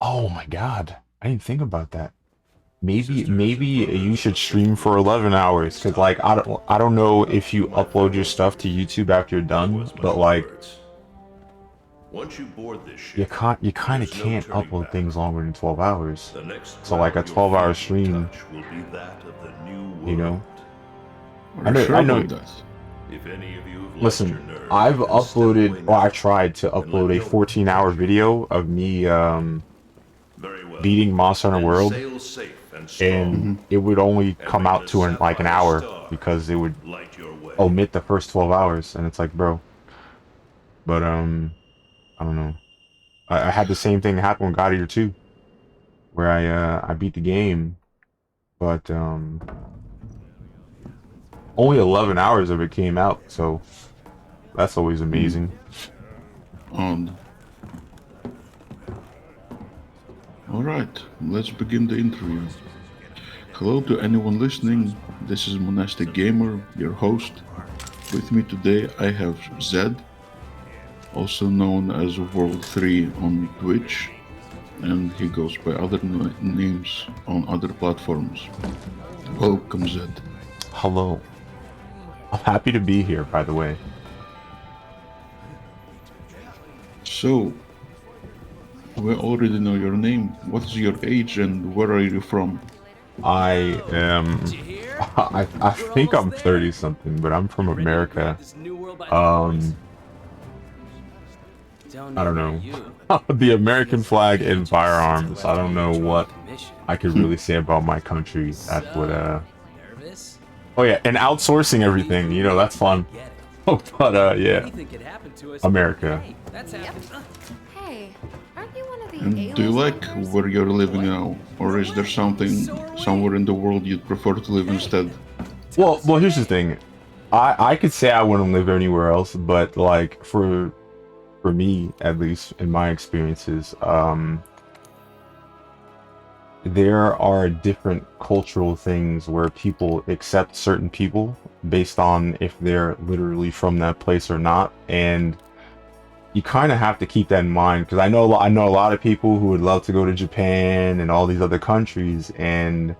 Oh my God, I didn't think about that. Maybe you should stream for 11 hours because like I don't know if you upload your stuff to YouTube after you're That done, was my but like words. Once you board this you ship, can't you kind of there's no can't turning upload back. things longer than 12 hours. The next So like a ground your 12-hour feet will stream, touch will be that of the new you world. know. Are I you know sure I know about that? If any of you have lost Listen, your nerve, I've then step uploaded away or I now tried to and let upload a no one 14-hour touch you. video of me Very well. beating Monster Hunter Then World, sail safe and strong, and Mm-hmm. it would only and come may out the to like an sapphire hour star because it would light your way. omit the first 12 hours, and it's like, bro. But I don't know. I had the same thing happen with God Eater 2, where I beat the game, but only 11 hours of it came out, so that's always amazing. And all right, let's begin the interview. Hello to anyone listening. This is Monastic Gamer, your host. With me today, I have Zed, also known as World 3 on Twitch, and he goes by other names on other platforms. Welcome, Zed. Hello. I'm happy to be here, by the way. So, we already know your name. What is your age and where are you from? I am. I think I'm 30 something, but I'm from America. Um, I don't know. The American flag and firearms. I don't know what I could really say about my country. That would Oh yeah, and outsourcing everything. You know, that's fun. But yeah, America. Hey, aren't you one of the And do you A-list like members? where you're living now? Or is there something somewhere in the world you'd prefer to live instead? Well, here's the thing. I could say I wouldn't live anywhere else, but like for me, at least in my experiences, there are different cultural things where people accept certain people based on if they're literally from that place or not, and you kind of have to keep that in mind because I know a lot of people who would love to go to Japan and all these other countries, and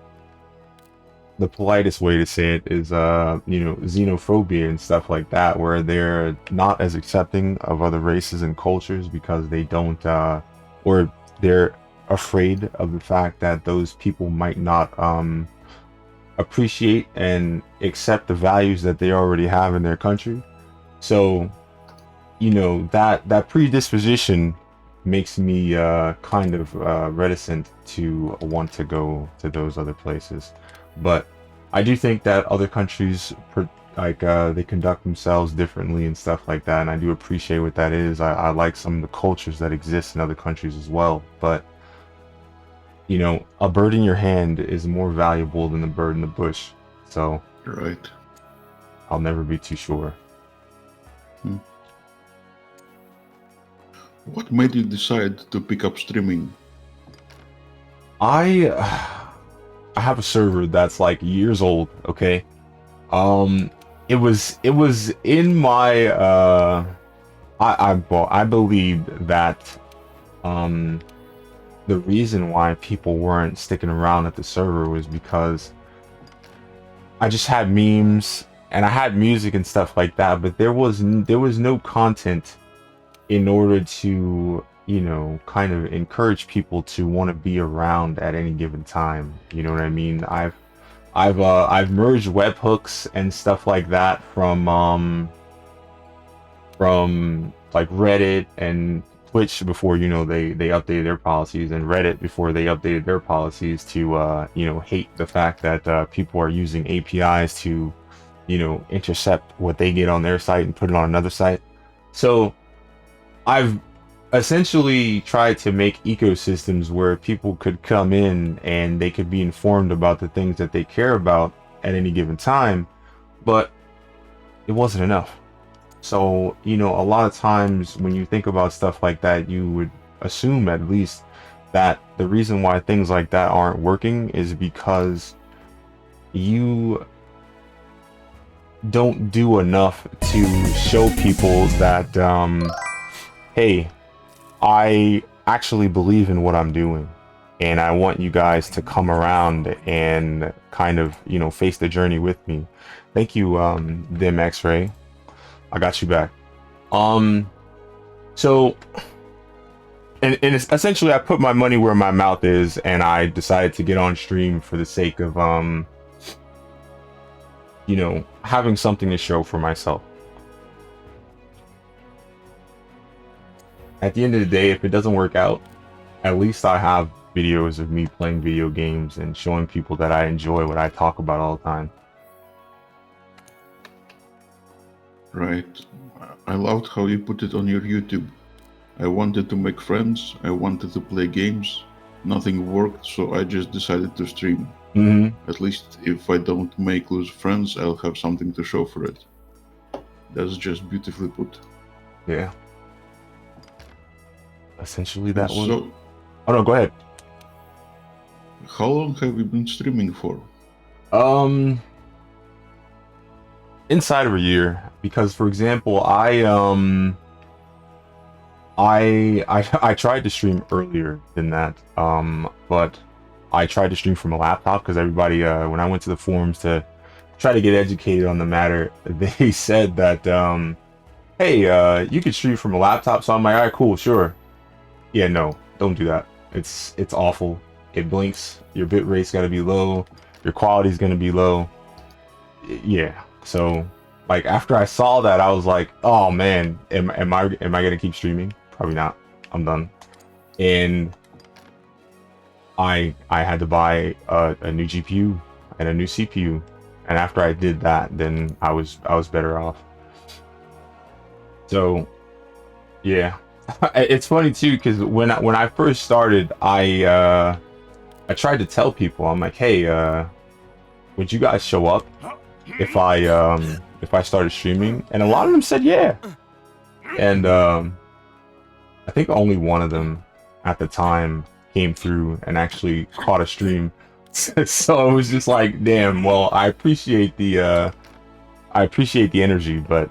the politest way to say it is you know, xenophobia and stuff like that, where they're not as accepting of other races and cultures because they don't or they're afraid of the fact that those people might not appreciate and accept the values that they already have in their country. So you know, that predisposition makes me kind of reticent to want to go to those other places. But I do think that other countries like they conduct themselves differently and stuff like that, and I do appreciate what that is. I like some of the cultures that exist in other countries as well. But you know, a bird in your hand is more valuable than a bird in the bush. So Right. I'll never be too sure. What made you decide to pick up streaming? I I have a server that's like years old, okay? Um it was in my I believed that um the reason why people weren't sticking around at the server was because I just had memes and I had music and stuff like that, but there was no content in order to, you know, kind of encourage people to want to be around at any given time. You know what I mean? I've merged webhooks and stuff like that from like Reddit and Twitch before, you know, they updated their policies, and Reddit before they updated their policies to you know, hate the fact that people are using APIs to, you know, intercept what they get on their site and put it on another site. So I've essentially tried to make ecosystems where people could come in and they could be informed about the things that they care about at any given time, but it wasn't enough. So, you know, a lot of times when you think about stuff like that, you would assume at least that the reason why things like that aren't working is because you don't do enough to show people that hey, I actually believe in what I'm doing. And I want you guys to come around and kind of, you know, face the journey with me. Thank you, Them X-Ray. I got you back. So, and it's essentially I put my money where my mouth is, and I decided to get on stream for the sake of, you know, having something to show for myself. At the end of the day, if it doesn't work out, at least I have videos of me playing video games and showing people that I enjoy what I talk about all the time. Right. I loved how you put it on your YouTube. I wanted to make friends, I wanted to play games, nothing worked, so I just decided to stream. At least if I don't lose friends, I'll have something to show for it. That's just beautifully put. Yeah. Essentially that was... So, oh no, go ahead. How long have you been streaming for? Inside of a year, because for example, I tried to stream earlier than that, but I tried to stream from a laptop because everybody, when I went to the forums to try to get educated on the matter, they said that, hey, you could stream from a laptop. So I'm like, all right, cool, sure. Yeah, no, don't do that. It's awful. It blinks. Your bit rate's got to be low. Your quality's gonna be low. Yeah. So, like, after I saw that, I was like, oh man, am I gonna keep streaming? Probably not. I'm done. And I had to buy a new GPU and a new CPU. And after I did that, then I was better off. So, yeah. It's funny too, because when I first started, I tried to tell people, I'm like, hey, would you guys show up if I started streaming? And a lot of them said yeah. And I think only one of them at the time came through and actually caught a stream. So it was just like, damn, well, I appreciate the energy, but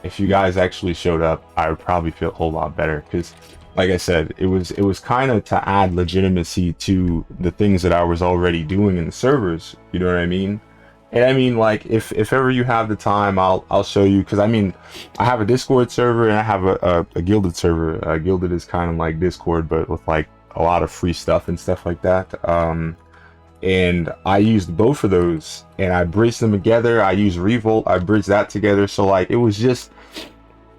if you guys actually showed up, I would probably feel a whole lot better, because like I said, it was kind of to add legitimacy to the things that I was already doing in the servers, you know what I mean? And I mean, like, if ever you have the time, I'll show you, because I mean, I have a Discord server and I have a Guilded server. Guilded is kind of like Discord, but with like a lot of free stuff and stuff like that. And I used both of those and I bridged them together. I used Revolt, I bridged that together. So like, it was just,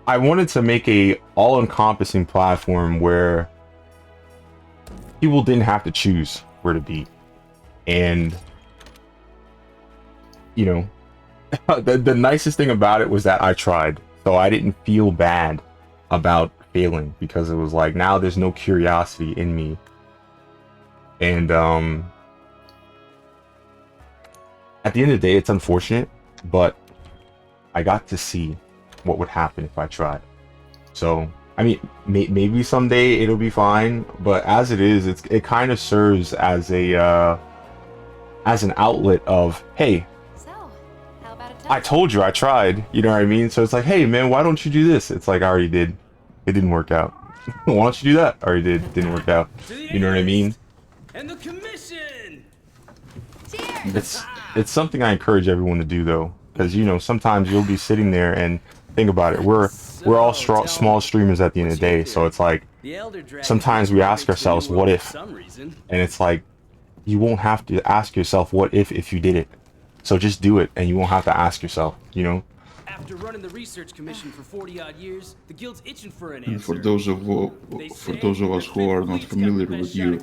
I wanted to make a all-encompassing platform where people didn't have to choose where to be. And, you know, the nicest thing about it was that I tried. So I didn't feel bad about failing, because it was like, now there's no curiosity in me. And, at the end of the day, it's unfortunate, but I got to see what would happen if I tried. So, I mean, maybe someday it'll be fine, but as it is, it kind of serves as a as an outlet of, hey, So, how about a I told you I tried, you know what I mean? So it's like, hey man, why don't you do this? It's like, I already did. It didn't work out. Why don't you do that? I already did. Didn't work out. You know what I mean? And the commission. It's something I encourage everyone to do, though, because, you know, sometimes you'll be sitting there and think about it. We're all small streamers at the end of the day, so it's like, sometimes we ask ourselves, what if? And it's like, you won't have to ask yourself what if you did it. So just do it, and you won't have to ask yourself, you know? After running the research commission for 40-odd years, the guild's itching for an And answer. for those of us who are not familiar with you,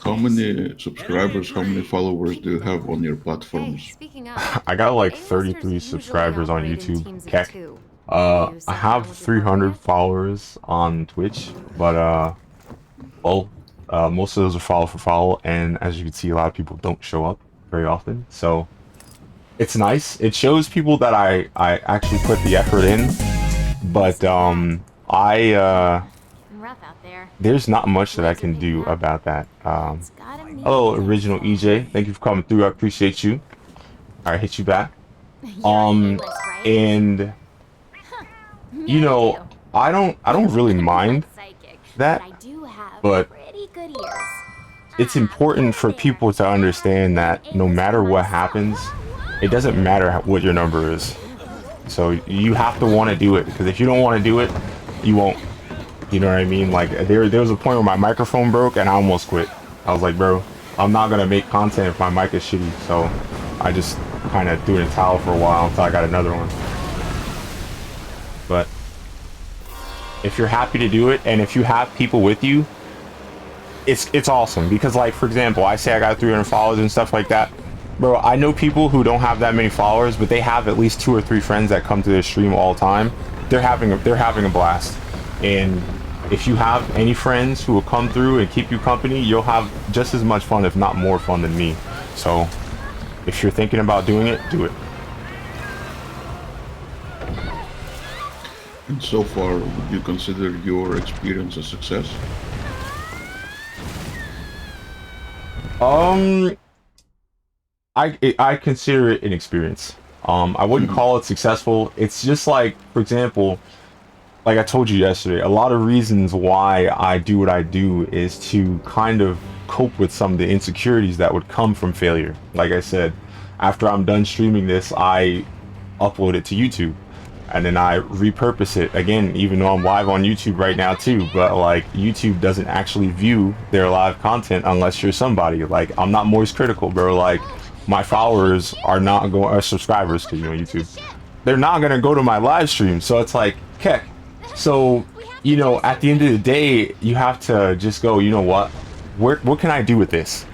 how many subscribers, how many followers do you have on your Hey, platforms? speaking of, I got like A-listers 33 usually subscribers on operate in YouTube. teams of Keck. two. I You have someone with 300 your followers on Twitch, but well, most of those are follow for follow, and as you can see, a lot of people don't show up very often. So it's nice. It shows people that I actually put the effort in, but Rough out there. there's not much that I can do about that. It's gotta mean Hello, something. original EJ. Thank you for coming through. I appreciate you. All right, hit you back. You're on the list, right? And you know, I don't really mind Psychic, that. but I do have But Pretty good ears. it's important for people to understand that no matter what happens, it doesn't matter what your number is. So you have to want to do it, because if you don't want to do it, you won't. You know what I mean? Like there was a point where my microphone broke and I almost quit. I was like, bro, I'm not gonna make content if my mic is shitty. So I just kind of threw in a towel for a while until I got another one. But if you're happy to do it, and if you have people with you, it's awesome. Because like, for example, I say I got 300 followers and stuff like that. Bro, I know people who don't have that many followers, but they have at least 2 or 3 friends that come to their stream all the time. They're having a blast. And if you have any friends who will come through and keep you company, you'll have just as much fun, if not more fun, than me. So if you're thinking about doing it, do it. And so far, would you consider your experience a success? I consider it an experience. I wouldn't call it successful. It's just like, for example, like I told you yesterday, a lot of reasons why I do what I do is to kind of cope with some of the insecurities that would come from failure. Like I said, after I'm done streaming this, I upload it to YouTube, and then I repurpose it again, even though I'm live on YouTube right now too. But like, YouTube doesn't actually view their live content unless you're somebody. Like, I'm not Moist Critical, bro. Like, my followers are not going, or subscribers, because you know YouTube, they're not gonna go to my live stream. So it's like, heck. So, you know, at the end of the day, you have to just go, you know what can I do with this?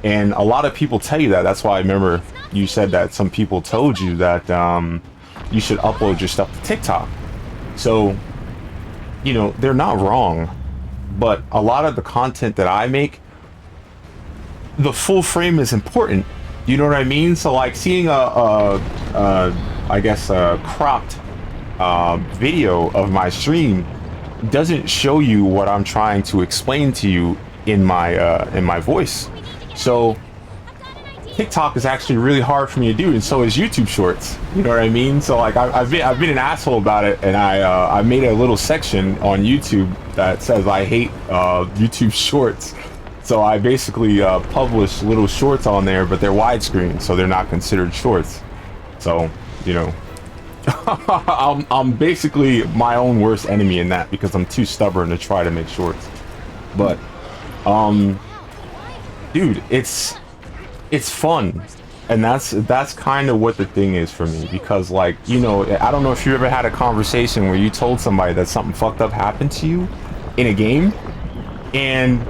And a lot of people tell you that. That's why I remember you said that some people told you that you should upload your stuff to TikTok. So, you know, they're not wrong, but a lot of the content that I make, the full frame is important. You know what I mean? So like, seeing I guess a cropped video of my stream doesn't show you what I'm trying to explain to you in my voice. So TikTok is actually really hard for me to do, and so is YouTube Shorts. You know what I mean? So like, I've been an asshole about it, and I made a little section on YouTube that says I hate YouTube Shorts. So I basically publish little shorts on there, but they're widescreen, so they're not considered shorts. So, you know, I'm basically my own worst enemy in that, because I'm too stubborn to try to make shorts. But dude, it's fun, and that's kind of what the thing is for me. Because like, you know, I don't know if you ever had a conversation where you told somebody that something fucked up happened to you in a game, and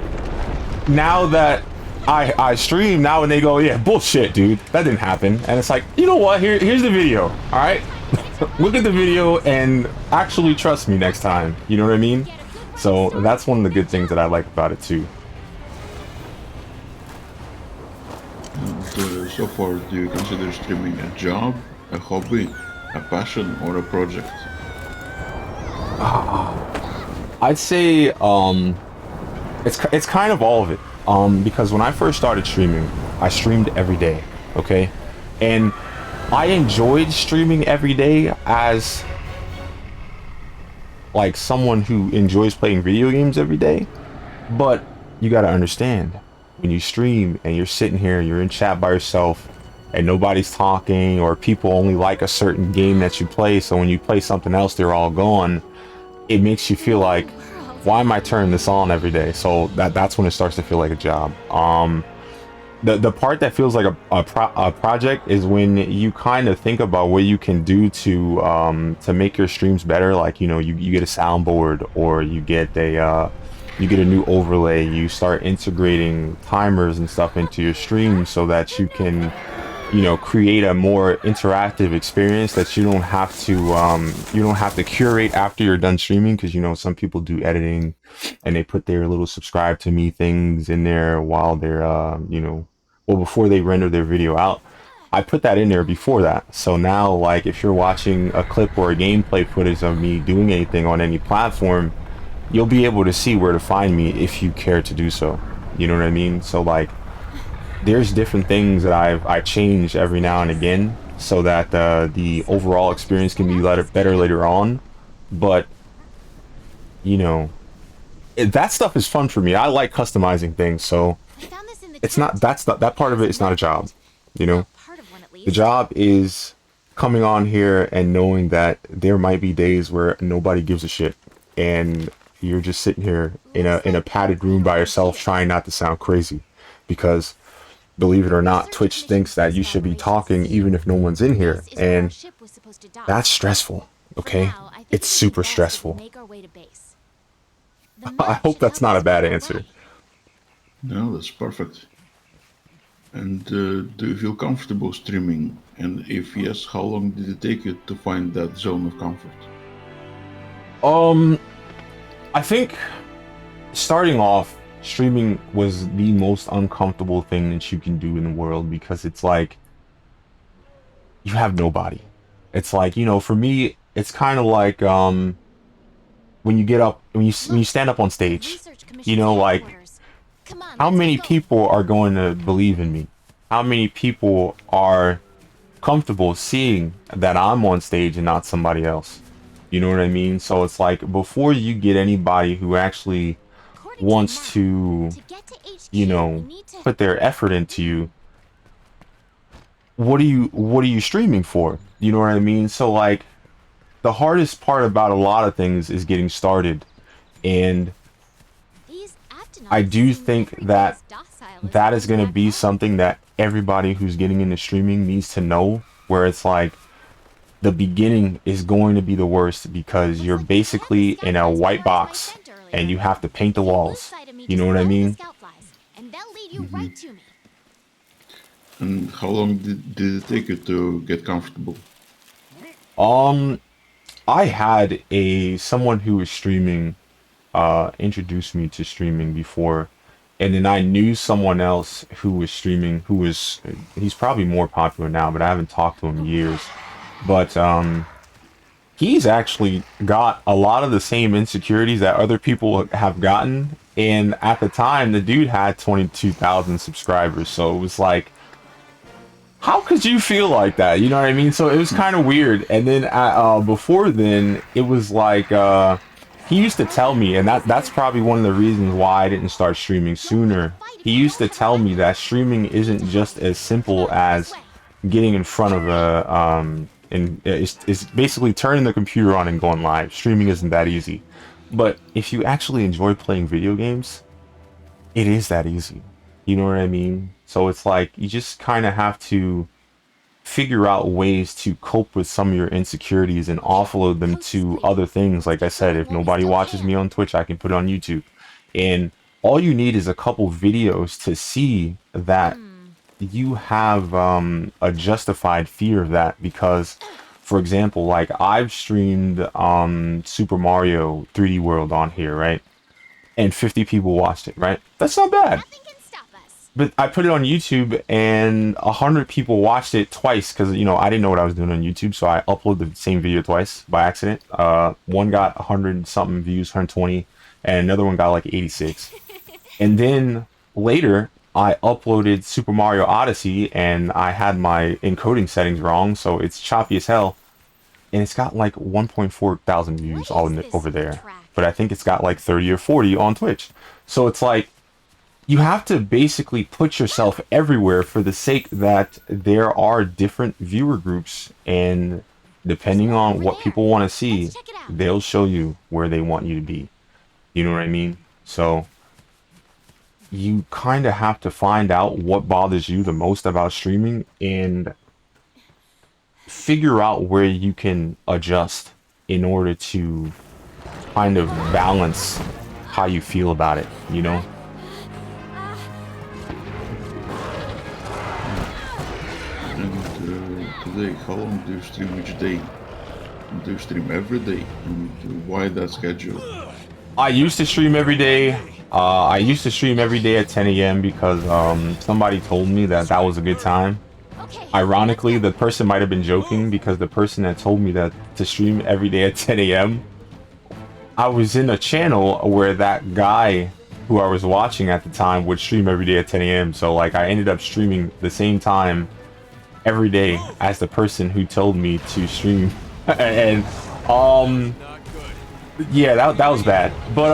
now that I stream now, and they go, yeah, bullshit, dude, that didn't happen. And it's like, you know what, here's the video, all right? Look at the video and actually trust me next time. You know what I mean? So that's one of the good things that I like about it too. And, so far, do you consider streaming a job, a hobby, a passion, or a project? I'd say it's kind of all of it. Because when I first started streaming, I streamed every day, okay? And I enjoyed streaming every day as like someone who enjoys playing video games every day. But you gotta understand, when you stream and you're sitting here, you're in chat by yourself, and nobody's talking, or people only like a certain game that you play, so when you play something else, they're all gone. It makes you feel like, why am I turning this on every day? So that's when it starts to feel like a job. The part that feels like a project is when you kind of think about what you can do to make your streams better. Like, you know, you get a soundboard, or you get a new overlay. You start integrating timers and stuff into your stream so that you can, you know, create a more interactive experience that you don't have to curate after you're done streaming. Because, you know, some people do editing and they put their little subscribe to me things in there while they're you know, well, before they render their video out. I put that in there before that. So now, like, if you're watching a clip or a gameplay footage of me doing anything on any platform, you'll be able to see where to find me if you care to do so. You know what I mean? So like, there's different things that I change every now and again so that the overall experience can be better later on. But, you know, that stuff is fun for me. I like customizing things, so I found this in the it's not, that part of it is not a job, you know? part of one at The least. job is coming on here and knowing that there might be days where nobody gives a shit, and you're just sitting here in a padded room by yourself trying not to sound crazy, because believe it or not, Twitch thinks that you should be talking even if no one's in here, This is where our and ship was supposed to dock. that's stressful, For okay? now, I think It's it would super be best if we stressful. make our way to base. The I map hope should that's help not a us bad find our answer. way. No, that's perfect. And do you feel comfortable streaming? And if yes, how long did it take you to find that zone of comfort? I think starting off, streaming was the most uncomfortable thing that you can do in the world, because it's like you have nobody. It's like, you know, for me, it's kind of like when you get up, when you stand up on stage, Research you Commission's know, like headquarters. Come on, how let's many go. people are going to believe in me? How many people are comfortable seeing that I'm on stage and not somebody else? You know what I mean? So it's like, before you get anybody who actually According to wants map, to, to get to HQ, you we know, need to put their effort into you, what are you streaming for? You know what I mean? So like, the hardest part about a lot of things is getting started, and These Aptonauts I do seem think every bit that as docile as that those is going to back be home. something that everybody who's getting into streaming needs to know, where it's like, the beginning is going to be the worst, because you're Looks like the basically canvas in a scout flies white were ours when I box sent earlier. and you have to paint the If you lose walls. sight of me, You know just what I follow the mean? scout flies, and they'll lead you right to me. And how long did it take you to get comfortable? I had someone who was streaming introduced me to streaming before, and then I knew someone else who was streaming, he's probably more popular now, but I haven't talked to him in years. But he's actually got a lot of the same insecurities that other people have gotten, and at the time the dude had 22,000 subscribers, so it was like, how could you feel like that? You know what I mean? So it was kind of weird. And then before then, it was like he used to tell me, and that's probably one of the reasons why I didn't start streaming sooner. He used to tell me that streaming isn't just as simple as getting in front of a and it's basically turning the computer on and going live. Streaming isn't that easy. But if you actually enjoy playing video games, it is that easy. You know what I mean? So it's like, you just kind of have to figure out ways to cope with some of your insecurities and offload them to other things. Like I said, if nobody watches me on Twitch, I can put it on YouTube. And all you need is a couple videos to see that you have a justified fear of that. Because, for example, like, I've streamed Super Mario 3D World on here, right? And 50 people watched it, right? That's not bad. Nothing can stop us. But I put it on YouTube and 100 people watched it twice, because, you know, I didn't know what I was doing on YouTube, so I uploaded the same video twice by accident. One got 100 something views, 120, and another one got like 86. And then later, I uploaded Super Mario Odyssey, and I had my encoding settings wrong, so it's choppy as hell. And it's got like 1.4 thousand views all over there. But I think it's got like 30 or 40 on Twitch. So it's like, you have to basically put yourself everywhere for the sake that there are different viewer groups, and depending on what people want to see, they'll show you where they want you to be. You know what I mean? So you kind of have to find out what bothers you the most about streaming and figure out where you can adjust in order to kind of balance how you feel about it, you know? And today, how long do you stream each day? Do you stream every day? And why that schedule? I used to stream every day. I used to stream every day at 10 a.m. because somebody told me that that was a good time. Ironically, the person might have been joking, because the person that told me that to stream every day at 10 a.m. I was in a channel where that guy who I was watching at the time would stream every day at 10 a.m. So like, I ended up streaming the same time every day as the person who told me to stream. And yeah, that was bad. But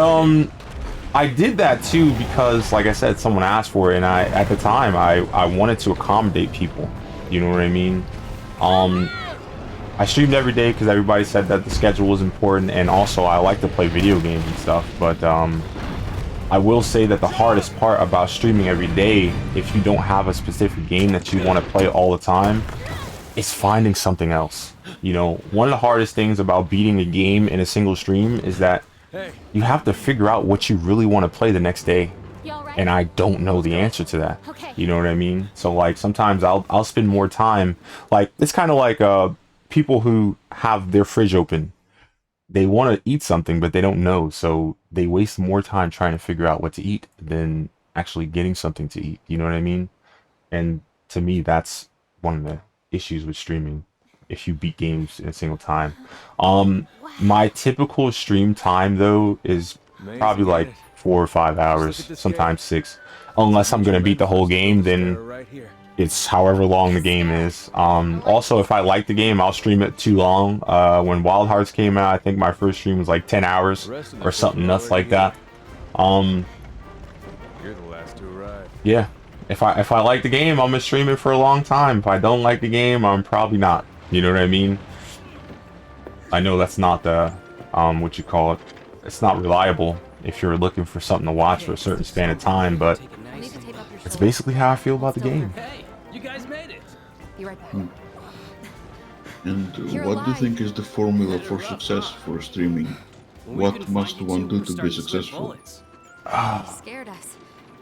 I did that too because, like I said, someone asked for it, and at the time I wanted to accommodate people. You know what I mean? I streamed every day because everybody said that the schedule was important, and also I like to play video games and stuff. But I will say that the hardest part about streaming every day, if you don't have a specific game that you want to play all the time, is finding something else. You know, one of the hardest things about beating a game in a single stream is that you have to figure out what you really want to play the next day. And I don't know the answer to that. You know what I mean? So like sometimes I'll spend more time, like it's kind of like people who have their fridge open. They want to eat something, but they don't know, so they waste more time trying to figure out what to eat than actually getting something to eat. You know what I mean? And to me, that's one of the issues with streaming. If you beat games in a single time, my typical stream time though is probably like 4 or 5 hours, sometimes 6. Unless I'm gonna beat the whole game, then it's however long the game is. Also, if I like the game, I'll stream it too long. When Wild Hearts came out, I think my first stream was like 10 hours or something nuts like that. You're the last to arrive. Yeah, if I like the game, I'm gonna stream it for a long time. If I don't like the game, I'm probably not. You know what I mean? I know that's not the what you call it. It's not reliable if you're looking for something to watch for a certain span of time, but it's basically how I feel about the game. Hey, you guys made it. Be right back. And what do you think is the formula for success for streaming? What must one do to be successful? You scared us.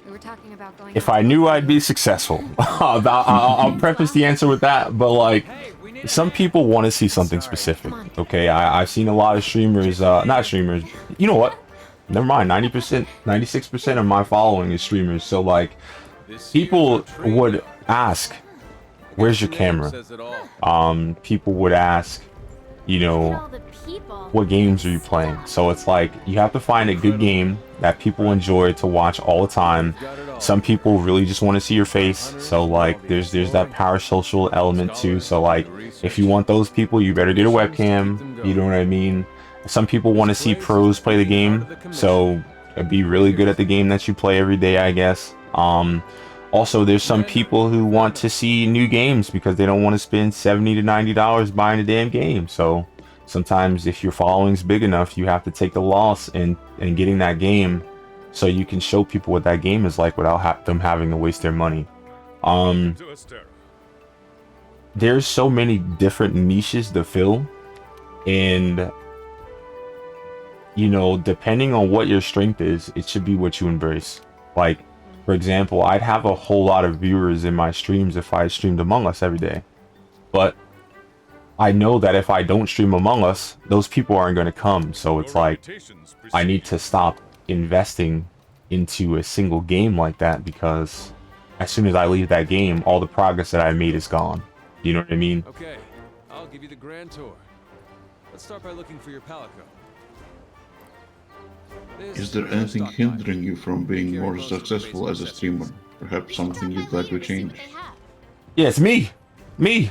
We were talking about going. If I knew I'd be successful, I'll preface the answer with that, but like, some people want to see something specific. Okay, I've seen a lot of streamers, not streamers, you know what? Never mind, 90%, 96% of my following is streamers. So like, people would ask, where's your camera? People would ask, you know, what games are you playing? So it's like, you have to find a good game that people enjoy to watch all the time. Some people really just want to see your face. So like, there's that parasocial element too. So like, if you want those people, you better get a webcam. You know what I mean? Some people want to see pros play the game, so be really good at the game that you play every day, I guess. Also, there's some people who want to see new games because they don't want to spend $70 to $90 buying a damn game. So sometimes if your following's big enough, you have to take the loss in getting that game so you can show people what that game is like without them having to waste their money. There's so many different niches to fill, and you know, depending on what your strength is, it should be what you embrace. Like, for example, I'd have a whole lot of viewers in my streams if I streamed Among Us every day. But I know that if I don't stream Among Us, those people aren't going to come. So it's like, I need to stop investing into a single game like that, because as soon as I leave that game, all the progress that I made is gone. You know what I mean? Okay, I'll give you the grand tour. Let's start by looking for your palico. Is there anything hindering you from being more successful as a streamer? Perhaps something you'd like to change? Yeah, it's me.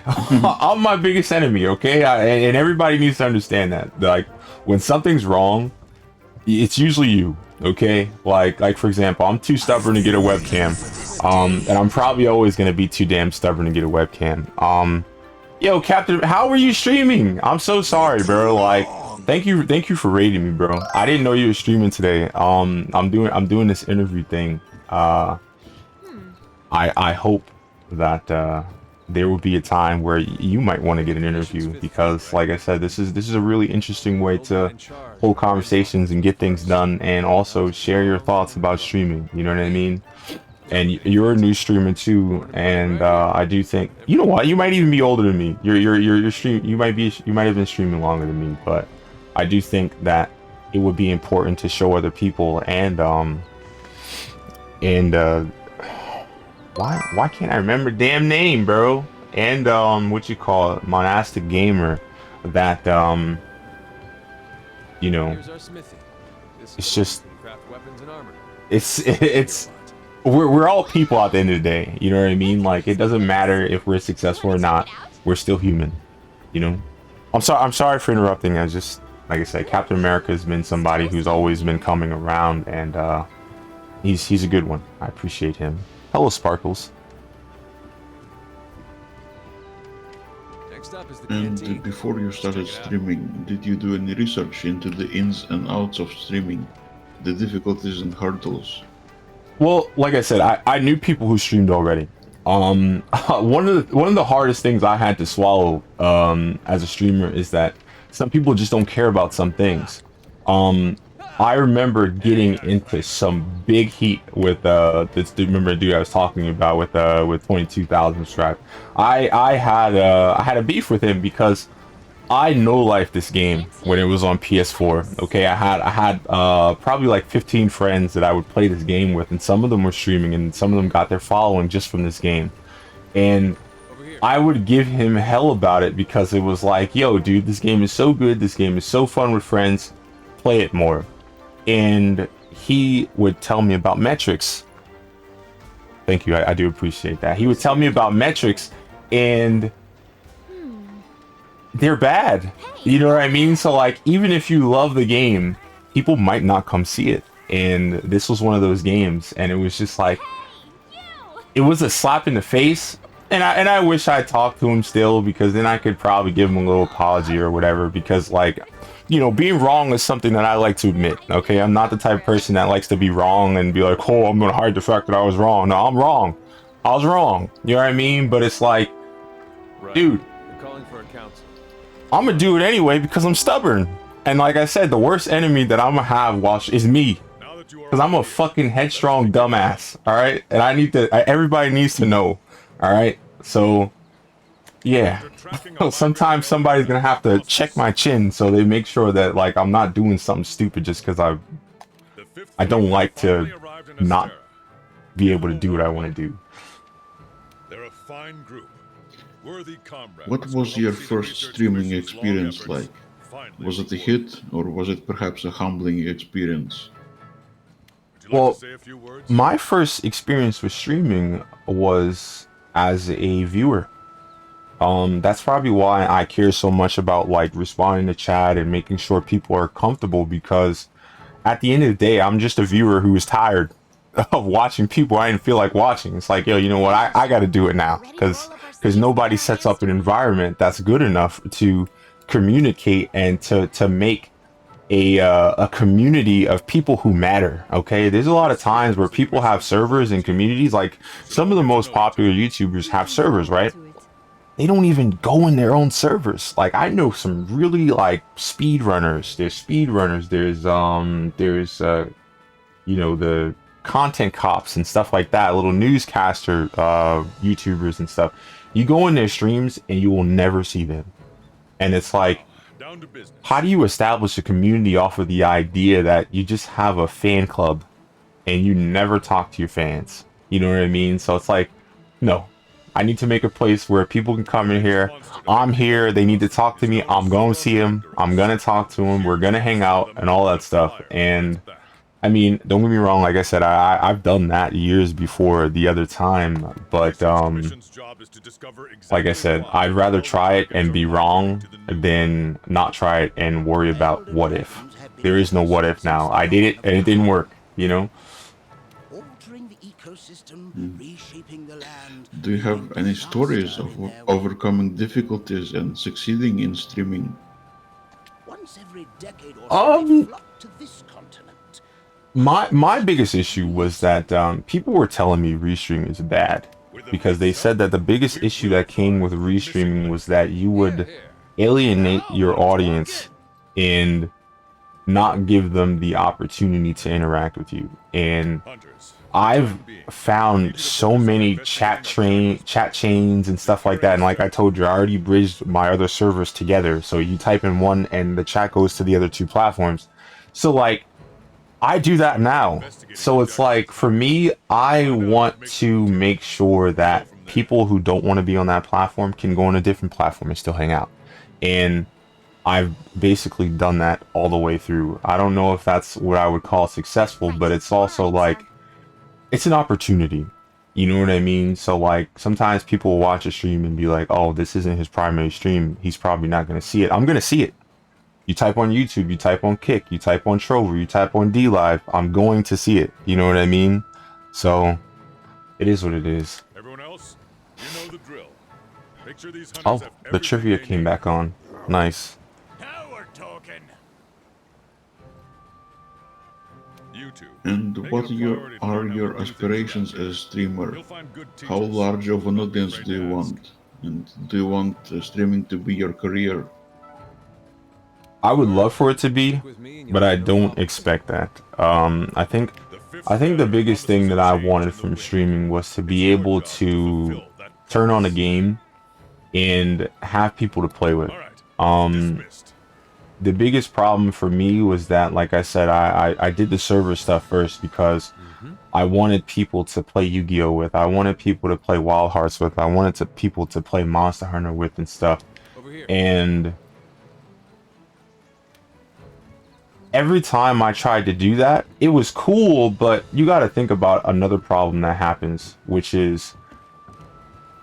I'm my biggest enemy, okay? And everybody needs to understand that. Like, when something's wrong, it's usually you, okay? Like for example, I'm too stubborn to get a webcam. And I'm probably always gonna be too damn stubborn to get a webcam. Yo, Captain, how were you streaming? I'm so sorry, bro. Like, thank you for rating me, bro. I didn't know you were streaming today. I'm doing this interview thing. I hope that there will be a time where you might want to get an interview, because like I said, this is a really interesting way to hold conversations and get things done, and also share your thoughts about streaming. You know what I mean? And you're a new streamer too, and I do think, you know what, you might even be older than me. You're stream. You might have been streaming longer than me, but I do think that it would be important to show other people, and why can't I remember damn name, bro? And what you call it, Monastic Gamer, that you know, it's just, it's we're all people at the end of the day. You know what I mean? Like, it doesn't matter if we're successful or not. We're still human. You know. I'm sorry for interrupting. I like I said, Captain America has been somebody who's always been coming around, and he's a good one. I appreciate him. Hello, Sparkles. Next up is the And canteen. before you started Check it out. streaming, did you do any research into the ins and outs of streaming, the difficulties and hurdles? Well, like I said, I knew people who streamed already. One of the hardest things I had to swallow as a streamer is that some people just don't care about some things. I remember getting into some big heat with this dude, remember the dude I was talking about with 22,000 stripe. I had a beef with him because I no-life this game when it was on PS4. Okay, I had probably like 15 friends that I would play this game with, and some of them were streaming, and some of them got their following just from this game. And Over here. I would give him hell about it because it was like, yo, dude, this game is so good, this game is so fun with friends, play it more. And he would tell me about metrics. Thank you, I do appreciate that. He would tell me about metrics, and they're bad. You know what I mean? So like, even if you love the game, people might not come see it. And this was one of those games, and it was just like, it was a slap in the face. And I wish I talked to him still, because then I could probably give him a little apology or whatever, because like, you know, being wrong is something that I like to admit. Okay, I'm not the type of person that likes to be wrong and be like, oh, I'm gonna hide the fact that I was wrong. No, I'm wrong. I was wrong. You know what I mean? But it's like, Right. dude, You're calling for a council. I'm gonna do it anyway because I'm stubborn. And like I said, the worst enemy that I'm gonna have is me, because I'm a fucking headstrong dumbass. All right, and I need to. Everybody needs to know. All right, so yeah. Sometimes somebody's gonna have to check my chin so they make sure that like I'm not doing something stupid just because I don't like to not be able to do what I want to do. They're a fine group. Worthy comrades. What was your first streaming experience like? Was it a hit, or was it perhaps a humbling experience? Well, my first experience with streaming was as a viewer. That's probably why I care so much about like responding to chat and making sure people are comfortable, because at the end of the day, I'm just a viewer who is tired of watching people I didn't feel like watching. It's like, yo, you know what? I got to do it now, because nobody sets up an environment that's good enough to communicate and to make a community of people who matter. Okay, there's a lot of times where people have servers and communities. Like some of the most popular YouTubers have servers, right? They don't even go in their own servers. Like I know some really like speedrunners. There's speedrunners. There's you know, the content cops and stuff like that, little newscaster YouTubers and stuff. You go in their streams and you will never see them. And it's like, Down to business. how do you establish a community off of the idea that you just have a fan club and you never talk to your fans? You know what I mean? So it's like, no, I need to make a place where people can come in here. I'm here. They need to talk to me. I'm going to see them. I'm going to talk to them. We're going to hang out and all that stuff. And I mean, don't get me wrong. Like I said, I've done that years before the other time. But like I said, I'd rather try it and be wrong than not try it and worry about what if. There is no what if now. I did it and it didn't work, you know? Altering the ecosystem, reshaping the land. Do you have any stories of overcoming difficulties and succeeding in streaming? Once every decade or so, they flock to this continent. My biggest issue was that people were telling me restreaming is bad, because they said that the biggest issue that came with restreaming was that you would alienate your audience and not give them the opportunity to interact with you. And I've found so many chat chains and stuff like that, and like I told you, I already bridged my other servers together, so you type in one and the chat goes to the other two platforms. So like, I do that now. So it's like, for me, I want to make sure that people who don't want to be on that platform can go on a different platform and still hang out. And I've basically done that all the way through. I don't know if that's what I would call successful, but it's also like, it's an opportunity. You know what I mean? So like, sometimes people will watch a stream and be like, oh, this isn't his primary stream. He's probably not going to see it. I'm going to see it. You type on YouTube, you type on Kick, you type on Trover, you type on DLive, I'm going to see it. You know what I mean? So it is what it is. Everyone else, you know the drill. Make sure these hunters Oh, have the everything trivia they came need. back on. Nice. Now we're talking. You two. And make what it a priority to are learn how your to do things aspirations around as a streamer? You'll find good How teachers. large of an audience Afraid do you to ask. want? And do you want streaming to be your career? I would love for it to be, Stick with me and you'll but I have no don't problems. expect that. The fifth I think the battle biggest thing promises that a I change wanted in the from wind. streaming was to It's be your able job to fulfill that turn on a promise. game and have people to play with. All right. Um, Dismissed. the biggest problem for me was that, like I said, I did the server stuff first because I wanted people to play Yu-Gi-Oh with. I wanted people to play Wild Hearts with. I wanted people to play Monster Hunter with and stuff. Over here. And every time I tried to do that, it was cool, but you got to think about another problem that happens, which is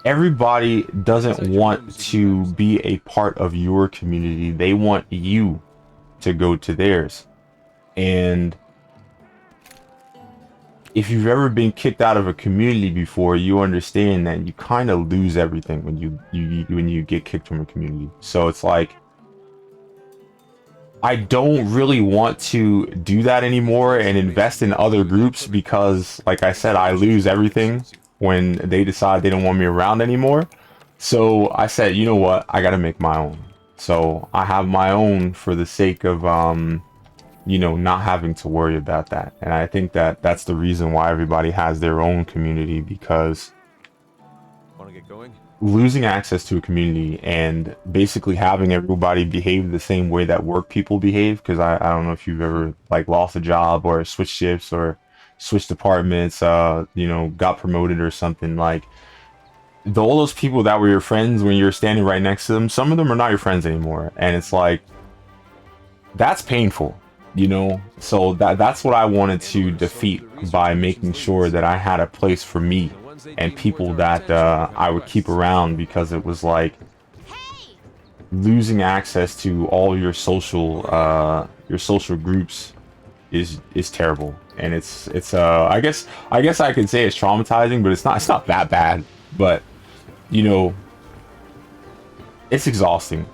everybody doesn't want to be a part of your community. They want you to go to theirs. And if you've ever been kicked out of a community before, you understand that you kind of lose everything when you get kicked from a community. So it's like, I don't really want to do that anymore and invest in other groups because, like I said, I lose everything when they decide they don't want me around anymore. So I said, you know what? I got to make my own. So I have my own for the sake of, not having to worry about that. And I think that that's the reason why everybody has their own community, because Want to get going? losing access to a community and basically having everybody behave the same way that work people behave, because I don't know if you've ever like lost a job or switched shifts or switched departments, got promoted or something. Like all those people that were your friends when you're standing right next to them, some of them are not your friends anymore, and it's like, that's painful, so that's what I wanted to defeat by making sure that I had a place for me and people that I would keep around, because it was like losing access to all your social groups is terrible. And it's I guess I could say it's traumatizing, but it's not that bad. But it's exhausting.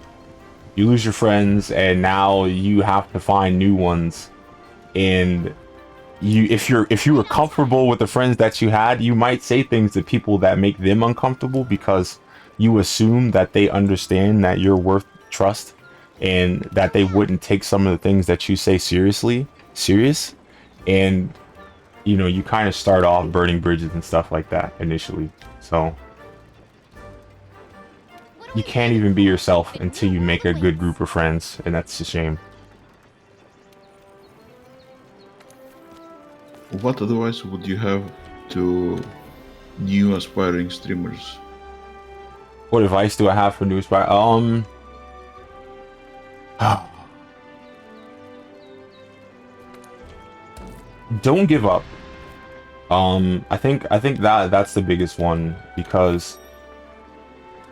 You lose your friends and now you have to find new ones, and if you were comfortable with the friends that you had, you might say things to people that make them uncomfortable because you assume that they understand that you're worth trust and that they wouldn't take some of the things that you say serious. And you kind of start off burning bridges and stuff like that initially. So you can't even be yourself until you make a good group of friends, and that's a shame. What advice would you have to new aspiring streamers? What advice do I have for new aspire? Don't give up. I think that's the biggest one, because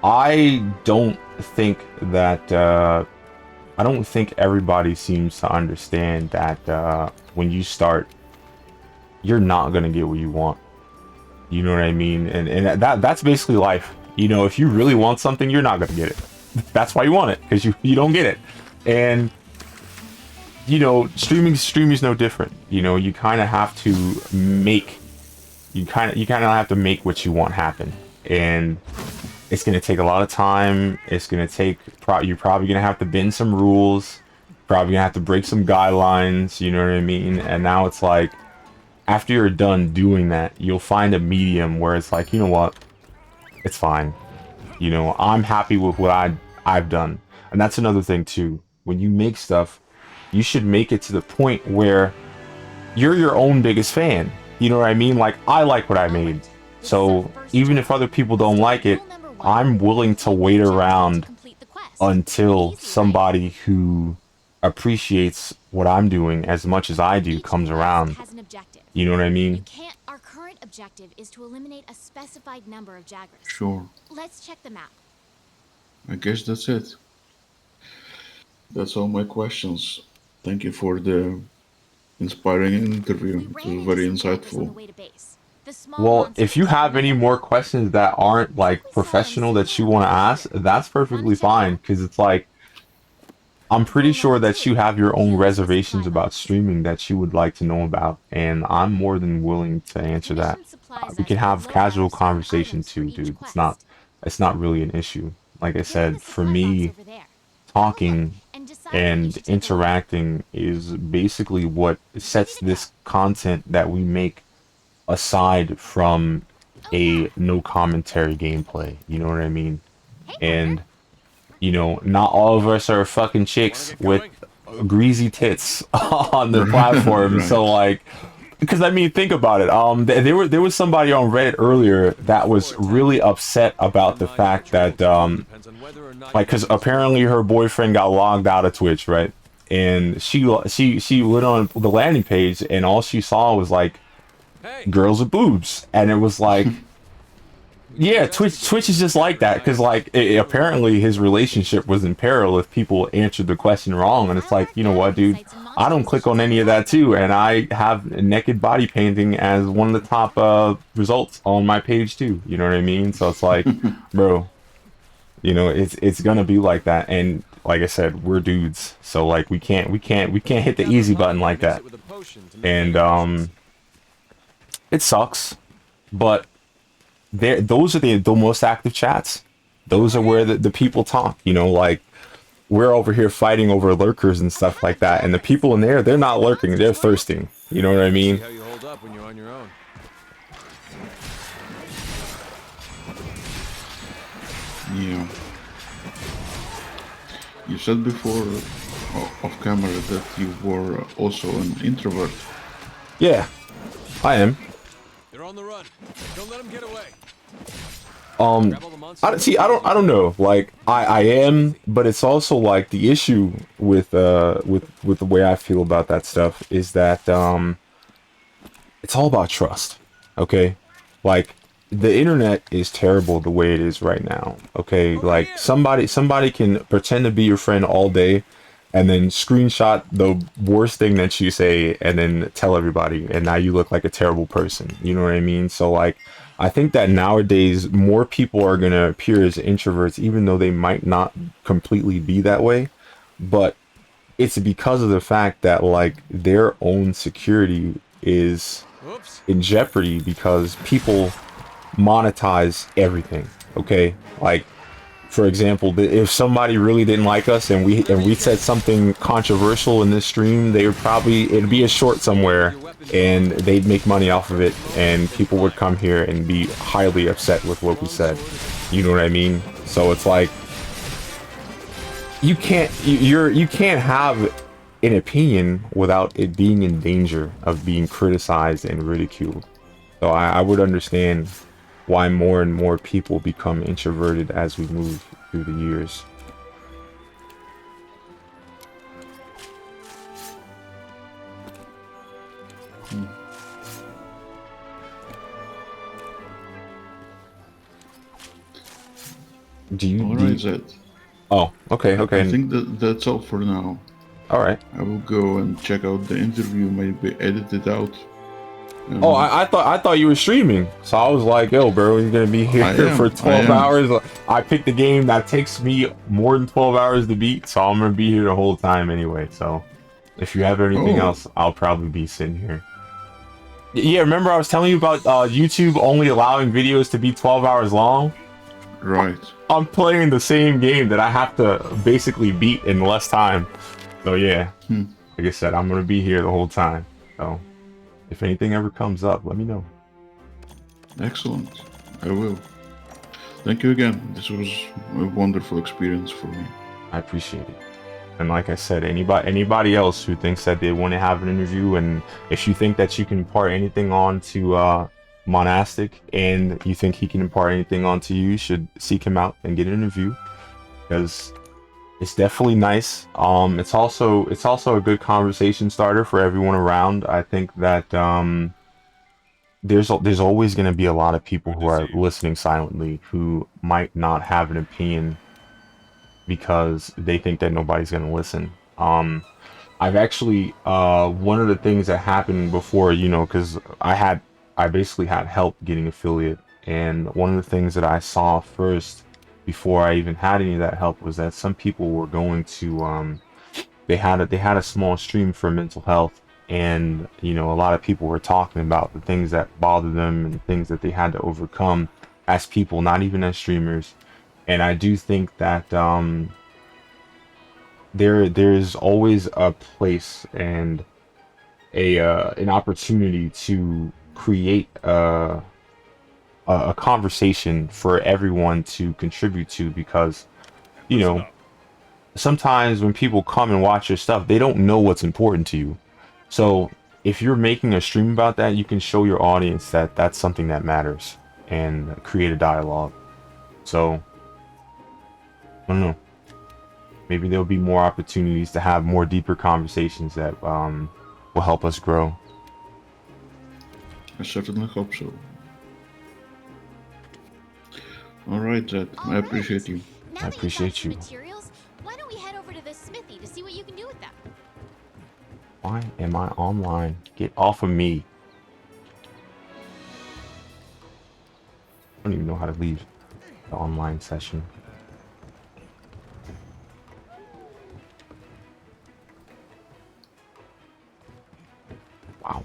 I don't think everybody seems to understand that when you start, you're not gonna get what you want. You know what I mean? And that's basically life. If you really want something, you're not gonna get it. That's why you want it, because you don't get it. And streaming is no different. You kind of have to make what you want happen, and it's gonna take a lot of time. It's gonna take you're probably gonna have to bend some rules, probably gonna have to break some guidelines. You know what I mean? And now it's like, after you're done doing that, you'll find a medium where it's like, you know what, it's fine. I'm happy with what I've done. And that's another thing too. When you make stuff, you should make it to the point where you're your own biggest fan. You know what I mean? Like, I like what I made. So even if other people don't like it, I'm willing to wait around until somebody who appreciates what I'm doing as much as I do comes around. You know what I mean? Our current objective is to eliminate a specified number of Jaggers. Sure. Let's check the map. I guess that's it. That's all my questions. Thank you for the inspiring interview. It was very insightful. Well, if you have any more questions that aren't like professional that you want to ask, that's perfectly fine. Because it's like, I'm pretty sure that you have your own reservations about streaming that you would like to know about, and I'm more than willing to answer that. We can have casual conversation too, dude. It's not really an issue. Like I said, for me, talking and interacting is basically what sets this content that we make aside from a no commentary gameplay. You know what I mean? And you know, not all of us are fucking chicks with greasy tits on the platform. Right. So like, because I mean, think about it. There was somebody on Reddit earlier that was really upset about the fact that like, because apparently her boyfriend got logged out of Twitch, right? And she went on the landing page and all she saw was like girls with boobs, and it was like. Yeah, Twitch is just like that, because like apparently his relationship was in peril if people answered the question wrong, and it's like, you know what, dude, I don't click on any of that too, and I have naked body painting as one of the top results on my page too. You know what I mean? So it's like, bro, you know, it's gonna be like that, and like I said, we're dudes, so like we can't hit the easy button like that, and it sucks, but. Those are the most active chats. Those are where the people talk, you know, like we're over here fighting over lurkers and stuff like that, and the people in there, they're not lurking, they're thirsting. You know what I mean? See how you hold up when you're on your own. Yeah. You said before off camera that you were also an introvert. Yeah, I am. They're on the run. Don't let them get away. I don't know. Like I am, but it's also like the issue with the way I feel about that stuff is that it's all about trust. Okay, like the internet is terrible the way it is right now. Okay, like somebody can pretend to be your friend all day, and then screenshot the worst thing that you say, and then tell everybody, and now you look like a terrible person. You know what I mean? So like. I think that nowadays more people are going to appear as introverts, even though they might not completely be that way. But it's because of the fact that like their own security is in jeopardy because people monetize everything. Okay, like for example, if somebody really didn't like us and we said something controversial in this stream, it'd be a short somewhere and they'd make money off of it, and people would come here and be highly upset with what we said. You know what I mean? So it's like you can't have an opinion without it being in danger of being criticized and ridiculed. So I would understand why more and more people become introverted as we move through the years. Do you? All right, Zed. Oh, okay. I think that's all for now. All right. I will go and check out the interview, maybe edit it out. Oh, I thought you were streaming, so I was like, "Yo, bro, you're gonna be here for 12 hours." I picked a game that takes me more than 12 hours to beat, so I'm gonna be here the whole time anyway. So, if you have anything else, I'll probably be sitting here. Yeah, remember I was telling you about YouTube only allowing videos to be 12 hours long? Right. I'm playing the same game that I have to basically beat in less time. So yeah, like I said, I'm gonna be here the whole time. So if anything ever comes up, let me know. Excellent. I will. Thank you again. This was a wonderful experience for me. I appreciate it. And like I said, anybody else who thinks that they want to have an interview, and if you think that you can impart anything on to Monastic, and you think he can impart anything onto you, should seek him out and get an interview, because it's definitely nice. It's also a good conversation starter for everyone around. I think that there's always going to be a lot of people who are listening silently who might not have an opinion because they think that nobody's going to listen. I've actually, one of the things that happened before, you know, because I basically had help getting affiliate, and one of the things that I saw first before I even had any of that help was that some people were going to, they had a small stream for mental health, and you know, a lot of people were talking about the things that bothered them and things that they had to overcome as people, not even as streamers. And I do think that there's always a place and a an opportunity to create a conversation for everyone to contribute to, because you know, sometimes when people come and watch your stuff, they don't know what's important to you. So if you're making a stream about that, you can show your audience that that's something that matters and create a dialogue. So I don't know, maybe there'll be more opportunities to have more deeper conversations that will help us grow. I certainly hope so. All right, Zed. I appreciate you. Now I that appreciate you. you. Found some materials, why don't we head over to the smithy to see what you can do with them? Why am I online? Get off of me. I don't even know how to leave the online session. Wow.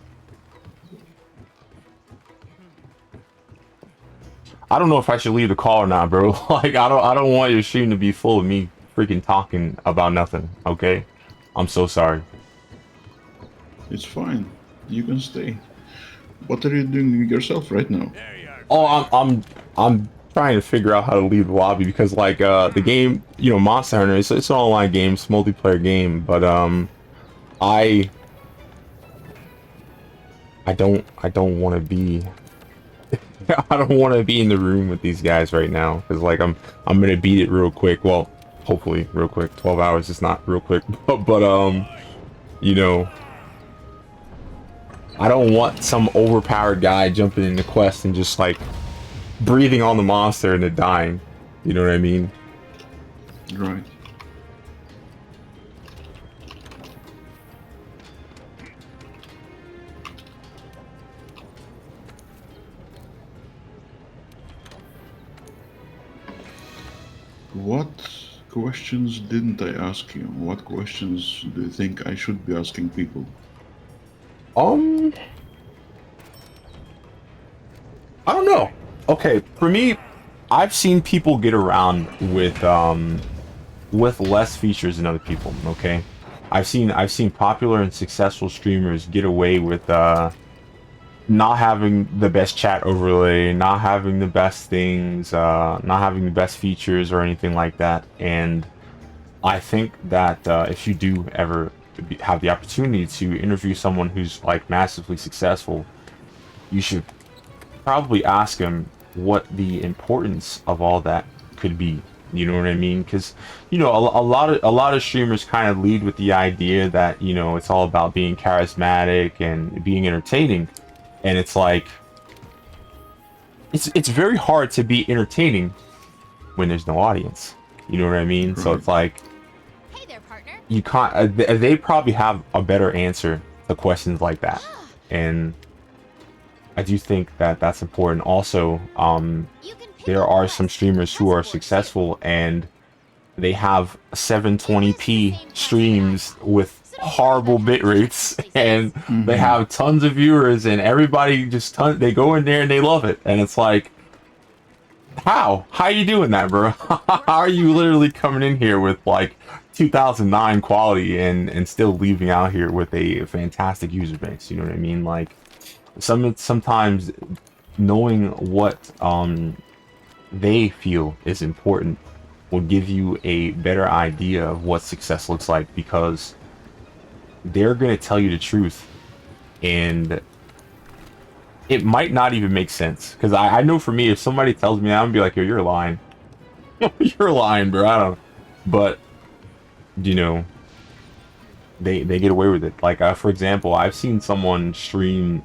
I don't know if I should leave the call or not, bro. Like, I don't want your stream to be full of me freaking talking about nothing, okay? I'm so sorry. It's fine. You can stay. What are you doing yourself right now? Oh, I'm trying to figure out how to leave the lobby, because like the game, you know, Monster Hunter, it's an online game, it's a multiplayer game, but I don't want to be I don't want to be in the room with these guys right now, because like I'm gonna beat it real quick. Well, hopefully real quick. 12 hours is not real quick, but you know, I don't want some overpowered guy jumping in the quest and just like breathing on the monster and it dying. You know what I mean? Right. What questions didn't I ask you? What questions do you think I should be asking people? I don't know. Okay, for me, I've seen people get around with less features than other people. Okay, I've seen popular and successful streamers get away with not having the best chat overlay, not having the best things, not having the best features or anything like that. And I think that if you do ever have the opportunity to interview someone who's like massively successful, you should probably ask him what the importance of all that could be. You know what I mean? Because you know, a lot of streamers kind of lead with the idea that, you know, it's all about being charismatic and being entertaining, and it's like it's very hard to be entertaining when there's no audience. You know what I mean? So it's like, Hey there, partner. you can't. They probably have a better answer to questions like that, and I do think that that's important. Also, You can pick there up are quests some in streamers who are passport successful and they have 720p streams with horrible bit rates, and they have tons of viewers, and everybody just they go in there and they love it, and it's like, how are you doing that, bro? How are you literally coming in here with like 2009 quality and still leaving out here with a fantastic user base? You know what I mean? Like, sometimes knowing what they feel is important will give you a better idea of what success looks like, because they're going to tell you the truth, and it might not even make sense. Because I know for me, if somebody tells me that, I'm gonna be like, yo, you're lying. You're lying, bro. I don't. But you know, they get away with it. Like for example, I've seen someone stream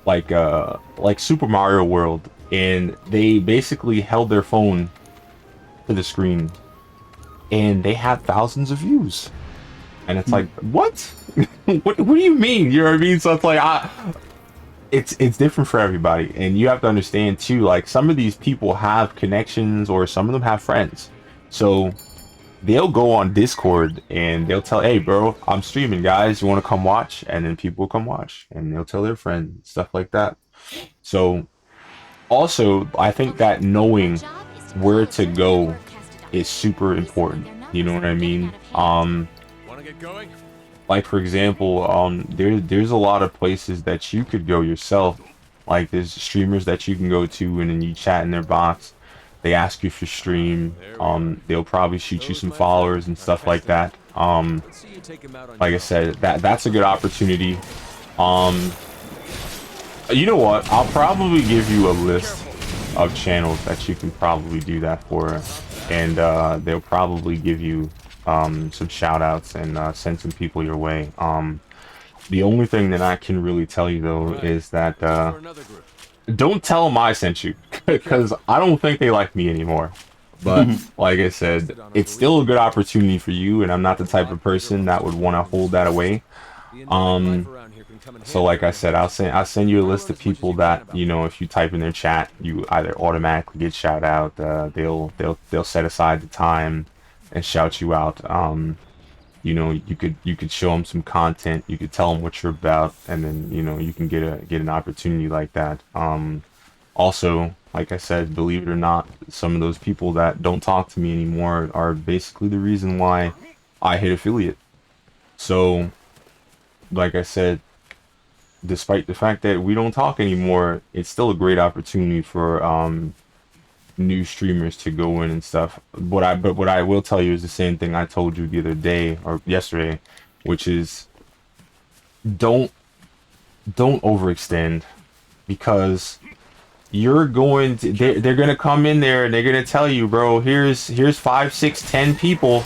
like Super Mario World, and they basically held their phone to the screen, and they had thousands of views, and it's like, what? what do you mean? You know what I mean? So it's like, it's different for everybody, and you have to understand too, like, some of these people have connections, or some of them have friends, so they'll go on Discord and they'll tell, hey bro, I'm streaming, guys, you want to come watch? And then people will come watch, and they'll tell their friends, stuff like that. So also, I think that knowing where to go is super important, you know what I mean? Want to get going? Like, for example, there's a lot of places that you could go yourself. Like, there's streamers that you can go to, and then you chat in their box. They ask you for stream. They'll probably shoot you some followers and stuff like that. Like I said, that's a good opportunity. You know what? I'll probably give you a list of channels that you can probably do that for, and they'll probably give you some shout outs and send some people your way. The only thing that I can really tell you though is that don't tell them I sent you, because I don't think they like me anymore. But like I said, it's still a good opportunity for you, and I'm not the type of person that would want to hold that away. So like I said, I'll send you a list of people that, you know, if you type in their chat, you either automatically get shout out. They'll set aside the time and shout you out. You know, you could show them some content, you could tell them what you're about, and then, you know, you can get an opportunity like that. Also, like I said, believe it or not, some of those people that don't talk to me anymore are basically the reason why I hit affiliate. So like I said, despite the fact that we don't talk anymore, it's still a great opportunity for new streamers to go in and stuff. But what I will tell you is the same thing I told you the other day or yesterday, which is don't overextend, because you're going to they're gonna come in there and they're gonna tell you, bro, here's 5, 6, 10 people,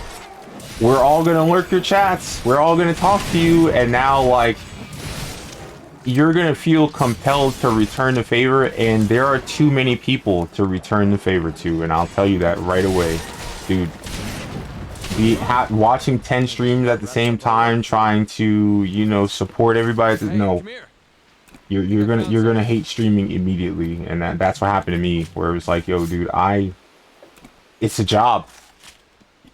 we're all gonna lurk your chats, we're all gonna talk to you, and now like you're gonna feel compelled to return the favor, and there are too many people to return the favor to, and I'll tell you that right away, dude. Watching 10 streams at the same time, trying to, you know, support everybody. No, you're gonna hate streaming immediately, and that's what happened to me. Where it was like, yo, dude, it's a job,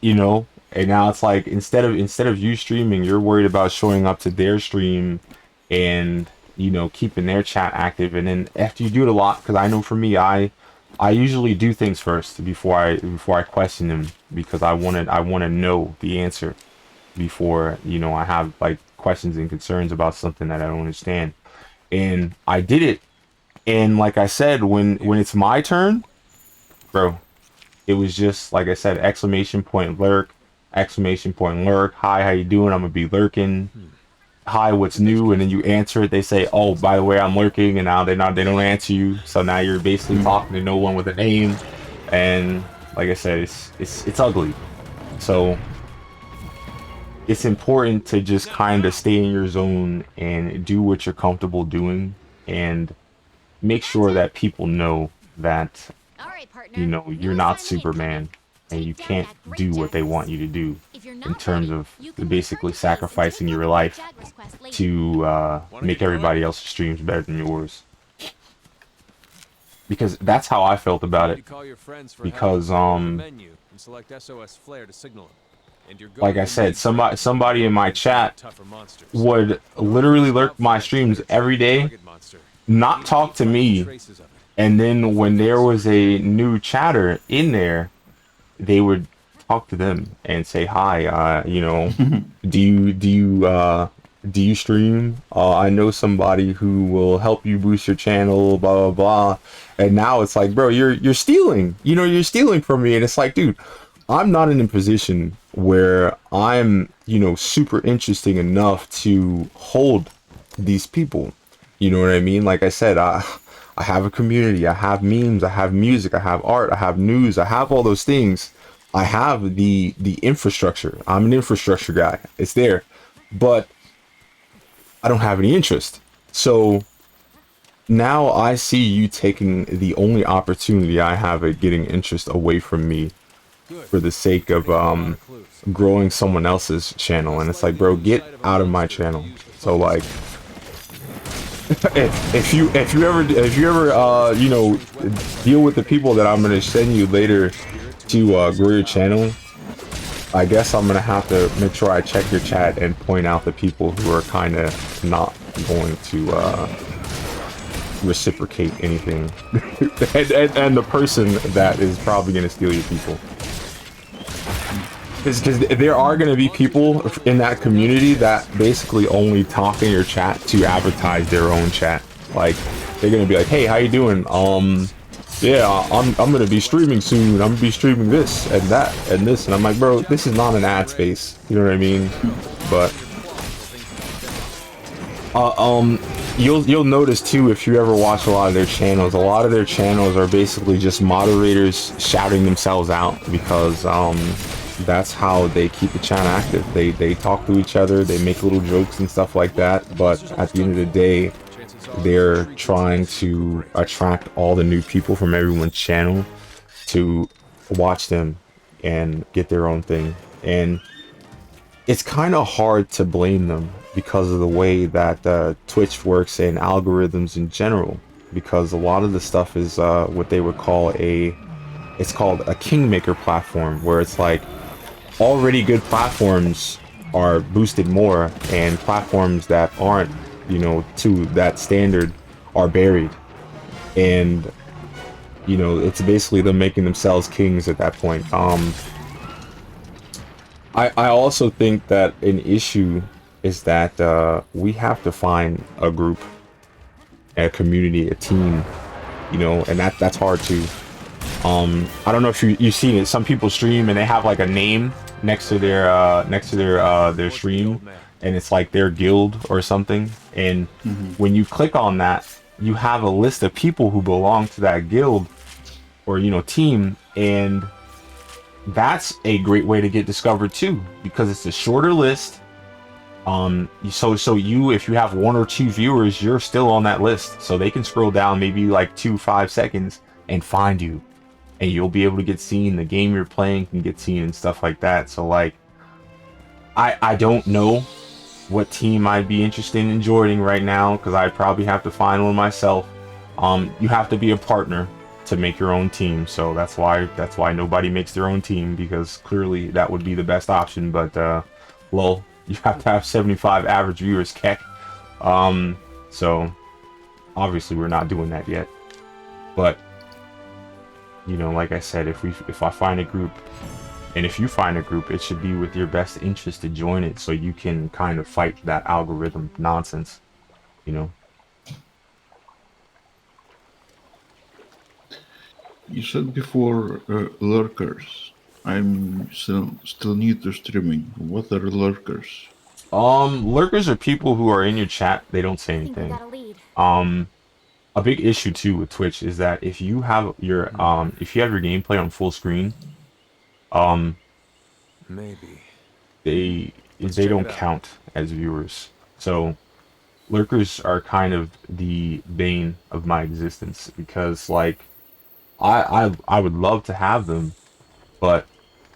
you know. And now it's like instead of you streaming, you're worried about showing up to their stream and, you know, keeping their chat active. And then after you do it a lot, because I know for me, I usually do things first before I question them, because I want to know the answer before, you know, I have like questions and concerns about something that I don't understand. And I did it, and like I said, when it's my turn, bro, it was just like I said, exclamation point lurk, exclamation point lurk. Hi, how you doing? I'm gonna be lurking. Hi, what's new? And then you answer it. They say, oh, by the way, I'm lurking, and now they don't answer you. So now you're basically talking to no one with a name, and like I said, it's ugly. So it's important to just kind of stay in your zone and do what you're comfortable doing, and make sure that people know that, you know, you're not Superman, and you can't do what they want you to do in terms of basically sacrificing your life to make everybody else's streams better than yours. Because that's how I felt about it. Because like I said, somebody in my chat would literally lurk my streams every day, not talk to me, and then when there was a new chatter in there, they would talk to them and say, hi, you know, do you stream? I know somebody who will help you boost your channel, blah blah blah. And now it's like, bro, you're stealing, you know, you're stealing from me. And it's like, dude, I'm not in a position where I'm, you know, super interesting enough to hold these people. You know what I mean? Like I said, I have a community, I have memes, I have music, I have art, I have news, I have all those things. I have the infrastructure. I'm an infrastructure guy. It's there. But I don't have any interest. So now I see you taking the only opportunity I have at getting interest away from me. for the sake of growing someone else's channel, and it's like, bro, get out of my channel. So like, if you ever you know, deal with the people that I'm gonna send you later to grow your channel, I guess I'm gonna have to make sure I check your chat and point out the people who are kind of not going to reciprocate anything, and the person that is probably gonna steal your people. Because there are going to be people in that community that basically only talk in your chat to advertise their own chat. Like, they're going to be like, hey, how you doing? Yeah, I'm going to be streaming soon. I'm going to be streaming this and that and this. And I'm like, bro, this is not an ad space. You know what I mean? But you'll notice too, if you ever watch a lot of their channels are basically just moderators shouting themselves out, because that's how they keep the chat active. They talk to each other, they make little jokes and stuff like that, but at the end of the day, they're trying to attract all the new people from everyone's channel to watch them and get their own thing. And it's kind of hard to blame them because of the way that Twitch works and algorithms in general, because a lot of the stuff is what they would call it's called a kingmaker platform, where it's like already good platforms are boosted more, and platforms that aren't, you know, to that standard are buried. And, you know, it's basically them making themselves kings at that point. I also think that an issue is that we have to find a group, a community, a team, you know, and that's hard too. I don't know if you've seen it. Some people stream and they have like a name next to their stream, and it's like their guild or something. And when you click on that, you have a list of people who belong to that guild or, you know, team, and that's a great way to get discovered too, because it's a shorter list. So you, if you have 1 or 2 viewers, you're still on that list, so they can scroll down maybe like 2-5 seconds and find you, and you'll be able to get seen. The game you're playing can get seen and stuff like that. So like, I don't know what team I'd be interested in joining right now, because I'd probably have to find one myself. You have to be a partner to make your own team, so that's why nobody makes their own team, because clearly that would be the best option. But lol, you have to have 75 average viewers, keck. So obviously we're not doing that yet. But you know, like I said, if I find a group, and if you find a group, it should be with your best interest to join it, so you can kind of fight that algorithm nonsense, you know. You said before lurkers. I'm still new to streaming. What are lurkers? Lurkers are people who are in your chat, they don't say I think we anything. got a lead. A big issue too with Twitch is that if you have your gameplay on full screen, Maybe. they don't count as viewers. So lurkers are kind of the bane of my existence, because like I would love to have them, but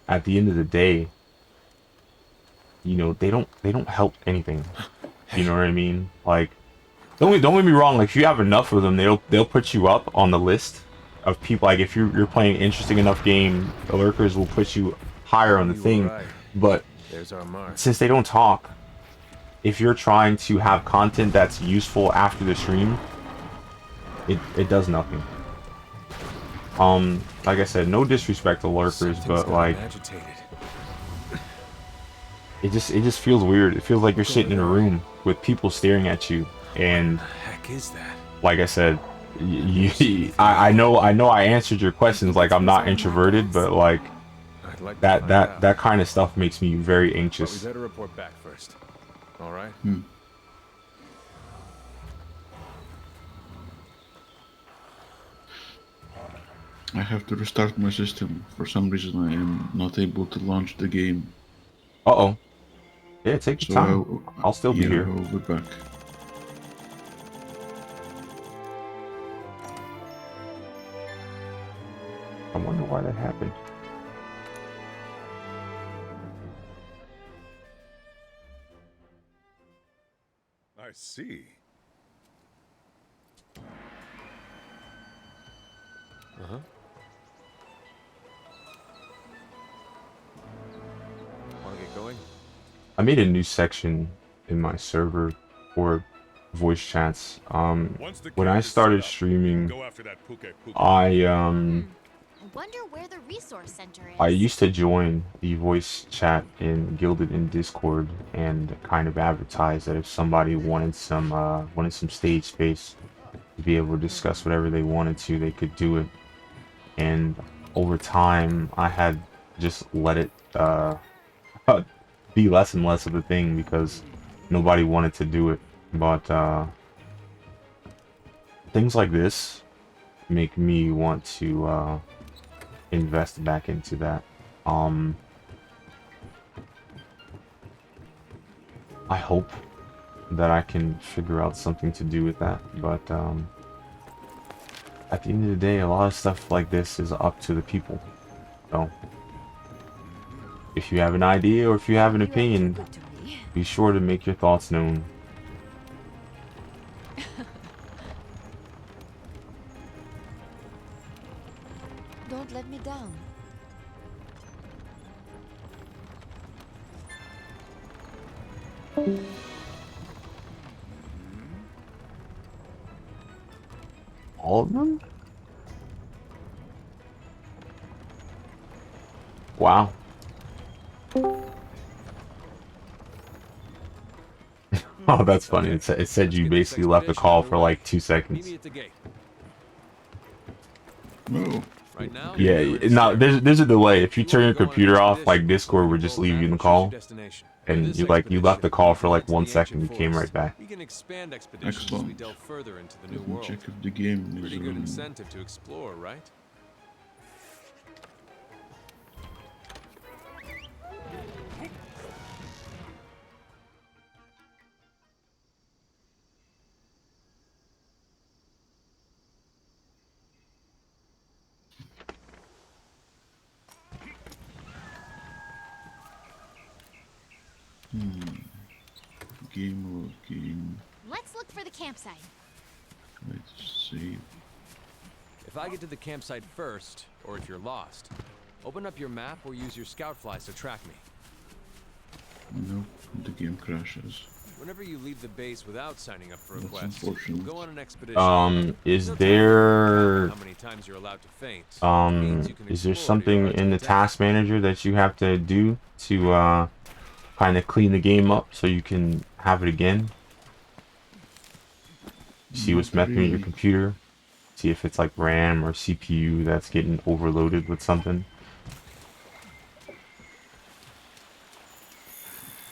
at the end of the day, you know, they don't help anything. You know what I mean? Like, don't get me wrong, like if you have enough of them, they'll put you up on the list of people. Like if you're playing an interesting enough game, the lurkers will put you higher on the thing. Right. But There's our mark. since they don't talk, if you're trying to have content that's useful after the stream, it does nothing. Like I said, no disrespect to lurkers, but like it just feels weird. It feels like you're sitting in a room with people staring at you, and What the heck is that? like I said, I know I answered your questions like I'm not introverted, but like I'd like to find out. that kind of stuff makes me very But we anxious. better report back first. All right? I have to restart my system. For some reason, I am not able to launch the game. Uh-oh. Yeah, take your time. I'll still be here. I'll be back. I wonder why that happened. see. Uh-huh. Want to get going? I made a new section in my server for voice chats. Once the When cave I is started set up, streaming, go after that puke puke. I I wonder where the resource center is. I used to join the voice chat in Gilded in Discord and kind of advertise that if somebody wanted some stage space to be able to discuss whatever they wanted to, they could do it. And over time, I had just let it be less and less of a thing because nobody wanted to do it. But things like this make me want to invest back into that. I hope that I can figure out something to do with that, but at the end of the day, a lot of stuff like this is up to the people. So if you have an idea or if you have an opinion, be sure to make your thoughts known. Don't let me down. All of them? Wow. Oh, that's funny. It said you basically left the call for like 2 Meet seconds. me at the gate. No. Right now? Yeah, no, there's a delay. If you turn your computer off, like Discord would just leave you in the call, and you left the call for like 1 second, you came right back. We can expand expeditions as we Excellent. delve further into the new Let me world. check if the game is Pretty good running. incentive to explore, right? Game. Let's look for the campsite. Let's see. If I get to the campsite first, or if you're lost, open up your map or use your scout flies to track me. Nope, the game crashes. Whenever you leave the base without signing up for a That's quest, unfortunate. you'll go on an expedition. Is No time there how many times you're allowed to faint. It means you can is there explore to your something heart's in the content. task manager that you have to do to kind of clean the game up so you can have it again? See what's Not messing with your really. computer. See if it's like RAM or CPU that's getting overloaded with something.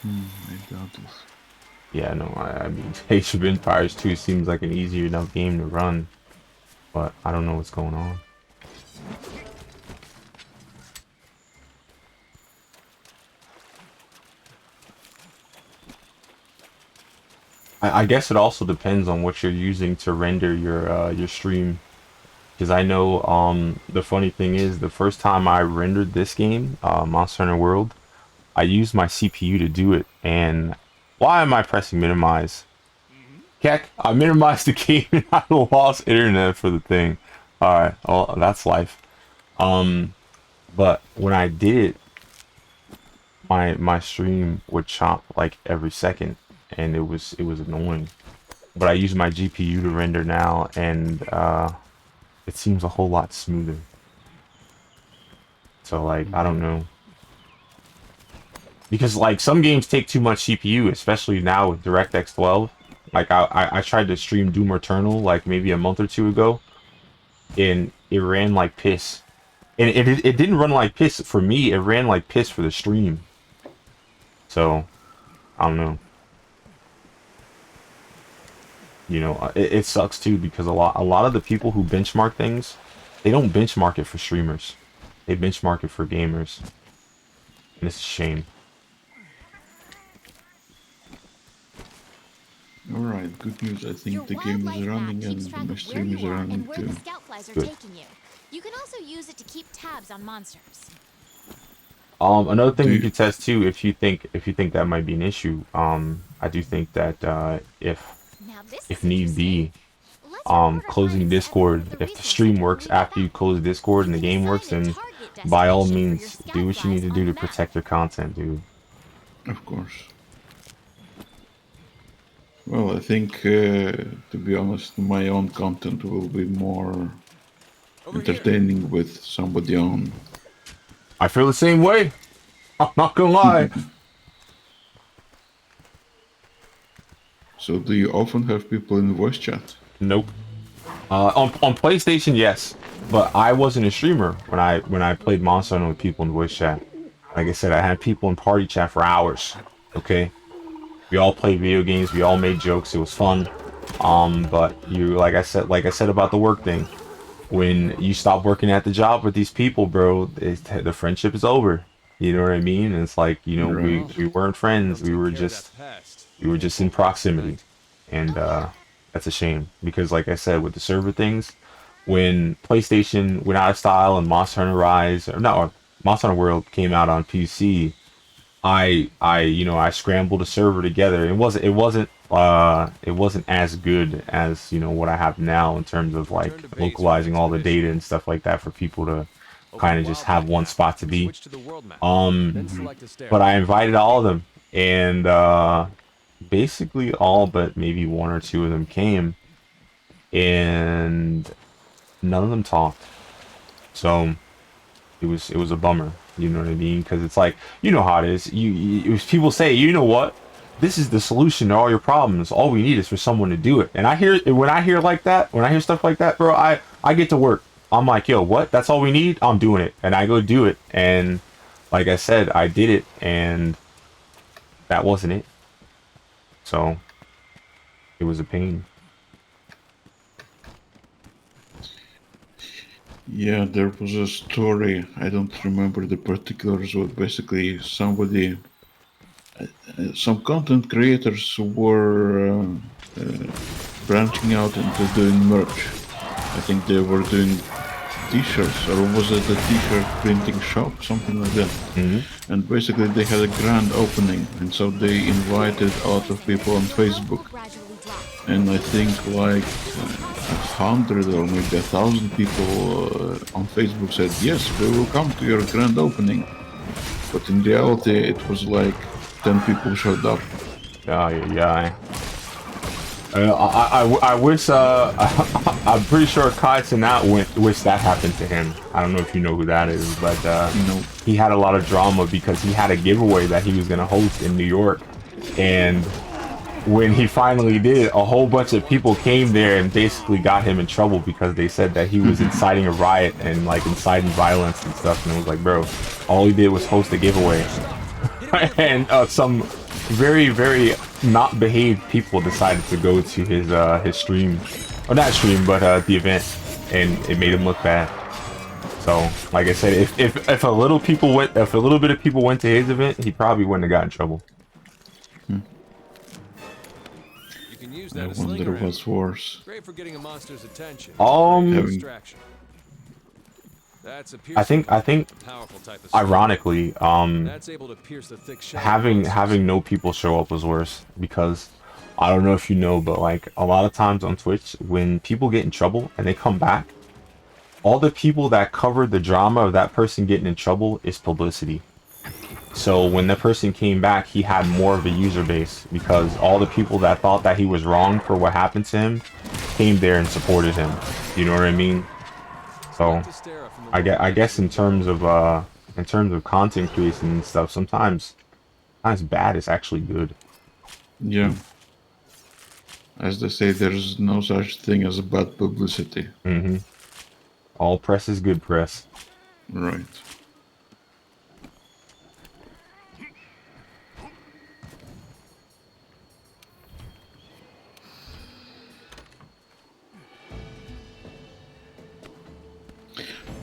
I doubt it. Yeah, no, I mean, Age of Empires 2 seems like an easier enough game to run, but I don't know what's going on. I guess it also depends on what you're using to render your stream. Because I know the funny thing is the first time I rendered this game, Monster Hunter World, I used my CPU to do it. And why am I pressing minimize? Keck, I minimized the game and I lost internet for the thing. Alright, well that's life. But when I did it, my stream would chomp like every second, and it was annoying. But I use my GPU to render now, and it seems a whole lot smoother. So like I don't know, because like some games take too much CPU, especially now with DirectX 12. Like I tried to stream Doom Eternal like maybe a month or two ago, and it ran like piss. And it didn't run like piss for me. It ran like piss for the stream. So I don't know. You know, it sucks too because a lot of the people who benchmark things, they don't benchmark it for streamers. They benchmark it for gamers. And it's a shame. Alright, good news. I Your think the game is wildlife map running keeps and track my of where stream is you are running and where too. the scout flies are Good. taking you. You can also use it to keep tabs on monsters. Another thing Do you you- could test too, if you think that might be an issue, I do think that if if need be, closing Discord. If the stream works after you close Discord and the game works, then by all means, do what you need to do to protect your content, dude. Of course. Well, I think, to be honest, my own content will be more entertaining with somebody on. I feel the same way. I'm not gonna lie. So, do you often have people in voice chat? Nope. On PlayStation, yes, but I wasn't a streamer when I played Monster Hunter with people in voice chat. Like I said, I had people in party chat for hours. Okay, we all played video games, we all made jokes, it was fun. But like I said about the work thing, when you stop working at the job with these people, bro, the friendship is over. You know what I mean? And it's like, you know, we weren't friends. We were just in proximity, and that's a shame, because like I said, with the server things, when PlayStation went out of style and Monster Hunter Rise, or no, Monster Hunter World came out on PC, I scrambled a server together. It wasn't as good as, you know, what I have now in terms of like localizing all the data and stuff like that for people to kind of just have one spot to be. But I invited all of them, and basically all but maybe one or two of them came, and none of them talked. So it was a bummer, you know what I mean? Because it's like, you know how it is. People say, you know what, this is the solution to all your problems. All we need is for someone to do it. And when I hear stuff like that, bro, I get to work. I'm like, yo, what? That's all we need? I'm doing it. And I go do it. And like I said, I did it, and that wasn't it. So it was a pain. Yeah, there was a story, I don't remember the particulars, but basically somebody, some content creators were branching out into doing merch. I think they were doing t-shirts, or was it a t-shirt printing shop, something like that. And basically they had a grand opening, and so they invited a lot of people on Facebook, and I think like 100 or maybe 1,000 people on Facebook said, yes, we will come to your grand opening. But in reality it was like 10 people showed up. I wish, I'm pretty sure Kai Cenat wish that happened to him. I don't know if you know who that is, but he had a lot of drama because he had a giveaway that he was going to host in New York. And when he finally did, a whole bunch of people came there and basically got him in trouble because they said that he was inciting a riot and like inciting violence and stuff. And it was like, bro, all he did was host a giveaway. And some very, very not behaved people decided to go to his stream, or not stream, but the event, and it made him look bad. So, like I said, if a little bit of people went to his event, he probably wouldn't have got in trouble. I wonder what's worse. Great for getting a monster's attention. I think ironically, having no people show up was worse, because I don't know if you know, but like a lot of times on Twitch, when people get in trouble and they come back, all the people that covered the drama of that person getting in trouble is publicity. So when the person came back, he had more of a user base, because all the people that thought that he was wrong for what happened to him came there and supported him. You know what I mean? So I guess in terms of content creation and stuff, sometimes bad is actually good. Yeah. As they say, there's no such thing as a bad publicity. All press is good press. Right.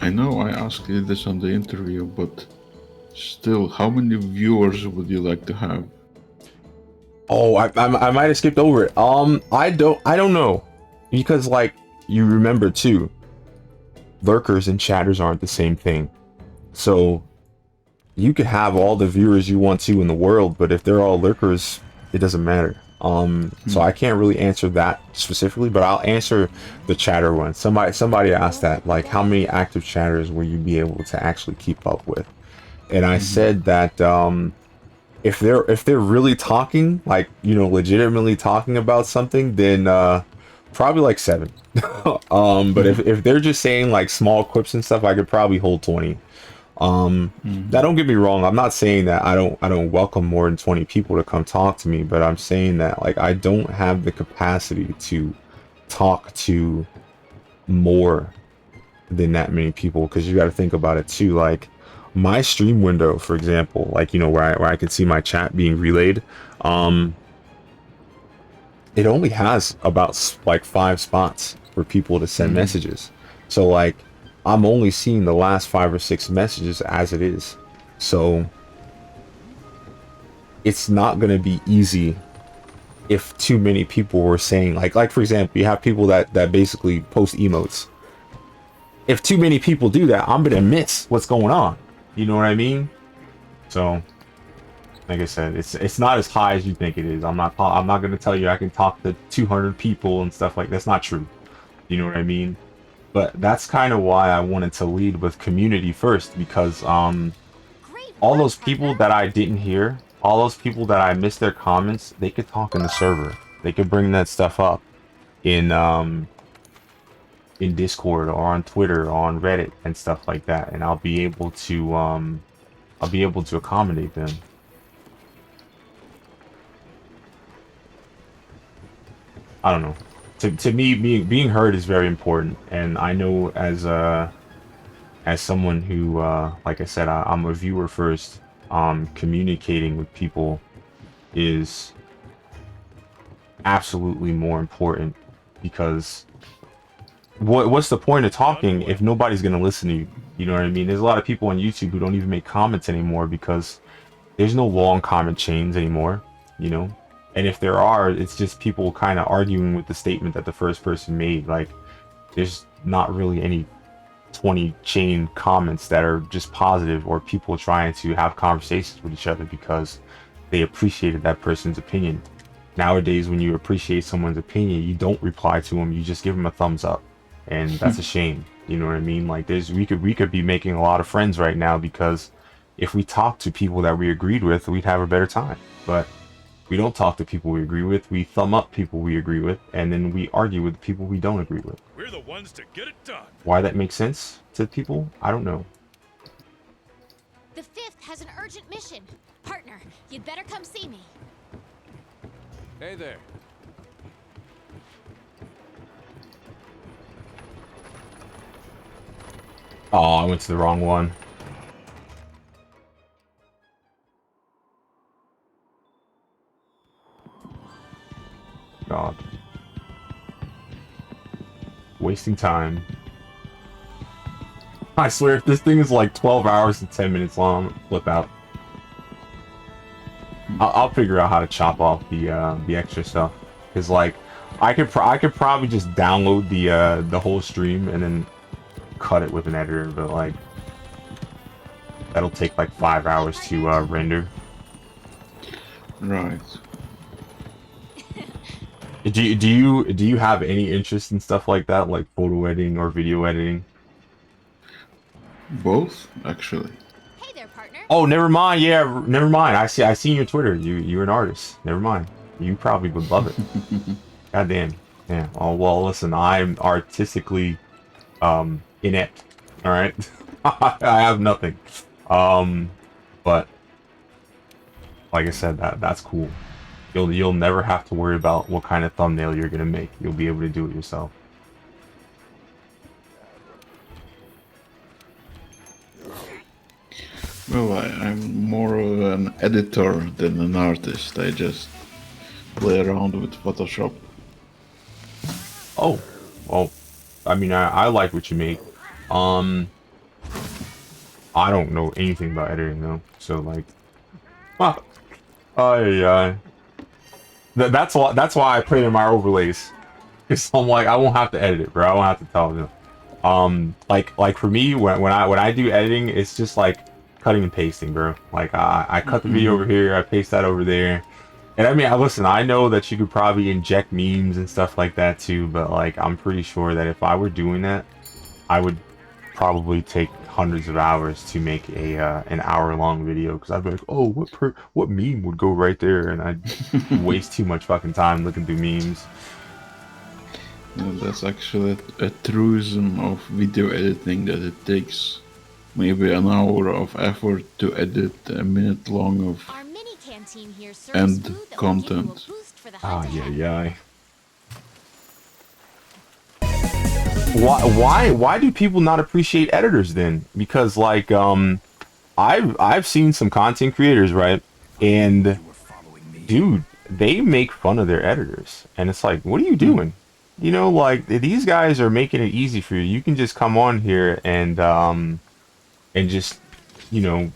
I know I asked you this on the interview, but still, how many viewers would you like to have? Oh, I might have skipped over it. I don't know, because like you remember too, lurkers and chatters aren't the same thing. So you could have all the viewers you want to in the world, but if they're all lurkers, it doesn't matter. So I can't really answer that specifically, but I'll answer the chatter one. Somebody asked that, like, how many active chatters will you be able to actually keep up with? And I said that if they're really talking, like, you know, legitimately talking about something, then probably like 7. But if they're just saying like small quips and stuff, I could probably hold 20. Now don't get me wrong, I'm not saying that I don't welcome more than 20 people to come talk to me, but I'm saying that, like, I don't have the capacity to talk to more than that many people, because you got to think about it too. Like, my stream window, for example, like, you know, where I can see my chat being relayed, it only has about like 5 spots for people to send messages. So like, I'm only seeing the last 5 or 6 messages as it is. So it's not going to be easy if too many people were saying, like for example, you have people that basically post emotes. If too many people do that, I'm going to miss what's going on. You know what I mean? So like I said, it's not as high as you think it is. I'm not going to tell you I can talk to 200 people and stuff like that. That's not true. You know what I mean? But that's kind of why I wanted to lead with community first, because all those people that I didn't hear, all those people that I missed their comments, they could talk in the server. They could bring that stuff up in Discord or on Twitter or on Reddit and stuff like that, and I'll be able to accommodate them. I don't know. To me, being heard is very important, and I know as someone who, like I said, I'm a viewer first. Communicating with people is absolutely more important, because what's the point of talking if nobody's gonna listen to you? You know what I mean? There's a lot of people on YouTube who don't even make comments anymore because there's no long comment chains anymore. You know. And if there are, it's just people kind of arguing with the statement that the first person made. Like, there's not really any 20 chain comments that are just positive, or people trying to have conversations with each other because they appreciated that person's opinion. Nowadays, when you appreciate someone's opinion, you don't reply to them, you just give them a thumbs up. And that's a shame. You know what I mean? Like, we could be making a lot of friends right now, because if we talked to people that we agreed with, we'd have a better time. But we don't talk to people we agree with. We thumb up people we agree with, and then we argue with people we don't agree with. We're the ones to get it done. Why that makes sense to people, I don't know. The 5th has an urgent mission. Partner, you'd better come see me. Hey there. Oh, I went to the wrong one. God. Wasting time. I swear, if this thing is like 12 hours and 10 minutes long, flip out. I'll figure out how to chop off the extra stuff, because like I could probably just download the whole stream and then cut it with an editor, but like that'll take like 5 hours to render. Right. Do you have any interest in stuff like that, like photo editing or video editing? Both, actually. Hey there, partner. Oh, never mind. Yeah, never mind. I seen your Twitter. You're an artist. Never mind. You probably would love it. God damn. Yeah. Oh well. Listen, I'm artistically inept. All right. I have nothing. But like I said, that's cool. You'll never have to worry about what kind of thumbnail you're gonna make. You'll be able to do it yourself. Well, I'm more of an editor than an artist. I just play around with Photoshop. Oh, well, I mean, I like what you make. I don't know anything about editing though, so like, that's why I put it in my overlays, because I'm like, I won't have to edit it, bro. I won't have to tell them. Like for me, when I do editing, it's just like cutting and pasting, bro. Like I cut the video over here, I paste that over there, And I mean, listen, I know that you could probably inject memes and stuff like that too, but like, I'm pretty sure that if I were doing that, I would probably take hundreds of hours to make a an hour-long video because I'd be like, oh, what meme would go right there, and I'd waste too much fucking time looking through memes. Yeah, that's actually a truism of video editing, that it takes maybe an hour of effort to edit a minute long of Our mini canteen here serves end food that will give you a content. boost for the Ah, hunt ahead. yeah. Why do people not appreciate editors then? Because like I've seen some content creators, right? And dude, they make fun of their editors. And it's like, what are you doing? You know, like these guys are making it easy for you. You can just come on here and just, you know,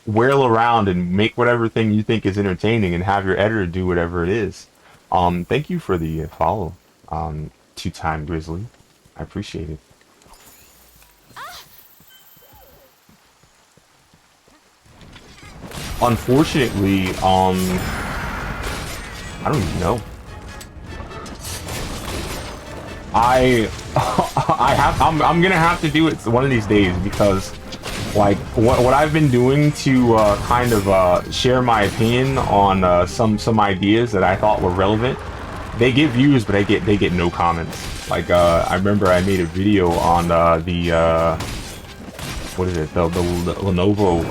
wail around and make whatever thing you think is entertaining and have your editor do whatever it is. Thank you for the follow, two-time Grizzly. I appreciate it. Unfortunately, I don't even know. I'm gonna have to do it one of these days because, like, what I've been doing to kind of share my opinion on some ideas that I thought were relevant. They get views, but they get no comments. Like I remember I made a video on the what is it? The Lenovo.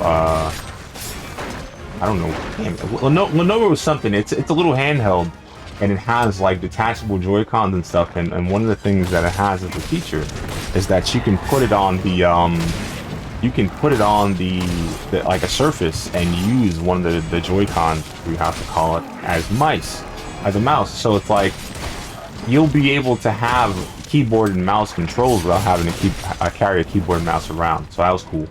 I don't know. Damn, Lenovo is something. It's a little handheld, and it has like detachable Joy-Cons and stuff. And one of the things that it has as a feature is that you can put it on the like a surface and use one of the Joy-Cons, we have to call it, as a mouse. So it's like you'll be able to have keyboard and mouse controls without having to carry a keyboard and mouse around. So that was cool.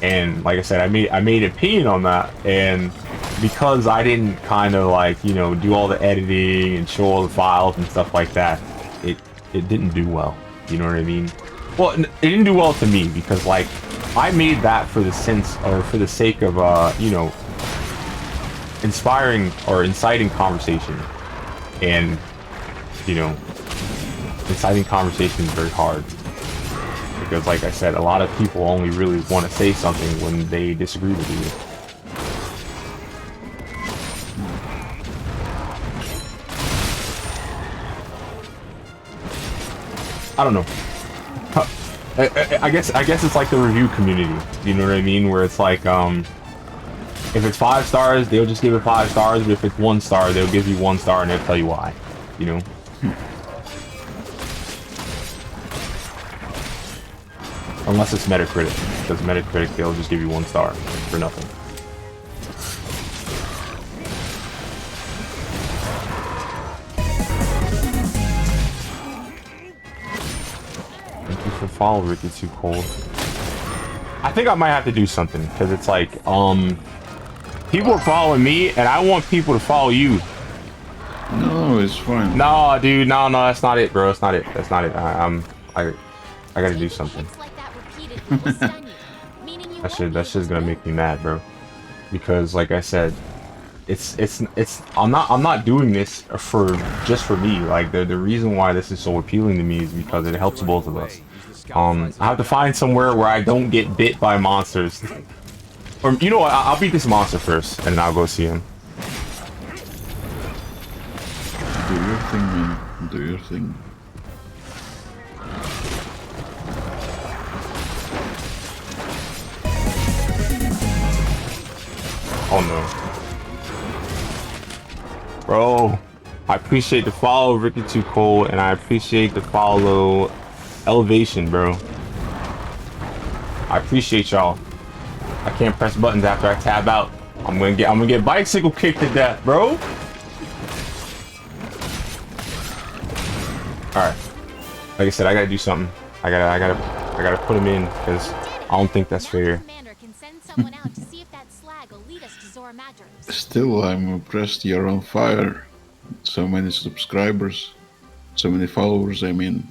And like I said, I made an opinion on that, and because I didn't kind of like, you know, do all the editing and show all the files and stuff like that, it didn't do well. You know what I mean? Well, it didn't do well to me because like I made that for the sake of you know, inspiring or inciting conversation, and you know, inciting conversation is very hard. Because, like I said, a lot of people only really want to say something when they disagree with you. I don't know. I guess it's like the review community. You know what I mean? Where it's like, if it's 5 stars, they'll just give it 5 stars. But if it's 1 star, they'll give you 1 star and they'll tell you why. You know? Unless it's Metacritic, because Metacritic, they'll just give you 1 star for nothing. Thank you for following, Ricky Too Cold. I think I might have to do something, because it's like, people are following me, and I want people to follow you. No, it's fine. No, dude, no, that's not it, bro. That's not it. That's not it. I gotta do something. That's just gonna make me mad, bro. Because like I said, I'm not doing this just for me. Like the reason why this is so appealing to me is because it helps both of us. I have to find somewhere where I don't get bit by monsters. Or you know what? I'll beat this monster first, and then I'll go see him. Do your thing, man. Do your thing. Oh no. Bro, I appreciate the follow, Ricky Too Cold, and I appreciate the follow, Elevation, bro. I appreciate y'all. I can't press buttons after I tab out. I'm gonna get bicycle kicked to death, bro. Alright. Like I said, I gotta do something. I gotta put him in because I don't think that's fair. Still, I'm impressed you're on fire. So many subscribers, so many followers, I mean.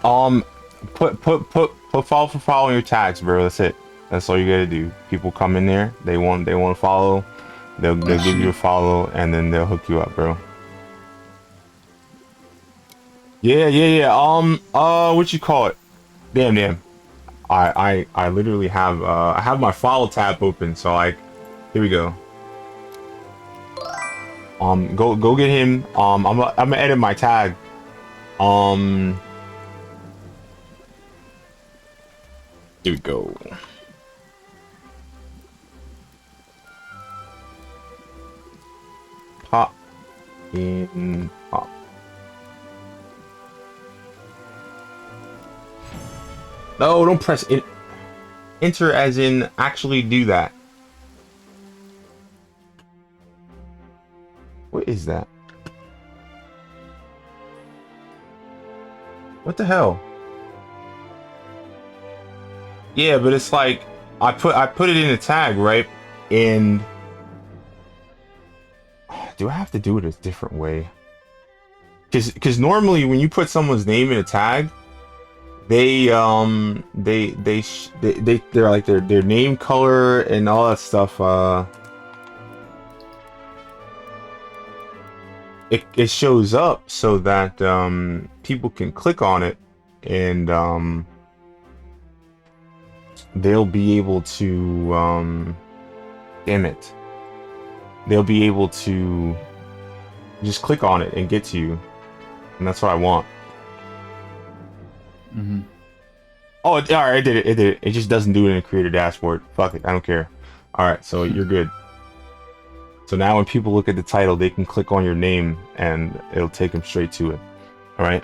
Put follow for following your tags, bro. That's it. That's all you gotta do. People come in there, they want to follow. They'll give you a follow, and then they'll hook you up, bro. Yeah. What you call it? Damn. I literally have I have my follow tab open, so like, here we go. Go get him. I'm gonna edit my tag. Here we go. Pop in pop. No, don't press it. Enter as in actually do that. What is that? What the hell? Yeah, but it's like I put it in a tag, right? And do I have to do it a different way? Because normally when you put someone's name in a tag, they're like their name, color, and all that stuff. It shows up so that people can click on it, and they'll be able to damn it. They'll be able to just click on it and get to you, and that's what I want. Mm-hmm. Oh, all right, it did it. It just doesn't do it in a creator dashboard. Fuck it, I don't care. All right, so you're good. So now when people look at the title, they can click on your name and it'll take them straight to it. All right.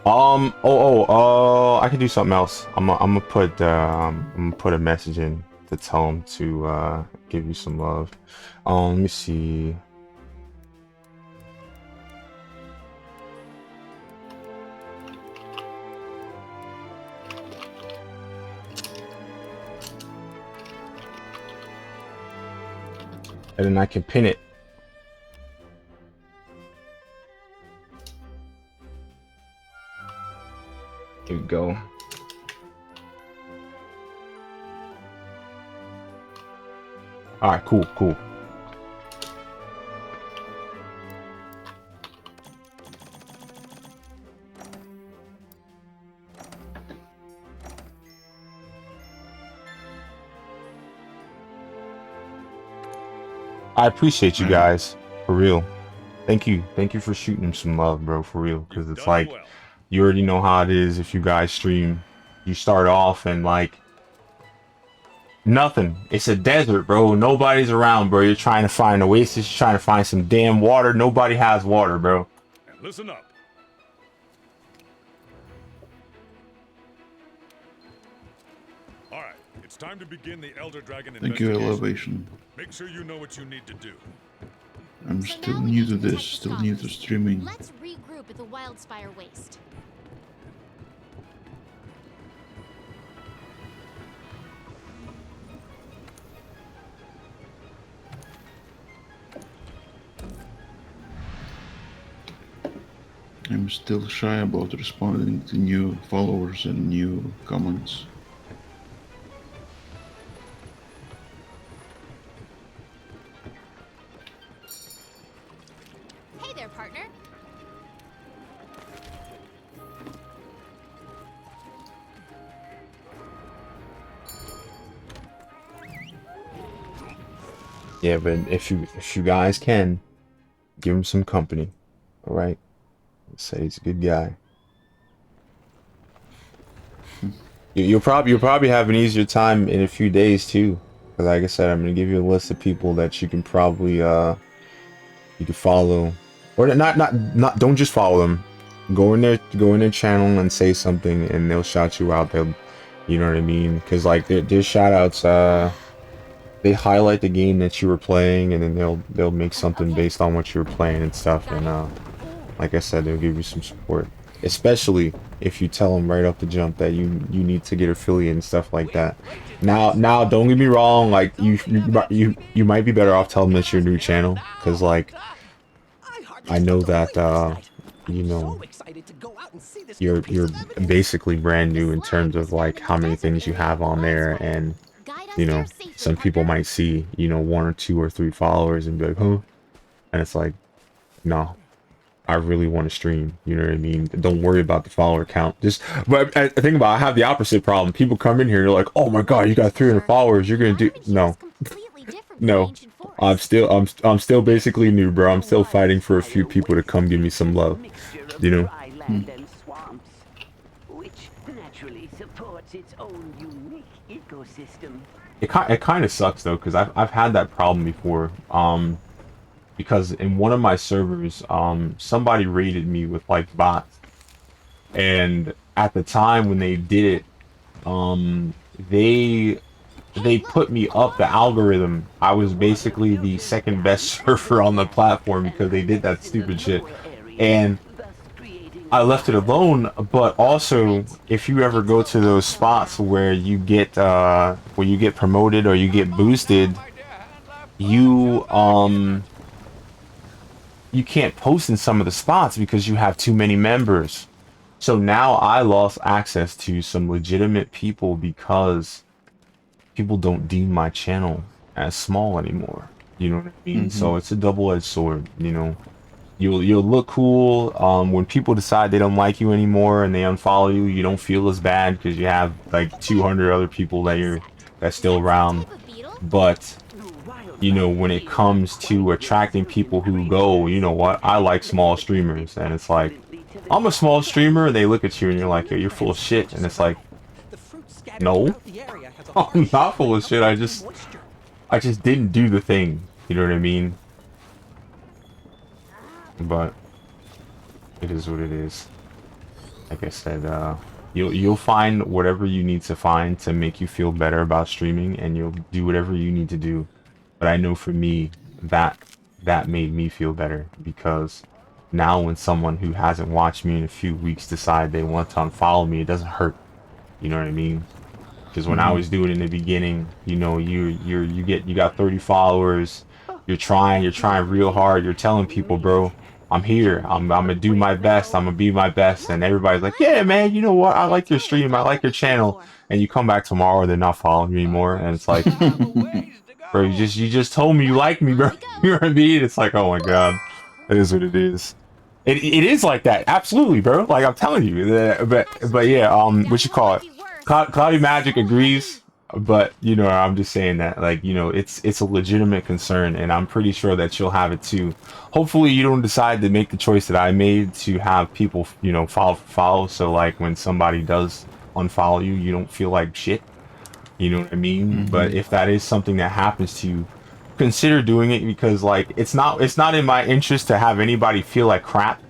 I can do something else. I'm gonna put a message in to tell them to give you some love. Let me see. And then I can pin it. Here we go. All right, cool. I appreciate you guys, for real. Thank you for shooting some love, bro, for real. Because it's like, you already know how it is if you guys stream. You start off and like, nothing. It's a desert, bro. Nobody's around, bro. You're trying to find an oasis, you're trying to find some damn water. Nobody has water, bro. And listen up. Alright, it's time to begin the Elder Dragon Thank you, investigation. Elevation. Make sure you know what you need to do. I'm still new to this, still new to streaming. Let's regroup at the Wildspire Waste. I'm still shy about responding to new followers and new comments. Hey there, partner. Yeah, but if you guys can, give him some company. All right. Say he's a good guy. You'll probably have an easier time in a few days too, because like I said, I'm gonna give you a list of people that you can probably you can follow, or not. Don't just follow them. Go in their channel and say something, and they'll shout you out. You know what I mean? Because like their shout outs, they highlight the game that you were playing, and then they'll make something based on what you were playing and stuff, and like I said, they'll give you some support, especially if you tell them right off the jump that you need to get affiliate and stuff like that. Now, don't get me wrong. Like you might be better off telling them it's your new channel, because like I know that you know you're basically brand new in terms of like how many things you have on there, and You know, some people might see, you know, 1 or 2 or 3 followers and be like, huh? And it's like, no, I really want to stream. You know what I mean? Don't worry about the follower count. Just, but I think about, I have the opposite problem. People come in here, they're like, oh my god, you got 300 followers. You're gonna do no, no. I'm still basically new, bro. I'm still fighting for a few people to come give me some love. You know. It kind of sucks though, because I've had that problem before. Because in one of my servers, somebody raided me with like bots, and at the time when they did it, they put me up the algorithm. I was basically the second best server on the platform because they did that stupid shit, and I left it alone. But also, if you ever go to those spots where you get promoted or you get boosted, you can't post in some of the spots because you have too many members. So now I lost access to some legitimate people because people don't deem my channel as small anymore. You know what I mean? So it's a double-edged sword. You know, you'll look cool when people decide they don't like you anymore and they unfollow you. You don't feel as bad because you have like 200 other people that's still around. But you know, when it comes to attracting people who go, you know what, I like small streamers, and it's like, I'm a small streamer, and they look at you and you're like, yo, you're full of shit, and it's like, no, I'm not full of shit. I just didn't do the thing. You know what I mean? But it is what it is. Like I said, you'll find whatever you need to find to make you feel better about streaming, and you'll do whatever you need to do. But I know for me, that made me feel better, because now when someone who hasn't watched me in a few weeks decide they want to unfollow me, it doesn't hurt. You know what I mean? Because when I was doing it in the beginning, you know, you got 30 followers, you're trying real hard, you're telling people, bro, I'm here, I'm gonna do my best, I'm gonna be my best, and everybody's like, yeah, man, you know what, I like your stream, I like your channel, and you come back tomorrow, they're not following you anymore, and it's like, bro, you just told me you like me, bro. You know what I mean? It's like, oh my god, it is what it is. It is like that, absolutely, bro. Like I'm telling you, but yeah, what you call it? Cloudy Magic agrees, but you know, I'm just saying that, like, you know, it's a legitimate concern, and I'm pretty sure that you'll have it too. Hopefully, you don't decide to make the choice that I made to have people, you know, follow. So like when somebody does unfollow you, you don't feel like shit. You know what I mean? But if that is something that happens to you, consider doing it, because like it's not in my interest to have anybody feel like crap,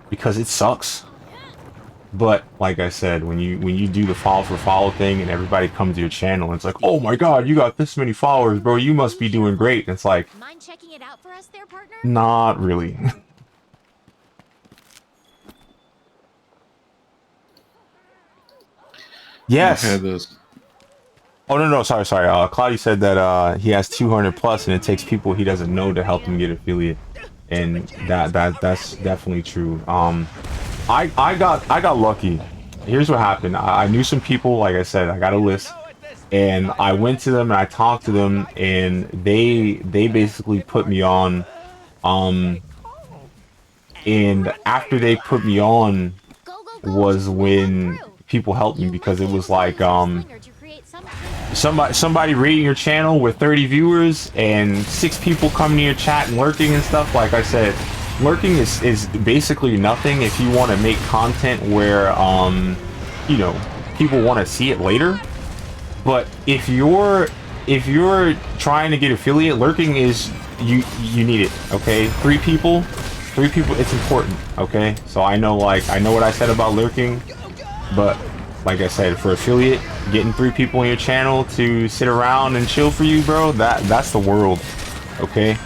because it sucks. But like I said, when you do the follow for follow thing and everybody comes to your channel and it's like, oh my god, you got this many followers, bro, you must be doing great. And it's like, mind checking it out for us there, partner? not really. Yes. Oh no, sorry. Cloudy said that he has 200 plus, and it takes people he doesn't know to help him get affiliate, and that's definitely true. I got lucky. Here's what happened. I knew some people. Like I said, I got a list, and I went to them and I talked to them, and they basically put me on. And after they put me on was when people helped me, because it was like somebody rating your channel with 30 viewers and 6 people coming to your chat and lurking and stuff. Like I said, lurking is basically nothing if you want to make content where you know, people want to see it later. But if you're trying to get affiliate, lurking is you need it. Okay, 3 people, it's important. Okay, so I know what I said about lurking, but like I said, for affiliate, getting 3 people in your channel to sit around and chill for you, bro, that's the world. Okay.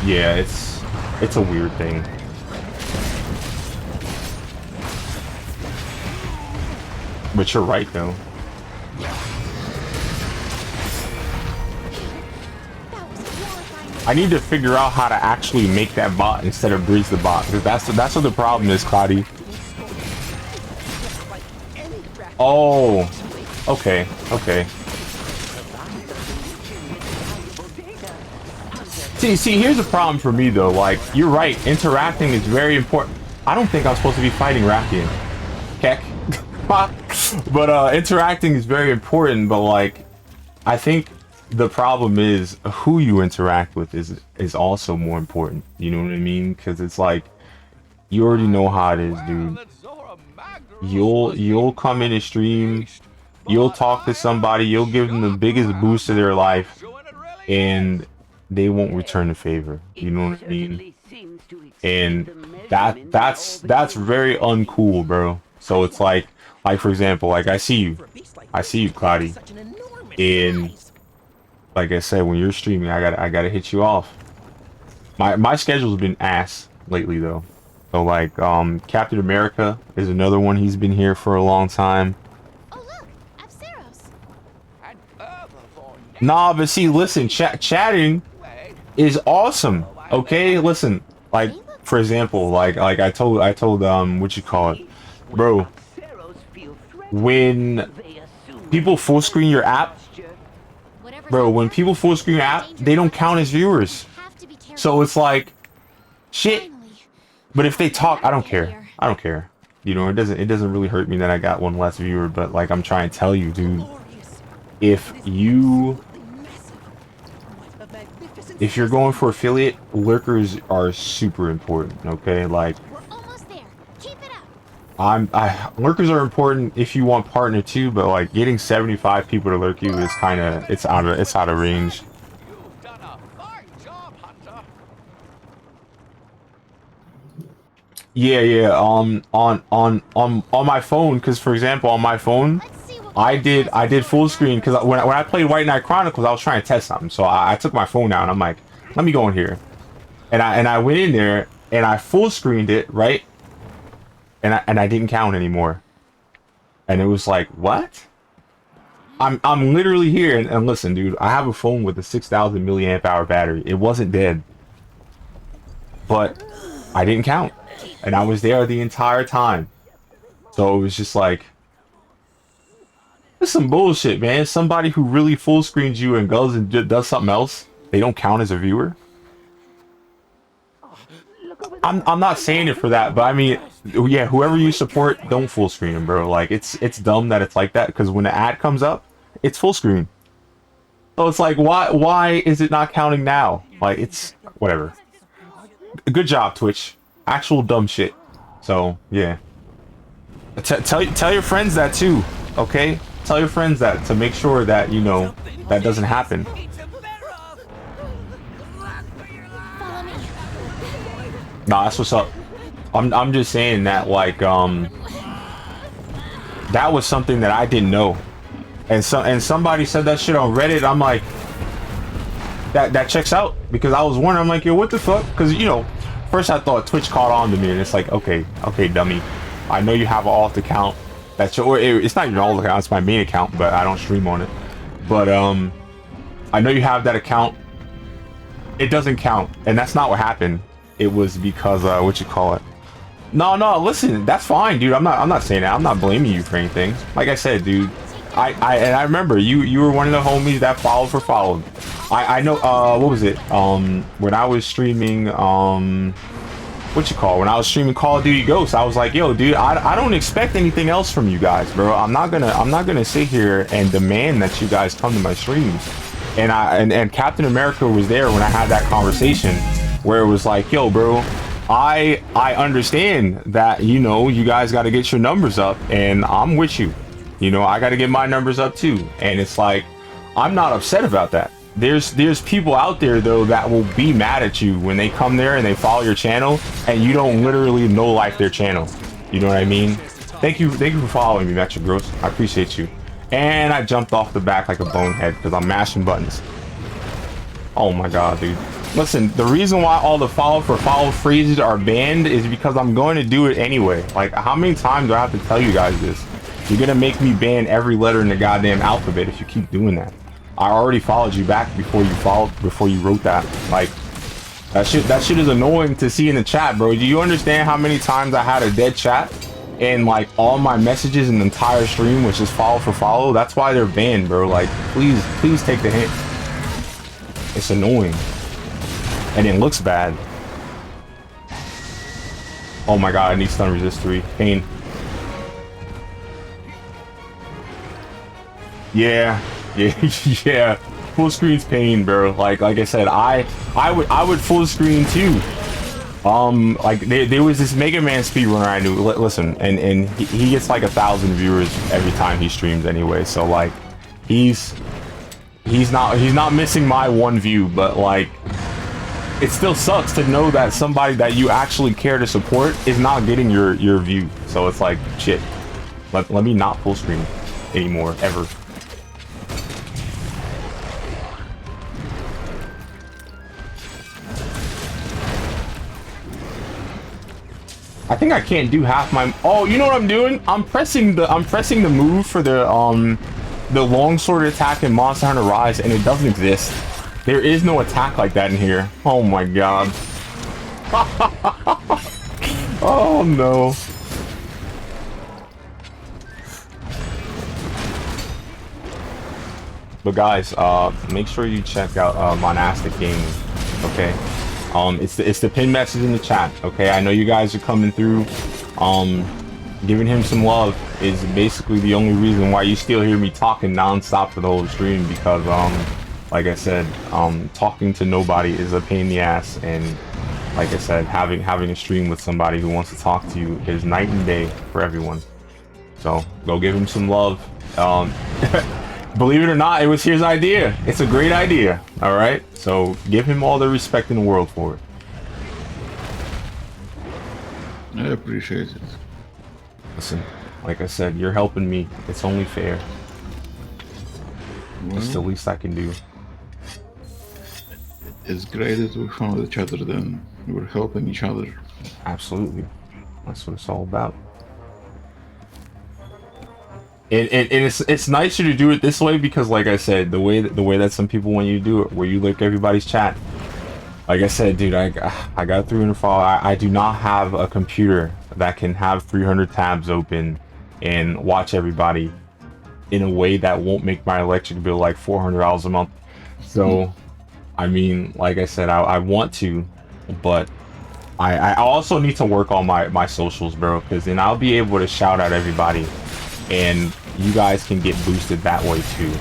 Yeah, it's a weird thing. But you're right though. That was a horrifying I need to figure out how to actually make that bot instead of bridge the bot, because that's what the problem is, Cloudy. Oh, okay, okay. See, here's the problem for me though. Like, you're right, interacting is very important. I don't think I'm supposed to be fighting Rathian. Heck. But interacting is very important, but like, I think the problem is who you interact with is also more important. You know what I mean? Because it's like, you already know how it is, dude. You'll come in a stream, you'll talk to somebody, you'll give them the biggest boost of their life, and they won't return the favor. You know what I mean? And that's very uncool, bro. So it's like for example, like I see you, Cloudy, and like I said, when you're streaming, I gotta hit you off. My schedule's been ass lately though. So like Captain America is another one. He's been here for a long time. Oh look, Apsaros. Nah, but see, listen, chatting is awesome. Okay, listen, like for example, like I told what you call it, bro. When people full screen your app, bro, when people full screen your app, they don't count as viewers. So it's like, shit. But if they talk, I don't care. I don't care. You know, it doesn't really hurt me that I got one less viewer. But like I'm trying to tell you, dude, if you're going for affiliate, lurkers are super important. Okay, like lurkers are important if you want partner too, but like getting 75 people to lurk you is kind of it's out of range. Yeah, on my phone, because for example, on my phone, I did full screen because when I played White Knight Chronicles, I was trying to test something, so I took my phone out and I'm like, let me go in here, and I went in there and I full screened it, right, and I didn't count anymore, and it was like, what? I'm literally here, and listen, dude, I have a phone with a 6,000 milliamp hour battery. It wasn't dead, but I didn't count. And I was there the entire time. So it was just like, that's some bullshit, man. Somebody who really full screens you and goes and does something else, they don't count as a viewer. I'm not saying it for that, but I mean, yeah, whoever you support, don't full screen them, bro. Like, it's dumb that it's like that, because when the ad comes up, it's full screen. So it's like, why is it not counting now? Like, it's whatever. Good job, Twitch. Actual dumb shit. So yeah, tell your friends that too, okay? Tell your friends that to make sure that you know that doesn't happen. Nah, that's what's up. I'm just saying that, like, that was something that I didn't know, and somebody said that shit on Reddit. I'm like, that checks out, because I was wondering, I'm like, yo, what the fuck? Because you know, first I thought Twitch caught on to me, and it's like, okay, dummy, I know you have an alt account. That's your, it's not your alt account, it's my main account, but I don't stream on it. But I know you have that account. It doesn't count, and that's not what happened. It was because what you call it? No, listen, that's fine, dude. I'm not saying that. I'm not blaming you for anything. Like I said, dude, I remember you were one of the homies that followed. I know, what was it? When I was streaming, when I was streaming Call of Duty Ghosts, I was like, yo, dude, I don't expect anything else from you guys, bro. I'm not gonna sit here and demand that you guys come to my streams. And Captain America was there when I had that conversation where it was like, yo, bro, I understand that, you know, you guys got to get your numbers up, and I'm with you. You know, I got to get my numbers up too. And it's like, I'm not upset about that. There's people out there though that will be mad at you when they come there and they follow your channel and you don't literally know like their channel. You know what I mean? Thank you for following me, Metro Gross. I appreciate you. And I jumped off the back like a bonehead because I'm mashing buttons. Oh my god, dude. Listen, the reason why all the follow phrases are banned is because I'm going to do it anyway. Like, how many times do I have to tell you guys this? You're gonna make me ban every letter in the goddamn alphabet if you keep doing that. I already followed you back before you wrote that. Like, that shit is annoying to see in the chat, bro. Do you understand how many times I had a dead chat? And like all my messages in the entire stream was just follow for follow? That's why they're banned, bro. Like, please take the hint. It's annoying. And it looks bad. Oh my god, I need stun resist 3. Pain. Yeah. Yeah. Full screen's pain, bro. Like I said, I would full screen too. Like there was this Mega Man speedrunner I knew. Listen, and he gets like 1,000 viewers every time he streams anyway. So like, he's not missing my 1 view, but like, it still sucks to know that somebody that you actually care to support is not getting your view. So it's like, shit. Let me not full screen anymore ever. I think I can't do half my. Oh, you know what I'm doing? I'm pressing the move for the longsword attack in Monster Hunter Rise, and it doesn't exist. There is no attack like that in here. Oh my god. Oh no. But guys, make sure you check out Monastic Gaming. Okay. It's the pin message in the chat, okay? I know you guys are coming through. Giving him some love is basically the only reason why you still hear me talking non-stop for the whole stream, because like I said, talking to nobody is a pain in the ass, and like I said, having a stream with somebody who wants to talk to you is night and day for everyone. So go give him some love. Believe it or not, it was his idea. It's a great idea. All right, so give him all the respect in the world for it. I appreciate it. Listen, like I said, you're helping me. It's only fair. Well, It's the least I can do. It's great that we found each other then. We're helping each other. Absolutely. That's what it's all about. And it's nicer to do it this way because, like I said, the way that some people want you to do it, where you look everybody's chat. Like I said, dude, I got 300 followers. I do not have a computer that can have 300 tabs open and watch everybody in a way that won't make my electric bill like $400 a month. So, I mean, like I said, I want to, but I also need to work on my socials, bro, because then I'll be able to shout out everybody, and you guys can get boosted that way too.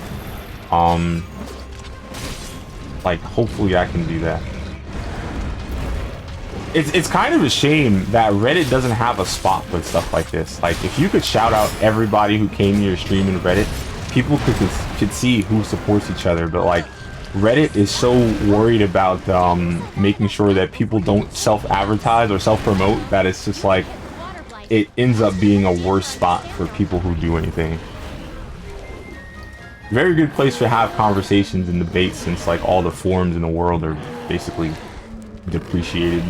Like, hopefully I can do that. It's kind of a shame that Reddit doesn't have a spot for stuff like this. Like, if you could shout out everybody who came to your stream in Reddit, people could see who supports each other. But like, Reddit is so worried about making sure that people don't self-advertise or self-promote that it's just like, it ends up being a worse spot for people who do anything. Very good place to have conversations and debates, since like all the forums in the world are basically depreciated.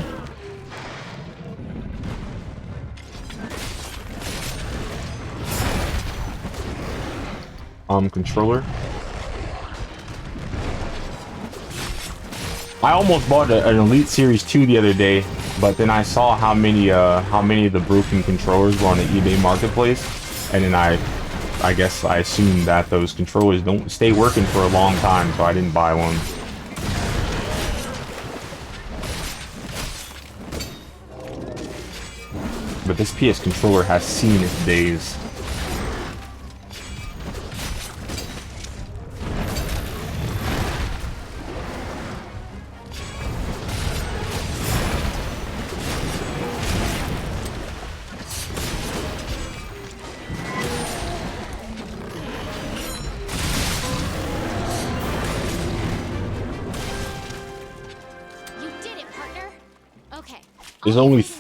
Controller. I almost bought an Elite Series 2 the other day, but then I saw how many of the broken controllers were on the eBay marketplace, and then I guess I assumed that those controllers don't stay working for a long time, so I didn't buy one. But this PS controller has seen its days.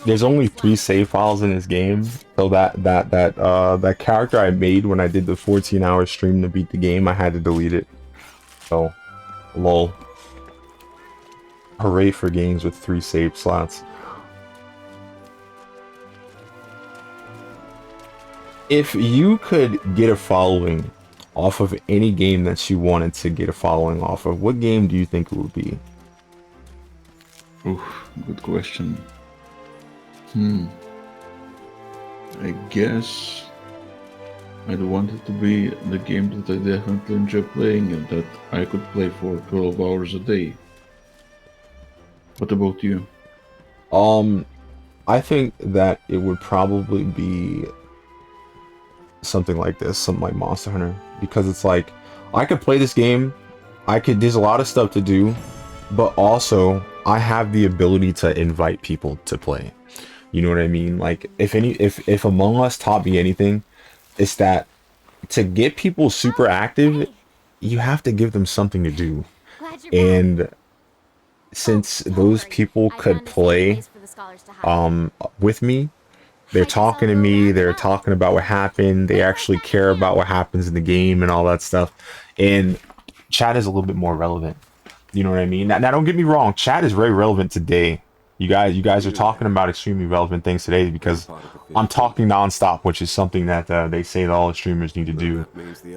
There's only 3 save files in this game, so that character I made when I did the 14-hour stream to beat the game, I had to delete it. So, lol. Hooray for games with 3 save slots. If you could get a following off of any game that you wanted to get a following off of, what game do you think it would be? Oof, good question. I guess I'd want it to be the game that I definitely enjoy playing and that I could play for 12 hours a day. What about you? I think that it would probably be something like this, something like Monster Hunter, because it's like I could play this game, there's a lot of stuff to do, but also I have the ability to invite people to play. You know what I mean? Like if Among Us taught me anything, it's that to get people super active, you have to give them something to do. Glad you're back. And since those people could play with me, they're talking to me, they're talking about what happened, they actually care about what happens in the game and all that stuff, and chat is a little bit more relevant. You know what I mean? Now don't get me wrong, chat is very relevant today. You guys are talking about extremely relevant things today because I'm talking nonstop, which is something that they say that all the streamers need to do.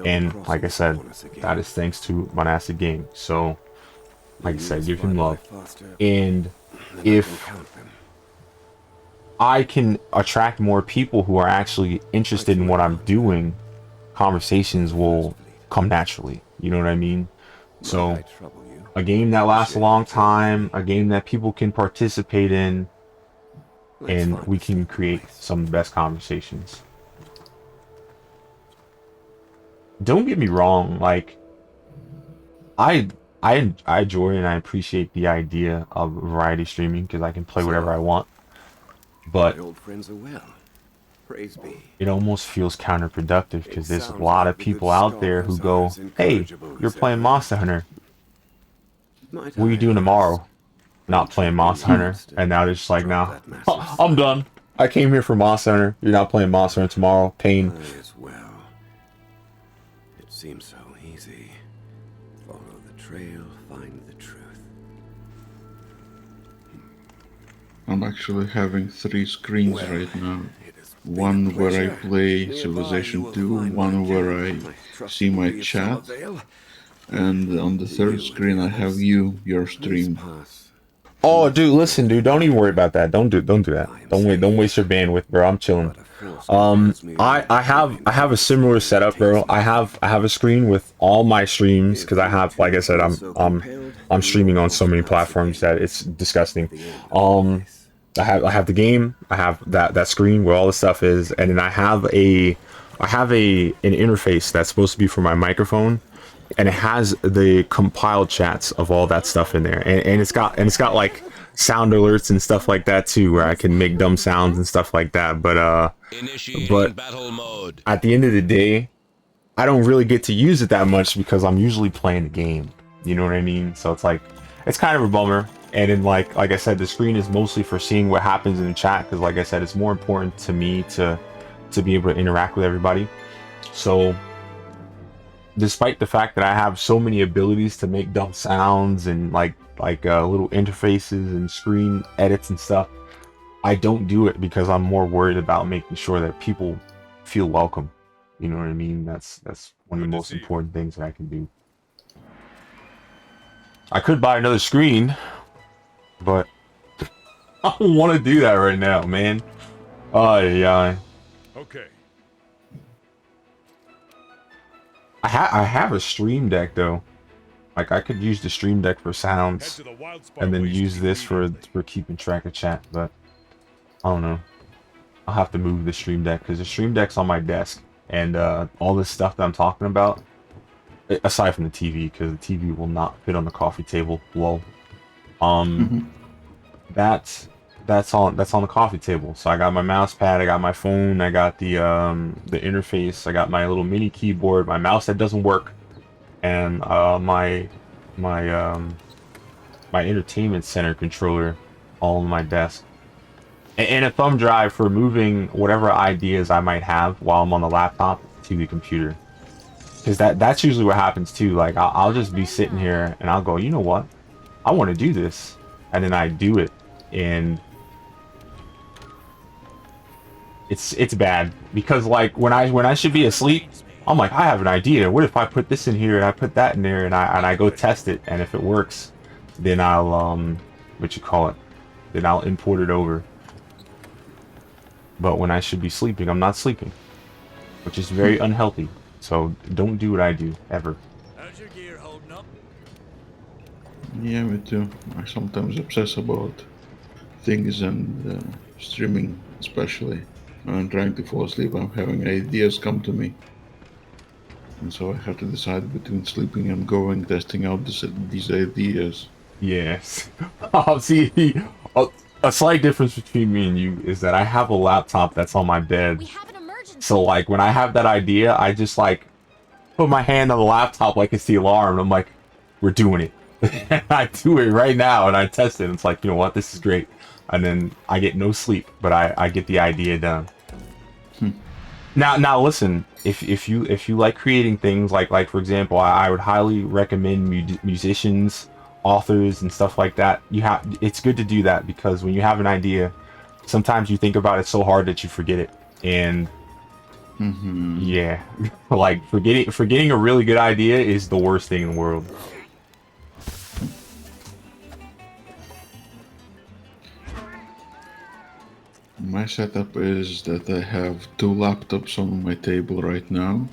And like I said, that is thanks to Monastic Game. So like I said, give him love. And if I can attract more people who are actually interested in what I'm doing, conversations will come naturally. You know what I mean? So a game that lasts a long time, a game that people can participate in, and we can create some of the best conversations. Don't get me wrong, like I enjoy and I appreciate the idea of variety streaming because I can play whatever I want. But old friends are well. Praise be. It almost feels counterproductive because there's a lot of people out there who go, "Hey, you're playing Monster Hunter. What are you doing tomorrow?" Not playing Monster Hunter. And now they're just like, "Nah, I'm done. I came here for Monster Hunter. You're not playing Monster Hunter tomorrow. Pain." As well. It seems so easy. Follow the trail, find the truth. I'm actually having 3 screens right now. One where I play Civilization 2, one where I see my chat, and on the 3rd screen I have your stream. Oh, dude, listen, dude, don't even worry about that. Don't do that. Don't waste your bandwidth, bro. I'm chilling. I have a similar setup, bro. I have a screen with all my streams because I have, like I said, I'm streaming on so many platforms that it's disgusting. I have the game, I have that screen where all the stuff is, and then I have an interface that's supposed to be for my microphone, and it has the compiled chats of all that stuff in there, and it's got like sound alerts and stuff like that too, where I can make dumb sounds and stuff like that. But battle mode. At the end of the day, I don't really get to use it that much because I'm usually playing the game. You know what I mean? So it's like, it's kind of a bummer. And then like I said, the screen is mostly for seeing what happens in the chat because, like I said, it's more important to me to be able to interact with everybody. So despite the fact that I have so many abilities to make dumb sounds and like little interfaces and screen edits and stuff, I don't do it because I'm more worried about making sure that people feel welcome. You know what I mean? That's one of the most important things that I can do. I could buy another screen, but I don't want to do that right now, man. Oh yeah. Okay. I have a stream deck though. Like I could use the stream deck for sounds, and then use this for keeping track of chat. But I don't know. I'll have to move the stream deck because the stream deck's on my desk, and all this stuff that I'm talking about, aside from the TV, because the TV will not fit on the coffee table. Lol. That's on the coffee table. So I got my mouse pad, I got my phone, I got the interface, I got my little mini keyboard, my mouse that doesn't work, and my entertainment center controller all on my desk, and a thumb drive for moving whatever ideas I might have while I'm on the laptop to the computer. Because that's usually what happens too. Like I'll just be sitting here and I'll go, you know what, I want to do this, and then I do it, and it's bad because like when I should be asleep, I'm like, I have an idea. What if I put this in here and I put that in there and I go test it, and if it works, then I'll what you call it? Then I'll import it over. But when I should be sleeping, I'm not sleeping, which is very unhealthy. So don't do what I do ever. How's your gear holding up? Yeah, me too. I sometimes obsess about things and streaming, especially when I'm trying to fall asleep. I'm having ideas come to me, and so I have to decide between sleeping and going testing out these ideas. Yes. See, a slight difference between me and you is that I have a laptop that's on my bed. We have an emergency. So like when I have that idea, I just like put my hand on the laptop like it's the alarm. And I'm like, we're doing it. I do it right now and I test it. And it's like, you know what, this is great. And then I get no sleep, but I get the idea done. Now listen, if you like creating things like for example, I would highly recommend musicians, authors, and stuff like that. It's good to do that, because when you have an idea, sometimes you think about it so hard that you forget it. And yeah, like forgetting a really good idea is the worst thing in the world. My setup is that I have 2 laptops on my table right now.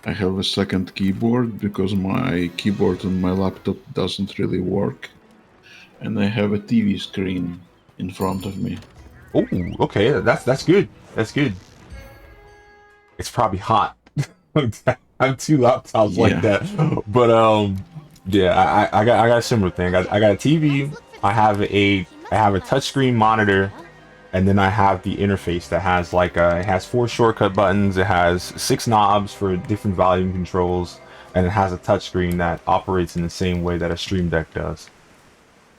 I have a second keyboard because my keyboard on my laptop doesn't really work. And I have a TV screen in front of me. Oh, okay, that's good. That's good. It's probably hot. I have 2 laptops like that, but yeah, I got a similar thing. I got a TV. I have a touchscreen monitor, and then I have the interface that has like it has 4 shortcut buttons. It has 6 knobs for different volume controls, and it has a touchscreen that operates in the same way that a Stream Deck does.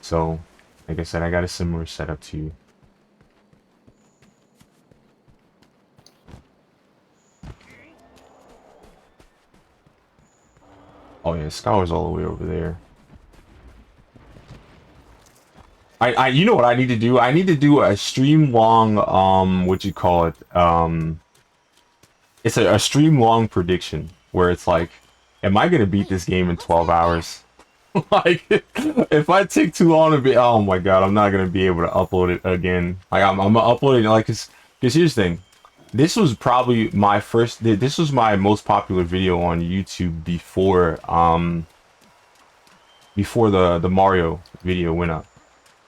So, like I said, I got a similar setup to you. Oh yeah, Scholar's all the way over there. You know what I need to do? I need to do a stream long, what you call it? It's a stream long prediction where it's like, am I gonna beat this game in 12 hours? Like, if I take too long to be, oh my god, I'm not gonna be able to upload it again. Like, I'm gonna upload it, like, cause here's the thing. This was probably my first, this was my most popular video on YouTube before the Mario video went up.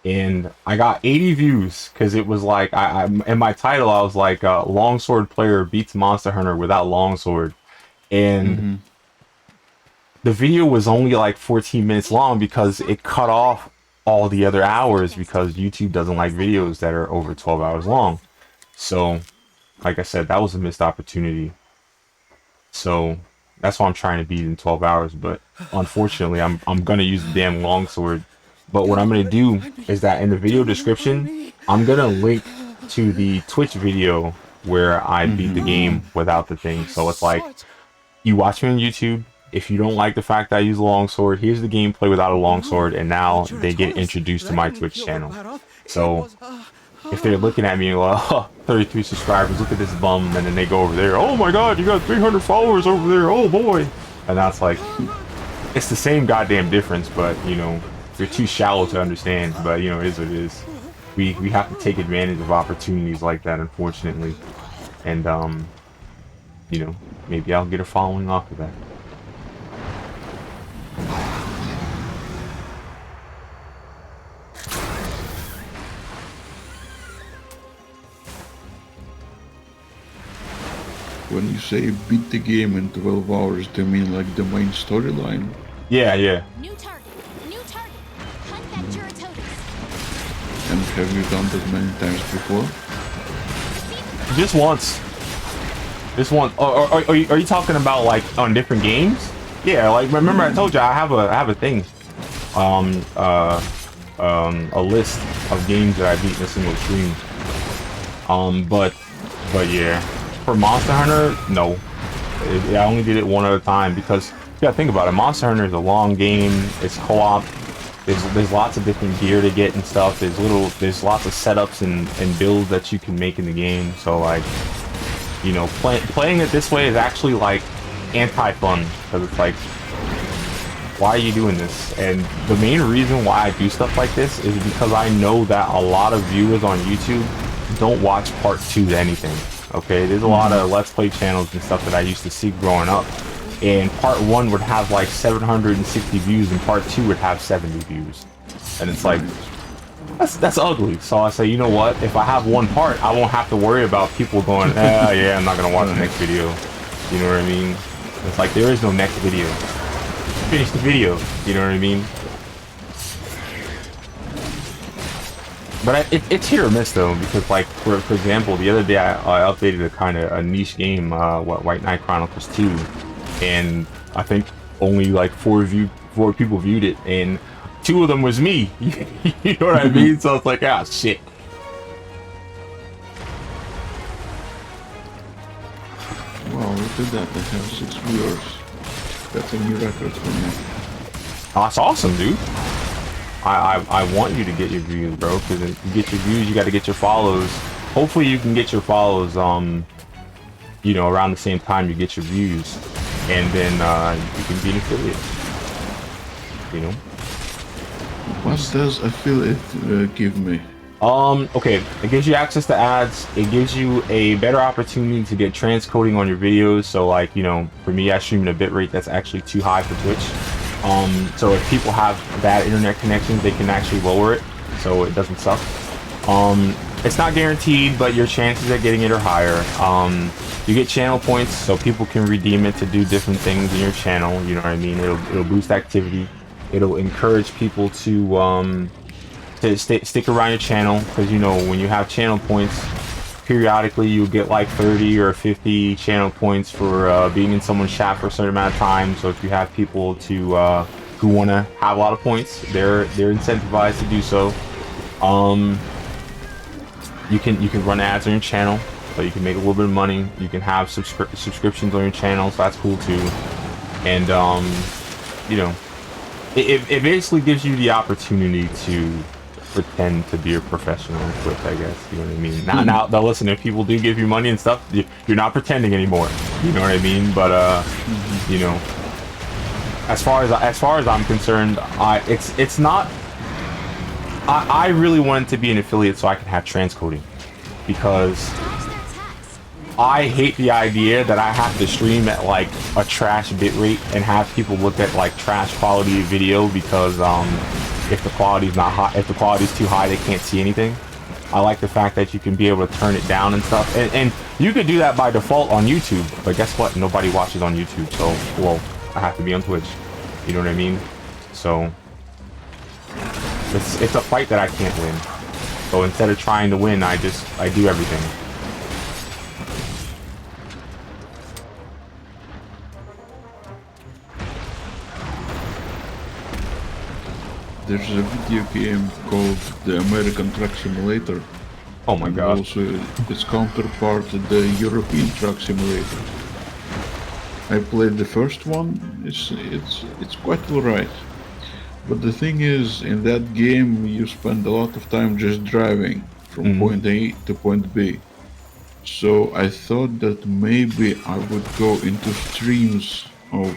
And I got 80 views because it was like, in my title I was like, Longsword player beats Monster Hunter without Longsword. And the video was only like 14 minutes long because it cut off all the other hours, because YouTube doesn't like videos that are over 12 hours long. So, like I said, that was a missed opportunity. So that's why I'm trying to beat it in 12 hours. But unfortunately, I'm gonna use the damn Longsword. But what I'm gonna do is that in the video description, I'm gonna link to the Twitch video where I beat the game without the thing. So it's like, you watch me on YouTube. If you don't like the fact that I use a longsword, here's the gameplay without a longsword, and now they get introduced to my Twitch channel. So if they're looking at me like, oh, 33 subscribers, look at this bum, and then they go over there, oh my god, you got 300 followers over there, oh boy. And that's like, it's the same goddamn difference, but you know, you're too shallow to understand. But you know, it is what it is. We have to take advantage of opportunities like that, unfortunately. And you know, maybe I'll get a following off of that. When you say beat the game in 12 hours, do you mean like the main storyline? Yeah, yeah. New target. New target. Hunt that Juratotus. And have you done that many times before? Just once. Just once. Are you talking about like on different games? Yeah, like remember I told you I have a thing. A list of games that I beat in a single stream. But yeah. For Monster Hunter, no. I only did it one at a time because you gotta think about it. Monster Hunter is a long game. It's co-op. There's lots of different gear to get and stuff. There's lots of setups and builds that you can make in the game. So like, you know, playing it this way is actually like anti-fun, because it's like, why are you doing this? And the main reason why I do stuff like this is because I know that a lot of viewers on YouTube don't watch part 2 to anything. Okay, there's a lot of Let's Play channels and stuff that I used to see growing up, and part 1 would have like 760 views and part 2 would have 70 views, and it's like, that's ugly. So I say, you know what, if I have one part, I won't have to worry about people going, yeah, I'm not gonna watch the next video. You know what I mean? It's like, there is no next video. Finish the video. You know what I mean? But it's hit or miss though, because like for example, the other day I updated a kind of a niche game, White Knight Chronicles 2, and I think only like 4 people viewed it, and 2 of them was me. You know what I mean? So it's like, ah, shit. Wow, look at that! I have 6 viewers. That's a new record for me. Oh, that's awesome, dude. I want you to get your views, bro, because if you get your views, you got to get your follows. Hopefully you can get your follows, you know, around the same time you get your views, and then you can be an affiliate, you know. What does affiliate give me? Okay, it gives you access to ads. It gives you a better opportunity to get transcoding on your videos. So like, you know, for me, I stream at a bitrate that's actually too high for Twitch. So if people have bad internet connections, they can actually lower it so it doesn't suck. It's not guaranteed, but your chances of getting it are higher. You get channel points, so people can redeem it to do different things in your channel. You know what I mean? It'll boost activity. It'll encourage people to stick around your channel, because you know, when you have channel points, periodically you get like 30 or 50 channel points for being in someone's chat for a certain amount of time. So if you have people to who want to have a lot of points, they're incentivized to do so. You can run ads on your channel, so you can make a little bit of money. You can have subscriptions on your channel, so that's cool too. And you know, it basically gives you the opportunity to pretend to be a professional on Twitch, I guess. You know what I mean? Now, listen, if people do give you money and stuff, you're not pretending anymore. You know what I mean? But you know, as far as I'm concerned, it's not. I really wanted to be an affiliate so I can have transcoding, because I hate the idea that I have to stream at like a trash bitrate and have people look at like trash quality video, because if the quality's not high, if the quality's too high, they can't see anything. I like the fact that you can be able to turn it down and stuff, and you could do that by default on YouTube, but guess what? Nobody watches on YouTube, so well, I have to be on Twitch. You know what I mean? So it's a fight that I can't win. So instead of trying to win, I do everything. There's a video game called The American Truck Simulator. Oh my god. Also its counterpart, the European Truck Simulator. I played the first one. It's quite alright. But the thing is, in that game you spend a lot of time just driving from point A to point B. So I thought that maybe I would go into streams of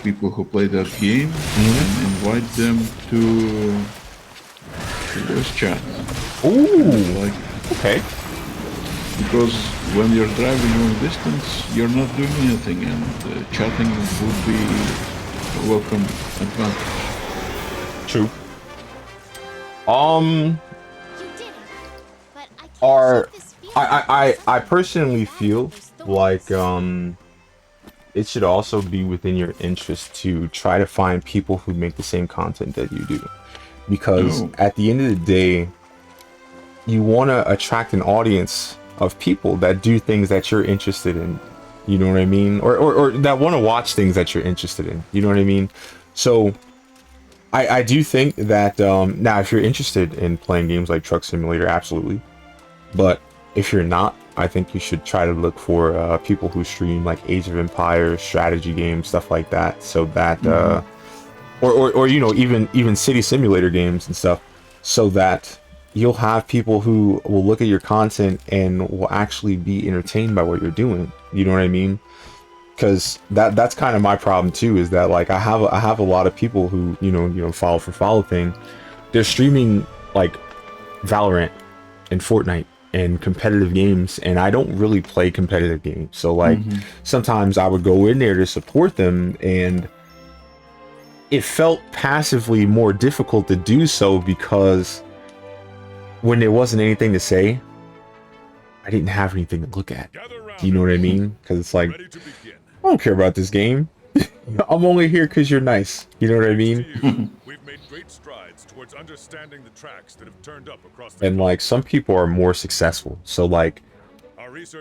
people who play that game and invite them to voice chat. Ooh, like, okay. Because when you're driving long distance, you're not doing anything, and chatting would be a welcome advantage. True. You did it, but I can't shake this feeling. I personally feel like it should also be within your interest to try to find people who make the same content that you do, because at the end of the day, you want to attract an audience of people that do things that you're interested in. You know what I mean? Or that want to watch things that you're interested in. You know what I mean? So I do think that now, if you're interested in playing games like Truck Simulator, absolutely. But if you're not, I think you should try to look for people who stream like Age of Empires, strategy games, stuff like that, so that or you know, even city simulator games and stuff, so that you'll have people who will look at your content and will actually be entertained by what you're doing. You know what I mean? because that's kind of my problem too, is that like I have a lot of people who follow for follow thing. They're streaming like Valorant and Fortnite and competitive games, and I don't really play competitive games, so like sometimes I would go in there to support them, and it felt passively more difficult to do so because when there wasn't anything to say, I didn't have anything to look at. Do you know what I mean? Because it's like, I don't care about this game. I'm only here because you're nice. You know what I mean? We've made great strides towards understanding the tracks that have turned up across the And like some people are more successful. So like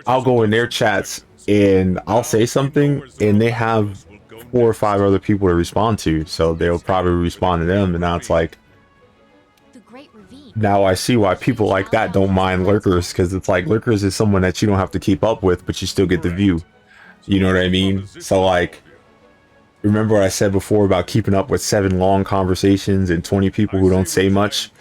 I'll go in their chats and I'll say something and they have 4 or 5 other people to respond to. So they'll probably respond to them, and now it's like, now I see why people like that don't mind lurkers, because it's like lurkers is someone that you don't have to keep up with, but you still get the view. You know what I mean? So like, remember what I said before about keeping up with 7 long conversations and 20 people who don't say much?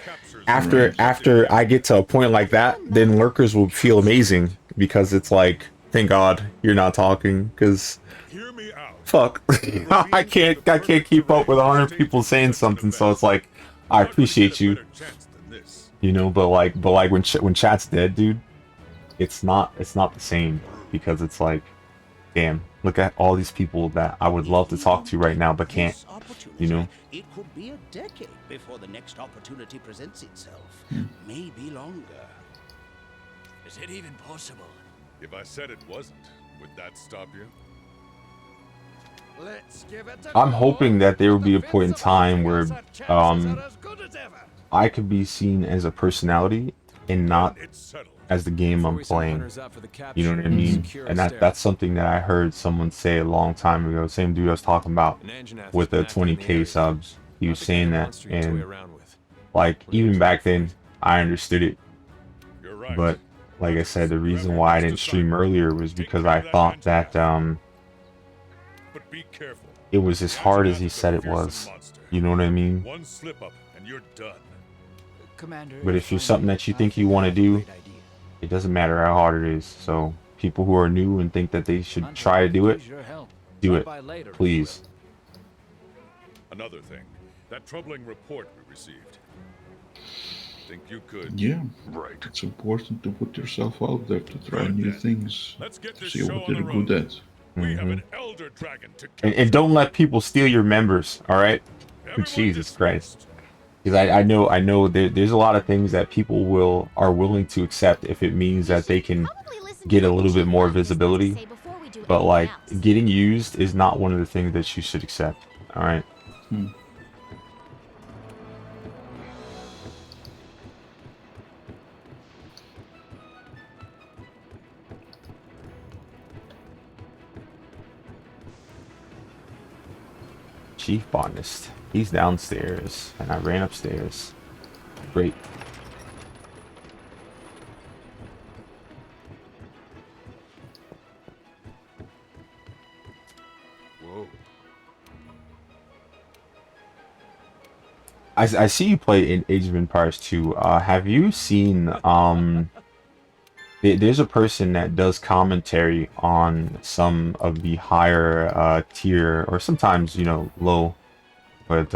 After I get to a point like that, then lurkers will feel amazing, because it's like, thank God you're not talking, because fuck, I can't keep up with 100 people saying something. So it's like, I appreciate you, you know, but like when chat's dead, dude, it's not the same, because it's like, damn, look at all these people that I would love to talk to right now but can't, you know. It could be a decade before the next opportunity presents itself. Maybe longer. Is it even possible? If I said it wasn't, would that stop you? Let's give it a I'm hoping that there will be a point in time where I could be seen as a personality and not as the game I'm playing. You know what I mean? And that's something that I heard someone say a long time ago. Same dude I was talking about with the 20k subs. He was saying that, and like even back then I understood it. But like I said, the reason why I didn't stream earlier was because I thought that it was as hard as he said it was. You know what I mean? One slip up and you're done. But if you're something that you think you want to do, it doesn't matter how hard it is. So people who are new and think that they should try to do it, please. Another thing, that troubling report we received. Think you could? Yeah, right. It's important to put yourself out there, to try new things, to see what they're good at. We have an elder dragon to and don't let people steal your members, all right? Jesus Christ. Because I know there's a lot of things that people are willing to accept if it means that they can get a little bit more visibility. But like, getting used is not one of the things that you should accept, all right? Chief botanist. He's downstairs, and I ran upstairs. Great. Whoa. I see you play in Age of Empires 2. Have you seen there's a person that does commentary on some of the higher tier, or sometimes, you know, low, but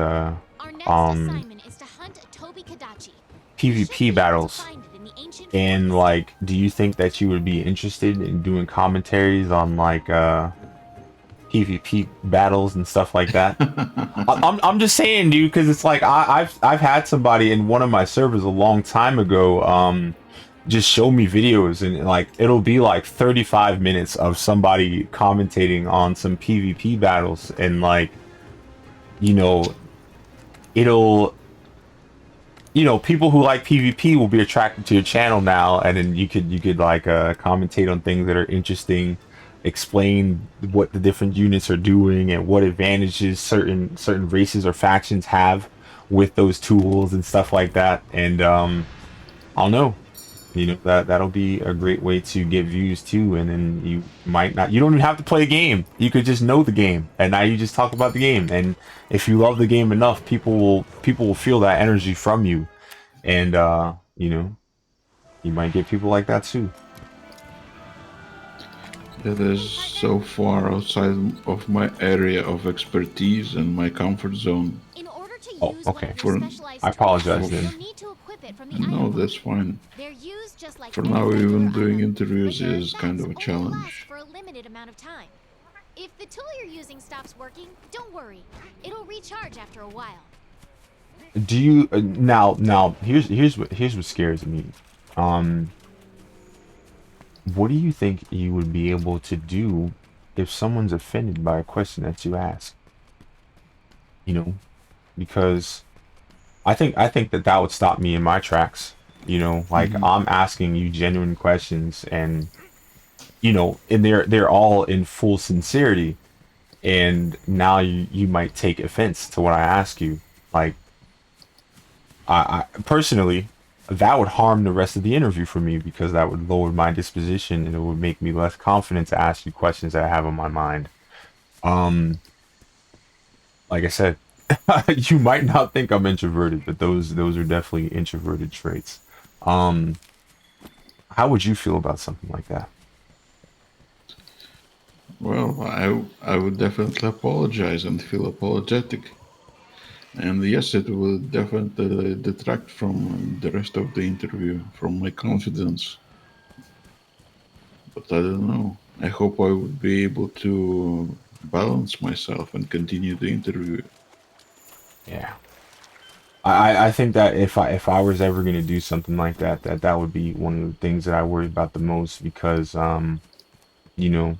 PvP battles. And like, do you think that you would be interested in doing commentaries on like PvP battles and stuff like that? I'm just saying, dude, because it's like I've had somebody in one of my servers a long time ago just show me videos, and like it'll be like 35 minutes of somebody commentating on some PvP battles, and like, you know, people who like PvP will be attracted to your channel now, and then you could like commentate on things that are interesting, explain what the different units are doing and what advantages certain races or factions have with those tools and stuff like that. And I don't know, you know, that'll be a great way to get views too. And then you don't even have to play a game, you could just know the game, and now you just talk about the game. And if you love the game enough, people will feel that energy from you, and you know, you might get people like that too. It is so far outside of my area of expertise and my comfort zone. In order to Oh, use okay. one of For your specialized I apologize tools, then. you'll need to equip it from the no, item that's vault. fine. They're used just like For any now, regular even doing item, interviews but their is kind of a effects only last challenge. for a limited amount of time. If the tool you're using stops working, don't worry. It'll recharge after a while. Do you now? Here's what scares me. What do you think you would be able to do if someone's offended by a question that you ask? You know, because I think that would stop me in my tracks. You know, like I'm asking you genuine questions, and and they're all in full sincerity, and now you might take offense to what I ask you. Like, I personally, that would harm the rest of the interview for me because that would lower my disposition and it would make me less confident to ask you questions that I have on my mind. Like I said, you might not think I'm introverted, but those are definitely introverted traits. Um, how would you feel about something like that? Well, I would definitely apologize and feel apologetic. And yes, it will definitely detract from the rest of the interview, from my confidence. But I don't know. I hope I would be able to balance myself and continue the interview. Yeah. I think that if I was ever gonna do something like that, that would be one of the things that I worry about the most because you know,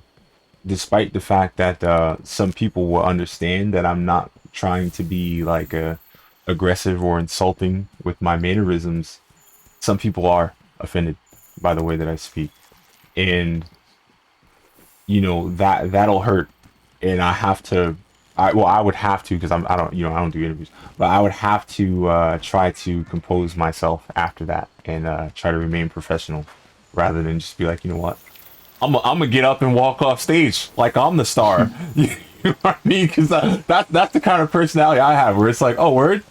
despite the fact that some people will understand that I'm not trying to be like aggressive or insulting with my mannerisms, some people are offended by the way that I speak, and that'll hurt, and I have to. I would have to because I don't I don't do interviews, but I would have to try to compose myself after that and try to remain professional rather than just be like, you know what, I'm gonna get up and walk off stage like I'm the star. You know what I mean? Because that's the kind of personality I have, where it's like, oh, word,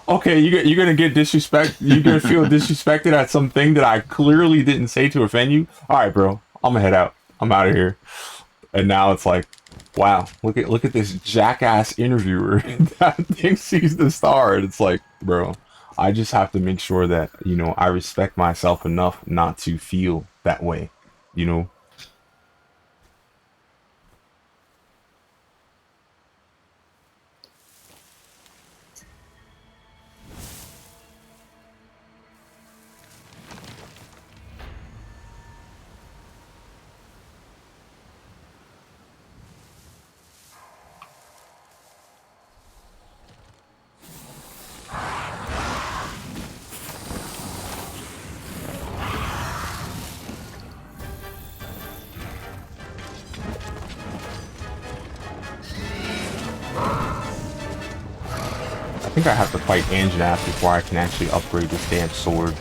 okay, you're gonna get disrespect, you're gonna feel disrespected at something that I clearly didn't say to offend you. All right, bro, I'm gonna head out. I'm out of here. And now it's like, wow, look at this jackass interviewer that thinks he's the star, and it's like, bro, I just have to make sure that I respect myself enough not to feel that way, you know. I think I have to fight Anjanath before I can actually upgrade this damn sword.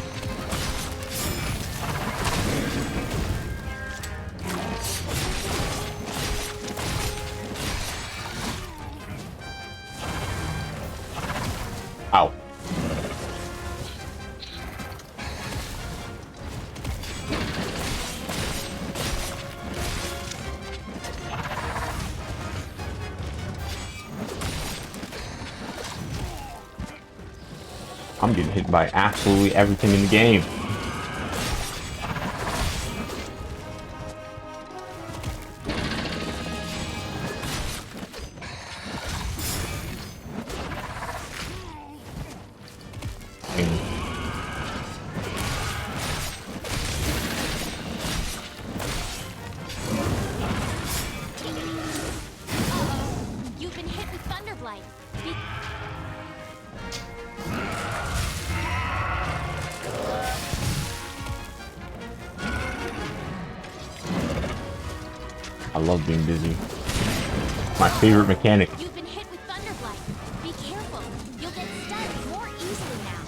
Ow. I'm getting hit by absolutely everything in the game. You've been hit with Thunderblight. I love being busy. My favorite mechanic. You've been hit with Thunderblight. Be careful. You'll get stunned more easily now.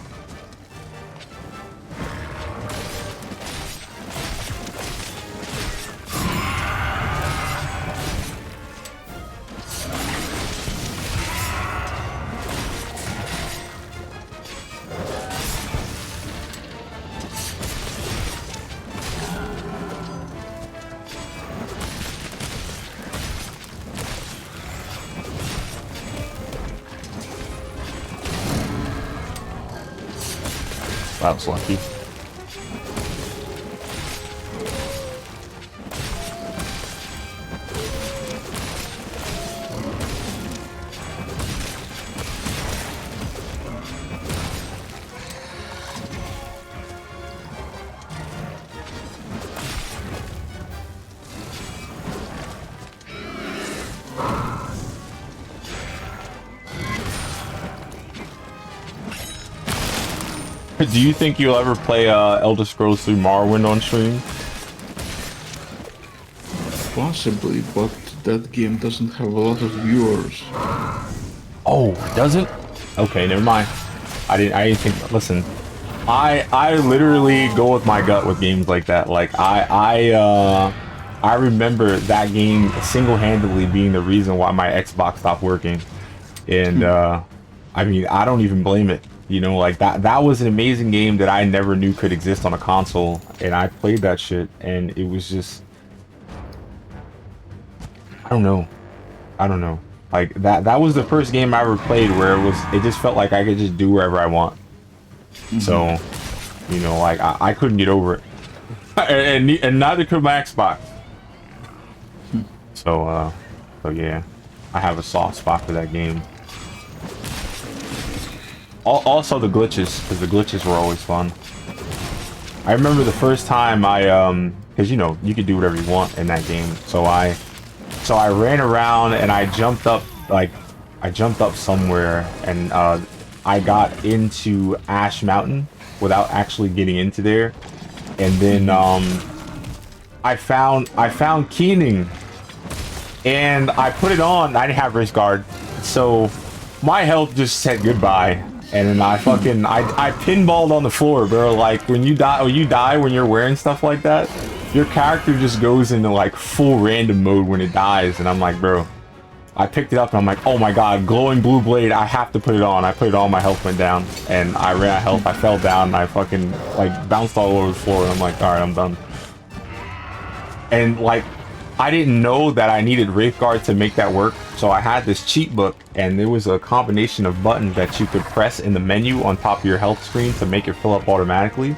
That was lucky. Do you think you'll ever play Elder Scrolls 3 Morrowind on stream? Possibly, but that game doesn't have a lot of viewers. Oh, does it? Okay, never mind. I didn't think. Listen, I literally go with my gut with games like that. Like I remember that game single-handedly being the reason why my Xbox stopped working, and I mean, I don't even blame it. You know, like that was an amazing game that I never knew could exist on a console, and I played that shit, and it was just, I don't know. Like that was the first game I ever played where it just felt like I could just do wherever I want. So, you know, like I couldn't get over it, and neither could my Xbox. So yeah, I have a soft spot for that game. Also the glitches, because the glitches were always fun. I remember the first time because you know, you could do whatever you want in that game. So I ran around and I jumped up somewhere, and I got into Ash Mountain without actually getting into there. And then I found Keening, and I put it on. I didn't have wrist guard, so my health just said goodbye. And then I pinballed on the floor, bro. Like when you die when you're wearing stuff like that, your character just goes into like full random mode when it dies. And I'm like, bro, I picked it up and I'm like, oh my god, glowing blue blade, I have to put it on. I put it on, my health went down, and I ran out of health. I fell down and I fucking like bounced all over the floor, and I'm like, all right, I'm done. And like, I didn't know that I needed Wraith Guard to make that work, so I had this cheat book, and there was a combination of buttons that you could press in the menu on top of your health screen to make it fill up automatically.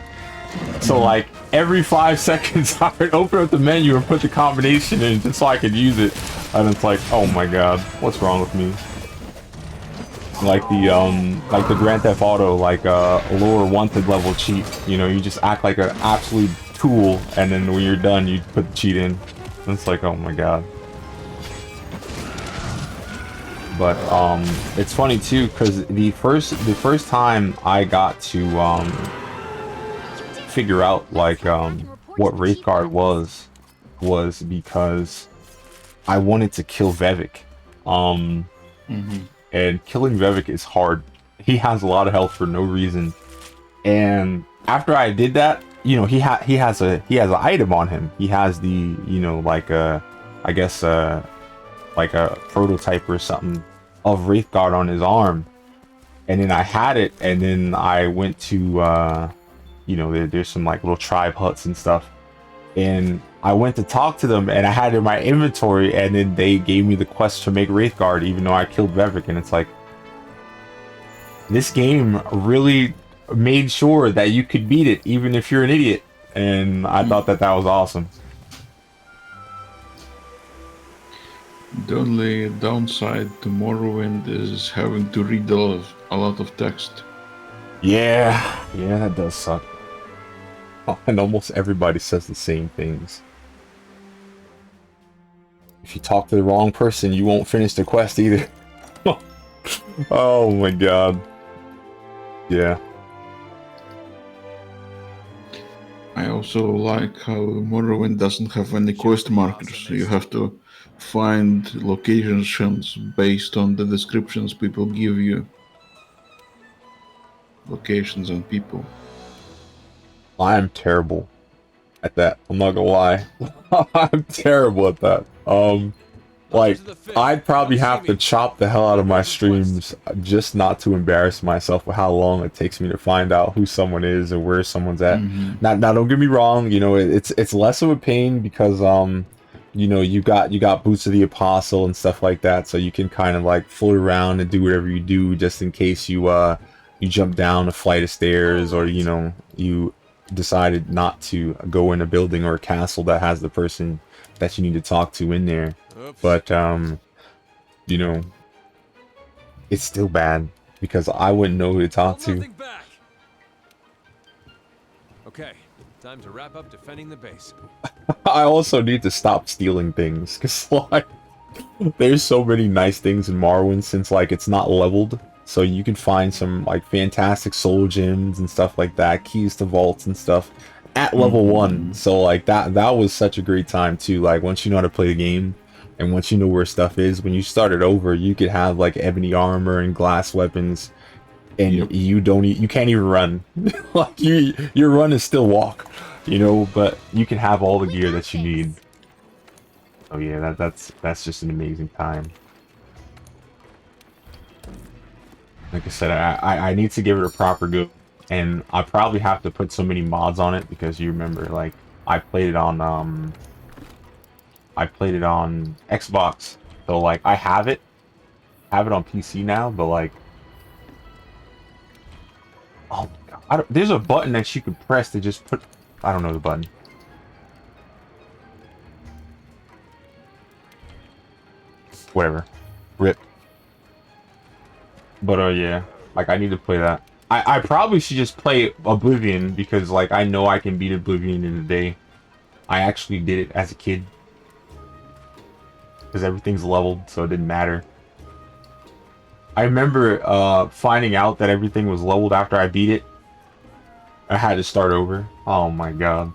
So like every 5 seconds I would open up the menu and put the combination in just so I could use it, and it's like, oh my god, what's wrong with me? Like the Grand Theft Auto, like lower wanted level cheat, you know, you just act like an absolute tool, and then when you're done you put the cheat in. It's like, oh my god. But it's funny too, because the first time I got to figure out like what Wraith Guard was because I wanted to kill Vivek. And killing Vivek is hard. He has a lot of health for no reason. And after I did that, you know, he has an item on him. He has the, you know, like I guess like a prototype or something of Wraithguard on his arm. And then I had it, and then I went to you know, there's some like little tribe huts and stuff, and I went to talk to them, and I had it in my inventory, and then they gave me the quest to make Wraithguard even though I killed Vivek. And it's like, this game really made sure that you could beat it even if you're an idiot, and I thought that was awesome. The only downside to Morrowind is having to read a lot of text. Yeah, that does suck. Oh, and almost everybody says the same things. If you talk to the wrong person, you won't finish the quest either. Oh my god. Yeah. I also like how Morrowind doesn't have any quest markers. You have to find locations based on the descriptions people give you. Locations and people. I'm terrible at that. I'm not gonna lie. I'm terrible at that. Like, I'd probably have to chop the hell out of my streams just not to embarrass myself with how long it takes me to find out who someone is or where someone's at. Now don't get me wrong, you know, it's less of a pain because you know, you got Boots of the Apostle and stuff like that, so you can kind of like fool around and do whatever you do just in case you you jump down a flight of stairs, or you know, you decided not to go in a building or a castle that has the person that you need to talk to in there. Oops. But you know, it's still bad because I wouldn't know who to talk Hold to. nothing back. Okay, time to wrap up defending the base. I also need to stop stealing things, because like there's so many nice things in Morrowind since like it's not leveled, so you can find some like fantastic soul gems and stuff like that, keys to vaults and stuff at level 1. So like that was such a great time too. Like once you know how to play the game and once you know where stuff is, when you start it over, you could have like ebony armor and glass weapons, and you can't even run. Like your run is still walk, you know, but you can have all the gear that you need. Oh yeah, that's just an amazing time. Like I said, I need to give it a proper go, and I probably have to put so many mods on it, because you remember, like, I played it on Xbox, so like I have it on PC now, but like, oh my God, there's a button that you can press to just put, I don't know the button. Whatever. Rip. But yeah, like I need to play that. I probably should just play Oblivion, because like I know I can beat Oblivion in a day. I actually did it as a kid, because everything's leveled, so it didn't matter. I remember finding out that everything was leveled after I beat it. I had to start over. Oh my God.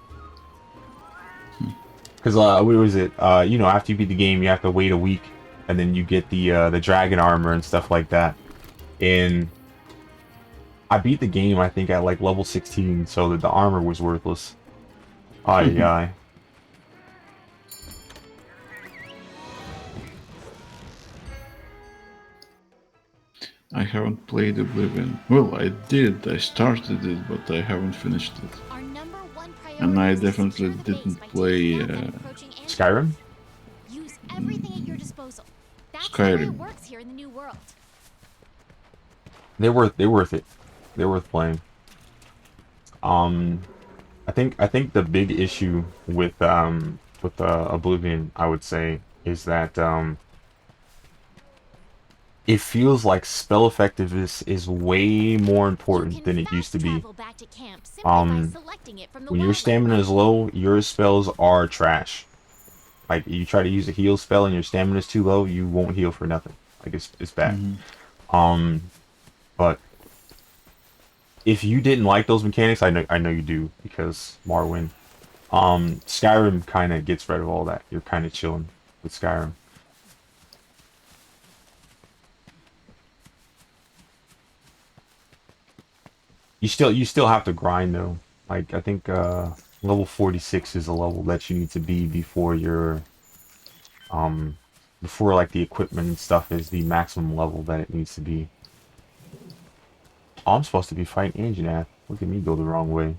Because what was it? You know, after you beat the game, you have to wait a week, and then you get the dragon armor and stuff like that. And I beat the game, I think, at like level 16, so that the armor was worthless. Aye. I haven't played Oblivion. Well, I did. I started it, but I haven't finished it. And I definitely didn't play Skyrim? Use everything at your disposal. That's Skyrim. the way it works here in the new world. They're worth it. They're worth playing. I think the big issue with Oblivion, I would say, is that it feels like spell effectiveness is way more important than it used to be. When your stamina is low, your spells are trash. Like, you try to use a heal spell and your stamina is too low, you won't heal for nothing. Like, it's bad. But if you didn't like those mechanics, I know you do, because Morrowind. Skyrim kind of gets rid of all that. You're kind of chilling with Skyrim. You still have to grind though. Like I think level 46 is a level that you need to be before your before like the equipment and stuff is the maximum level that it needs to be. Oh, I'm supposed to be fighting Anjanath. Look at me go the wrong way.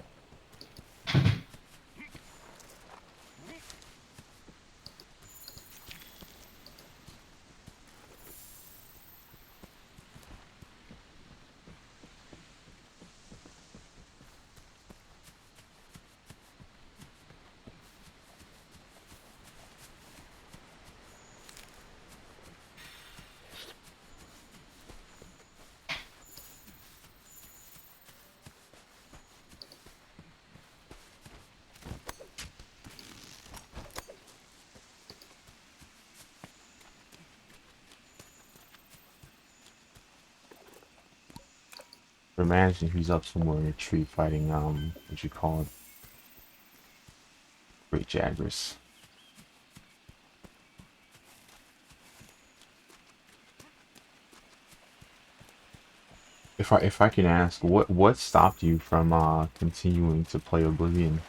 Imagine he's up somewhere in a tree fighting, what you call it? Great Jagras. If I can ask, what stopped you from continuing to play Oblivion?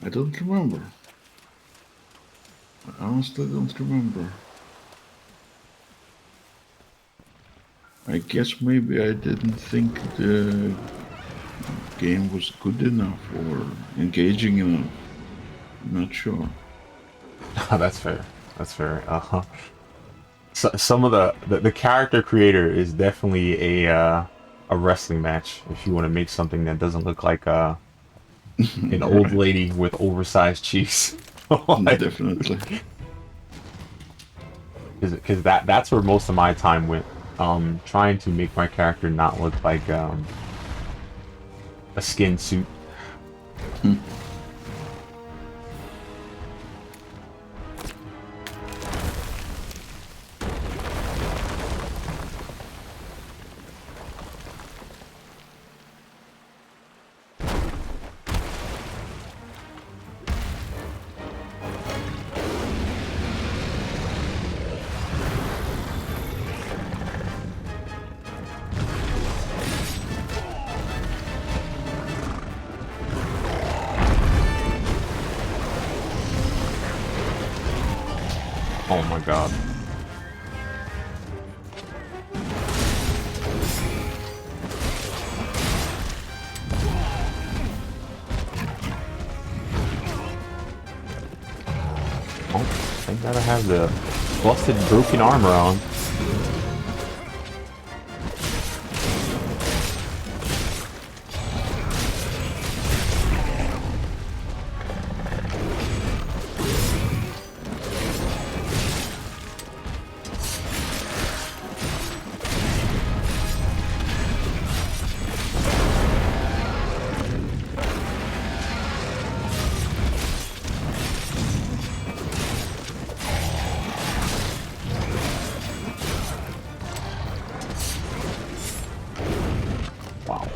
I don't remember. I honestly don't remember. I guess maybe I didn't think the game was good enough or engaging enough. I'm not sure. That's fair. That's fair. some of the character creator is definitely a wrestling match if you want to make something that doesn't look like an old lady with oversized cheeks. Like, definitely. Because that's where most of my time went, trying to make my character not look like a skin suit. Oh my god. Oh, thank God I have the busted broken armor on. Wow.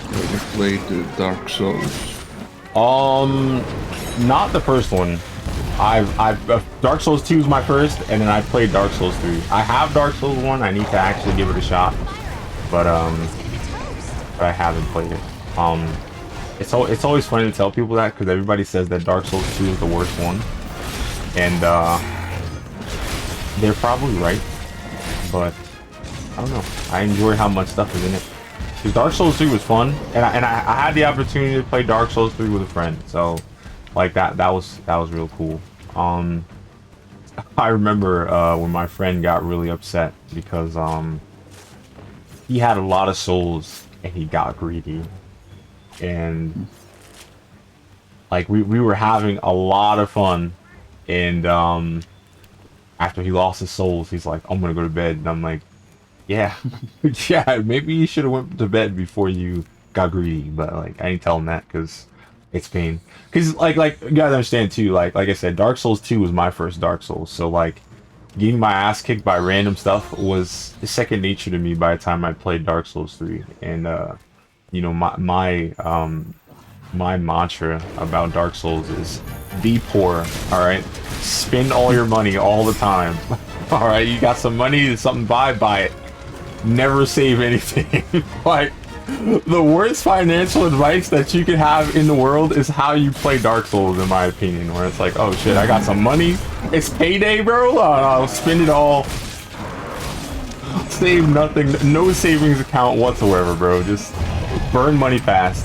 You played the Dark Souls. Not the first one. Dark Souls 2 is my first, and then I played Dark Souls 3. I have Dark Souls 1. I need to actually give it a shot, but I haven't played it. It's always funny to tell people that because everybody says that Dark Souls 2 is the worst one, and they're probably right. But I don't know. I enjoy how much stuff is in it. Because Dark Souls 3 was fun, and I had the opportunity to play Dark Souls 3 with a friend, so like that was real cool. I remember when my friend got really upset because he had a lot of souls and he got greedy, and like we were having a lot of fun, and after he lost his souls, he's like, I'm gonna go to bed, and I'm like, yeah, yeah, maybe you should have went to bed before you got greedy, but like I didn't tell him that because it's pain. Because like you gotta understand too, like I said, Dark Souls 2 was my first Dark Souls, so like getting my ass kicked by random stuff was second nature to me by the time I played Dark Souls 3. And you know, my mantra about Dark Souls is be poor, all right? Spend all your money all the time. All right, you got some money, something to buy it. Never save anything. Like, the worst financial advice that you could have in the world is how you play Dark Souls, in my opinion, where it's like, oh shit, I got some money, it's payday, bro, I'll spend it all. Save nothing, no savings account whatsoever, bro, just burn money fast.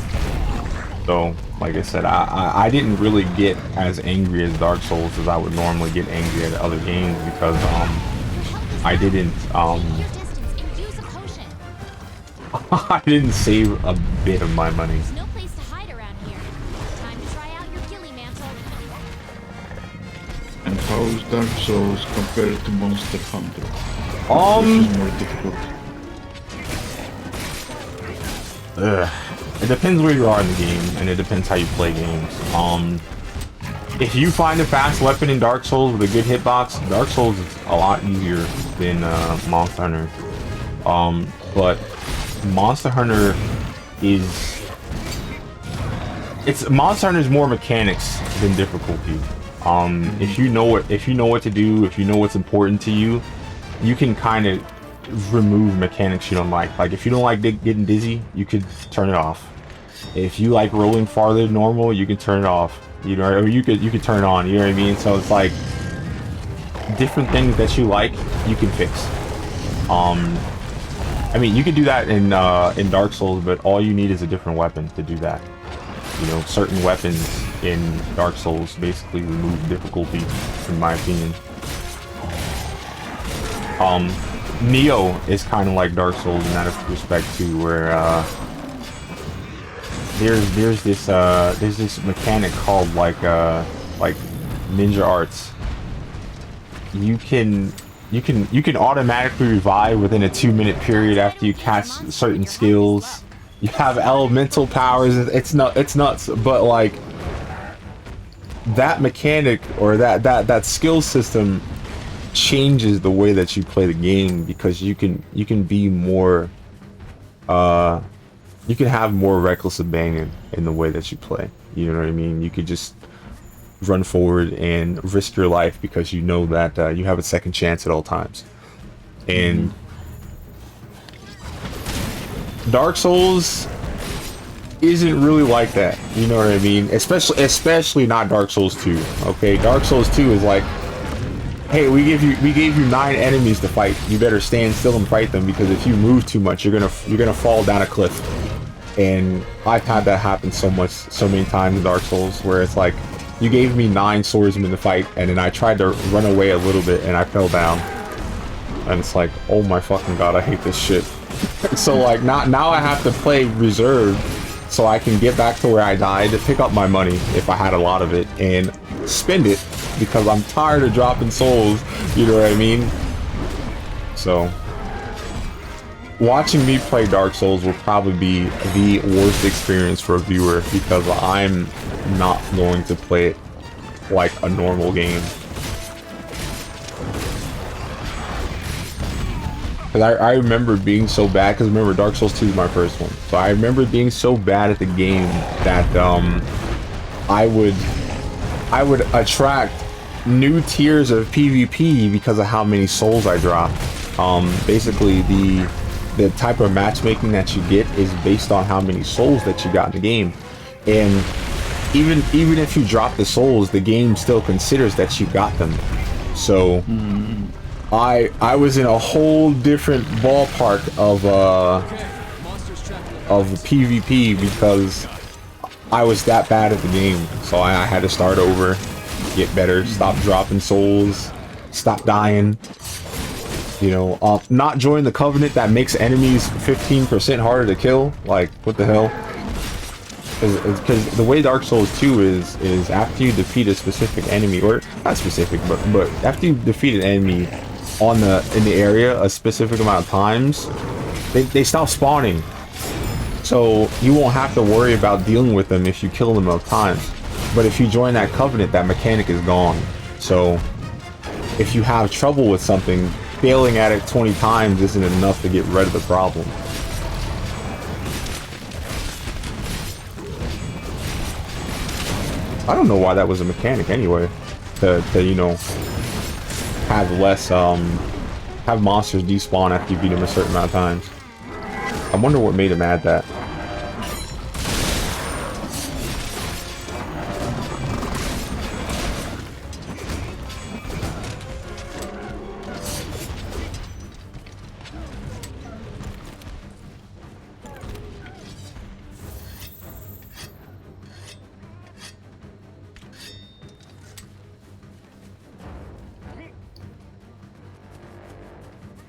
So, like I said, I didn't really get as angry as Dark Souls as I would normally get angry at other games because I didn't I didn't save a bit of my money. There's no place to hide around here. Time to try out your ghillie mantle. And how is Dark Souls compared to Monster Hunter? Which is more difficult? It depends where you are in the game, and it depends how you play games. If you find a fast weapon in Dark Souls with a good hitbox, Dark Souls is a lot easier than Monster Hunter. But Monster Hunter is Monster Hunter is more mechanics than difficulty. If you know what to do, if you know what's important to you, you can kind of remove mechanics you don't like. Like if you don't like getting dizzy, you could turn it off. If you like rolling farther than normal, you can turn it off. You know, or you could turn it on. You know what I mean? So it's like different things that you like, you can fix. I mean, you could do that in Dark Souls, but all you need is a different weapon to do that. You know, certain weapons in Dark Souls basically remove difficulty, in my opinion. Neo is kind of like Dark Souls in that respect too, where there's this mechanic called like ninja arts. You can automatically revive within a 2-minute period after you cast certain skills. You have elemental powers. It's nuts, but like that mechanic or that skill system changes the way that you play the game, because you can be more you can have more reckless abandon in the way that you play. You know what I mean? You could just run forward and risk your life because you know that you have a second chance at all times. And Dark Souls isn't really like that. You know what I mean? Especially not Dark Souls 2. Okay, Dark Souls 2 is like, hey, we gave you 9 enemies to fight. You better stand still and fight them, because if you move too much, you're gonna fall down a cliff. And I've had that happen so many times in Dark Souls, where it's like, you gave me 9 swordsmen to fight, and then I tried to run away a little bit, and I fell down. And it's like, oh my fucking god, I hate this shit. So like, now I have to play reserve, so I can get back to where I died, to pick up my money, if I had a lot of it, and spend it, because I'm tired of dropping souls, you know what I mean? So, watching me play Dark Souls will probably be the worst experience for a viewer, because I'm not going to play it like a normal game. Because I remember being so bad, because remember, Dark Souls 2 is my first one. So I remember being so bad at the game that I would attract new tiers of PvP because of how many souls I dropped. Basically, the type of matchmaking that you get is based on how many souls that you got in the game. And even if you drop the souls, the game still considers that you got them. So I was in a whole different ballpark of PvP because I was that bad at the game. So I had to start over, get better, stop dropping souls, stop dying. You know, not join the Covenant that makes enemies 15% harder to kill. Like, what the hell? Because the way Dark Souls 2 is after you defeat a specific enemy, or not specific, but after you defeat an enemy in the area a specific amount of times, they stop spawning. So you won't have to worry about dealing with them if you kill them enough times. But if you join that Covenant, that mechanic is gone. So if you have trouble with something, failing at it 20 times isn't enough to get rid of the problem. I don't know why that was a mechanic anyway. To you know, have less have monsters despawn after you beat them a certain amount of times. I wonder what made him add that.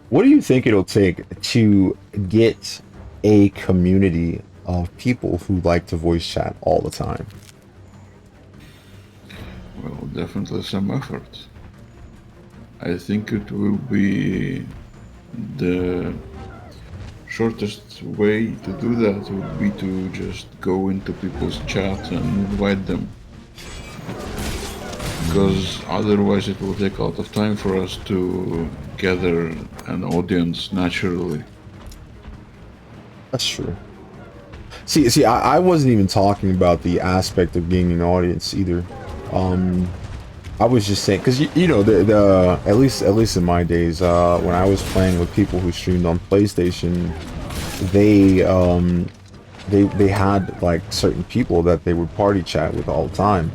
What do you think it'll take to get a community of people who like to voice chat all the time? Well, definitely some effort. I think it will be the shortest way to do that would be to just go into people's chat and invite them. Because otherwise it will take a lot of time for us to gather an audience naturally. That's true. See, I wasn't even talking about the aspect of gaining an audience either. I was just saying, because you know, the at least in my days, when I was playing with people who streamed on PlayStation, they had like certain people that they would party chat with all the time,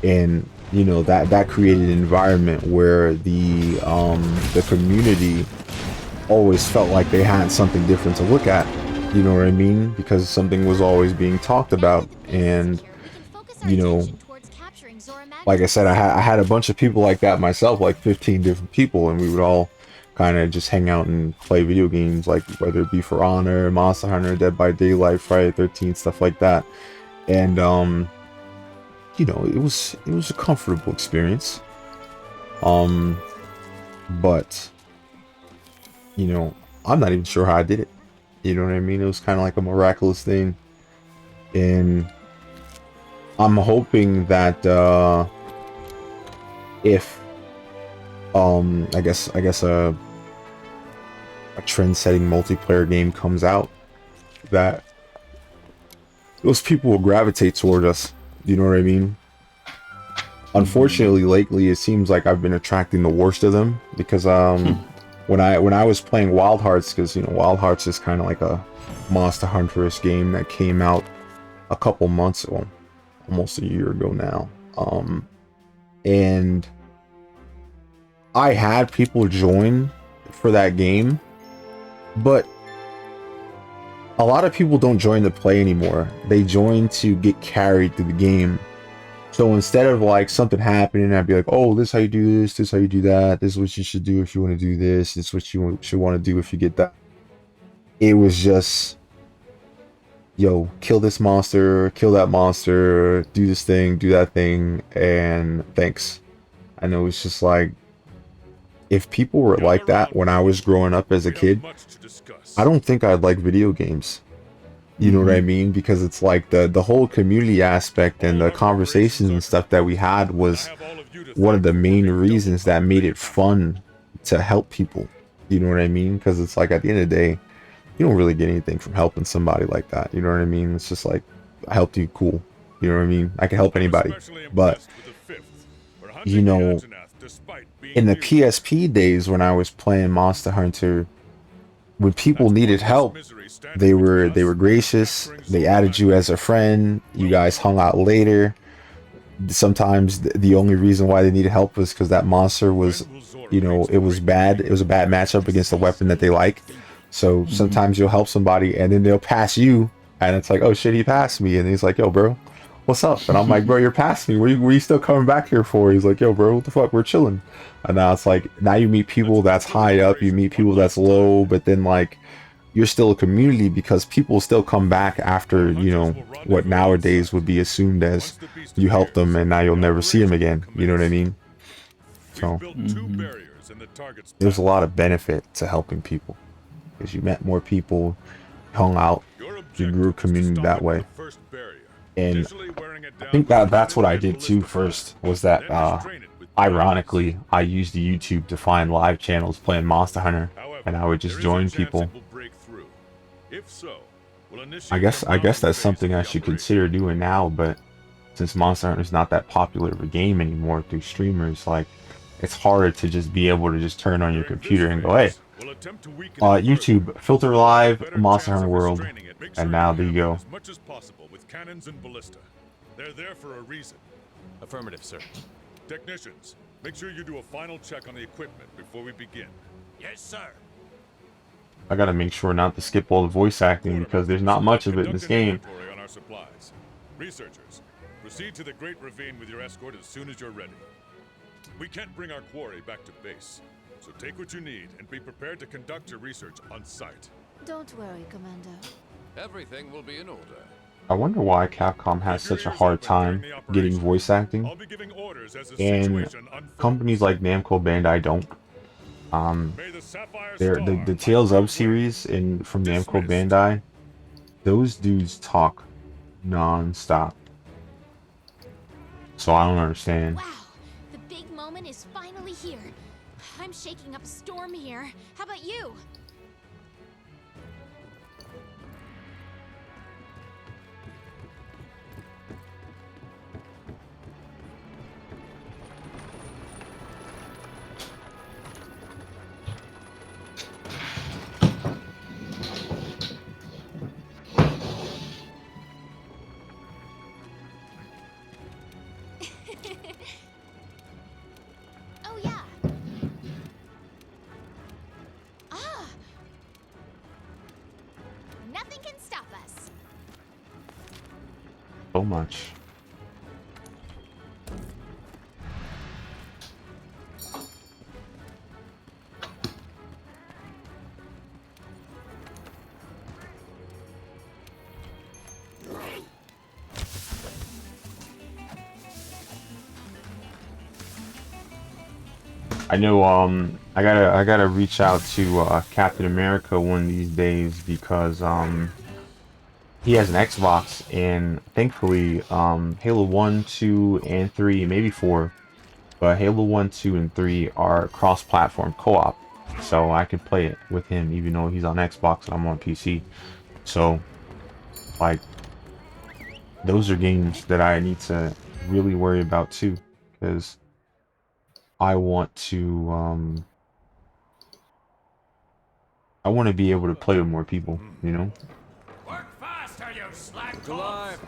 and you know, that created an environment where the community always felt like they had something different to look at. You know what I mean? Because something was always being talked about, and you know, like I said, I had a bunch of people like that myself, like 15 different people, and we would all kind of just hang out and play video games, like whether it be For Honor, Monster Hunter, Dead by Daylight, Friday the 13th, stuff like that. And you know, it was a comfortable experience. But you know, I'm not even sure how I did it. You know what I mean? It was kind of like a miraculous thing, and I'm hoping that if I guess a trend-setting multiplayer game comes out, that those people will gravitate toward us. You know what I mean? Unfortunately, lately it seems like I've been attracting the worst of them, because when I was playing Wild Hearts, because you know Wild Hearts is kind of like a Monster Hunter-ish game that came out a couple months ago, almost a year ago now, and I had people join for that game, but a lot of people don't join to play anymore. They join to get carried through the game. So instead of like something happening, I'd be like, oh, this is how you do this, this is how you do that, this is what you should do if you want to do this is what you should want to do if you get that. It was just, yo, kill this monster, kill that monster, do this thing, do that thing, and thanks. I know it's just like, if people were like that when I was growing up as a kid, I don't think I'd like video games. You know what I mean? Because it's like the whole community aspect and the conversations and stuff that we had was one of the main reasons that made it fun to help people. You know what I mean? Because it's like at the end of the day, you don't really get anything from helping somebody like that. You know what I mean? It's just like, I helped you, cool. You know what I mean? I can help anybody. But, you know, in the PSP days when I was playing Monster Hunter, when people needed help, they were gracious. They added you as a friend. You guys hung out later. Sometimes the only reason why they needed help was because that monster was, you know, it was bad. It was a bad matchup against a weapon that they like. So sometimes you'll help somebody and then they'll pass you, and it's like, oh shit, he passed me, and he's like, yo, bro, what's up? And I'm like, bro, you're past me. What are you still coming back here for? He's like, yo, bro, what the fuck? We're chilling. And now it's like, now you meet people that's high up, you meet people that's low, but then like, you're still a community because people still come back after, you know, what nowadays would be assumed as you help them and now you'll never see them again. You know what I mean? So, there's a lot of benefit to helping people because you met more people, hung out, you grew a community that way. And I think that's what I did too first, was that ironically I used the YouTube to find live channels playing Monster Hunter, and I would just join people. I guess that's something I should consider doing now, but since Monster Hunter is not that popular of a game anymore through streamers, like, it's hard to just be able to just turn on your computer and go, hey, YouTube, filter live Monster Hunter World, and now there you go. As much as possible with cannons and ballista. They're there for a reason. Affirmative, sir. Technicians, make sure you do a final check on the equipment before we begin. Yes, sir. I gotta make sure not to skip all the voice acting because there's not much of it in this game. On our supplies. Researchers, proceed to the Great Ravine with your escort as soon as you're ready. We can't bring our quarry back to base, so take what you need and be prepared to conduct your research on site. Don't worry, Commander. Everything will be in order. I wonder why Capcom has such a hard time getting voice acting, and companies like Namco Bandai don't. The Tales of series from Namco Bandai, those dudes talk non-stop. So I don't understand. Wow, the big moment is finally here. I'm shaking up a storm here. How about you? Oh yeah. Ah, us. So much. I know I gotta reach out to Captain America one of these days because he has an Xbox, and thankfully Halo 1, 2, and 3, maybe 4, but Halo 1, 2, and 3 are cross-platform co-op, so I can play it with him even though he's on Xbox and I'm on PC. So like those are games that I need to really worry about too, because I want to I want to be able to play with more people, you know? Work faster, you slack. Alive.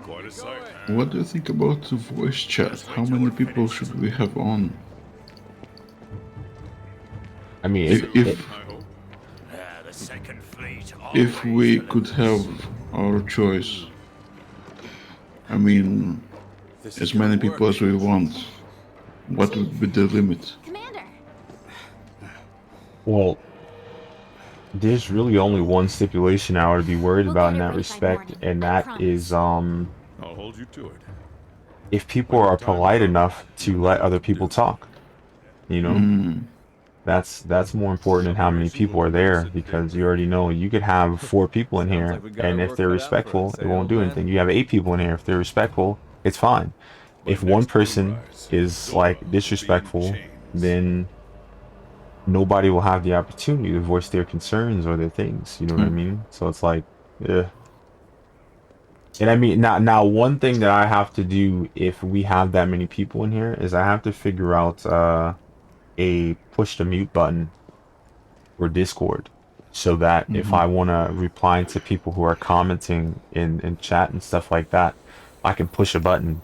Quite a sight. What do you think about the voice chat? How many people should we have on? I mean, The second fleet if we could have our choice, I mean, as many people as we want, what would be the limit? Commander. well, there's really only one stipulation I would be worried We'll about get in it that ready by respect, morning, and I that promise. is I'll hold you to it. if people are polite enough to let other people talk, you know? That's more important than how many people are there, because you already know you could have 4 people in Sounds here, like we got and our if work they're cut out for respectful, us, it eh, won't old do man? anything. You have 8 people in here, if they're respectful, it's fine. If one person is like disrespectful, then nobody will have the opportunity to voice their concerns or their things, you know what I mean? So it's like, yeah. And I mean, now one thing that I have to do if we have that many people in here is I have to figure out a push the mute button for Discord, so that if I want to reply to people who are commenting in chat and stuff like that, I can push a button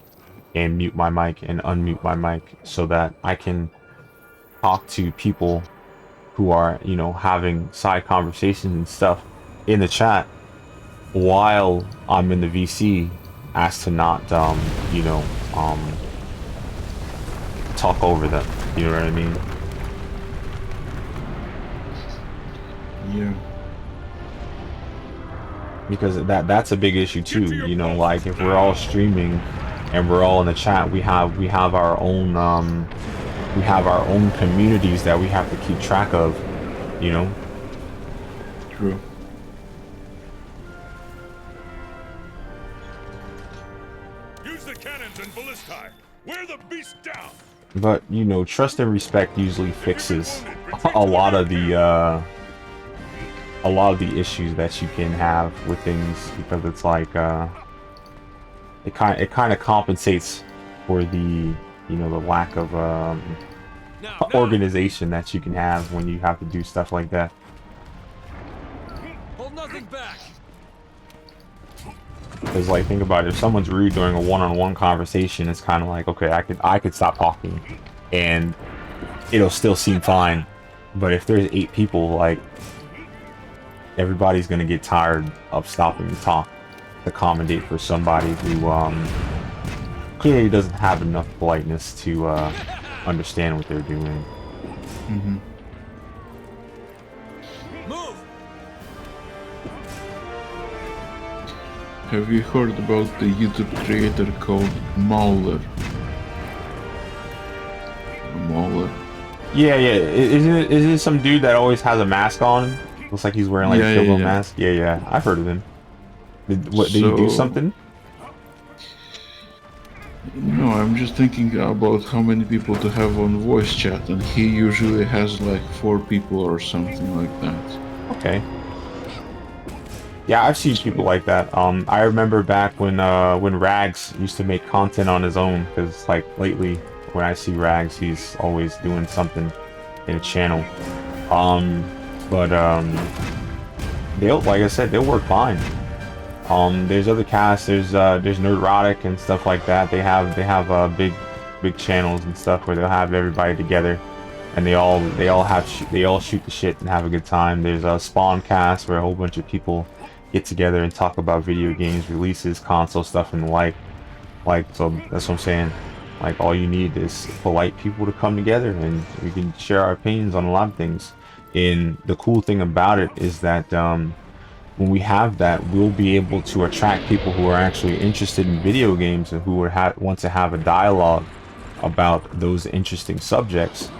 and mute my mic and unmute my mic so that I can talk to people who are, you know, having side conversations and stuff in the chat while I'm in the VC, as to not, you know, talk over them. You know what I mean? Yeah. Because that's a big issue too. You know, like if we're all streaming and we're all in the chat, we have our own communities that we have to keep track of. You know. True. Use the cannons and ballistae. Wear the beast down. But you know, trust and respect usually fixes a lot of the issues that you can have with things, because it's like it kind of compensates for the, you know, the lack of organization that you can have when you have to do stuff like that. Hold nothing back. Because like, think about it, if someone's rude during a one-on-one conversation, it's kind of like, okay, I could stop talking and it'll still seem fine. But if there's 8 people, like, everybody's gonna get tired of stopping to talk to accommodate for somebody who clearly doesn't have enough politeness to understand what they're doing. Move. Have you heard about the YouTube creator called Mauler? Mauler. Yeah, isn't it some dude that always has a mask on? Looks like he's wearing like a Kilbo mask. Yeah, I've heard of him. Did he do something? No, I'm just thinking about how many people to have on voice chat, and he usually has like 4 people or something like that. Okay. Yeah, I've seen people like that. I remember back when Rags used to make content on his own, because like lately when I see Rags, he's always doing something in a channel. But they'll, like I said, they'll work fine. There's other casts, there's Nerdrotic and stuff like that. They have big channels and stuff where they'll have everybody together and they all shoot the shit and have a good time. There's a Spawn Cast where a whole bunch of people get together and talk about video games, releases, console stuff, and the like. So that's what I'm saying. Like, all you need is polite people to come together, and we can share our opinions on a lot of things. And the cool thing about it is that when we have that, we'll be able to attract people who are actually interested in video games and who want to have a dialogue about those interesting subjects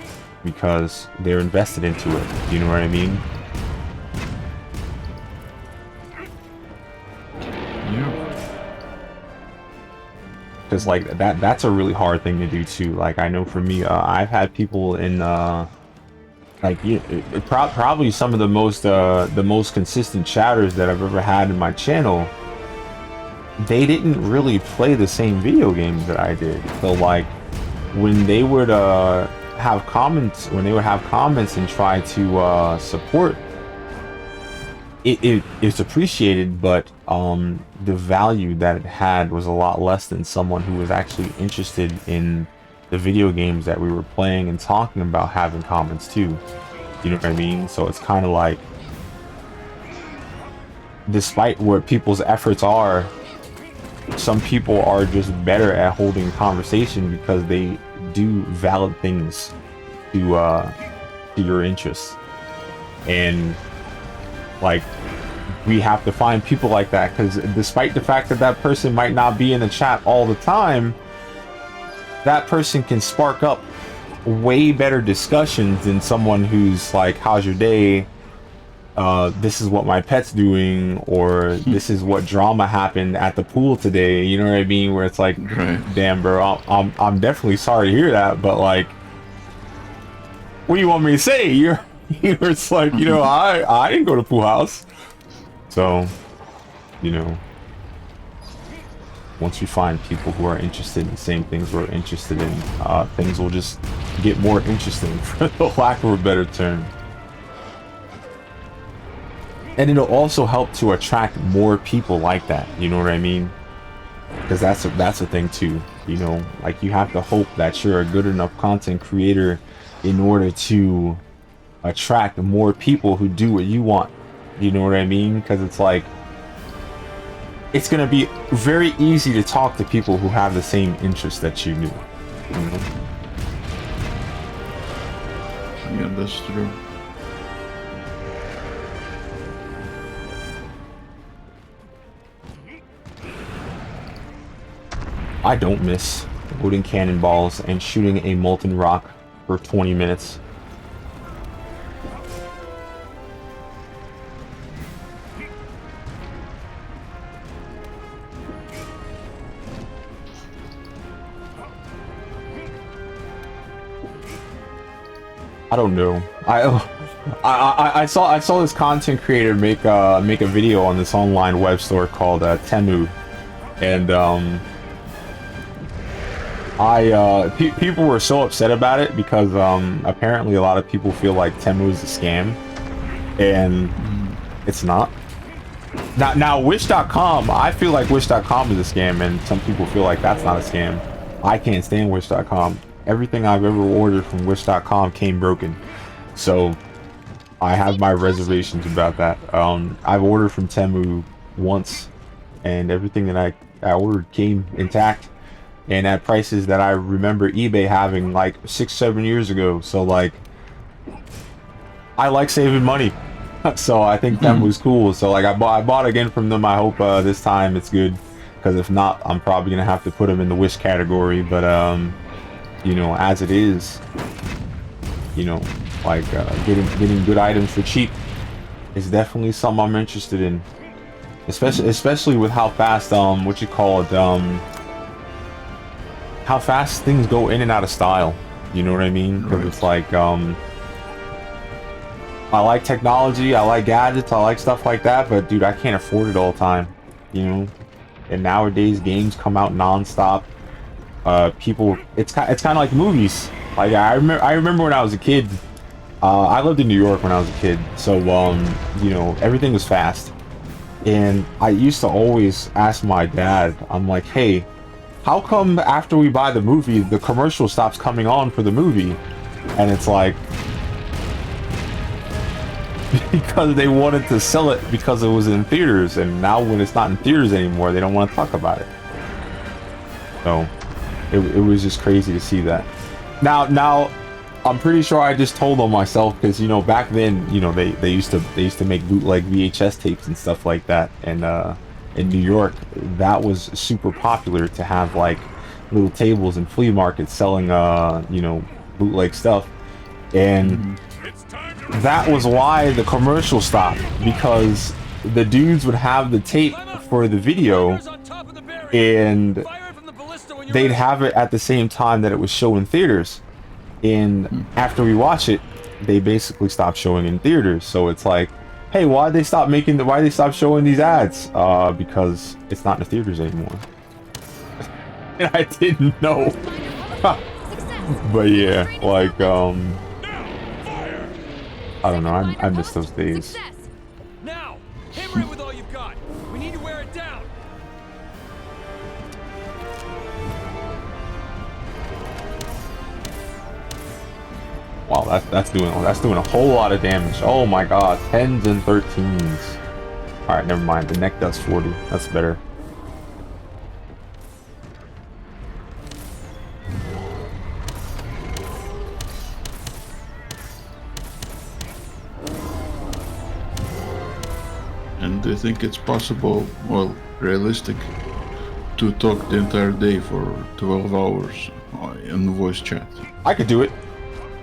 because they're invested into it. You know what I mean? Because like that's a really hard thing to do too. Like, I know for me, I've had people in like probably some of the most consistent chatters that I've ever had in my channel. They didn't really play the same video games that I did. So like, when they would have comments and try to support, it's appreciated, but the value that it had was a lot less than someone who was actually interested in the video games that we were playing and talking about having comments too. You know what I mean? So it's kind of like, despite what people's efforts are, some people are just better at holding conversation because they do valid things to your interests. And like, we have to find people like that, because despite the fact that that person might not be in the chat all the time, that person can spark up way better discussions than someone who's like, how's your day, this is what my pet's doing, or this is what drama happened at the pool today. You know what I mean? Where it's like, damn bro, I'm definitely sorry to hear that, but like, what do you want me to say? It's like, you know, I didn't go to pool house. So, you know, once we find people who are interested in the same things we're interested in, things will just get more interesting, for the lack of a better term. And it'll also help to attract more people like that. You know what I mean? Because that's a thing too. You know, like, you have to hope that you're a good enough content creator in order to attract more people who do what you want. You know what I mean? Because it's like, it's gonna be very easy to talk to people who have the same interests that you do. You know? Yeah, that's true. I don't miss loading cannonballs and shooting a molten rock for 20 minutes. I don't know. I saw this content creator make a video on this online web store called Temu, and people were so upset about it because apparently a lot of people feel like Temu is a scam, and it's not. Now Wish.com, I feel like Wish.com is a scam, and some people feel like that's not a scam. I can't stand Wish.com. Everything I've ever ordered from Wish.com came broken, so I have my reservations about that. I've ordered from Temu once, and everything that I ordered came intact, and at prices that I remember eBay having like 6-7 years ago. So like, I like saving money, so I think Temu's cool. So like, I bought again from them. I hope this time it's good, because if not, I'm probably gonna have to put them in the Wish category. But you know, as it is, you know, like getting good items for cheap is definitely something I'm interested in, especially with how fast how fast things go in and out of style. You know what I mean? Because it's like, I like technology, I like gadgets, I like stuff like that, but dude, I can't afford it all the time, you know. And nowadays games come out non-stop. People, it's kind of like movies. Like, I remember when I was a kid, I lived in New York when I was a kid, so you know, everything was fast, and I used to always ask my dad, I'm like, hey, how come after we buy the movie the commercial stops coming on for the movie? And it's like, because they wanted to sell it because it was in theaters, and now when it's not in theaters anymore, they don't want to talk about it. So it was just crazy to see that. Now I'm pretty sure I just told on myself, because you know, back then, you know, they used to make bootleg VHS tapes and stuff like that, and in New York that was super popular to have like little tables and flea markets selling you know, bootleg stuff. And that was why the commercial stopped, because the dudes would have the tape for the video and they'd have it at the same time that it was shown in theaters. And after we watch it, they basically stopped showing in theaters. So it's like, hey, why'd they stop showing these ads? Because it's not in the theaters anymore. And I didn't know. But yeah, like I don't know, I miss those days. Now, hammer it with all you've got. We need to wear it down. Wow, that's doing a whole lot of damage. Oh my god, 10s and 13s. All right, never mind. The neck does 40. That's better. And do you think it's possible, well, realistic, to talk the entire day for 12 hours in voice chat? I could do it.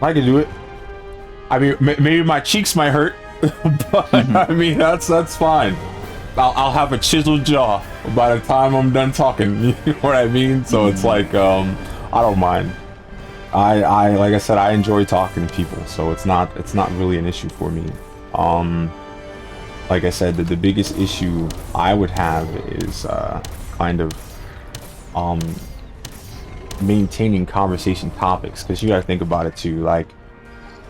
I mean, maybe my cheeks might hurt, but I mean, that's fine. I'll have a chiseled jaw by the time I'm done talking. You know what I mean? So it's like, I don't mind. I like I said, I enjoy talking to people, so it's not really an issue for me. Like I said, the biggest issue I would have is kind of maintaining conversation topics, because you got to think about it too. Like,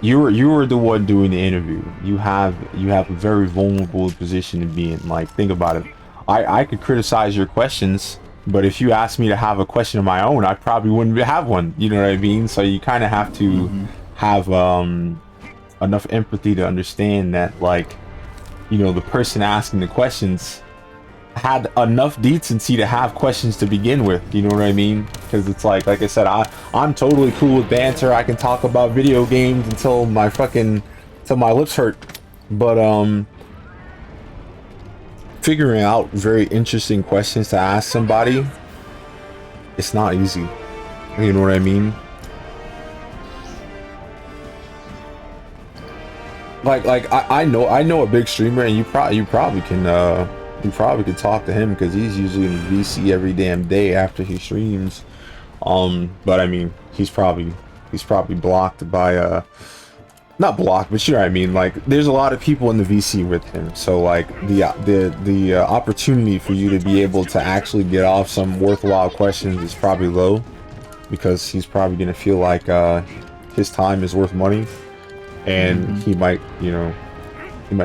you were the one doing the interview. You have a very vulnerable position to be in. Like, think about it. I could criticize your questions, but if you asked me to have a question of my own, I probably wouldn't have one. You know what I mean? So you kind of have to have enough empathy to understand that, like, you know, the person asking the questions had enough decency to have questions to begin with. You know what I mean? Because it's like I said, I'm totally cool with banter. I can talk about video games until my lips hurt. But figuring out very interesting questions to ask somebody, it's not easy. You know what I mean? Like I know a big streamer, and you probably can talk to him, because he's usually in VC every damn day after he streams. But I mean, he's probably blocked by not blocked, but you know what I mean. Like, there's a lot of people in the VC with him, so like the opportunity for you to be able to actually get off some worthwhile questions is probably low, because he's probably gonna feel like his time is worth money. And he might, you know,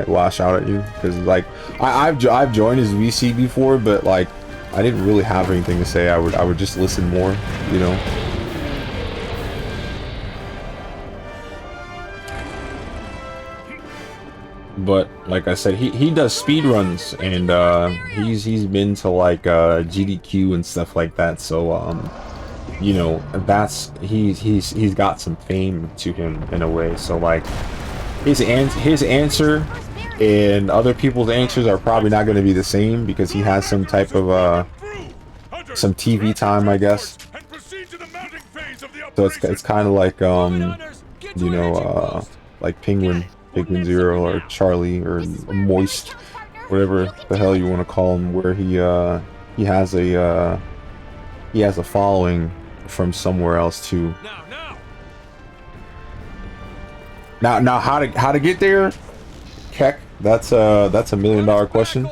lash out at you, because like I've joined his VC before, but like I didn't really have anything to say. I would just listen more, you know. But like I said, he does speed runs, and he's been to like GDQ and stuff like that. So you know, he's got some fame to him in a way. So like his answer and other people's answers are probably not going to be the same, because he has some type of some TV time, I guess. So it's kind of like you know, like Penguin Zero or Charlie or Moist, whatever the hell you want to call him, where he has a following from somewhere else too. Now how to get there? Heck, that's a $1 million question.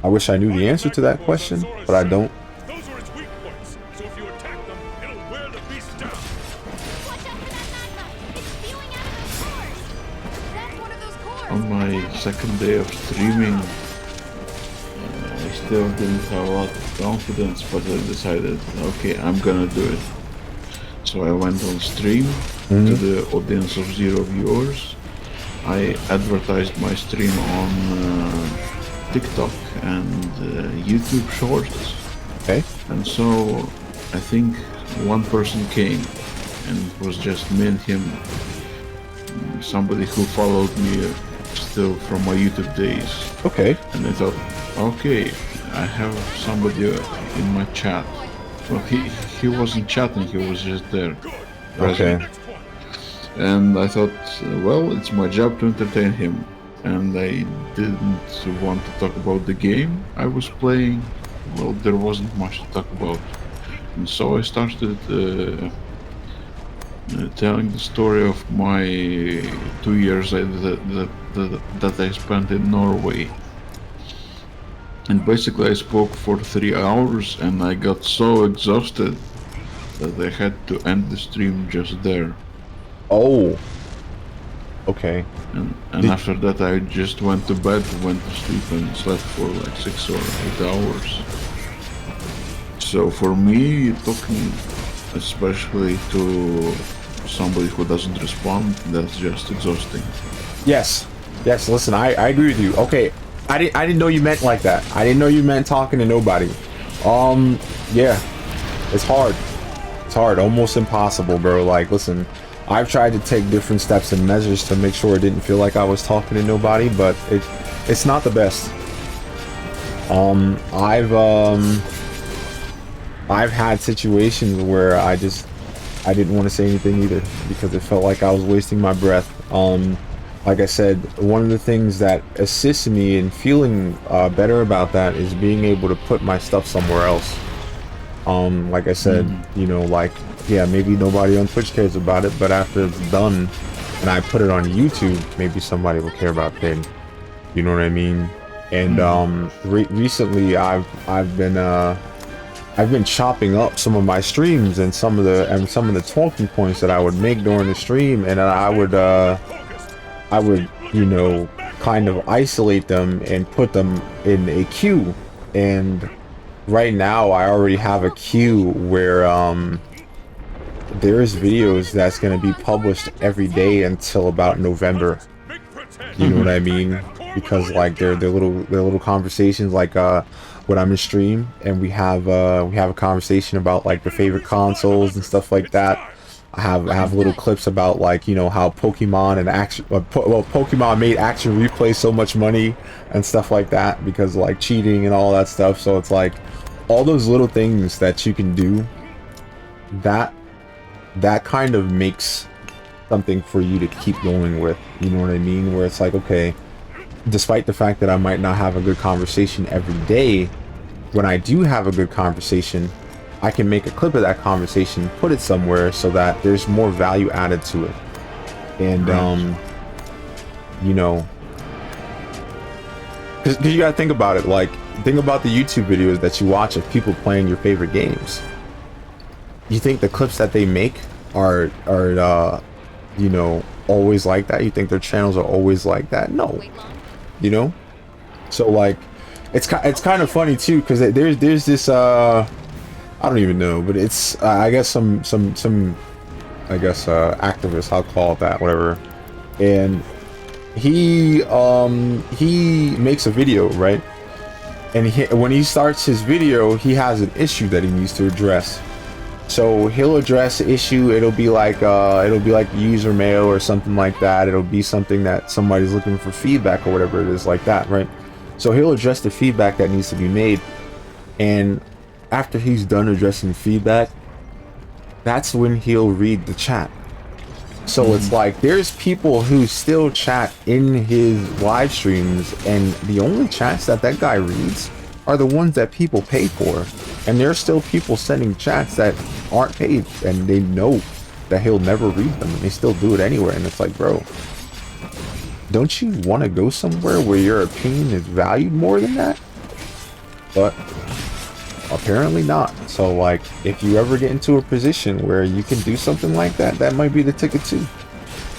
I wish I knew the answer to that question, but I don't. Those are its weak points, so if you attack them, it'll wear the beast down. Watch out for that magma. It's spewing out of those cores. That's one of those cores. On my second day of streaming, I still didn't have a lot of confidence, but I decided, okay, I'm gonna do it. So I went on stream to the audience of 0 viewers. I advertised my stream on TikTok and YouTube Shorts. Okay. And so I think one person came, and it was just me and him. Somebody who followed me still from my YouTube days. Okay. And I thought, okay, I have somebody in my chat. Well, he wasn't chatting, he was just there. Present. Okay. And I thought, well, it's my job to entertain him. And I didn't want to talk about the game I was playing. Well, there wasn't much to talk about. And so I started telling the story of my 2 years that I spent in Norway. And basically I spoke for 3 hours and I got so exhausted that I had to end the stream just there. Oh. Okay. And after that I just went to bed, went to sleep and slept for like 6 or 8 hours. So for me, talking especially to somebody who doesn't respond, that's just exhausting. Yes. Yes, listen, I agree with you. Okay. I didn't know you meant like that. I didn't know you meant talking to nobody. Yeah. It's hard. It's hard. Almost impossible, bro. Like, listen, I've tried to take different steps and measures to make sure it didn't feel like I was talking to nobody, but it's not the best. I've had situations where I didn't want to say anything either because it felt like I was wasting my breath. Like I said, one of the things that assists me in feeling better about that is being able to put my stuff somewhere else. Like I said, you know, like, yeah, maybe nobody on Twitch cares about it, but after it's done and I put it on YouTube, maybe somebody will care about it. You know what I mean? And recently I've been chopping up some of my streams and some of the talking points that I would make during the stream, and I would, you know, kind of isolate them and put them in a queue. And right now I already have a queue where there's videos that's going to be published every day until about November. You know what I mean? Because like they're little conversations, like when I'm in stream and we have a conversation about like the favorite consoles and stuff like that. I have little clips about, like, you know, how Pokemon and Pokemon made action replay so much money and stuff like that because like cheating and all that stuff. So it's like all those little things that you can do that kind of makes something for you to keep going with. You know what I mean? Where it's like, okay, despite the fact that I might not have a good conversation every day, when I do have a good conversation, I can make a clip of that conversation, put it somewhere so that there's more value added to it. And you know, because you gotta think about it. Like, think about the YouTube videos that you watch of people playing your favorite games. You think the clips that they make are you know, always like that? You think their channels are always like that? No. You know? So like, it's kind of funny too, because there's this I don't even know, but it's I guess some I guess activist, I'll call it that, whatever. And he makes a video, right? And when he starts his video, he has an issue that he needs to address. So he'll address the issue. It'll be like user mail or something like that. It'll be something that somebody's looking for feedback or whatever it is, like that, right? So he'll address the feedback that needs to be made, and after he's done addressing feedback, that's when he'll read the chat. So it's like there's people who still chat in his live streams, and the only chats that guy reads are the ones that people pay for. And there's still people sending chats that aren't paid, and they know that he'll never read them, and they still do it anyway. And it's like, bro, don't you want to go somewhere where your opinion is valued more than that? But apparently not. So like, if you ever get into a position where you can do something like that, that might be the ticket too.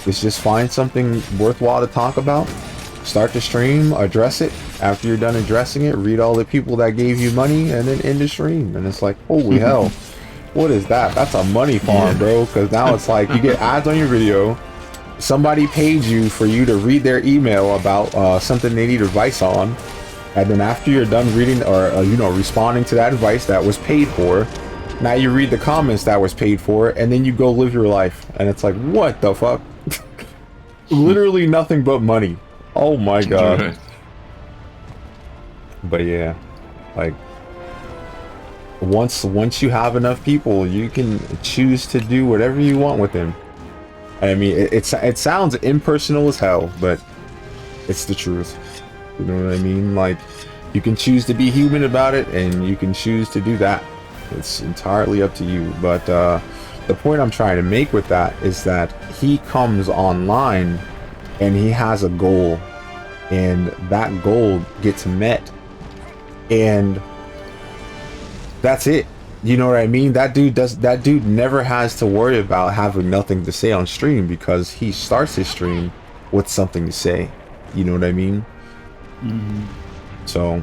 Is just find something worthwhile to talk about, start the stream, address it. After you're done addressing it, read all the people that gave you money, and then end the stream. And it's like, holy hell, What is that? That's a money farm, bro. Because now it's like you get ads on your video. Somebody paid you for you to read their email about something they need advice on, and then after you're done reading or you know, responding to that advice that was paid for, now you read the comments that was paid for, and then you go live your life, and it's like, what the fuck? Literally nothing but money. Oh my god. Right. But yeah, like once you have enough people, you can choose to do whatever you want with them. I mean, it sounds impersonal as hell, but it's the truth. You know what I mean? Like, you can choose to be human about it, and you can choose to do that. It's entirely up to you. But the point I'm trying to make with that is that he comes online and he has a goal, and that goal gets met, and that's it. You know what I mean? That dude never has to worry about having nothing to say on stream, because he starts his stream with something to say. You know what I mean? Mm-hmm. So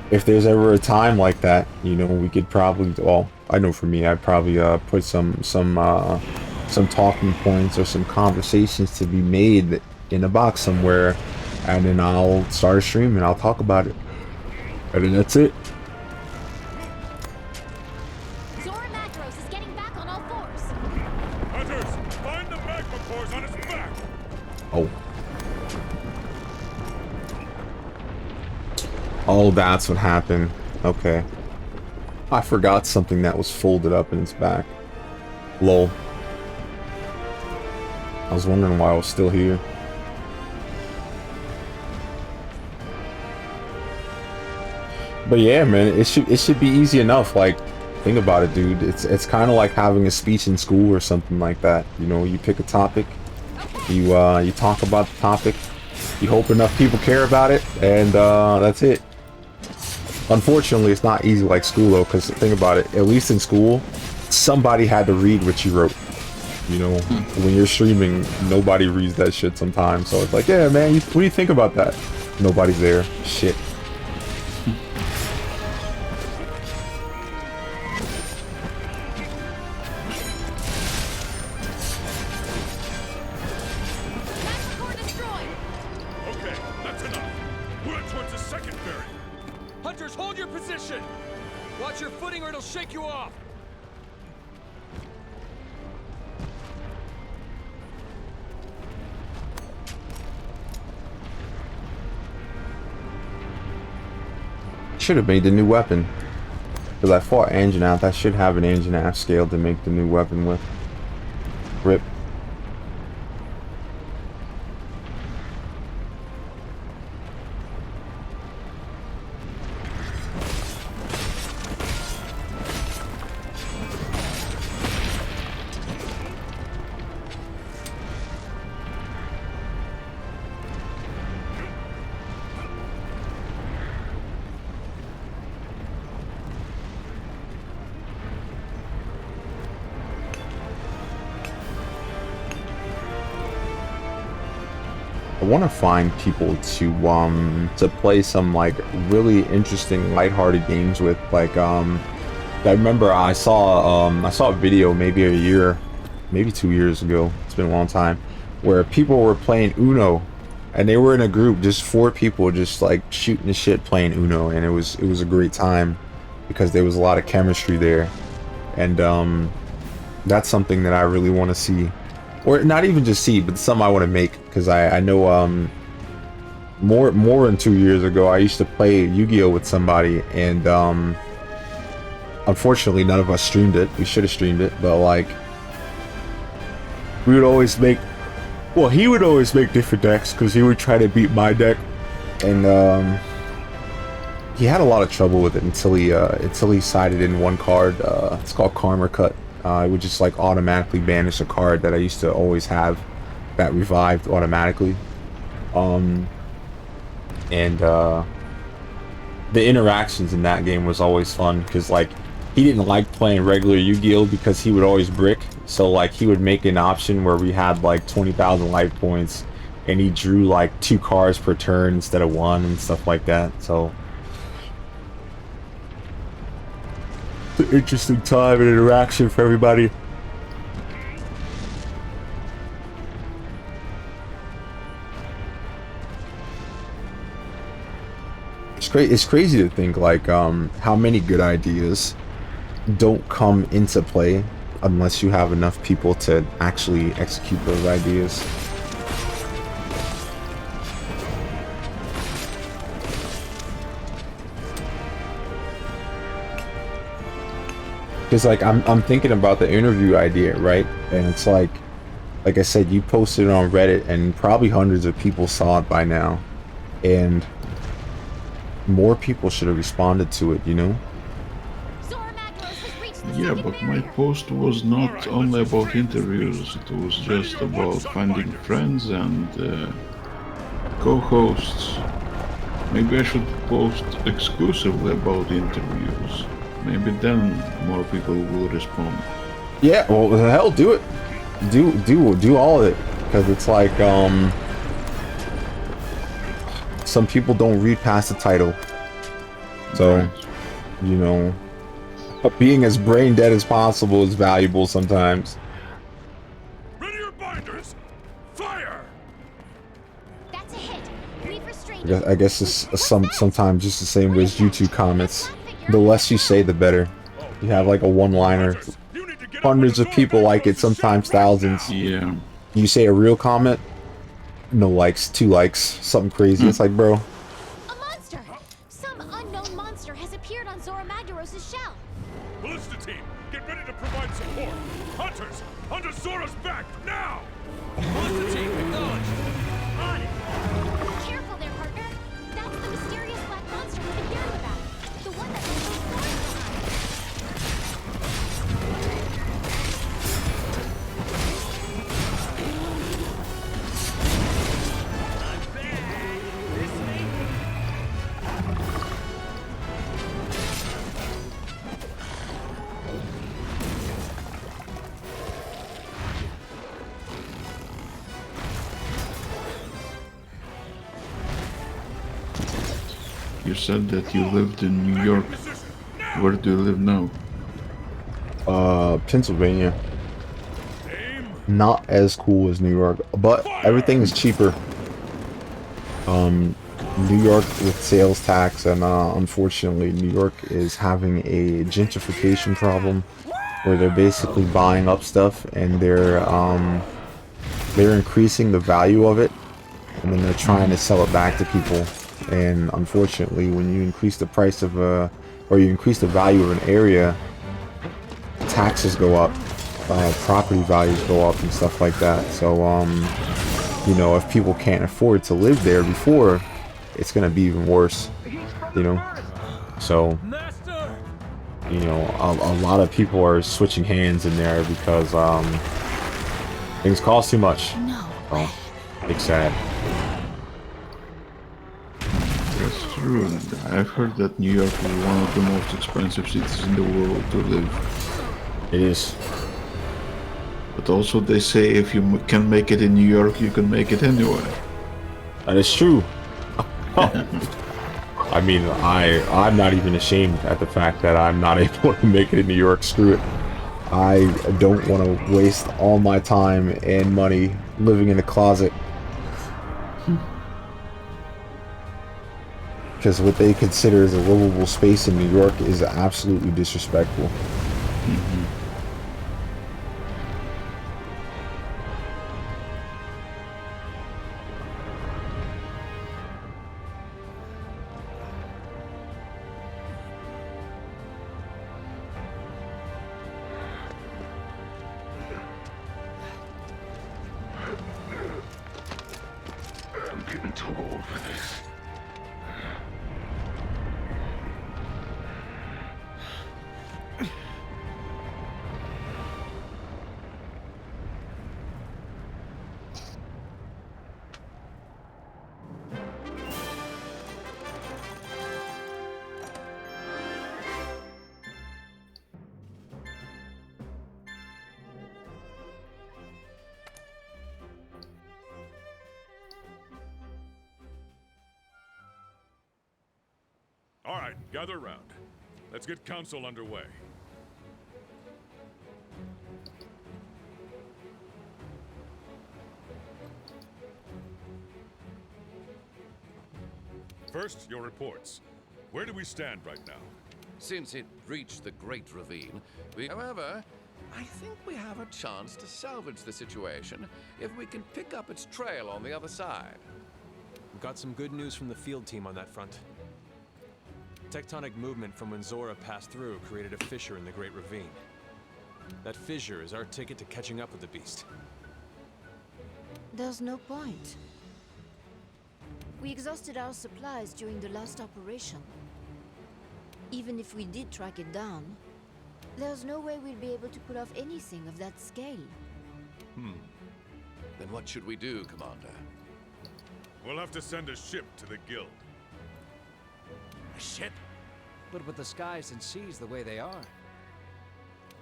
if there's ever a time like that, you know, we could probably, well, I know for me, I'd probably put some talking points or some conversations to be made in a box somewhere, and then I'll start a stream and I'll talk about it, and then that's it. Zora Magdaros is getting back on all fours. Hunters, find the magma cores on its back. Oh. Oh, that's what happened. Okay. I forgot something that was folded up in its back. Lol. I was wondering why I was still here. But yeah, man, it should be easy enough. Like, think about it, dude. It's kind of like having a speech in school or something like that. You know, you pick a topic, you talk about the topic, you hope enough people care about it, and that's it. Unfortunately, it's not easy like school though, because think about it. At least in school, somebody had to read what you wrote. You know, when you're streaming, nobody reads that shit sometimes. So it's like, yeah, man, what do you think about that? Nobody's there. Shit. Okay, that's enough. We're towards the second ferry. Hunters, hold your position! Watch your footing or it'll shake you off! Should have made the new weapon. Because I fought Anjanath, I should have an Anjanath scale to make the new weapon with. Rip. I want to find people to play some like really interesting lighthearted games with. Like I remember I saw a video maybe a year, maybe 2 years ago, it's been a long time, where people were playing Uno, and they were in a group, just 4 people, just like shooting the shit playing Uno, and it was a great time because there was a lot of chemistry there. And that's something that I really want to see. Or not even just see, but something I want to make, because I know more than 2 years ago I used to play Yu-Gi-Oh with somebody, and unfortunately none of us streamed it. We should have streamed it, but like we would always make, well, he would always make different decks because he would try to beat my deck, and he had a lot of trouble with it until he sided in one card. It's called Karma Cut. It would just like automatically banish a card that I used to always have that revived automatically. And the interactions in that game was always fun, because like he didn't like playing regular Yu-Gi-Oh because he would always brick. So like he would make an option where we had like 20,000 life points, and he drew like 2 cards per turn instead of 1 and stuff like that. So It's an interesting time and interaction for everybody. It's crazy to think like how many good ideas don't come into play unless you have enough people to actually execute those ideas. Because like I'm thinking about the interview idea, right? And it's like I said, you posted it on Reddit and probably hundreds of people saw it by now, and more people should have responded to it, you know? Yeah, but my post was not only about interviews, it was just about finding friends and co-hosts. Maybe I should post exclusively about interviews. Maybe then more people will respond. Yeah, well, the hell, do it. Do all of it, because it's like some people don't read past the title, so Right. you know, being as brain dead as possible is valuable sometimes. Ready your binders! Fire! That's a hit. We've restrained him. I guess it's sometimes just the same way as YouTube comments. The less you say, the better. You have like a one-liner. You need to get Hundreds of people like it, sometimes thousands. Yeah. You say a real comment, no likes, 2 likes, something crazy. It's like, bro, A monster! Some unknown monster has appeared on Zora Magdaros' shell. Ballista team, get ready to provide support. Hunters, onto Zora's back, now! Ballista team, acknowledged. On it. Careful there, partner. That's the mysterious black monster we've been hearing about. The one that left those thorns behind. You said that you lived in New York. Where do you live now? Pennsylvania. Aim! Not as cool as New York, but everything is cheaper. New York with sales tax, and unfortunately New York is having a gentrification problem where they're basically buying up stuff and they're increasing the value of it, and then they're trying to sell it back to people. And unfortunately, when you increase the price of or you increase the value of an area, taxes go up, property values go up and stuff like that. So you know, if people can't afford to live there before, it's gonna be even worse, you know. So you know, a lot of people are switching hands in there because things cost too much. No. Oh, big sad. That's true. I've heard that New York is one of the most expensive cities in the world to live. It is. But also they say if you can make it in New York, you can make it anywhere. That is true. I mean, I'm not even ashamed at the fact that I'm not able to make it in New York. Screw it. I don't want to waste all my time and money living in a closet. Because what they consider as a livable space in New York is absolutely disrespectful. I'm getting too old for this. All right, gather round. Let's get council underway. First, your reports. Where do we stand right now? Since it reached the Great Ravine, however, I think we have a chance to salvage the situation if we can pick up its trail on the other side. We've got some good news from the field team on that front. Tectonic movement from when Zora passed through created a fissure in the Great Ravine. That fissure is our ticket to catching up with the beast. There's no point. We exhausted our supplies during the last operation. Even if we did track it down, there's no way we'll be able to pull off anything of that scale. Then what should we do, Commander? We'll have to send a ship to the guild. A ship? But with the skies and seas the way they are.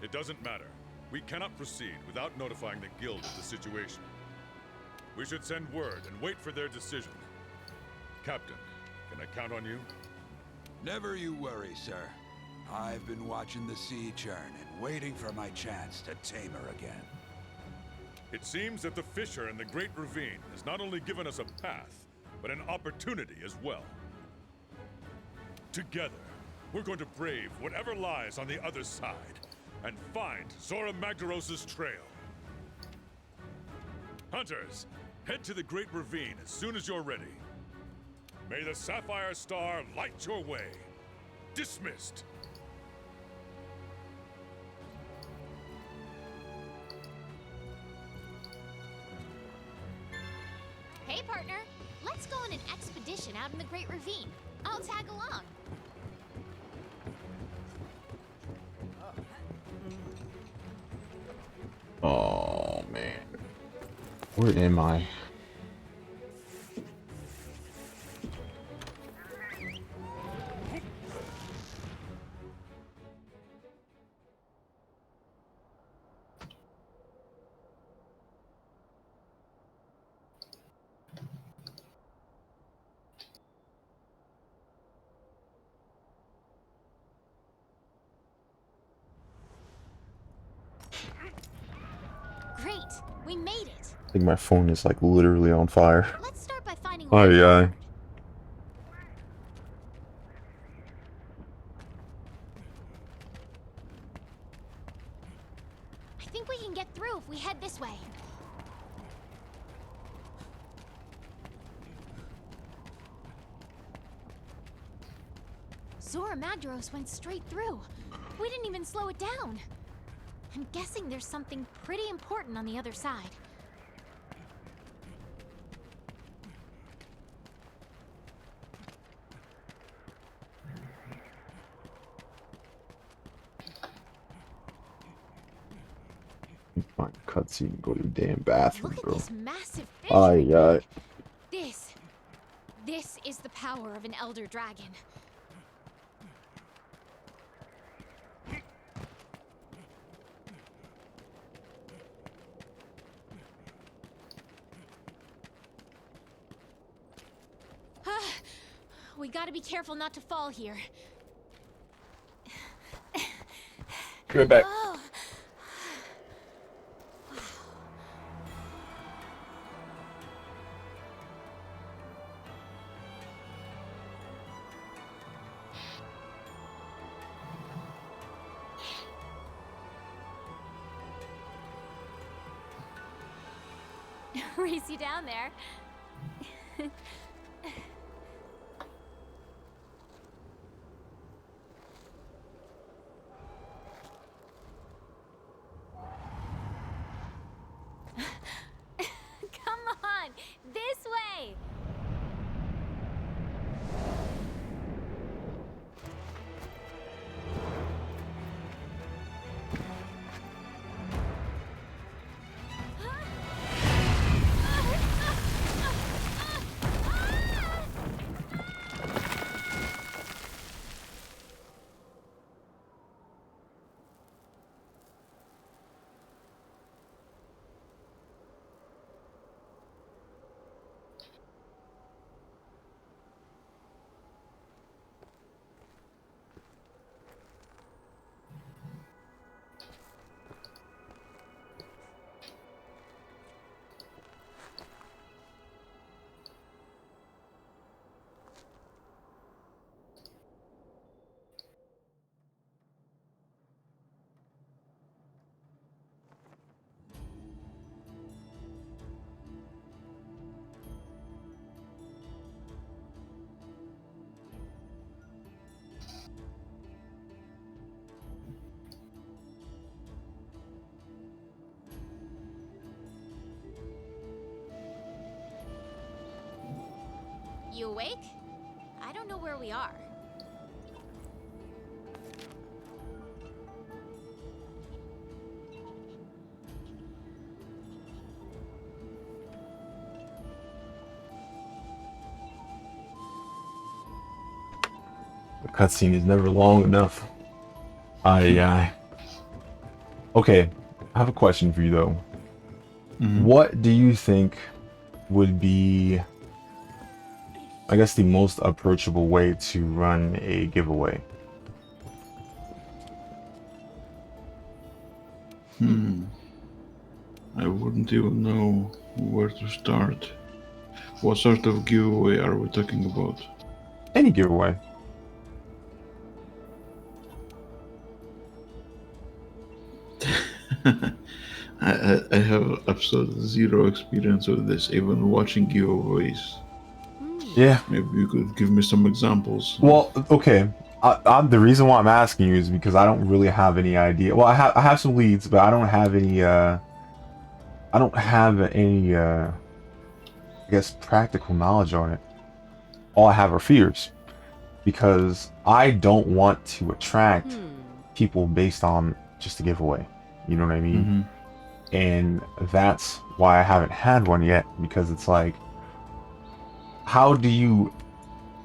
It doesn't matter. We cannot proceed without notifying the guild of the situation. We should send word and wait for their decision. Captain, can I count on you? Never you worry, sir. I've been watching the sea churn and waiting for my chance to tame her again. It seems that the fissure in the Great Ravine has not only given us a path, but an opportunity as well. Together, we're going to brave whatever lies on the other side and find Zora Magdaros' trail. Hunters, head to the Great Ravine as soon as you're ready. May the Sapphire Star light your way. Dismissed. Hey, partner. Let's go on an expedition out in the Great Ravine. I'll tag along. Oh man, where am I? Great, we made it. I think my phone is like literally on fire. Let's start by finding. Aye. I think we can get through if we head this way. Zora Magdaros went straight through. We didn't even slow it down. I'm guessing there's something pretty important on the other side. Find a cutscene and go to the damn bathroom, Look at bro. this massive fish. Aye. This is the power of an elder dragon. We gotta be careful not to fall here. Be right back. Oh. Race you down there. Come on, this way. You awake? I don't know where we are. The cutscene is never long enough. Okay, I have a question for you though. What do you think would be, I guess, the most approachable way to run a giveaway? I wouldn't even know where to start. What sort of giveaway are we talking about? Any giveaway. I have absolutely zero experience with this, even watching giveaways. Yeah. Maybe you could give me some examples. Well, okay. The reason why I'm asking you is because I don't really have any idea. Well, I have some leads, but I don't have any. I guess, practical knowledge on it. All I have are fears, because I don't want to attract people based on just a giveaway. You know what I mean? And that's why I haven't had one yet, because it's like, how do you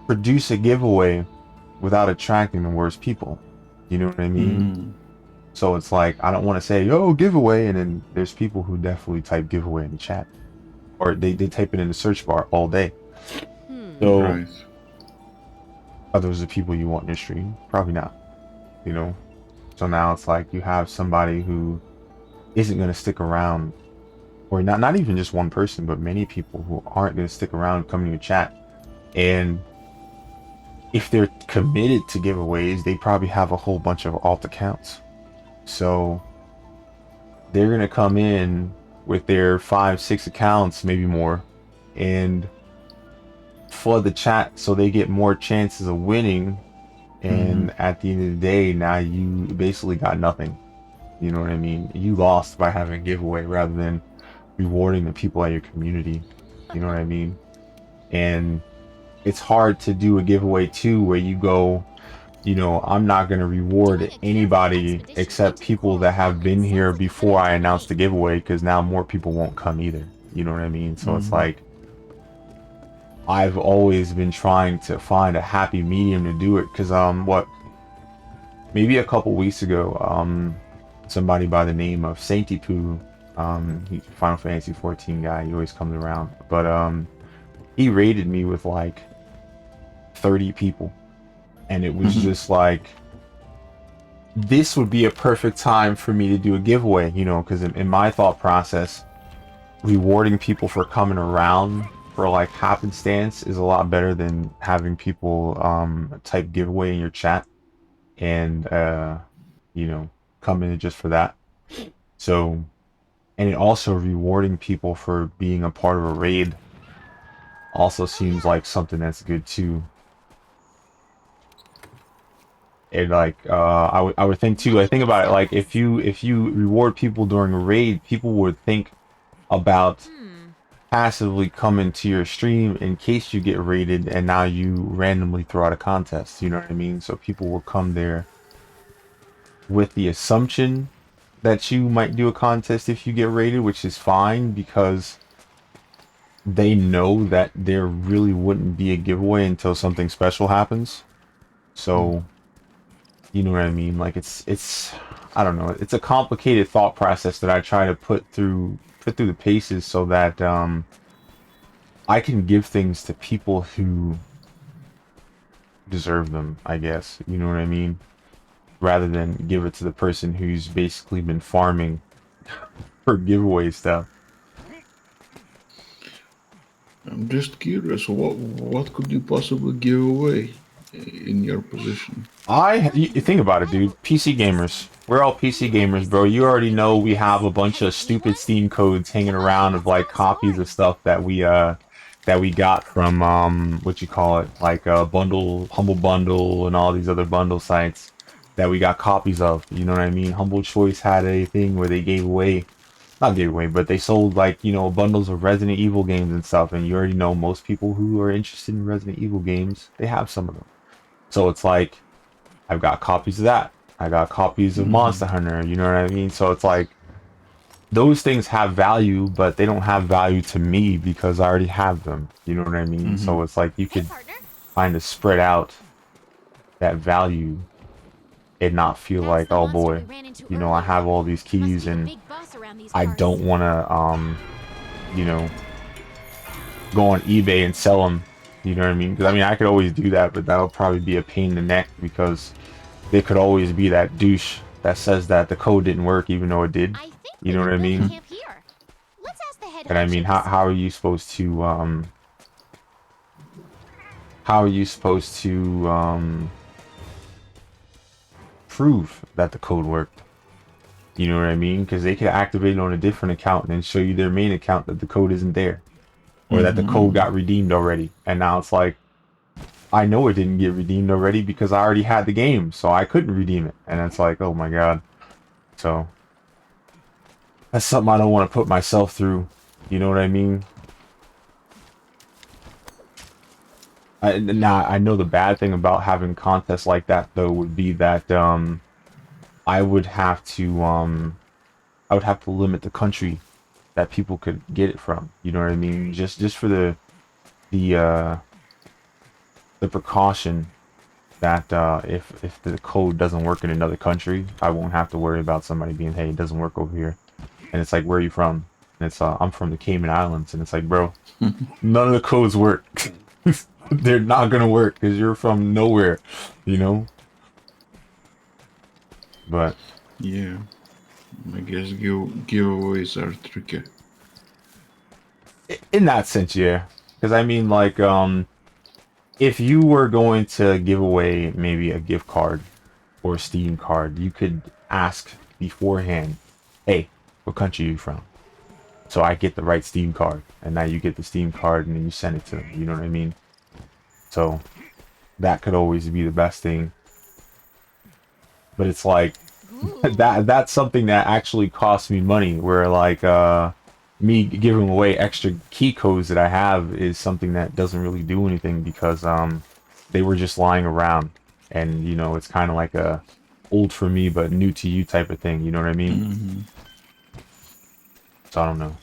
produce a giveaway without attracting the worst people? You know what I mean? So it's like, I don't want to say, yo, giveaway, and then there's people who definitely type giveaway in the chat, or they type it in the search bar all day. So are those the people you want in your stream? Probably not, you know? So now it's like, you have somebody who isn't going to stick around, or not even just one person, but many people who aren't going to stick around, come in your chat. And if they're committed to giveaways, they probably have a whole bunch of alt accounts. So they're going to come in with their 5-6 accounts, maybe more, and flood the chat so they get more chances of winning. And at the end of the day, now you basically got nothing. You know what I mean? You lost by having a giveaway rather than rewarding the people at your community. You know what I mean? And it's hard to do a giveaway too, where you go, you know, I'm not going to reward anybody except people that have been here before I announced the giveaway, because now more people won't come either. You know what I mean? So it's like, I've always been trying to find a happy medium to do it, because maybe a couple weeks ago, somebody by the name of Sainty Poo, he's a Final Fantasy 14 guy, he always comes around, but he raided me with like 30 people, and it was just like, this would be a perfect time for me to do a giveaway, you know, because in my thought process, rewarding people for coming around for like happenstance is a lot better than having people type giveaway in your chat and you know, come in just for that. So, and it also rewarding people for being a part of a raid also seems like something that's good too. And like I would think too, I think about it, like if you reward people during a raid, people would think about passively coming to your stream in case you get raided and now you randomly throw out a contest. You know what I mean? So people will come there with the assumption that you might do a contest if you get raided, which is fine, because they know that there really wouldn't be a giveaway until something special happens. So you know what I mean? Like it's I don't know, it's a complicated thought process that I try to put through the paces so that I can give things to people who deserve them, I guess. You know what I mean? Rather than give it to the person who's basically been farming for giveaway stuff. I'm just curious, what could you possibly give away in your position? You think about it, dude. PC gamers. We're all PC gamers, bro. You already know we have a bunch of stupid Steam codes hanging around of like copies of stuff that we got from what you call it, like Humble Bundle and all these other bundle sites that we got copies of. You know what I mean? Humble Choice had a thing where they gave away not giveaway, but they sold like, you know, bundles of Resident Evil games and stuff, and you already know most people who are interested in Resident Evil games, they have some of them. So it's like, I've got copies of that. I got copies of Monster Hunter, you know what I mean? So it's like, those things have value, but they don't have value to me because I already have them, you know what I mean? So it's like, you could kind of spread out that value and not feel like, oh boy, you know, I have all these keys and I don't want to, you know, go on eBay and sell them, you know what I mean? Because I mean, I could always do that, but that'll probably be a pain in the neck because there could always be that douche that says that the code didn't work even though it did, you know what I mean? And I mean, how are you supposed to, prove that the code worked? You know what I mean? Because they could activate it on a different account and then show you their main account that the code isn't there, or that the code got redeemed already. And now it's like, I know it didn't get redeemed already because I already had the game, so I couldn't redeem it. And it's like, oh my god. So that's something I don't want to put myself through. You know what I mean? Now I know the bad thing about having contests like that though would be that I would have to limit the country that people could get it from. You know what I mean? Just for the precaution that if the code doesn't work in another country, I won't have to worry about somebody being, hey, it doesn't work over here. And it's like, where are you from? And it's I'm from the Cayman Islands, and it's like, bro, none of the codes work. They're not gonna work because you're from nowhere, you know. But yeah, I guess giveaways are tricky. In that sense, yeah. Because I mean, like, if you were going to give away maybe a gift card or a Steam card, you could ask beforehand, hey, what country are you from? So I get the right Steam card, and now you get the Steam card, and then you send it to them. You know what I mean? So that could always be the best thing. But it's like that's something that actually costs me money. Where like me giving away extra key codes that I have is something that doesn't really do anything because they were just lying around, and you know, it's kind of like a old for me but new to you type of thing. You know what I mean? So I don't know.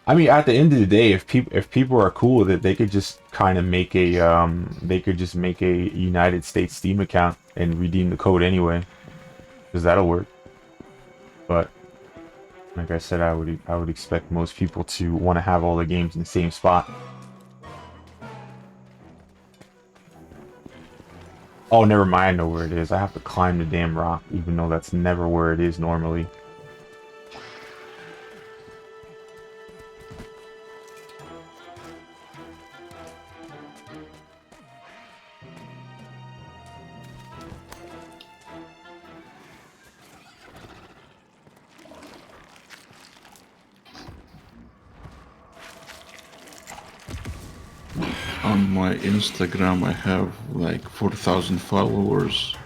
I mean, at the end of the day, if people are cool with it, they could just kind of make a United States Steam account and redeem the code anyway, because that'll work. But like I said, I would expect most people to want to have all the games in the same spot. Oh, never mind, I know where it is. I have to climb the damn rock, even though that's never where it is normally. On my Instagram I have like 4,000 followers,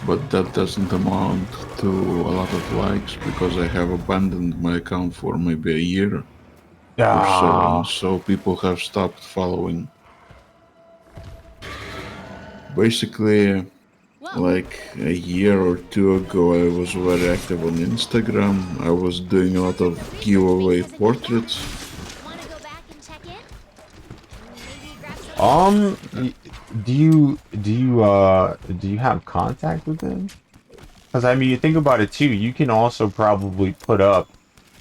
but that doesn't amount to a lot of likes because I have abandoned my account for maybe a year or so, so people have stopped following. Basically, like a year or two ago I was very active on Instagram. I was doing a lot of giveaway portraits. Do you have contact with them? Because I mean, you think about it too. You can also probably put up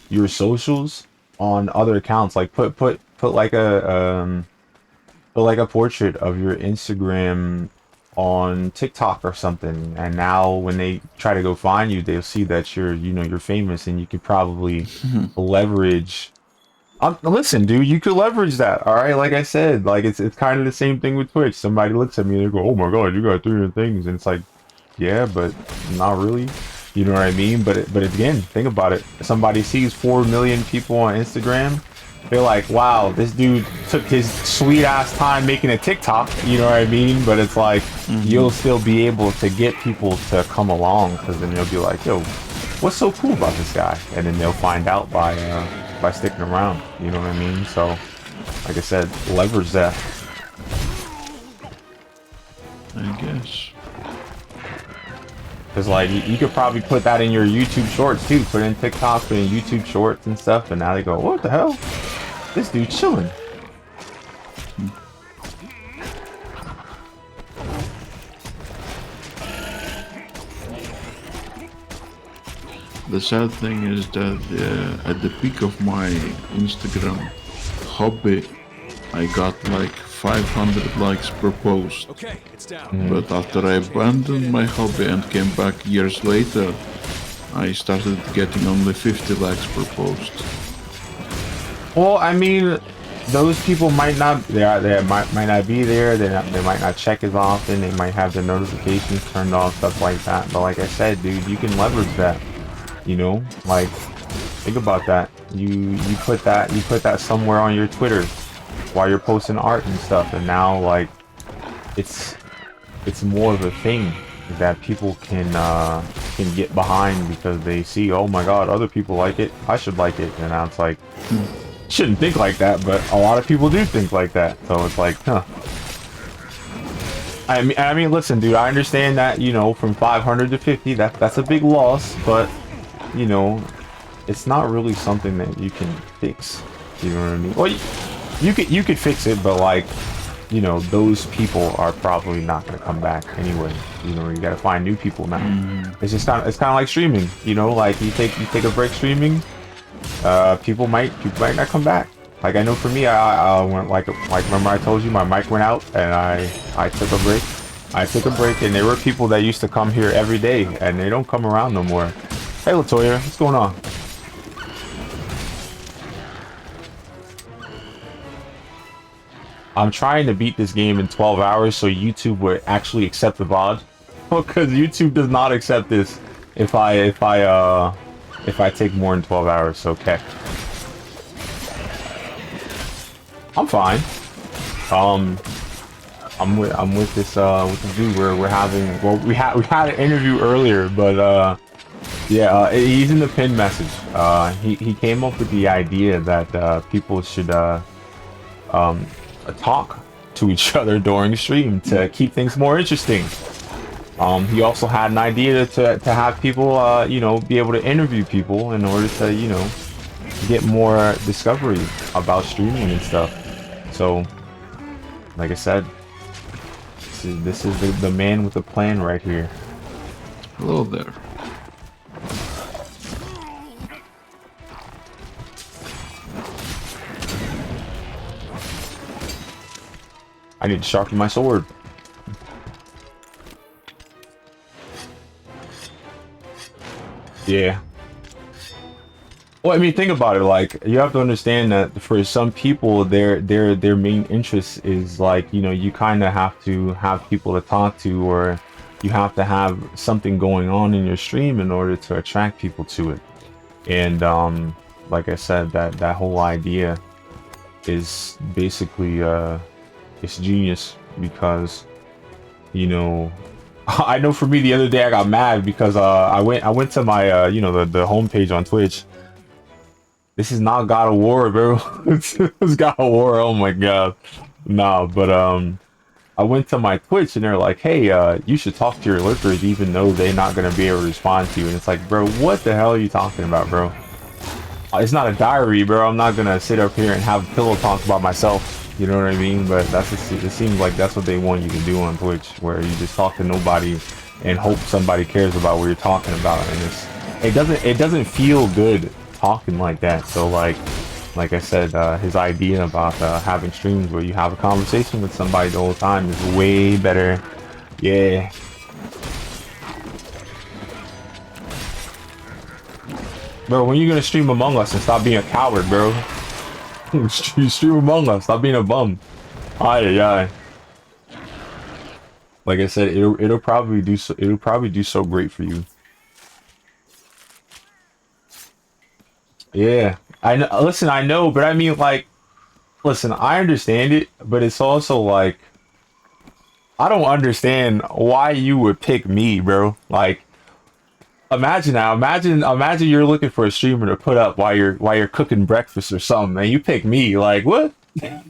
your socials on other accounts. Like put like a portrait of your Instagram on TikTok or something. And now when they try to go find you, they'll see that you're famous, and you could probably leverage. Listen, dude, you could leverage that, all right? Like I said, like it's kind of the same thing with Twitch. Somebody looks at me and they go, "Oh my god, you got 300 things," and it's like, yeah, but not really. You know what I mean? But again, think about it. Somebody sees 4 million people on Instagram, they're like, wow, this dude took his sweet ass time making a TikTok, you know what I mean? But it's like, you'll still be able to get people to come along, because then they'll be like, yo, what's so cool about this guy? And then they'll find out by sticking around, you know what I mean? So, like I said, leverage that. I guess. Because, like, you could probably put that in your YouTube shorts, too. Put in TikTok, put in YouTube shorts and stuff, and now they go, what the hell? This dude's chilling. The sad thing is that at the peak of my Instagram hobby, I got like 500 likes per post. Okay, it's down. But after I abandoned my hobby and came back years later, I started getting only 50 likes per post. Well, I mean, those people might not, they might not be there, they might not check as often, they might have their notifications turned off, stuff like that. But like I said, dude, you can leverage that, you know? Like, think about that. You put that somewhere on your Twitter while you're posting art and stuff, and now, like, it's more of a thing that people can get behind, because they see, oh my god, other people like it, I should like it. And now it's like, shouldn't think like that, but a lot of people do think like that. So it's like, huh. I mean, listen, dude, I understand that, you know, from 500 to 50, that's a big loss, but, you know, it's not really something that you can fix. You know what I mean? Well, you could fix it, but, like, you know, those people are probably not going to come back anyway. You know, you got to find new people now. It's just kind of like streaming. You know, like you take a break streaming, people might not come back. Like, I know for me, I went like remember I told you my mic went out, and I took a break. And there were people that used to come here every day, and they don't come around no more. Hey, Latoya, what's going on? I'm trying to beat this game in 12 hours so YouTube would actually accept the VOD. Because YouTube does not accept this if I take more than 12 hours. So, okay. I'm fine. I'm with this dude we're having, well, we had an interview earlier, but yeah, he's in the pinned message. He came up with the idea that people should talk to each other during stream to keep things more interesting. He also had an idea to have people, you know, be able to interview people in order to, you know, get more discovery about streaming and stuff. So, like I said, this is the man with the plan right here. Hello there. I need to sharpen my sword. Yeah. Well, I mean, think about it. Like, you have to understand that for some people, their main interest is, like, you know, you kind of have to have people to talk to, or you have to have something going on in your stream in order to attract people to it. And like I said, that whole idea is basically it's genius, because, you know, I know for me, the other day I got mad because I went to my you know, the homepage on Twitch. This is not God of War, bro. It's God of War. Oh my god. Nah, but I went to my Twitch and they're like, hey, you should talk to your lurkers even though they're not gonna be able to respond to you. And it's like, bro, what the hell are you talking about, bro? It's not a diary, bro. I'm not gonna sit up here and have a pillow talk about myself. You know what I mean? But it seems like that's what they want you to do on Twitch, where you just talk to nobody and hope somebody cares about what you're talking about. And it doesn't feel good talking like that. So like I said, his idea about having streams where you have a conversation with somebody the whole time is way better. Yeah. Bro, when you gonna stream Among Us and stop being a coward, bro? Stream Among Us, stop being a bum. Aye. Like I said, it'll probably do so great for you. Yeah, listen, I know, but I mean, like, listen, I understand it, but it's also like, I don't understand why you would pick me, bro. Like, imagine now, imagine you're looking for a streamer to put up while you're cooking breakfast or something, and you pick me. Like, what?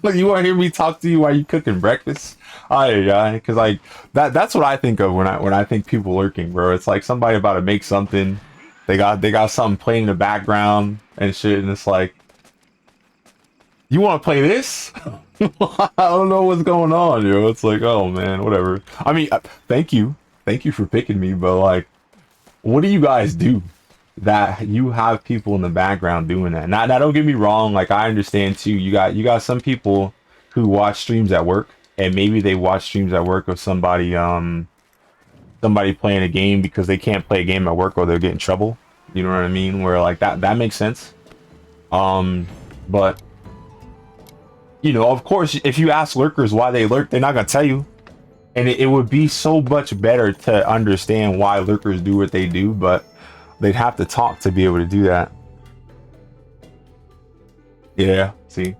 Like, you want to hear me talk to you while you cooking breakfast? Yeah, because like that's what I think of when I think people lurking, bro. It's like somebody about to make something. They got something playing in the background and shit, and it's like, you want to play this? I don't know what's going on, yo. It's like, oh man, whatever. I mean, thank you for picking me, but like, what do you guys do that you have people in the background doing that? Now don't get me wrong, like, I understand too. You got some people who watch streams at work, and maybe they watch streams at work of somebody playing a game because they can't play a game at work or they'll get in trouble. You know what I mean? Where like that makes sense. But you know, of course, if you ask lurkers why they lurk, they're not gonna tell you. And it would be so much better to understand why lurkers do what they do, but they'd have to talk to be able to do that. Yeah, see?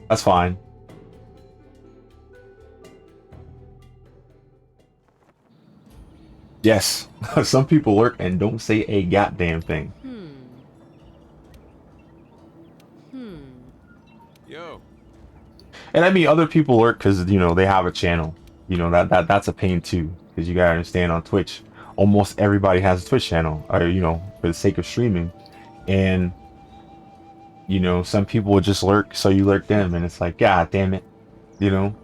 That's fine. Yes, some people lurk and don't say a goddamn thing. Yo. And I mean, other people lurk because, you know, they have a channel. You know, that's a pain too, because you gotta understand, on Twitch, almost everybody has a Twitch channel, or, you know, for the sake of streaming. And, you know, some people will just lurk, so you lurk them, and it's like, god damn it, you know.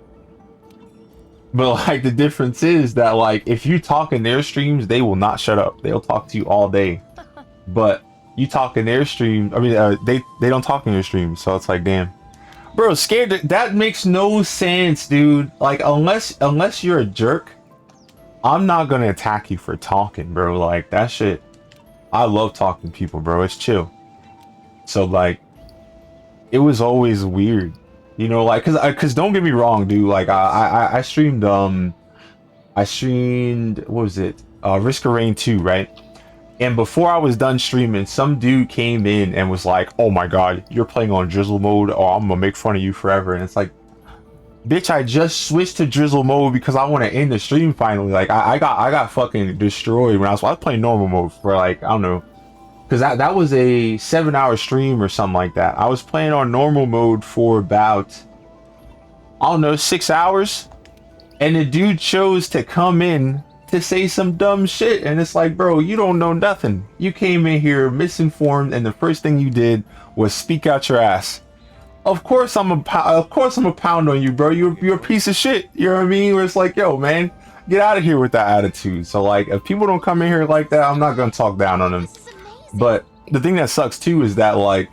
But like, the difference is that, like, if you talk in their streams, they will not shut up. They'll talk to you all day. But you talk in their stream, I mean, they don't talk in your stream, so it's like, damn. Bro, scared, that makes no sense, dude. Like, unless you're a jerk, I'm not gonna attack you for talking, bro. Like, that shit, I love talking to people, bro. It's chill. So like, it was always weird, you know, like, cause don't get me wrong, dude. Like, I streamed what was it, Risk of Rain 2, right? And before I was done streaming, some dude came in and was like, oh my god, you're playing on drizzle mode, or I'm gonna make fun of you forever. And it's like, bitch, I just switched to drizzle mode because I want to end the stream finally. Like, I got fucking destroyed when I was playing normal mode for, like, I don't know, because that was a 7-hour stream or something like that. I was playing on normal mode for about, I don't know, 6 hours, and the dude chose to come in to say some dumb shit, and it's like, bro, you don't know nothing. You came in here misinformed, and the first thing you did was speak out your ass. Of course I'm a pound on you, bro. You're a piece of shit. You know what I mean? Where it's like, yo, man, get out of here with that attitude. So like, if people don't come in here like that, I'm not gonna talk down on them. But the thing that sucks too is that, like,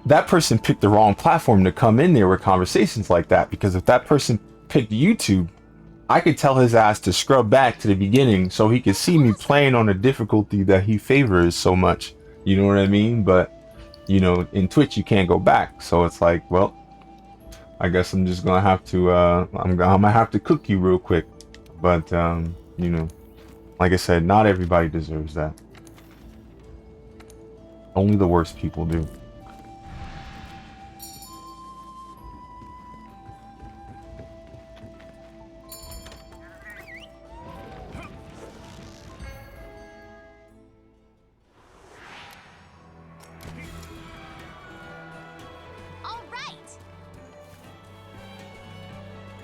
that person picked the wrong platform to come in there with conversations like that, because if that person picked YouTube, I could tell his ass to scrub back to the beginning so he could see me playing on a difficulty that he favors so much. You know what I mean? But, you know, in Twitch you can't go back. So it's like, well, I guess I'm just gonna have to I'm gonna have to cook you real quick. But you know, like I said, not everybody deserves that. Only the worst people do.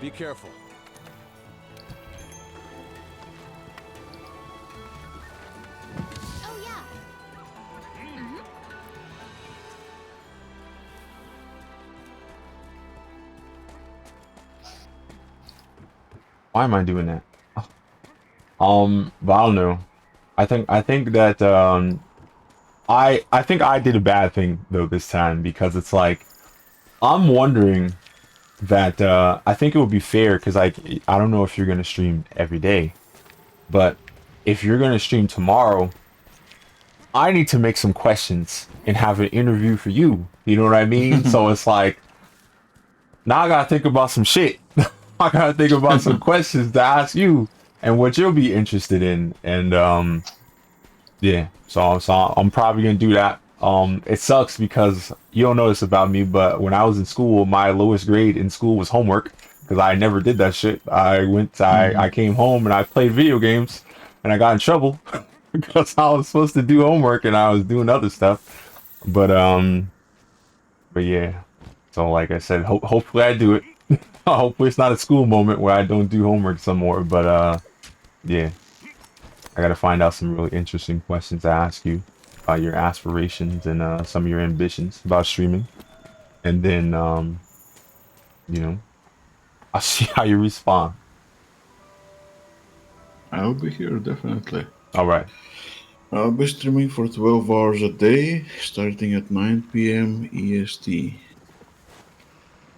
Be careful. Oh yeah. Why am I doing that? But I don't know. I think that I think I did a bad thing though this time, because it's like, I'm wondering that I think it would be fair, because like, I don't know if you're gonna stream every day, but if you're gonna stream tomorrow, I need to make some questions and have an interview for you. You know what I mean? So it's like, now I gotta think about some shit. I gotta think about some questions to ask you and what you'll be interested in. And yeah, so I'm probably gonna do that. It sucks because you don't know this about me, but when I was in school, my lowest grade in school was homework because I never did that shit. I came home and I played video games and I got in trouble because I was supposed to do homework and I was doing other stuff. But yeah. So like I said, hopefully I do it. Hopefully it's not a school moment where I don't do homework some more. But yeah, I gotta find out some really interesting questions to ask you about your aspirations and some of your ambitions about streaming, and then you know, I'll see how you respond. I'll be here definitely. All right. I'll be streaming for 12 hours a day, starting at 9 p.m. EST.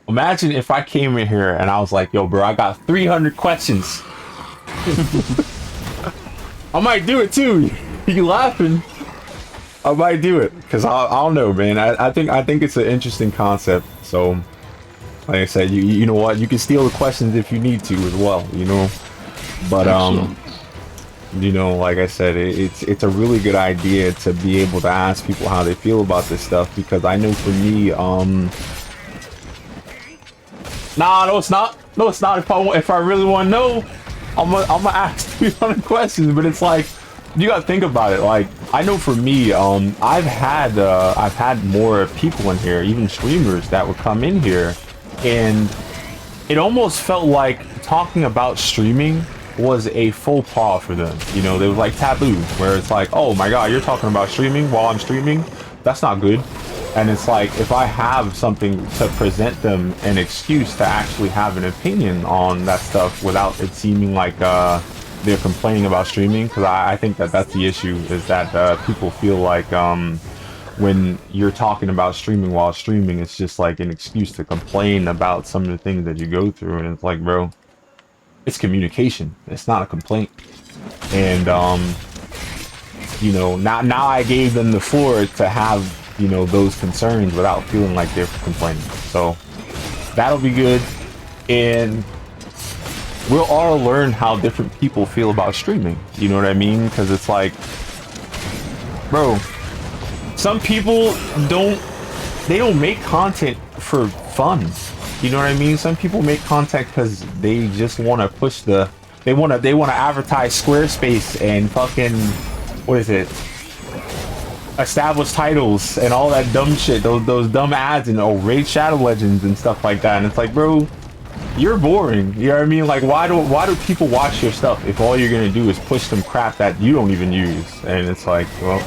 Imagine if I came in here and I was like, yo, bro, I got 300 questions. I might do it too. You laughing? I might do it because I don't know, man. I think it's an interesting concept. So, like I said, you know what? You can steal the questions if you need to as well, you know. But you know, like I said, it's a really good idea to be able to ask people how they feel about this stuff, because I know for me, nah, no, it's not. No, it's not. If I really want to know, I'm gonna ask 300 questions. But it's like, you gotta think about it. Like, I know for me, I've had more people in here, even streamers that would come in here, and it almost felt like talking about streaming was a faux pas for them. You know, they was like taboo, where it's like, oh my god, you're talking about streaming while I'm streaming? That's not good. And it's like, if I have something to present them an excuse to actually have an opinion on that stuff without it seeming like they're complaining about streaming, because I think that's the issue, is that people feel like when you're talking about streaming while streaming, it's just like an excuse to complain about some of the things that you go through. And it's like, bro, it's communication. It's not a complaint. And you know, now I gave them the floor to have, you know, those concerns without feeling like they're complaining. So that'll be good, and we'll all learn how different people feel about streaming. You know what I mean? Because it's like, bro, some people don't make content for fun. You know what I mean? Some people make content because they just want to push they want to advertise Squarespace and fucking, what is it, established titles and all that dumb shit, those dumb ads, and Raid Shadow Legends and stuff like that. And it's like, bro, you're boring. You know what I mean? Like, why do people watch your stuff if all you're gonna do is push some crap that you don't even use? And it's like, well,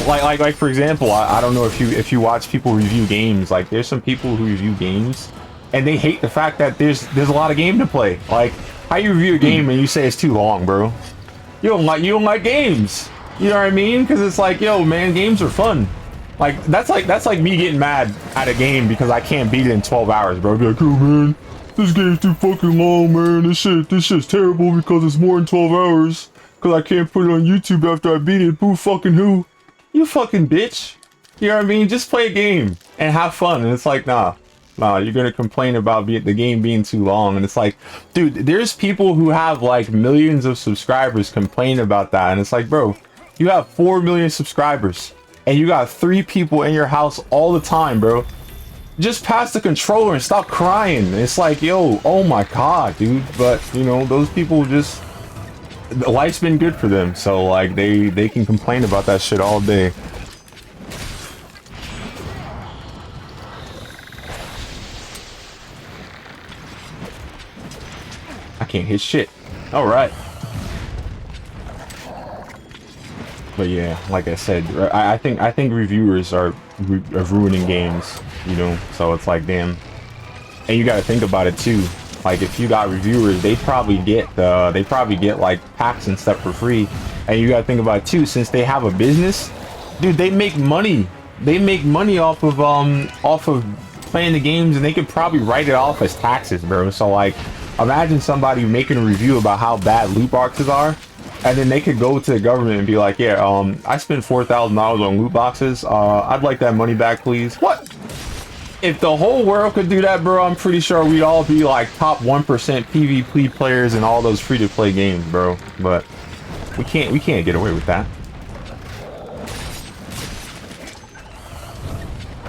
like for example, I don't know if you watch people review games. Like, there's some people who review games and they hate the fact that there's a lot of game to play. Like, how you review a game and you say it's too long, bro? You don't like games. You know what I mean? Because it's like, yo, man, games are fun. Like that's like me getting mad at a game because I can't beat it in 12 hours, bro. I'd be like, yo, man, this game's too fucking long, man. This shit's terrible because it's more than 12 hours. Because I can't put it on YouTube after I beat it. Boo fucking who? You fucking bitch. You know what I mean? Just play a game and have fun. And it's like, nah, you're gonna complain about the game being too long. And it's like, dude, there's people who have like millions of subscribers complain about that. And it's like, bro, you have 4 million subscribers and you got 3 people in your house all the time, bro. Just pass the controller and stop crying. It's like, yo, oh my god, dude. But you know, those people just, life's been good for them, so like they can complain about that shit all day. I can't hit shit. All right. But yeah, like I said, I think reviewers are ruining games, you know. So it's like, damn. And you got to think about it too. Like, if you got reviewers, they probably get like packs and stuff for free. And you got to think about it too, since they have a business, dude, they make money. They make money off of playing the games, and they could probably write it off as taxes, bro. So like, imagine somebody making a review about how bad loot boxes are, and then they could go to the government and be like, yeah, I spent $4,000 on loot boxes. I'd like that money back, please. What? If the whole world could do that, bro, I'm pretty sure we'd all be like top 1% PvP players in all those free-to-play games, bro. But we can't get away with that.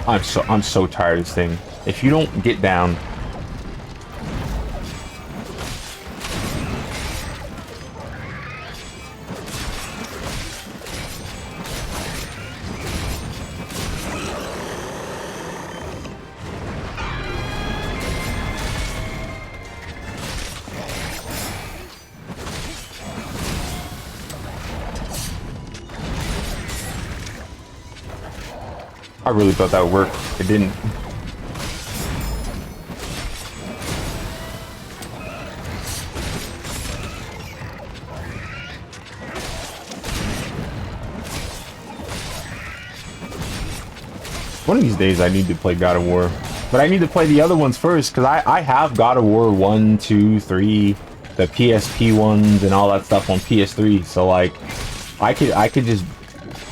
I'm so tired of this thing. If you don't get down. I really thought that would work. It didn't. One of these days I need to play God of War. But I need to play the other ones first, because I have God of War 1, 2, 3, the PSP ones and all that stuff on PS3. So like I could just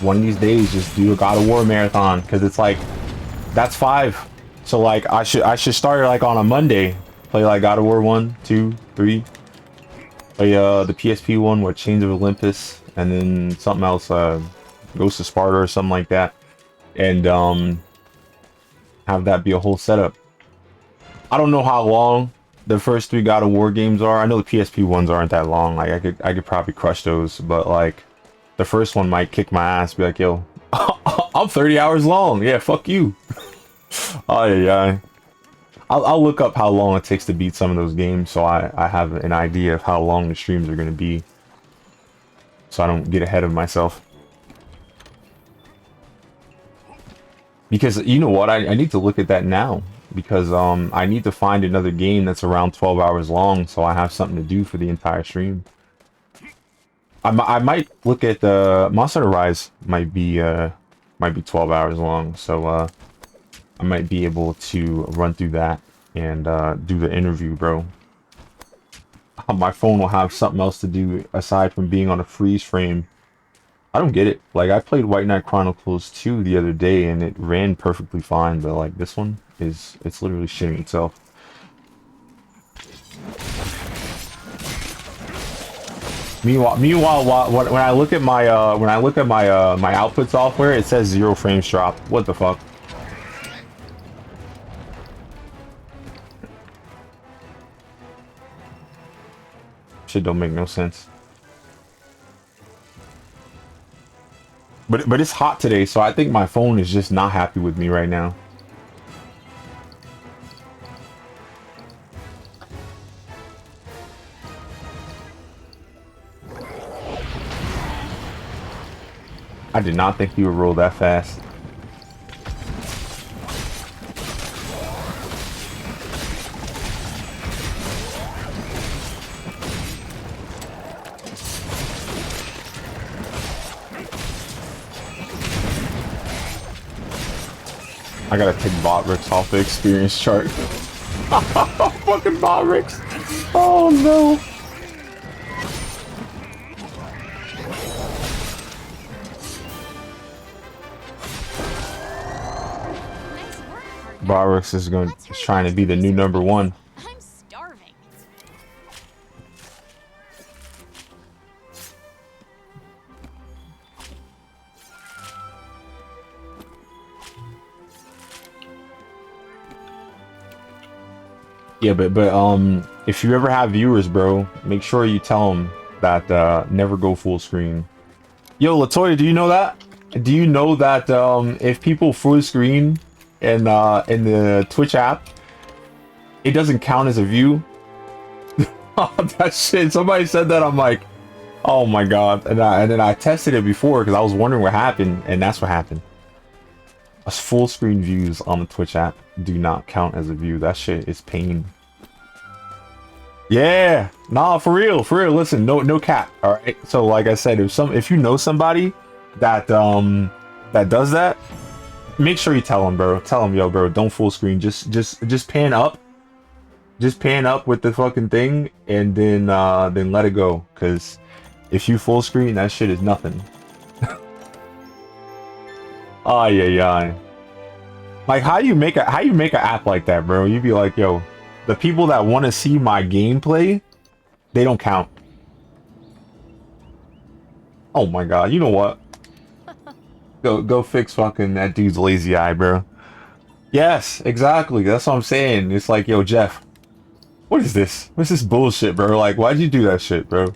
one of these days just do a God of War marathon, because it's like that's 5. So like I should start like on a Monday, play like God of War 1, 2, 3, play the PSP one with Chains of Olympus, and then something else, Ghost of Sparta or something like that, and have that be a whole setup. I don't know how long the first 3 God of War games are. I know the PSP ones aren't that long. Like I could probably crush those, but like the first one might kick my ass. Be like, yo, I'm 30 hours long. Yeah, fuck you. Oh yeah. I'll look up how long it takes to beat some of those games, so I have an idea of how long the streams are going to be, so I don't get ahead of myself. Because you know what, I need to look at that now, because I need to find another game that's around 12 hours long, so I have something to do for the entire stream. I might look at the Monster Hunter Rise. Might be 12 hours long, so I might be able to run through that and do the interview, bro. My phone will have something else to do aside from being on a freeze frame. I don't get it. Like, I played White Knight Chronicles 2 the other day and it ran perfectly fine, but like this one it's literally shitting itself. Meanwhile, when I look at my my output software, it says 0 frames drop. What the fuck? Shit don't make no sense. But it's hot today, so I think my phone is just not happy with me right now. I did not think you would roll that fast. I gotta take Botrix off the experience chart. Fucking Botrix. Oh no. Botrix is trying to be the new #1. I'm starving. Yeah, but if you ever have viewers, bro, make sure you tell them that never go full screen. Yo, Latoya, do you know that? Do you know that if people full screen in the Twitch app, it doesn't count as a view? That shit. Somebody said that. I'm like, oh my god. And then I tested it before because I was wondering what happened, and that's what happened. Us full screen views on the Twitch app do not count as a view. That shit is pain. Yeah, nah, for real. Listen, no cap. All right. So like I said, if you know somebody that that does that, make sure you tell them, bro. Tell them, yo, bro, don't full screen. Just pan up. Just pan up with the fucking thing, and then let it go. Cause if you full screen, that shit is nothing. Oh yeah. Like how you make an app like that, bro? You'd be like, yo, the people that want to see my gameplay, they don't count. Oh my god, you know what? Go fix fucking that dude's lazy eye, bro. Yes, exactly. That's what I'm saying. It's like, yo, Jeff, what is this? What's this bullshit, bro? Like, why'd you do that shit, bro?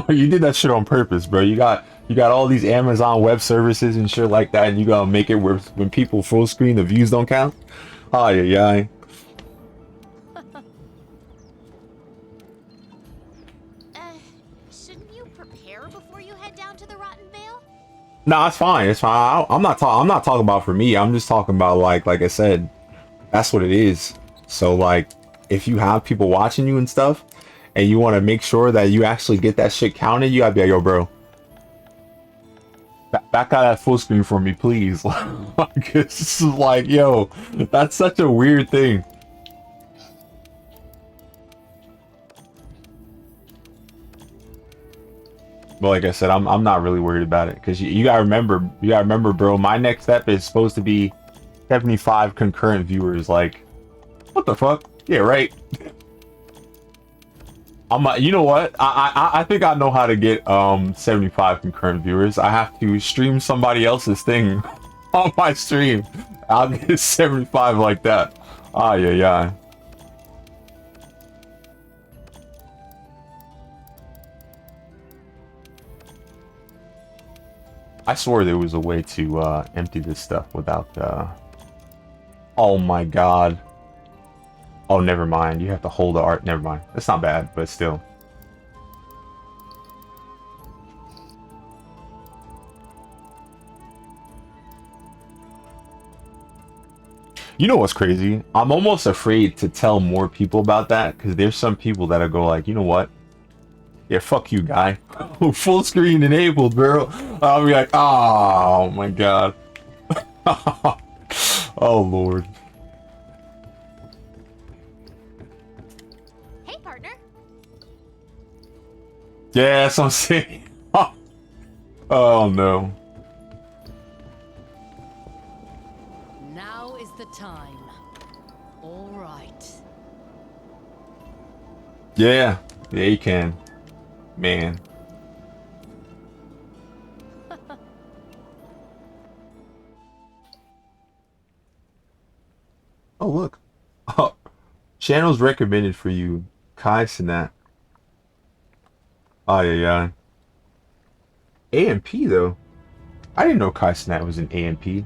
You did that shit on purpose, bro. You got all these Amazon Web Services and shit like that, and you gotta make it where when people full screen, the views don't count. Oh yeah. Shouldn't you prepare before you head down to the Rotten Vale? Nah, it's fine. It's fine. I'm not talking about for me. I'm just talking about like I said, that's what it is. So like, if you have people watching you and stuff, and you want to make sure that you actually get that shit counted, you gotta be like, yo, bro, back out that full screen for me, please. Like, it's like, yo, that's such a weird thing. But like I said, I'm not really worried about it, because you gotta remember, bro, my next step is supposed to be 75 concurrent viewers. Like, what the fuck? Yeah, right. You know what? I think I know how to get 75 concurrent viewers. I have to stream somebody else's thing on my stream. I'll get 75 like that. Ah, yeah. I swore there was a way to empty this stuff without oh my god. Oh, never mind. You have to hold the art. Never mind. That's not bad, but still. You know what's crazy? I'm almost afraid to tell more people about that, because there's some people that'll go like, you know what? Yeah, fuck you, guy. Full screen enabled, bro. I'll be like, oh my god. Oh lord. Hey, partner. Yeah, that's what I'm saying. Oh no. Now is the time. All right. Yeah, you can. Man. Oh look. Oh, channels recommended for you. Kai Sinat. Oh yeah. AMP though. I didn't know Kai Sinat was an AMP.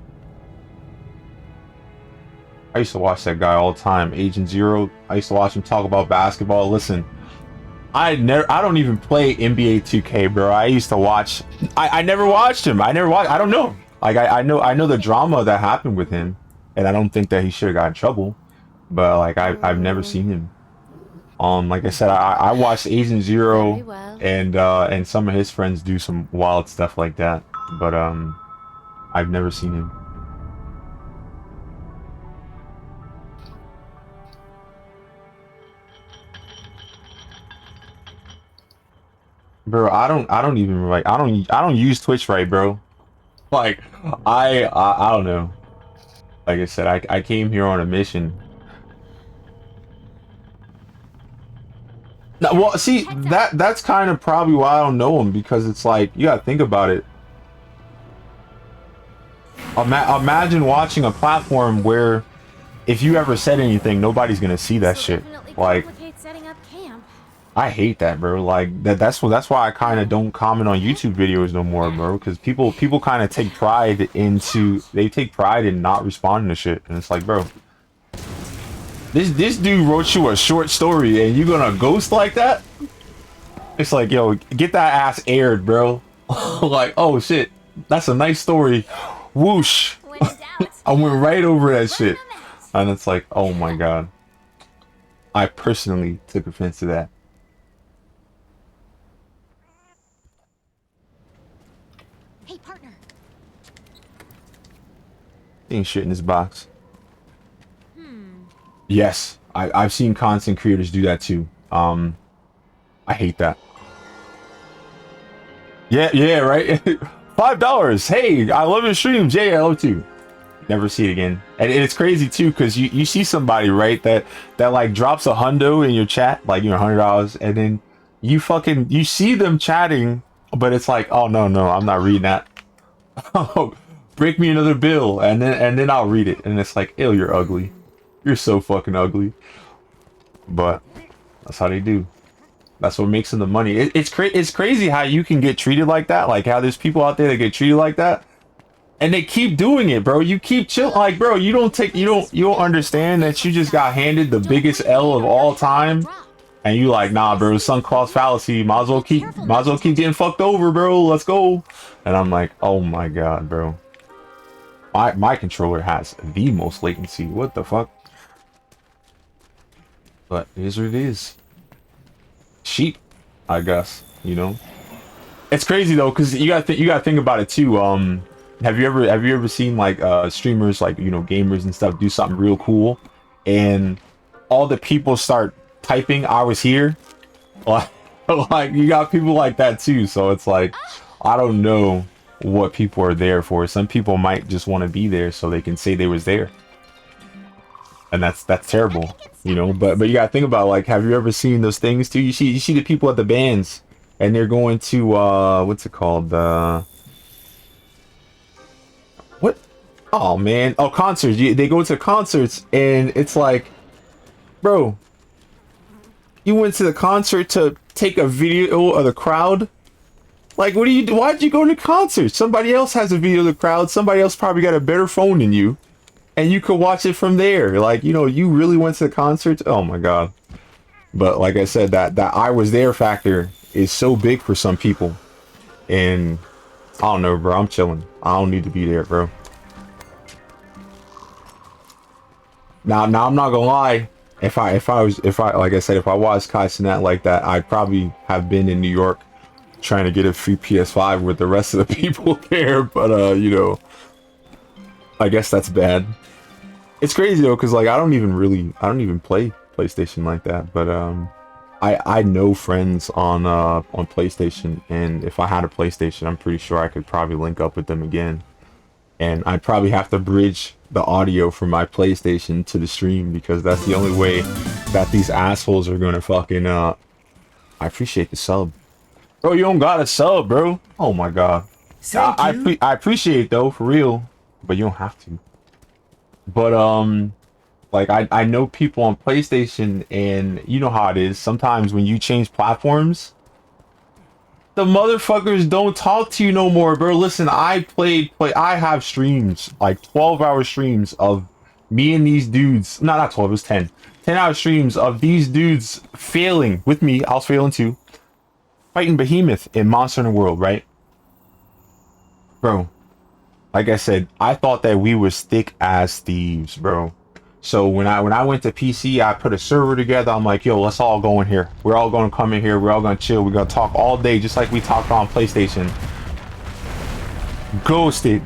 I used to watch that guy all the time. Agent Zero. I used to watch him talk about basketball. Listen, I don't even play NBA 2K, bro. I used to watch. I never watched him. I don't know. Like I know the drama that happened with him, and I don't think that he should have got in trouble. But like I've never seen him. Like I said, I watched Agent Zero and some of his friends do some wild stuff like that. But I've never seen him. Bro, I don't even like I don't use Twitch right, bro. Like I don't know. Like I said, I came here on a mission. No, well, see, that's kind of probably why I don't know him, because it's like, you gotta think about it. Imagine watching a platform where if you ever said anything, nobody's gonna see that shit. Like, I hate that, bro. Like that's why I kind of don't comment on YouTube videos no more, bro. Because people kind of take pride in not responding to shit, and it's like, bro, this dude wrote you a short story, and you gonna ghost like that? It's like, yo, get that ass aired, bro. Like, oh shit, that's a nice story. Whoosh. I went right over that shit, and it's like, oh my god. I personally took offense to that. Hey, partner. Ain't shit in this box. Yes, I've seen content creators do that too. I hate that. Yeah, right. $5. Hey, I love your streams. Yeah, I love to. Never see it again. And it's crazy too, because you see somebody, right, that like drops a hundo in your chat, like, you know, $100, and then you see them chatting, but it's like, oh no, I'm not reading that. break me another bill, and then I'll read it, and it's like, ew, you're ugly. You're so fucking ugly. But that's how they do. That's what makes them the money. It's crazy how you can get treated like that. Like how there's people out there that get treated like that, and they keep doing it, bro. You keep chill, like, bro. You don't understand that you just got handed the biggest L of all time, and you like, nah, bro. Sunk cost fallacy. Might as well keep getting fucked over, bro. Let's go. And I'm like, oh my god, bro. My controller has the most latency. What the fuck? But it is what it is. Sheep, I guess, you know. It's crazy though, because you gotta think about it too. Have you ever seen like streamers, like, you know, gamers and stuff, do something real cool, and all the people start typing "I was here"? Like you got people like that too. So it's like, I don't know what people are there for. Some people might just want to be there so they can say they was there, and that's terrible, you know. But you gotta think about, like, have you ever seen those things too? You see the people at the bands, and they're going to what's it called, what, oh man, oh, concerts. They go to concerts, and it's like, bro, you went to the concert to take a video of the crowd. Like, what do you do? Why'd you go to concerts? Somebody else has a video of the crowd. Somebody else probably got a better phone than you, and you could watch it from there. Like, you know, you really went to the concert. Oh my god. But like I said, that I was there factor is so big for some people, and I don't know, bro. I'm chilling. I don't need to be there, bro. Now I'm not gonna lie. If I like I said, if I was casting that like that, I'd probably have been in New York trying to get a free PS5 with the rest of the people there. But you know, I guess that's bad. It's crazy though, because like I don't even play PlayStation like that. But I know friends on PlayStation, and if I had a PlayStation, I'm pretty sure I could probably link up with them again. And I'd probably have to bridge the audio from my PlayStation to the stream, because that's the only way that these assholes are gonna fucking I appreciate the sub. Bro, you don't got a sub, bro. Oh my god. I appreciate it though, for real. But you don't have to. But like I know people on PlayStation, and you know how it is. Sometimes when you change platforms, the motherfuckers don't talk to you no more, bro. Listen, I have streams, like 12-hour streams of me and these dudes. No, not 12, it was 10. 10-hour streams of these dudes failing with me. I was failing too. Fighting Behemoth in Monster Hunter World, right? Bro, like I said, I thought that we were thick as thieves, bro. So when I went to PC, I put a server together. I'm like, yo, let's all go in here. We're all going to come in here. We're all going to chill. We're going to talk all day, just like we talked on PlayStation. Ghosted.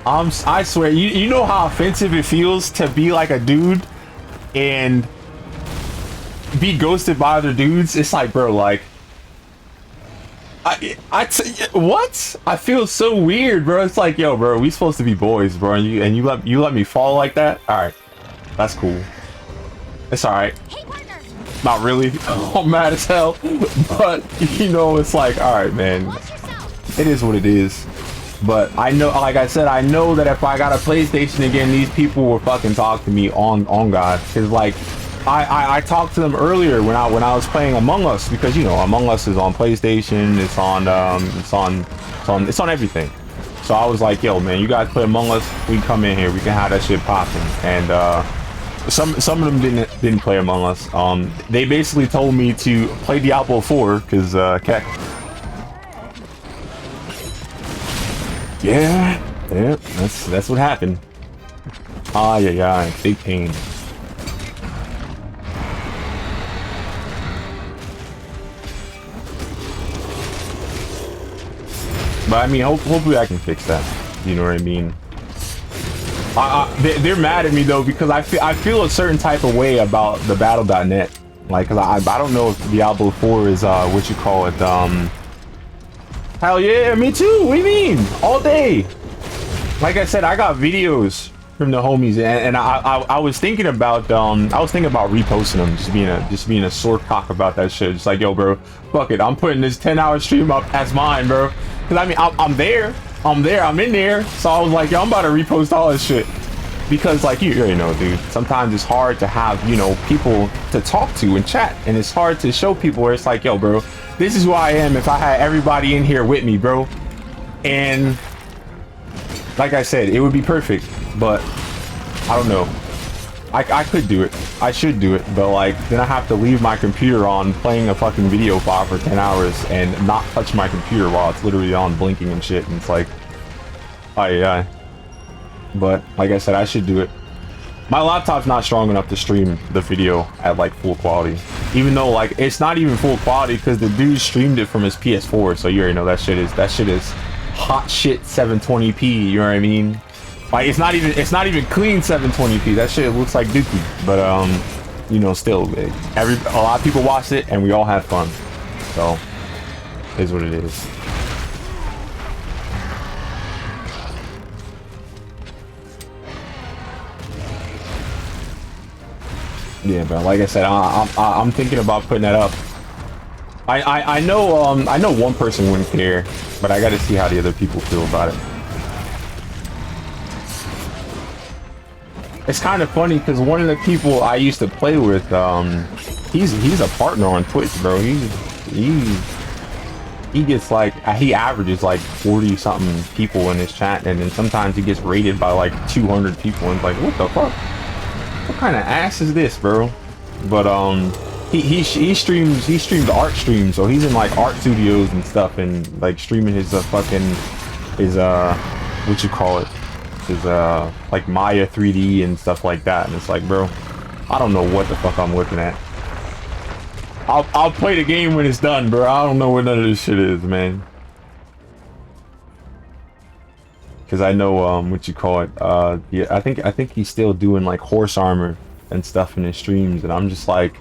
I swear, you know how offensive it feels to be like a dude and be ghosted by other dudes? It's like, bro, like, what? I feel so weird, bro. It's like, yo, bro, we supposed to be boys, bro, and you let me fall like that. All right, that's cool. It's all right. Hey, partner. Not really. I'm mad as hell, but you know, it's like, all right, man. It is what it is. But I know, like I said, I know that if I got a PlayStation again, these people will fucking talk to me on God, because like, I talked to them earlier when I was playing Among Us, because you know Among Us is on PlayStation, it's on everything. So I was like, yo, man, you guys play Among Us, we can come in here, we can have that shit popping. And some of them didn't play Among Us. They basically told me to play Diablo 4 because Keck. Yeah, that's what happened. Yeah, big pain. But I mean, hopefully I can fix that. You know what I mean? They're mad at me though, because I feel a certain type of way about the battle.net. Like, cause I don't know if Diablo 4 is what you call it. Hell yeah, me too. What do you mean? All day. Like I said, I got videos from the homies, and I was thinking about reposting them, just being a sore cock about that shit. Just like, yo, bro, fuck it, I'm putting this 10-hour stream up as mine, bro. Cause I mean, I'm there. I'm there, I'm in there. So I was like, yo, I'm about to repost all this shit. Because like, you already know, dude, sometimes it's hard to have, you know, people to talk to and chat. And it's hard to show people where it's like, yo, bro, this is who I am if I had everybody in here with me, bro. And like I said, it would be perfect, but I don't know. I could do it. I should do it, but like then I have to leave my computer on playing a fucking video file for 10 hours and not touch my computer while it's literally on blinking and shit. And it's like, oh yeah. But like I said, I should do it. My laptop's not strong enough to stream the video at like full quality, even though like it's not even full quality because the dude streamed it from his PS4. So you already know that shit is hot shit 720p. You know what I mean? Like it's not even clean 720p. That shit looks like dookie. But you know, still, a lot of people watched it and we all had fun. So, it is what it is. Yeah, but like I said, I'm thinking about putting that up. I know one person wouldn't care, but I got to see how the other people feel about it. It's kind of funny because one of the people I used to play with, he's a partner on Twitch, bro. He gets like, he averages like 40 something people in his chat, and then sometimes he gets rated by like 200 people, and it's like, what the fuck? What kind of ass is this, bro? But he streams art streams, so he's in like art studios and stuff, and like streaming his what you call it, his like Maya 3D and stuff like that. And it's like, bro, I don't know what the fuck I'm looking at. I'll play the game when it's done, bro. I don't know what none of this shit is, man. Because I know what you call it. Yeah, I think he's still doing like horse armor and stuff in his streams, and I'm just like,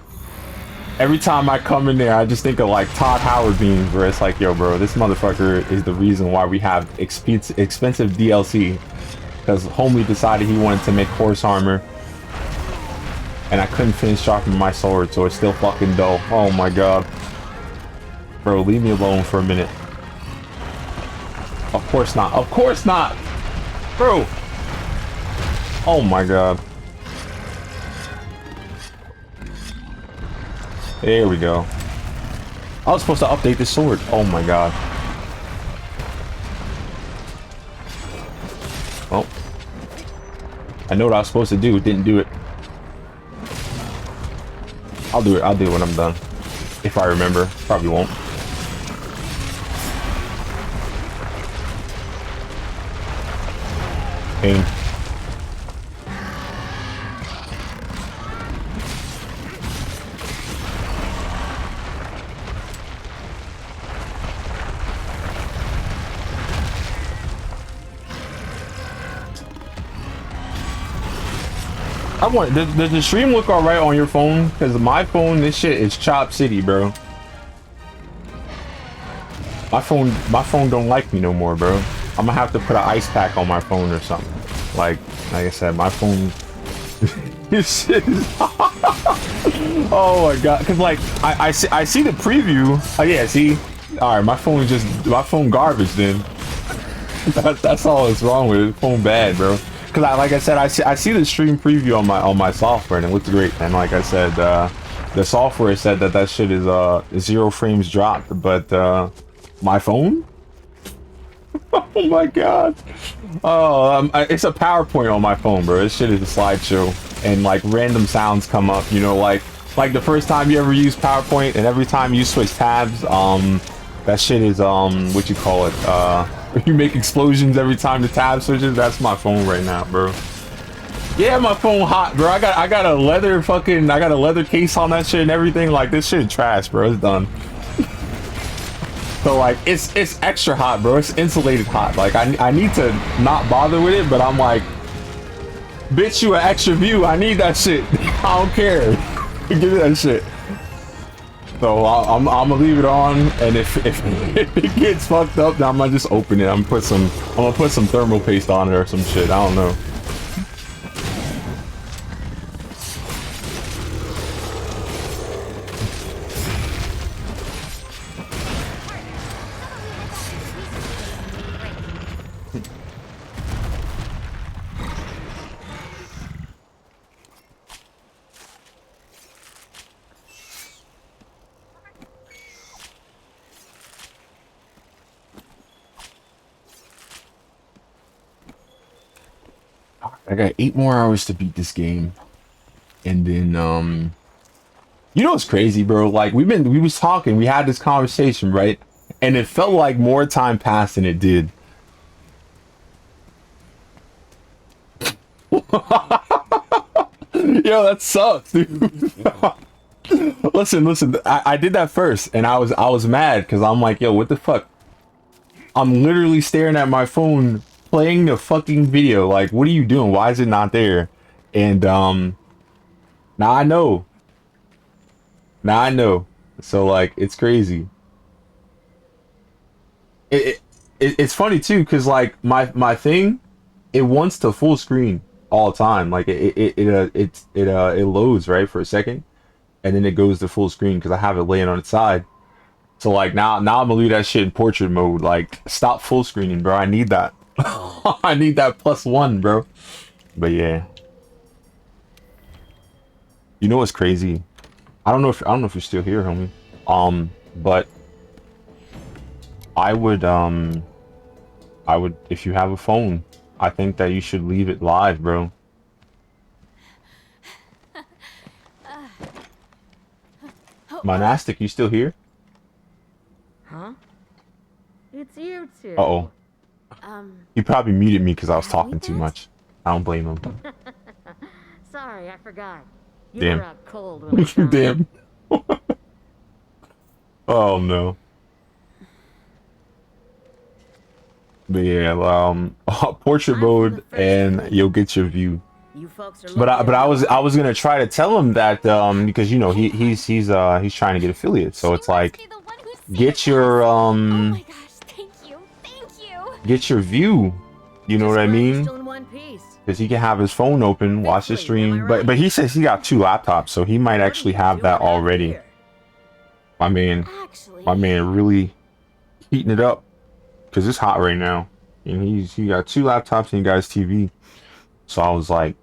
every time I come in there, I just think of like Todd Howard memes, where it's like, yo, bro, this motherfucker is the reason why we have expensive DLC. Because homie decided he wanted to make horse armor, and I couldn't finish sharpening my sword, so it's still fucking dull. Oh my god, bro, leave me alone for a minute. Of course not. Of course not, bro. Oh my god. There we go. I was supposed to update this sword. Oh my god. Well, I know what I was supposed to do. Didn't do it. I'll do it. I'll do it when I'm done. If I remember. Probably won't. Pain. Does the stream look alright on your phone? Because my phone, this shit is Chop City, bro. My phone don't like me no more, bro. I'm gonna have to put an ice pack on my phone or something. Like I said, my phone. This shit is. Oh my god! Because like I see the preview. Oh yeah, see. All right, my phone garbage then. That's all that's wrong with it. Phone bad, bro. Because like I said, I see the stream preview on my software, and it looks great. And like I said, the software said that shit is 0 frames dropped, but my phone. Oh my god. Oh, it's a PowerPoint on my phone, bro. This shit is a slideshow, and like random sounds come up. You know, like the first time you ever use PowerPoint, and every time you switch tabs, that shit is what you call it, you make explosions every time the tab switches. That's my phone right now, bro. Yeah, my phone hot, bro. I got a leather case on that shit and everything. Like, this shit trash, bro. It's done. So like it's extra hot, bro. It's insulated hot. Like I need to not bother with it, but I'm like, bitch, you an extra view. I need that shit. I don't care. Give me that shit. So I'm gonna leave it on, and if it gets fucked up, then I'm gonna just open it. I'm gonna put some thermal paste on it or some shit. I don't know. I got 8 more hours to beat this game. And then, you know what's crazy, bro? Like, we was talking, we had this conversation, right? And it felt like more time passed than it did. Yo, that sucks, dude. listen, I did that first, and I was mad, because I'm like, yo, what the fuck? I'm literally staring at my phone, playing the fucking video, like, what are you doing? Why is it not there? And, now I know. Now I know. So, like, it's crazy. It's funny, too, because, like, my thing, it wants to full screen all the time. Like, it loads, right, for a second, and then it goes to full screen, because I have it laying on its side. So, like, now I'm gonna leave that shit in portrait mode. Like, stop full screening, bro. I need that. I need that +1, bro. But, yeah. You know what's crazy? I don't know if you're still here, homie. But I would if you have a phone, I think that you should leave it live, bro. Monastic, you still here? Huh? It's you two. Uh-oh. He probably muted me because I was talking too much. I don't blame him. Sorry, I forgot. You Damn. were out cold when we found Damn. Oh no. But yeah, portrait mode and you'll get your view. You folks are But I was gonna try to tell him that because you know he's trying to get affiliate, so it's like get your get your view. You know what I mean? Because he can have his phone open, watch the stream. But he says he got 2 laptops, so he might actually have that already. My man really heating it up because it's hot right now, and he got 2 laptops and he got his TV. So I was like,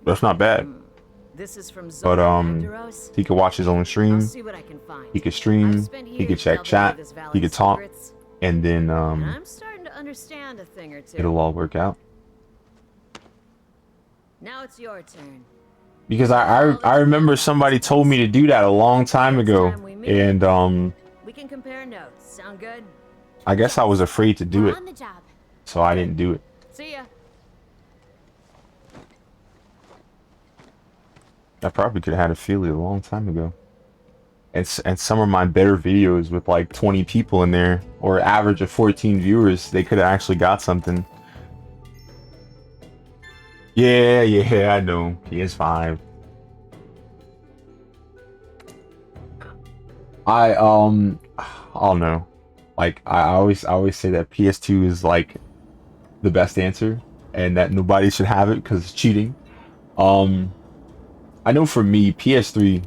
that's not bad. This is from But he could watch his own stream. He could stream. He could check chat. He could talk, and then I'm starting to understand a thing or two. it'll all work out. Now it's your turn. Because I remember somebody told me to do that a long time ago, and We can compare notes. Sound good? I guess I was afraid to do it, so I didn't do it. See ya. I probably could have had affiliate a long time ago. And some of my better videos with like 20 people in there, or average of 14 viewers, they could have actually got something. Yeah, I know. PS5. I don't know. Like I always say that PS2 is like the best answer, and that nobody should have it because it's cheating. I know for me, PS3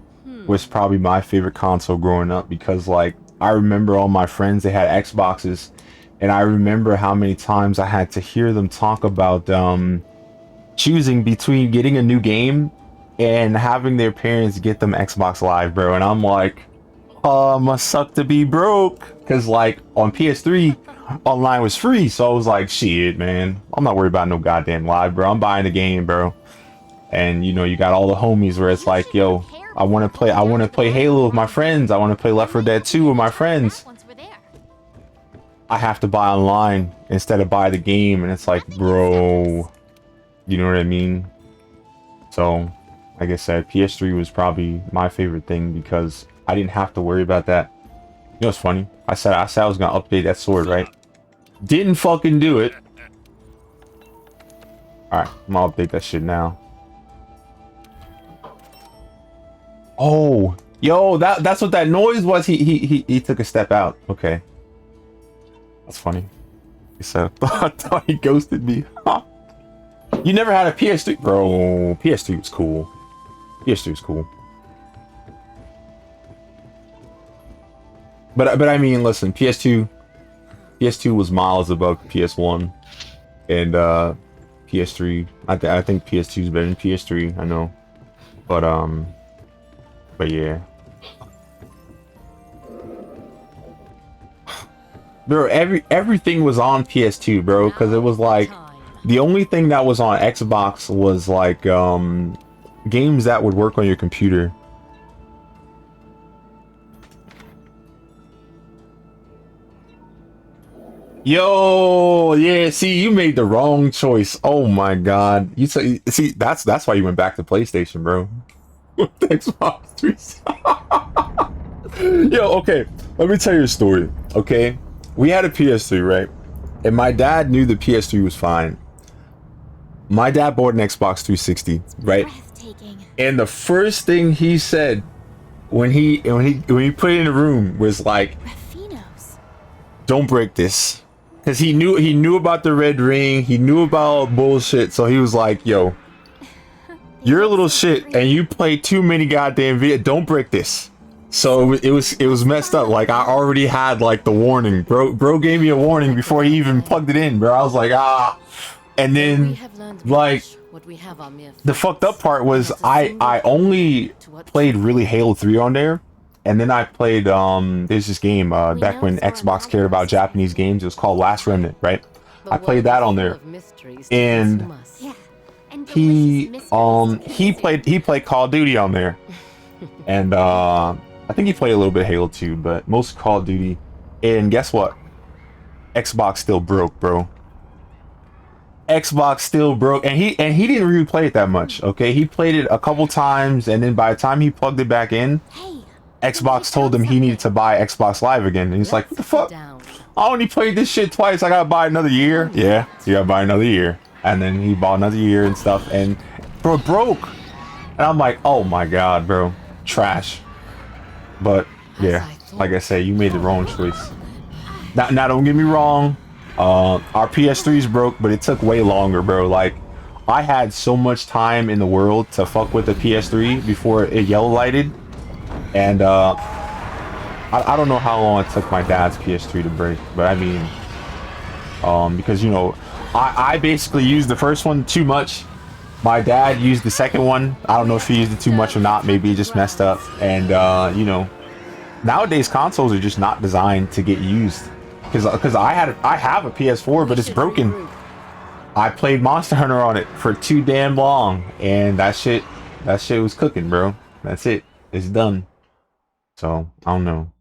was probably my favorite console growing up because, like, I remember all my friends, they had Xboxes, and I remember how many times I had to hear them talk about choosing between getting a new game and having their parents get them Xbox Live, bro. And I'm like, must suck to be broke, because, like, on PS3, online was free, so I was like, shit, man, I'm not worried about no goddamn Live, bro. I'm buying the game, bro. And you know, you got all the homies where it's like, yo, I want to play Halo with my friends. I want to play Left 4 Dead 2 with my friends. I have to buy online instead of buy the game, and it's like, bro, you know what I mean? So, like I said, PS3 was probably my favorite thing because I didn't have to worry about that. You know what's funny? I said I was gonna update that sword, right? Didn't fucking do it. All right, I'm gonna update that shit now. Oh, yo, that's what that noise was. He took a step out. Okay, that's funny. He said, I thought he ghosted me. You never had a PS3, bro? PS3 was cool. PS3 was cool. But I mean, listen, PS2 was miles above PS1, and PS3. I think PS2 is better than PS3. I know, but yeah. Bro, everything was on PS2, bro, because it was like The only thing that was on Xbox was like games that would work on your computer. Yo, yeah, see, you made the wrong choice. Oh my god. You see, that's why you went back to PlayStation, bro. Xbox 360. Yo, okay, let me tell you a story. Okay, we had a PS3, right? And my dad knew the PS3 was fine. My dad bought an Xbox 360, right? And the first thing he said when he put it in the room was like, "Don't break this," because he knew about the red ring, he knew about all the bullshit. So he was like, "Yo, you're a little shit, and you play too many goddamn videos. Don't break this." So it was messed up. Like I already had like the warning. Bro gave me a warning before he even plugged it in, bro. I was like, ah. And then like the fucked up part was I only played really Halo 3 on there. And then I played there's this game back when Xbox cared about Japanese games. It was called Last Remnant, right? I played that on there. And he played Call of Duty on there. And I think he played a little bit of Halo 2, but most Call of Duty. And guess what? Xbox still broke, bro. Xbox still broke, and he didn't really play it that much. Okay, he played it a couple times, and then by the time he plugged it back in, Xbox told him he needed to buy Xbox Live again, and he's like, "What the fuck? I only played this shit twice. I gotta buy another year." Yeah, you gotta buy another year, and then he bought another year and stuff, and bro, it broke. And I'm like, "Oh my god, bro, trash." But yeah, like I say, you made the wrong choice. Now don't get me wrong. Our PS3's broke, but it took way longer, bro. Like, I had so much time in the world to fuck with the PS3 before it yellow lighted, and I don't know how long it took my dad's PS3 to break, but I mean, because you know, I basically used the first one too much. My dad used the second one. I don't know if he used it too much or not. Maybe he just messed up, and you know, nowadays consoles are just not designed to get used. Because I have a PS4, but it's broken. I played Monster Hunter on it for too damn long, and that shit was cooking, bro. That's it. It's done. So I don't know.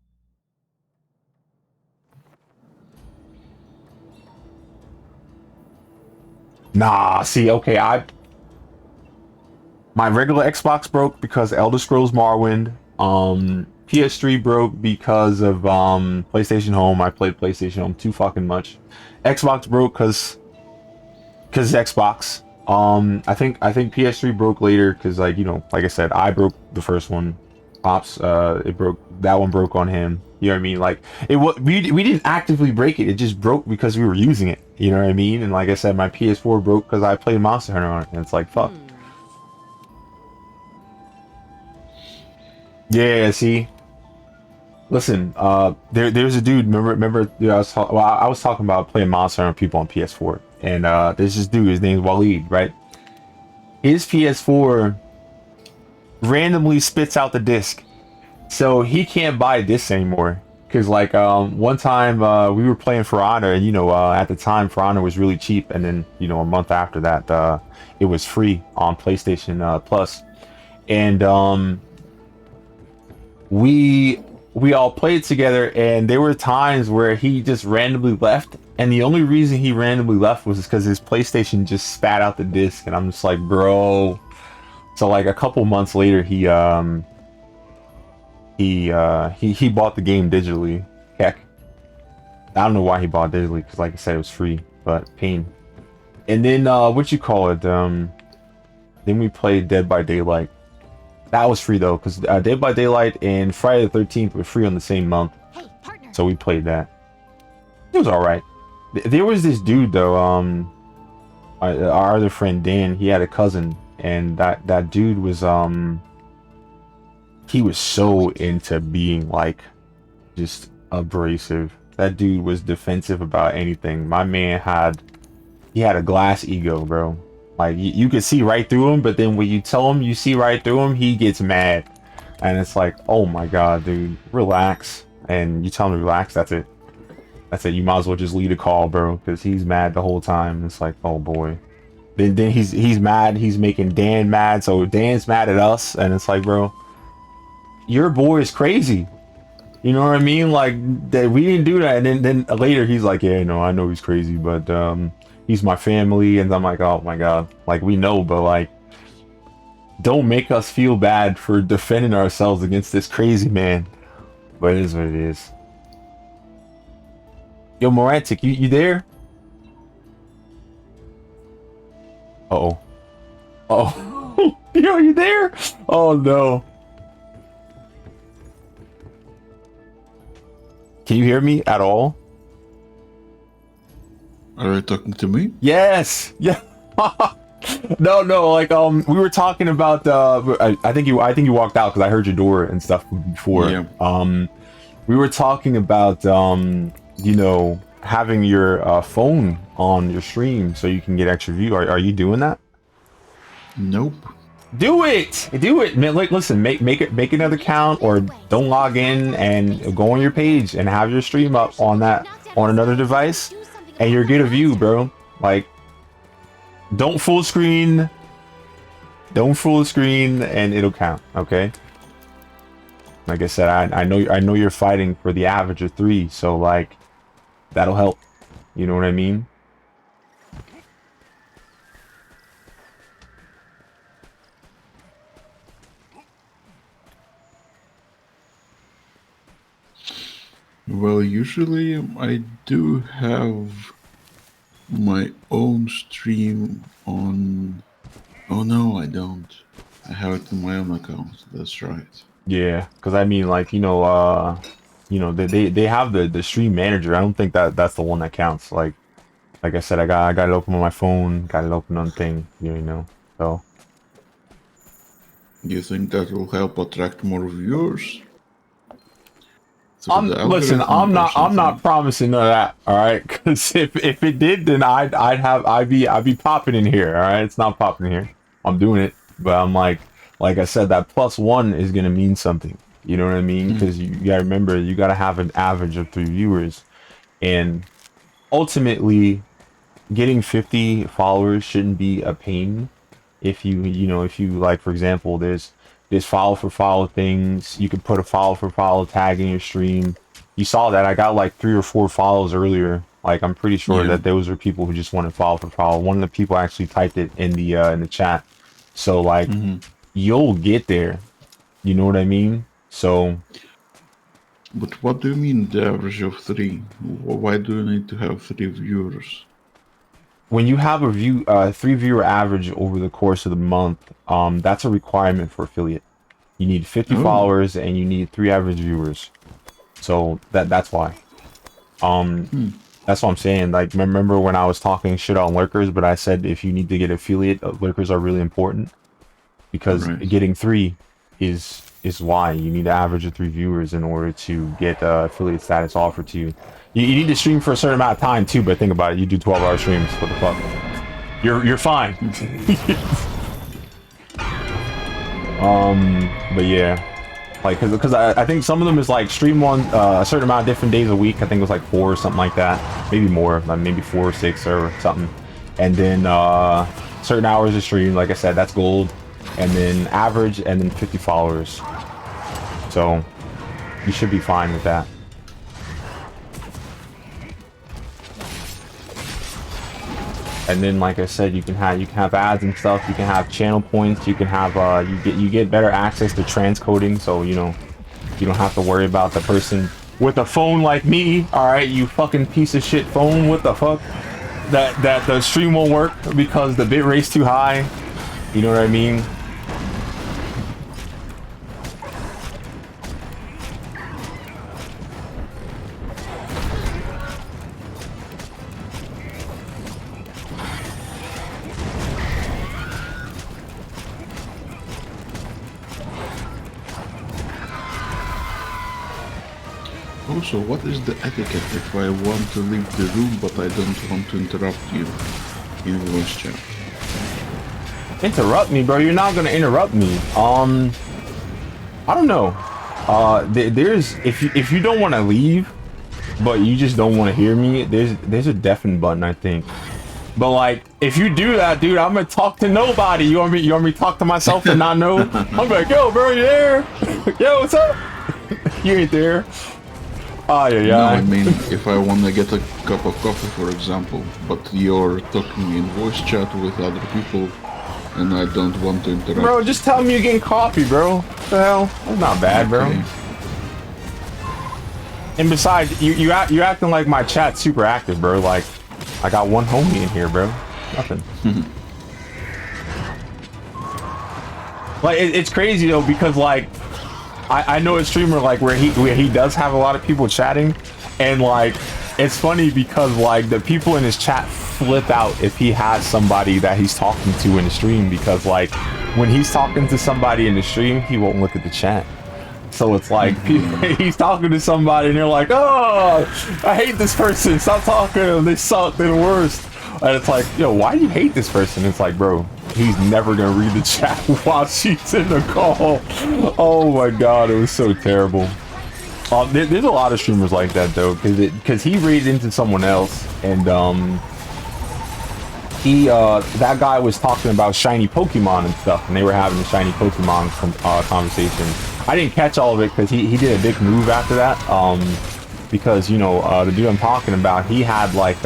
Nah, see, okay, my regular Xbox broke because Elder Scrolls Morrowind. PS3 broke because of PlayStation Home. I played PlayStation Home too fucking much. Xbox broke because Xbox. I think PS3 broke later because, like, you know, like I said, I broke the first one. Pops, it broke. That one broke on him. You know what I mean? Like, we didn't actively break it. It just broke because we were using it. You know what I mean? And like I said, my PS4 broke because I played Monster Hunter on it. And it's like, fuck. Yeah, see. Listen, there's a dude. Remember? Yeah, I was talking about playing Monster Hunter people on PS4, and there's this dude. His name's Waleed, right? His PS4 randomly spits out the disc, so he can't buy discs anymore. Cause like one time we were playing For Honor, and you know at the time For Honor was really cheap, and then you know a month after that it was free on PlayStation Plus, and we all played together, and there were times where he just randomly left, and the only reason he randomly left was because his PlayStation just spat out the disc, and I'm just like, bro. So like a couple months later, he bought the game digitally. Heck, I don't know why he bought it digitally, because like I said, it was free, but pain. And then what you call it? Then we played Dead by Daylight. That was free though, because Dead by Daylight and Friday the 13th were free on the same month. Hey, partner. So we played that. It was alright. There was this dude though, our other friend Dan, he had a cousin, and that dude was he was so into being like just abrasive. That dude was defensive about anything. My man had a glass ego, bro. Like, you could see right through him, but then when you tell him you see right through him, he gets mad. And it's like, oh my god, dude, relax. And you tell him to relax, that's it. I said you might as well just lead a call, bro, because he's mad the whole time. It's like, oh boy. Then he's mad. He's making Dan mad, so Dan's mad at us, and it's like, bro, your boy is crazy. You know what I mean? Like that we didn't do that, and then later he's like, yeah, no, I know he's crazy, but he's my family, and I'm like, oh my god, like we know, but like, don't make us feel bad for defending ourselves against this crazy man. But it is what it is. Yo, Morantic, you there? Uh-oh. Uh-oh. Yo, you there? Oh, no. Can you hear me at all? Are you talking to me? Yes. Yeah. No, like we were talking about I think you walked out because I heard your door and stuff before. Yeah. We were talking about you know, having your phone on your stream so you can get extra view. Are you doing that? Nope. Do it, man. Like, listen, make another account or don't log in and go on your page and have your stream up on another device, and you'll get a view, bro. Like, don't full screen, and it'll count. Okay. Like I said, I know you're fighting for the average of 3, so like that'll help. You know what I mean? Well, usually I do have my own stream on... Oh no, I don't. I have it in my own account. That's right. Yeah, because I mean, like, you know, they have the stream manager. I don't think that's the one that counts. Like I said, I got it open on my phone, got it open on thing, you know. So you think that will help attract more viewers? Listen, I'm not promising none of that. All right, because if it did, then I'd be popping in here. All right, it's not popping in here. I'm doing it, but I'm like I said, that +1 is gonna mean something. You know what I mean? Because you gotta remember, you gotta have an average of 3 viewers, and ultimately, getting 50 followers shouldn't be a pain. If you like, for example, there's follow for follow things. You could put a follow for follow tag in your stream. You saw that I got like 3 or 4 follows earlier. Like, I'm pretty sure that those are people who just want to follow for follow. One of the people actually typed it in the chat. So like, you'll get there. You know what I mean? So. But what do you mean the average of 3? Why do you need to have 3 viewers? When you have a 3 viewer average over the course of the month, that's a requirement for affiliate. You need 50 followers and you need 3 average viewers. So that's why. That's what I'm saying. Like, remember when I was talking shit on lurkers, but I said if you need to get affiliate, lurkers are really important, because getting 3 is why you need an average of 3 viewers in order to get affiliate status offered to you. You need to stream for a certain amount of time too, but think about it. You do 12-hour streams. What the fuck? You're fine. But yeah, like, because I think some of them is like stream on a certain amount of different days a week. I think it was like 4 or something like that, maybe more, like maybe 4 or 6 or something. And then certain hours of stream, like I said, that's gold. And then average, and then 50 followers. So you should be fine with that. And then, like I said, you can have ads and stuff. You can have channel points. You can have you get better access to transcoding, so you know you don't have to worry about the person with a phone like me. All right, you fucking piece of shit phone. What the fuck? That the stream won't work because the bit rate's too high. You know what I mean? Also, what is the etiquette if I want to leave the room but I don't want to interrupt you in voice chat? Interrupt me, bro? You're not gonna interrupt me. I don't know. There's if you don't want to leave, but you just don't want to hear me, there's a deafen button, I think. But like, if you do that, dude, I'm gonna talk to nobody. You want me to talk to myself and not know? I'm like, yo, bro, you there? Yo, what's up? You ain't there. Oh yeah, yeah. No, I mean, if I want to get a cup of coffee, for example, but you're talking in voice chat with other people, and I don't want to interrupt. Bro, just tell me you're getting coffee, bro. What the hell? That's not bad, bro. Okay. And besides, you're acting like my chat's super active, bro. Like, I got one homie in here, bro. Nothing. Like, it's crazy though, because like, I know a streamer like where he does have a lot of people chatting, and like, it's funny because like the people in his chat flip out if he has somebody that he's talking to in the stream, because like when he's talking to somebody in the stream, he won't look at the chat. So it's like he's talking to somebody and they're like, oh, I hate this person, stop talking to them, they suck, they're the worst. And it's like, yo, why do you hate this person? It's like, bro, he's never gonna read the chat while she's in the call. Oh my god, it was so terrible. There's a lot of streamers like that though, because he raided into someone else, and that guy was talking about shiny Pokemon and stuff, and they were having a shiny Pokemon conversation. I didn't catch all of it because he did a big move after that. Because you know the dude I'm talking about, he had like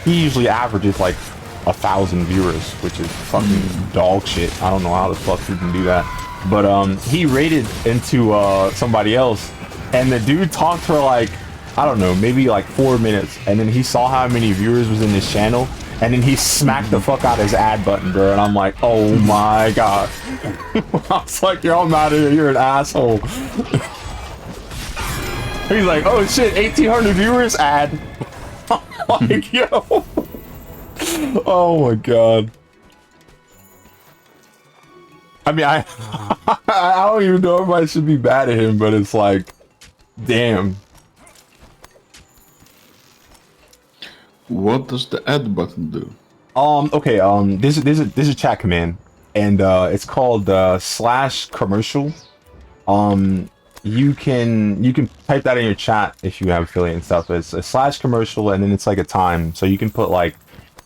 he usually averages like 1,000 viewers, which is fucking dog shit. I don't know how the fuck he can do that. But he raided into somebody else, and the dude talked for like, I don't know, maybe like 4 minutes, and then he saw how many viewers was in his channel, and then he smacked the fuck out his ad button, bro. And I'm like, oh my god. I was like, yo, I'm out of here, you're an asshole. He's like, oh shit, 1,800 viewers, ad. I'm like, yo. Oh my god. I mean, I don't even know if I should be mad at him, but it's like, damn. What does the add button do? Okay, there's a chat command, and it's called /commercial. You can type that in your chat if you have affiliate and stuff. It's a /commercial, and then it's like a time, so you can put like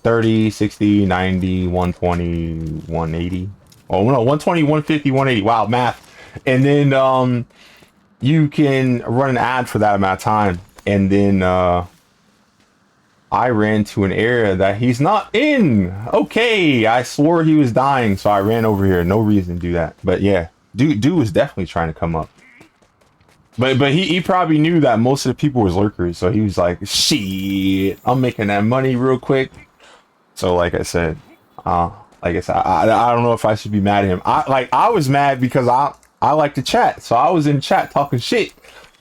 30, 60, 90, 120, 180. Oh no, 120, 150, 180. Wow, math. And then you can run an ad for that amount of time, and then I ran to an area that he's not in. Okay, I swore he was dying, so I ran over here. No reason to do that. But yeah, dude was definitely trying to come up. But he probably knew that most of the people was lurkers, so he was like, shit, I'm making that money real quick. So like I said, I don't know if I should be mad at him. I was mad because I like to chat, so I was in chat talking shit.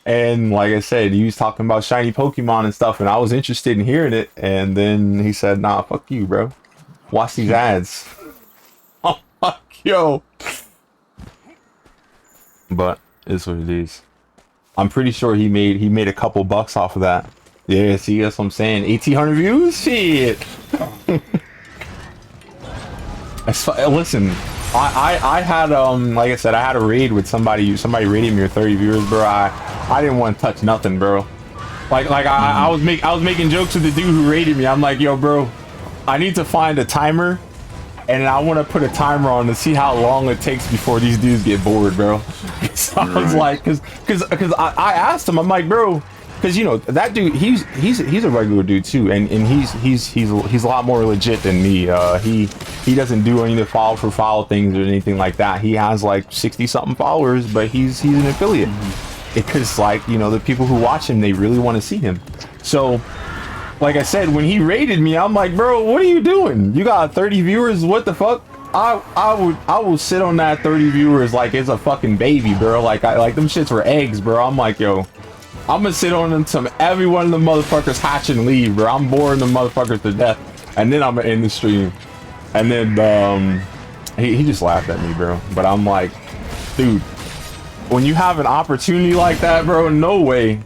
And like I said, he was talking about shiny Pokemon and stuff, and I was interested in hearing it. And then he said, nah, fuck you, bro. Watch these ads. Oh, fuck, yo. But it's what it is. I'm pretty sure he made a couple bucks off of that. Yeah, see, that's what I'm saying. 1,800 views? Shit. Listen, I had like I said, I had a raid with somebody raided me with 30 viewers, bro. I didn't want to touch nothing, bro. I was making jokes with the dude who raided me. I'm like, yo, bro, I need to find a timer, and I want to put a timer on to see how long it takes before these dudes get bored, bro. So I was like, cause I asked him, I'm like, bro, because you know that dude, he's a regular dude too, and he's a lot more legit than me. He doesn't do any of the follow things or anything like that. He has like 60 something followers, but he's an affiliate. Because like, you know, the people who watch him, they really want to see him. So like I said, when he raided me, I'm like, bro, what are you doing? You got 30 viewers? What the fuck? I will sit on that 30 viewers like it's a fucking baby, bro. Like them shits were eggs, bro. I'm like, yo, I'm gonna sit on them till every one of the motherfuckers hatch and leave, bro. I'm boring the motherfuckers to death, and then I'm gonna end the stream. And then he just laughed at me, bro. But I'm like, dude, when you have an opportunity like that, bro, no way.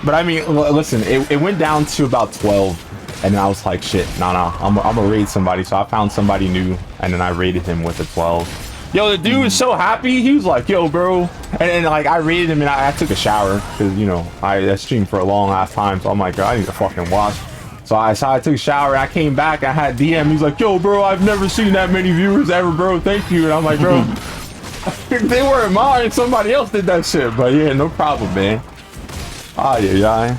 But I mean, listen, it went down to about 12, and then I was like, shit, nah, I'm gonna raid somebody. So I found somebody new, and then I raided him with a 12. Yo, the dude was so happy. He was like, yo, bro, And like I rated him and I took a shower because you know I streamed for a long ass time, so I'm like, I need to fucking wash. So I took a shower and I came back. I had DM. He's like, yo, bro, I've never seen that many viewers ever, bro. Thank you. And I'm like, bro, they weren't mine. Somebody else did that shit. But yeah, no problem, man. Ah, yeah.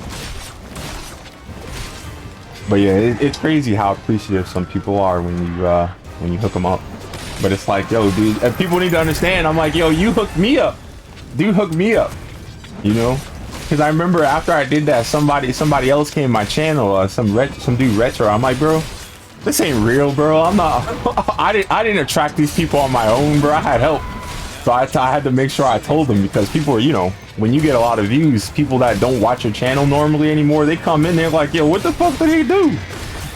But yeah, it's crazy how appreciative some people are when you hook them up. But it's like, yo, dude, and people need to understand. I'm like, yo, you hooked me up. Dude, hook me up. You know? Because I remember after I did that, somebody else came to my channel, some dude retro. I'm like, bro, this ain't real, bro. I'm not. I didn't attract these people on my own, bro. I had help, so I had to make sure I told them because people are, you know, when you get a lot of views, people that don't watch your channel normally anymore, they come in there like, yo, what the fuck did he do?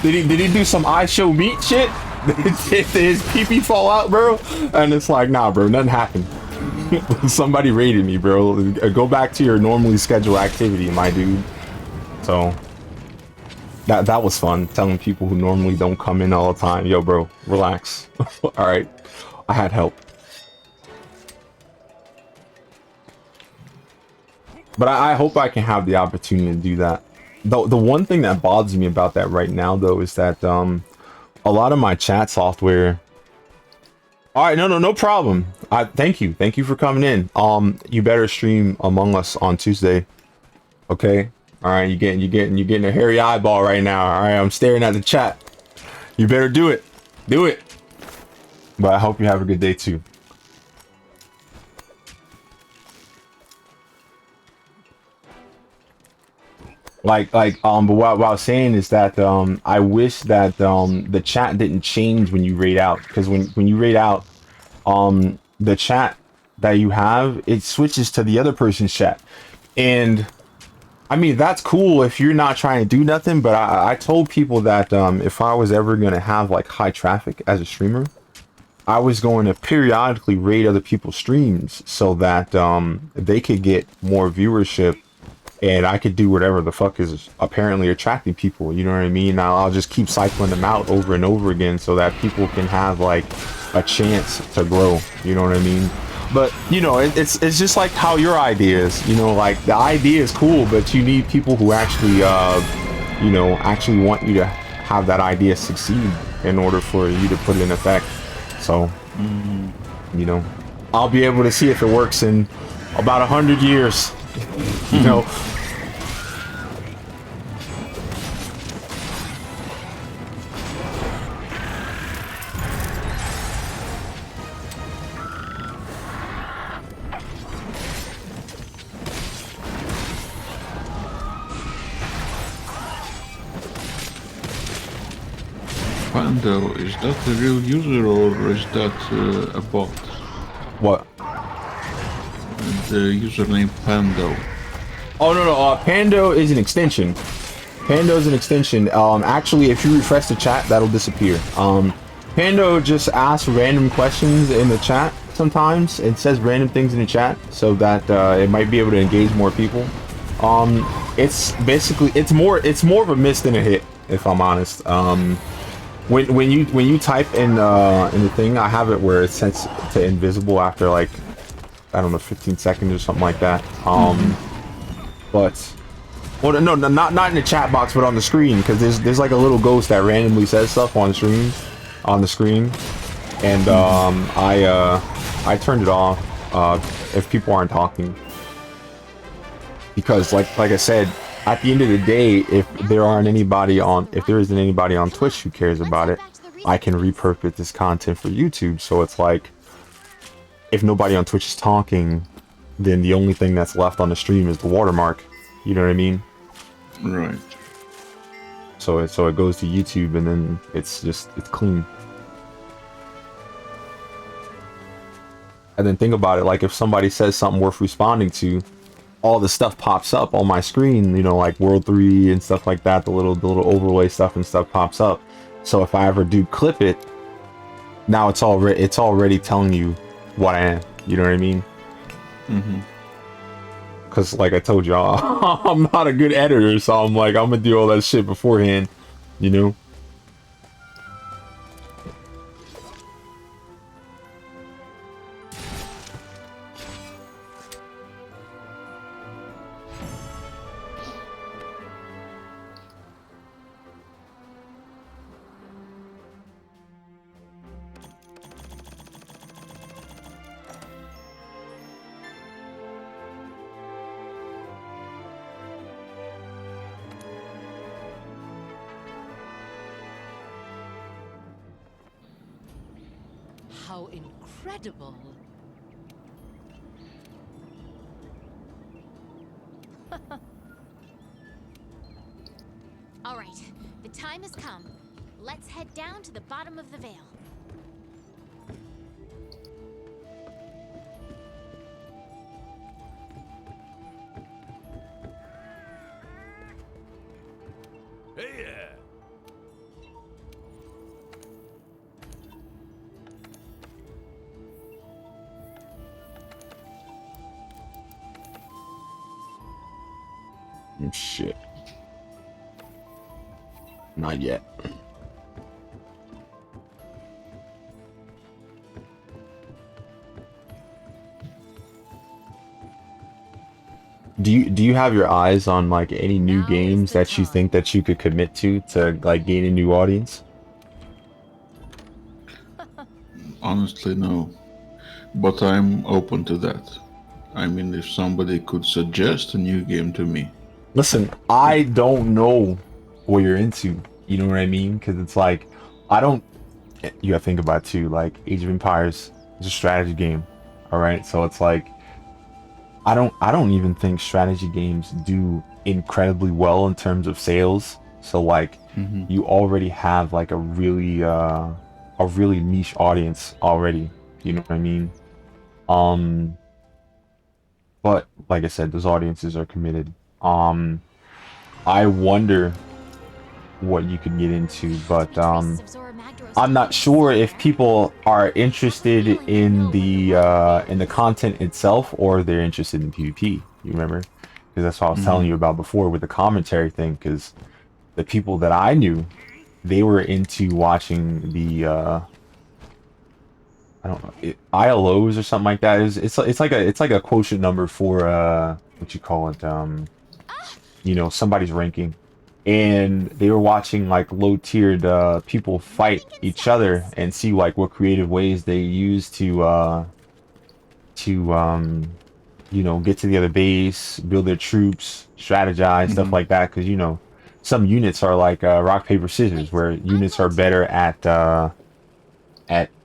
Did he do some I show meat shit? Did his pee-pee fall out, bro? And it's like, nah, bro, nothing happened. Somebody raided me, bro. Go back to your normally scheduled activity, my dude. So that was fun, telling people who normally don't come in all the time, yo, bro, relax. All right, I had help. But I hope I can have the opportunity to do that. The one thing that bothers me about that right now, though, is that a lot of my chat software. All right, no problem. Thank you for coming in. You better stream Among Us on Tuesday. Okay. All right, you're getting a hairy eyeball right now. All right, I'm staring at the chat. You better do it. Do it. But I hope you have a good day too. But what I was saying is that I wish that the chat didn't change when you raid out, because when you raid out, the chat that you have, it switches to the other person's chat. And I mean, that's cool if you're not trying to do nothing, but I told people that if I was ever going to have like high traffic as a streamer, I was going to periodically raid other people's streams so that they could get more viewership and I could do whatever the fuck is apparently attracting people, you know what I mean? I'll just keep cycling them out over and over again so that people can have like a chance to grow, you know what I mean? But you know, it's just like how your idea is, you know, like the idea is cool, but you need people who actually you know, actually want you to have that idea succeed in order for you to put it in effect. So you know, I'll be able to see if it works in about 100 years. You know. Pando, is that the real user or is that a bot? What? The username Pando. Oh no, Pando is an extension. Pando is an extension. Actually, if you refresh the chat, that'll disappear. Pando just asks random questions in the chat sometimes. It says random things in the chat so that it might be able to engage more people. It's basically it's more of a miss than a hit, if I'm honest. When you type in the thing, I have it where it sets to invisible after like, I don't know, 15 seconds or something like that. But well, no, not in the chat box, but on the screen, because there's like a little ghost that randomly says stuff on the screen, and I turned it off if people aren't talking, because like I said, at the end of the day, if there isn't anybody on Twitch who cares about it, I can repurpose this content for YouTube. So it's like, if nobody on Twitch is talking, then the only thing that's left on the stream is the watermark. You know what I mean? Right. So it goes to YouTube, and then it's clean. And then think about it, like if somebody says something worth responding to, all the stuff pops up on my screen, you know, like World 3 and stuff like that, the little overlay stuff and stuff pops up. So if I ever do clip it, now it's already telling you what I am. You know what I mean? Because like I told y'all, I'm not a good editor, so I'm like, I'm gonna do all that shit beforehand, you know? How incredible. All right, the time has come. Let's head down to the bottom of the Vale. Hey, Shit. Not yet. Do you have your eyes on like any new games that you think that you could commit to like gain a new audience? Honestly, no. But I'm open to that. I mean, if somebody could suggest a new game to me. Listen, I don't know what you're into. You know what I mean? Because it's like, I don't. You gotta think about it too. Like Age of Empires is a strategy game. All right, so it's like, I don't even think strategy games do incredibly well in terms of sales. So like, you already have like a really niche audience already. You know what I mean? But like I said, those audiences are committed. I wonder what you could get into, but I'm not sure if people are interested in the content itself or they're interested in PvP. You remember? Because that's what I was telling you about before with the commentary thing. Because the people that I knew, they were into watching the I don't know, ILOs or something like that. It's like a quotient number for what you call it, you know, somebody's ranking, and they were watching like low-tiered people fight each other and see like what creative ways they use to you know, get to the other base, build their troops, strategize, stuff like that. Because you know, some units are like rock paper scissors, where units are better at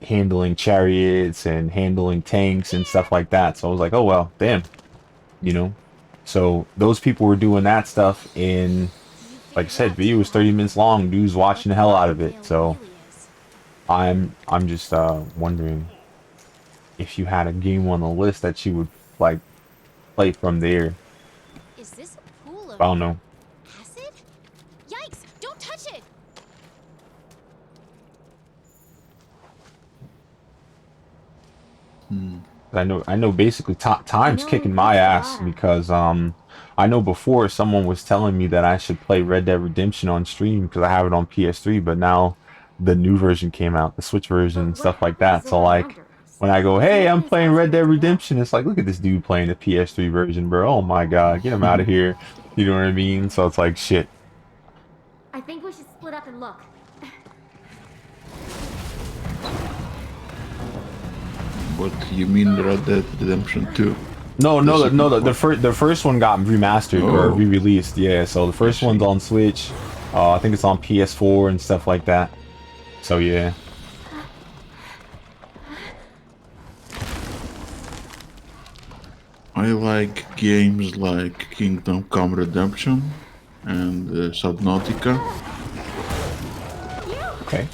handling chariots and handling tanks and stuff like that. So I was like, oh well, damn, you know. So those people were doing that stuff, and like I said, video was 30 minutes long. Dude's watching the hell out of it. So I'm just wondering if you had a game on the list that you would like play from there. Is this a pool of I don't know. acid? Yikes! Don't touch it! I know basically time's kicking my ass because I know before someone was telling me that I should play Red Dead Redemption on stream because I have it on PS3, but now the new version came out, the Switch version and stuff like that. So like when I go, hey, I'm playing Red Dead Redemption, it's like, look at this dude playing the PS3 version, bro. Oh my god, get him out of here. You know what I mean? So it's like, shit. I think we should split up and look. What you mean Red Dead Redemption 2? No, the first one got remastered or re-released. Yeah, so the first one's on Switch. I think it's on PS4 and stuff like that. So yeah. I like games like Kingdom Come Redemption and Subnautica. Okay.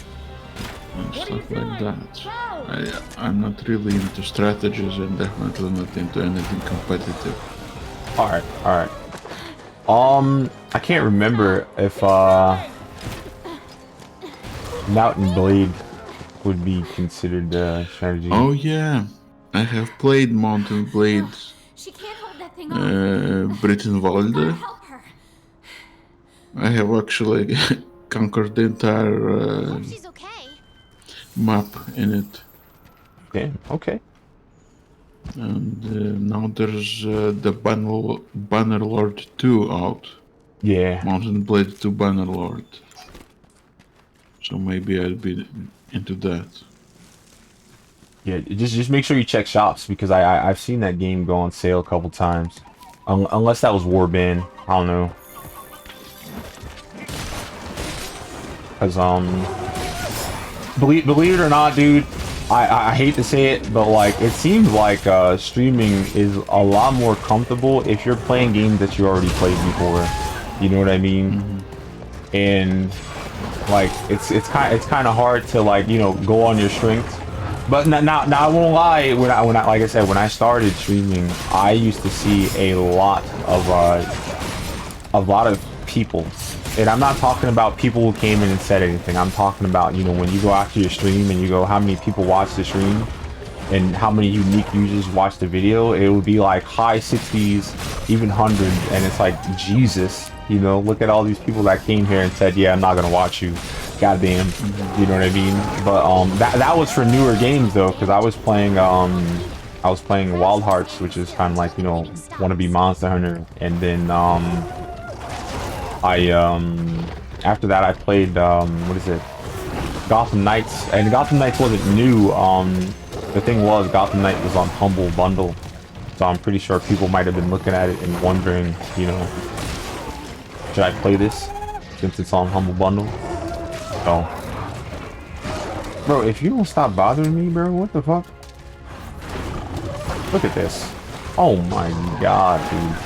And stuff like that. I'm not really into strategies and definitely not into anything competitive. Alright. I can't remember if Mountain Blade would be considered strategy. Oh yeah, I have played Mountain Blade. She can't hold that thing on. Brittenwalde. I have actually conquered the entire map in it. Damn, okay. And now there's the Bannerlord 2 out. Yeah. Mountain Blade 2 Bannerlord. So maybe I'll be into that. Yeah, just make sure you check shops because I've seen that game go on sale a couple times. Unless that was Warband, I don't know. Cause believe it or not, dude, I hate to say it, but like it seems like streaming is a lot more comfortable if you're playing games that you already played before. You know what I mean? And like it's kind of hard to like, you know, go on your strengths. But now I won't lie, when I like I said, when I started streaming, I used to see a lot of people. And I'm not talking about people who came in and said anything. I'm talking about, you know, when you go after your stream and you go, how many people watch the stream and how many unique users watch the video, it would be like high 60s, even hundreds. And it's like, Jesus, you know, look at all these people that came here and said, yeah, I'm not going to watch you. Goddamn. You know what I mean? But that was for newer games though, because I was playing Wild Hearts, which is kind of like, you know, wannabe Monster Hunter. And then after that I played what is it, Gotham Knights. And Gotham Knights wasn't new. The thing was, Gotham Knight was on Humble Bundle, so I'm pretty sure people might have been looking at it and wondering, you know, should I play this since it's on Humble Bundle? So bro, if you don't stop bothering me, bro, what the fuck? Look at this. Oh my god, dude.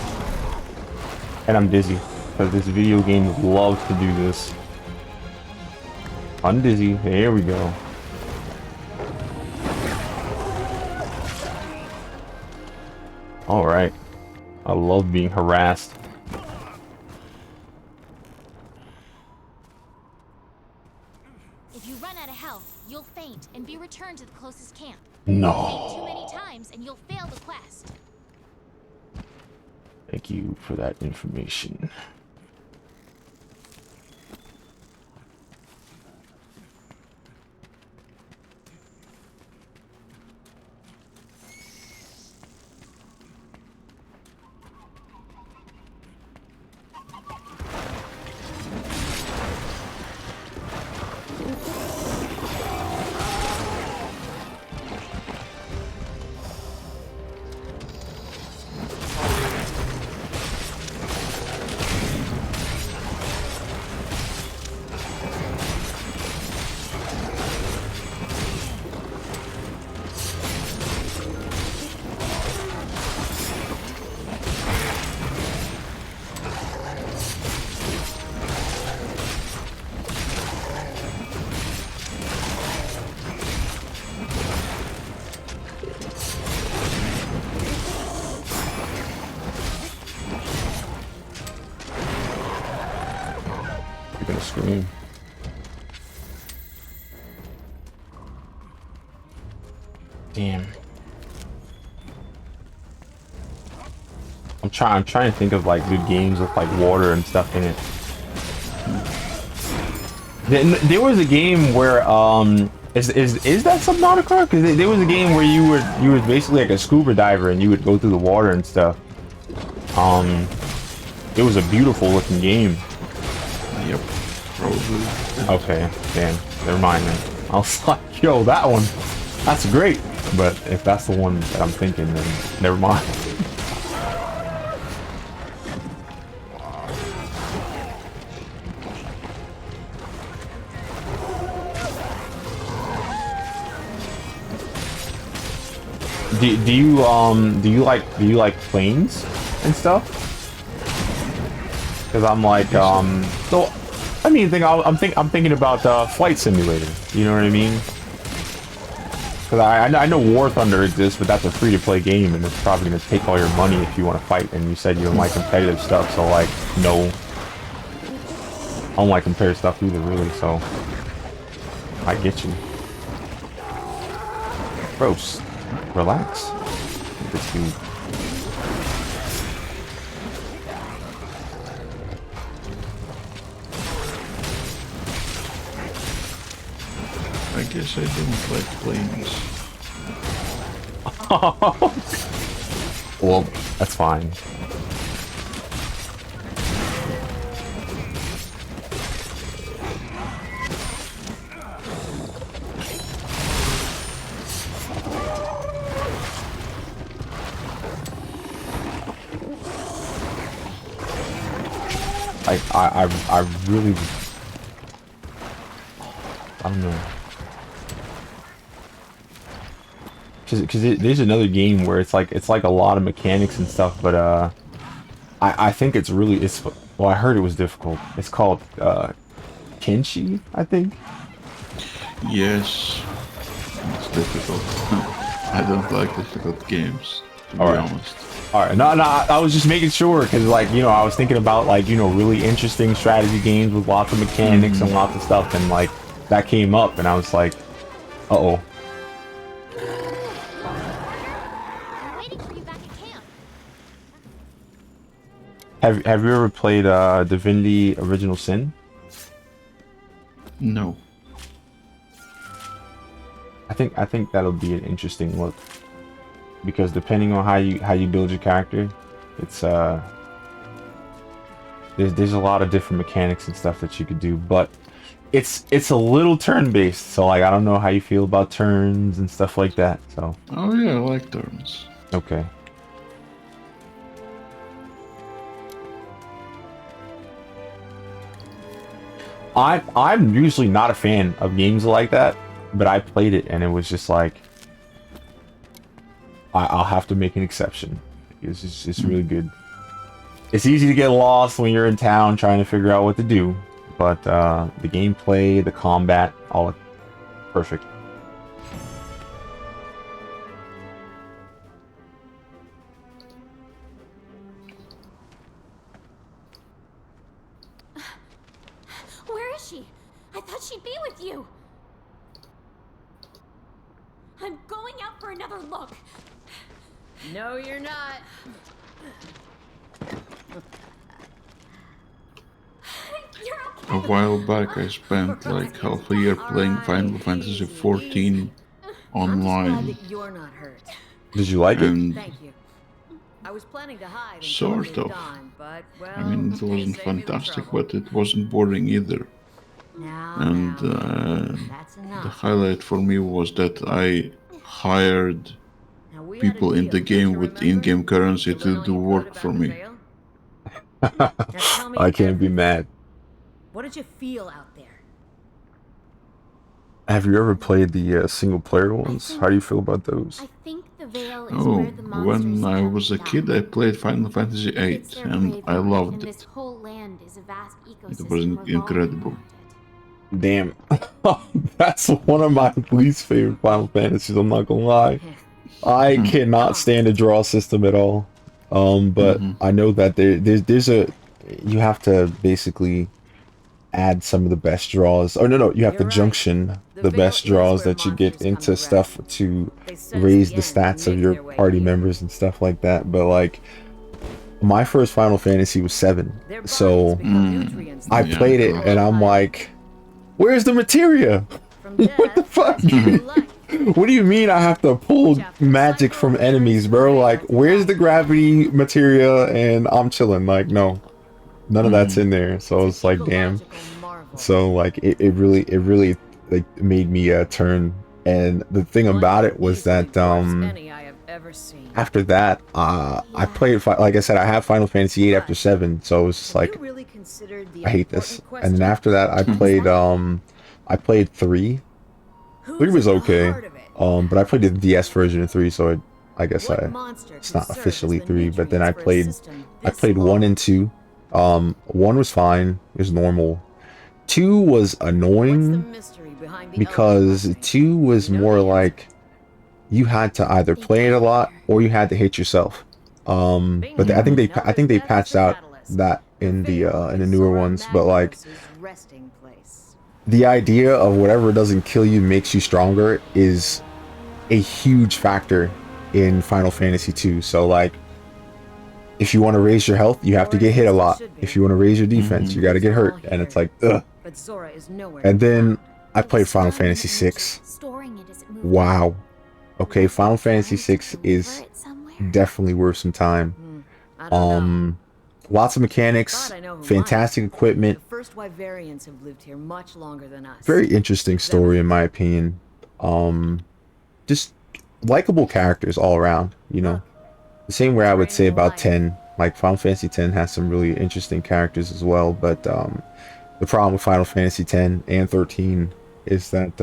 And I'm dizzy. Because this video game loves to do this. Undizzy. There we go. Alright. I love being harassed. If you run out of health, you'll faint and be returned to the closest camp. No. Faint too many times and you'll fail the quest. Thank you for that information. Scream. Damn. I'm trying to think of like good games with like water and stuff in it. There was a game where is that Subnautica? Because there was a game where you were basically like a scuba diver and you would go through the water and stuff. It was a beautiful looking game. Yep. Probably. Okay, damn, never mind then. I was like, yo, that one, that's great. But if that's the one that I'm thinking, then never mind. Do you like planes and stuff? Because I'm like so I mean, I'm thinking about Flight Simulator. You know what I mean? Because I know War Thunder exists, but that's a free-to-play game, and it's probably gonna take all your money if you want to fight. And you said you don't like competitive stuff, so like, no, I don't like competitive stuff either, really. So I get you, gross. Relax. This dude. I guess I don't like planes. Well, that's fine. I really, I don't know. because there's another game where it's like a lot of mechanics and stuff, but I think it's well, I heard it was difficult. It's called Kenshi, I think. Yes, it's difficult. I don't like difficult games, to be honest. All right, no, I was just making sure because, like, you know, I was thinking about, like, you know, really interesting strategy games with lots of mechanics and lots of stuff, and like that came up, and I was like, uh-oh. I'm waiting for you back at camp. Have you ever played Divinity Original Sin? No. I think that'll be an interesting look, because depending on how you build your character, it's there's a lot of different mechanics and stuff that you could do, but it's a little turn-based, so like I don't know how you feel about turns and stuff like that. So Oh yeah, I like turns. okay. I'm usually not a fan of games like that, but I played it and it was just like I'll have to make an exception. It's really good. It's easy to get lost when you're in town trying to figure out what to do, but the gameplay, the combat, all perfect. Where is she? I thought she'd be with you. I'm going out for another look. No, you're not. A while back, I spent like half a year playing Final Fantasy XIV online. That you're not hurt. Did you like it? Thank you. I was planning to hide Sort of. dawn, but well, I mean, it wasn't fantastic, but it wasn't boring either. And the highlight for me was that I hired people in the game with in-game currency to do work for me. I can't be mad. What did you feel out there? Have you ever played the single player ones? How do you feel about those? I think the veil is Oh, where the monsters when I come was a from. kid, I played Final Fantasy VIII, It's their and I graveyard, loved and it. this whole land is a vast It ecosystem was revolving incredible. Damn. That's one of my least favorite Final Fantasies, I'm not gonna lie. I cannot stand the draw system at all. But I know that there's you have to basically add some of the best draws. Oh no, you have to junction the best draws that you get into stuff to raise the stats of your party members and stuff like that. But like, my first Final Fantasy was 7, so I played it and I'm like, where's the materia? What the fuck? What do you mean I have to pull magic from enemies, bro? Like, where's the gravity materia? And I'm chilling. Like, no, none of that's in there. So it's like, damn. So like, it really like made me turn. And the thing about it was that after that, I played, like I said, I have Final Fantasy VIII after 7. So it was just like, I hate this. And then after that, I played 3. 3 was okay, but I played the DS version of 3, so I guess it's not officially 3. But then I played 1 and 2. 1 was fine, it was normal. 2 was annoying because 2 was more like you had to either play it a lot or you had to hit yourself. But I think they patched out that in the newer ones. But like, the idea of whatever doesn't kill you makes you stronger is a huge factor in Final Fantasy 2. So like, if you want to raise your health, you have to get hit a lot. If you want to raise your defense, you got to get hurt. And it's like, ugh. And then I played Final Fantasy 6. Wow. Okay, Final Fantasy 6 is definitely worth some time. Lots of mechanics, fantastic equipment. First Wyverians have lived here much longer than us. Very interesting story in my opinion. Just likable characters all around, you know. The same way I would say about 10. Like Final Fantasy 10 has some really interesting characters as well, but the problem with Final Fantasy 10 and 13 is that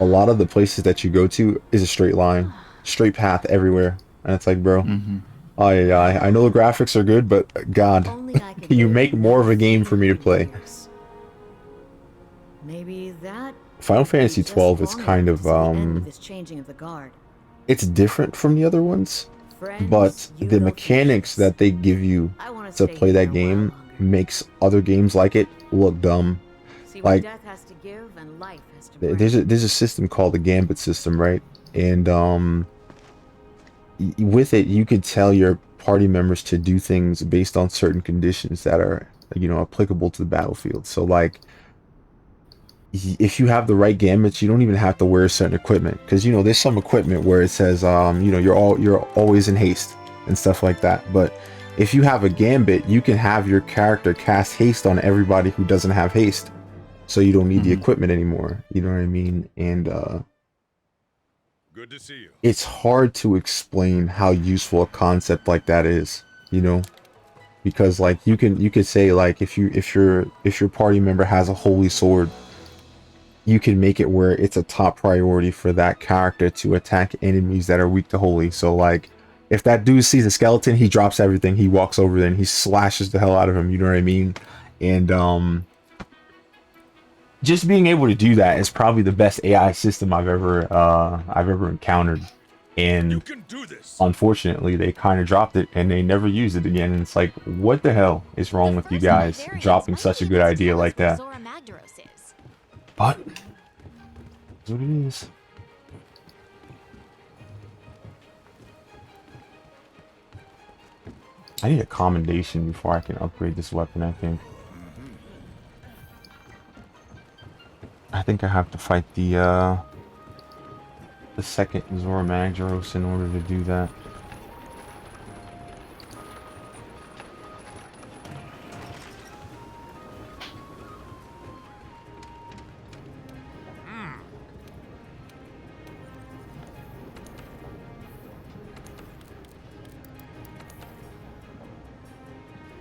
a lot of the places that you go to is a straight line, straight path everywhere, and it's like, bro, I know the graphics are good, but God, can you make more of a game for me to play? Maybe that. Final Fantasy 12 is kind of This changing of the guard. it's different from the other ones, but the mechanics that they give you to play that game makes other games like it look dumb. Like, Death has to give and life has to bring. there's a system called the Gambit system, right? And with it, you could tell your party members to do things based on certain conditions that are, you know, applicable to the battlefield. So like, if you have the right gambits, you don't even have to wear certain equipment, because, you know, there's some equipment where it says you know, you're always in haste and stuff like that. But if you have a gambit, you can have your character cast haste on everybody who doesn't have haste, so you don't need the equipment anymore. You know what I mean? And good to see you. It's hard to explain how useful a concept like that is, you know, because like you could say, like, if your party member has a holy sword, you can make it where it's a top priority for that character to attack enemies that are weak to holy. So like, if that dude sees a skeleton, he drops everything, he walks over there and he slashes the hell out of him, you know what I mean? And just being able to do that is probably the best AI system I've ever encountered. And unfortunately, they kind of dropped it and they never used it again. And it's like, what the hell is wrong with you guys dropping such a good idea like that? But that's what it is. I need a commendation before I can upgrade this weapon, I think. I think I have to fight the second Zora Magdaros in order to do that.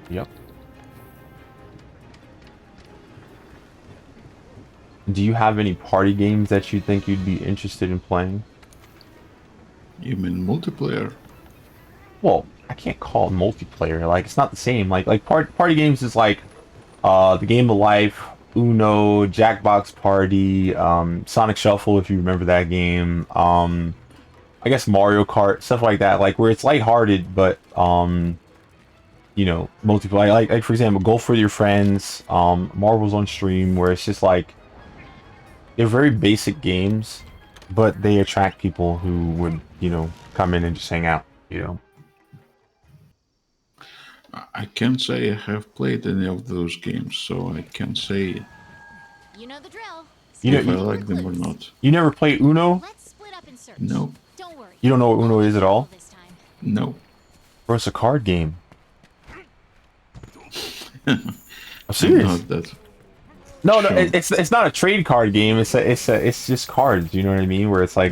Yep. Do you have any party games that you think you'd be interested in playing? You mean multiplayer? Well, I can't call it multiplayer. Like, it's not the same. Like party games is like the Game of Life, Uno, Jackbox Party, Sonic Shuffle, if you remember that game. I guess Mario Kart, stuff like that. Like, where it's lighthearted, but you know, multiplayer. Like for example, Golf with Your Friends, Marbles on Stream, where it's just like, they're very basic games, but they attract people who would, you know, come in and just hang out, you know. I can't say I have played any of those games, so I can't say You know the drill. if I like them or not. You never played Uno? Let's split up and search. No. Don't worry. You don't know what Uno is at all? No. Bro, it's a card game. I'm serious. No, it's not a trade card game. It's just cards. You know what I mean? Where it's like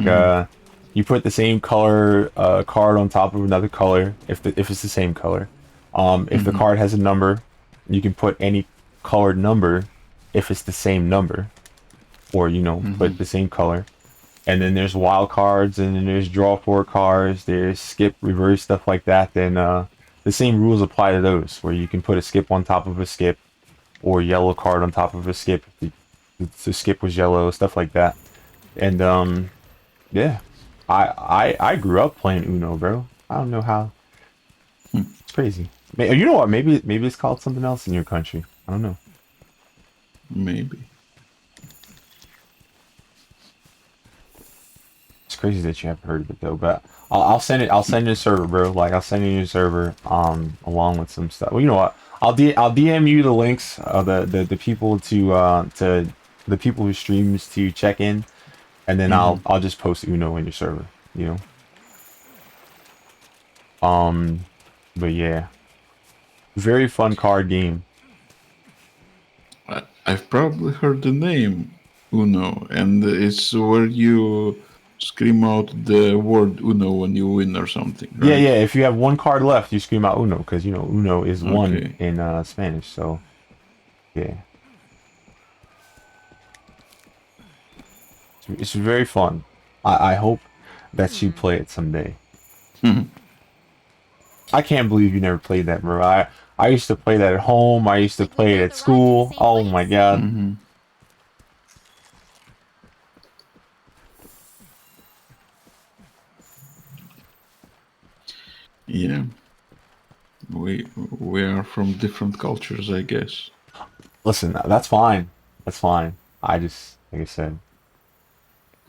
you put the same color card on top of another color if it's the same color. If the card has a number, you can put any colored number if it's the same number, or you know, put the same color. And then there's wild cards, and then there's draw four cards. There's skip, reverse, stuff like that. Then the same rules apply to those, where you can put a skip on top of a skip, or yellow card on top of a skip if the skip was yellow, stuff like that. And yeah, I grew up playing Uno, bro. I don't know how. It's crazy. You know what? Maybe it's called something else in your country. I don't know. Maybe. It's crazy that you haven't heard of it though. But I'll send it. I'll send you a server, bro. Like, I'll send you a server along with some stuff. Well, you know what? I'll DM you the links, the people to the people who streams to check in, and then I'll just post Uno in your server. You know. But yeah, very fun card game. I've probably heard the name Uno, and it's where you scream out the word Uno when you win or something, right? Yeah. If you have one card left, you scream out Uno, because you know Uno is one in Spanish. So yeah. It's very fun. I hope that you play it someday. I can't believe you never played that, bro. I used to play that at home. I used to play it at school. Oh my god. Yeah. We are from different cultures, I guess. Listen, that's fine. That's fine. I just, like I said,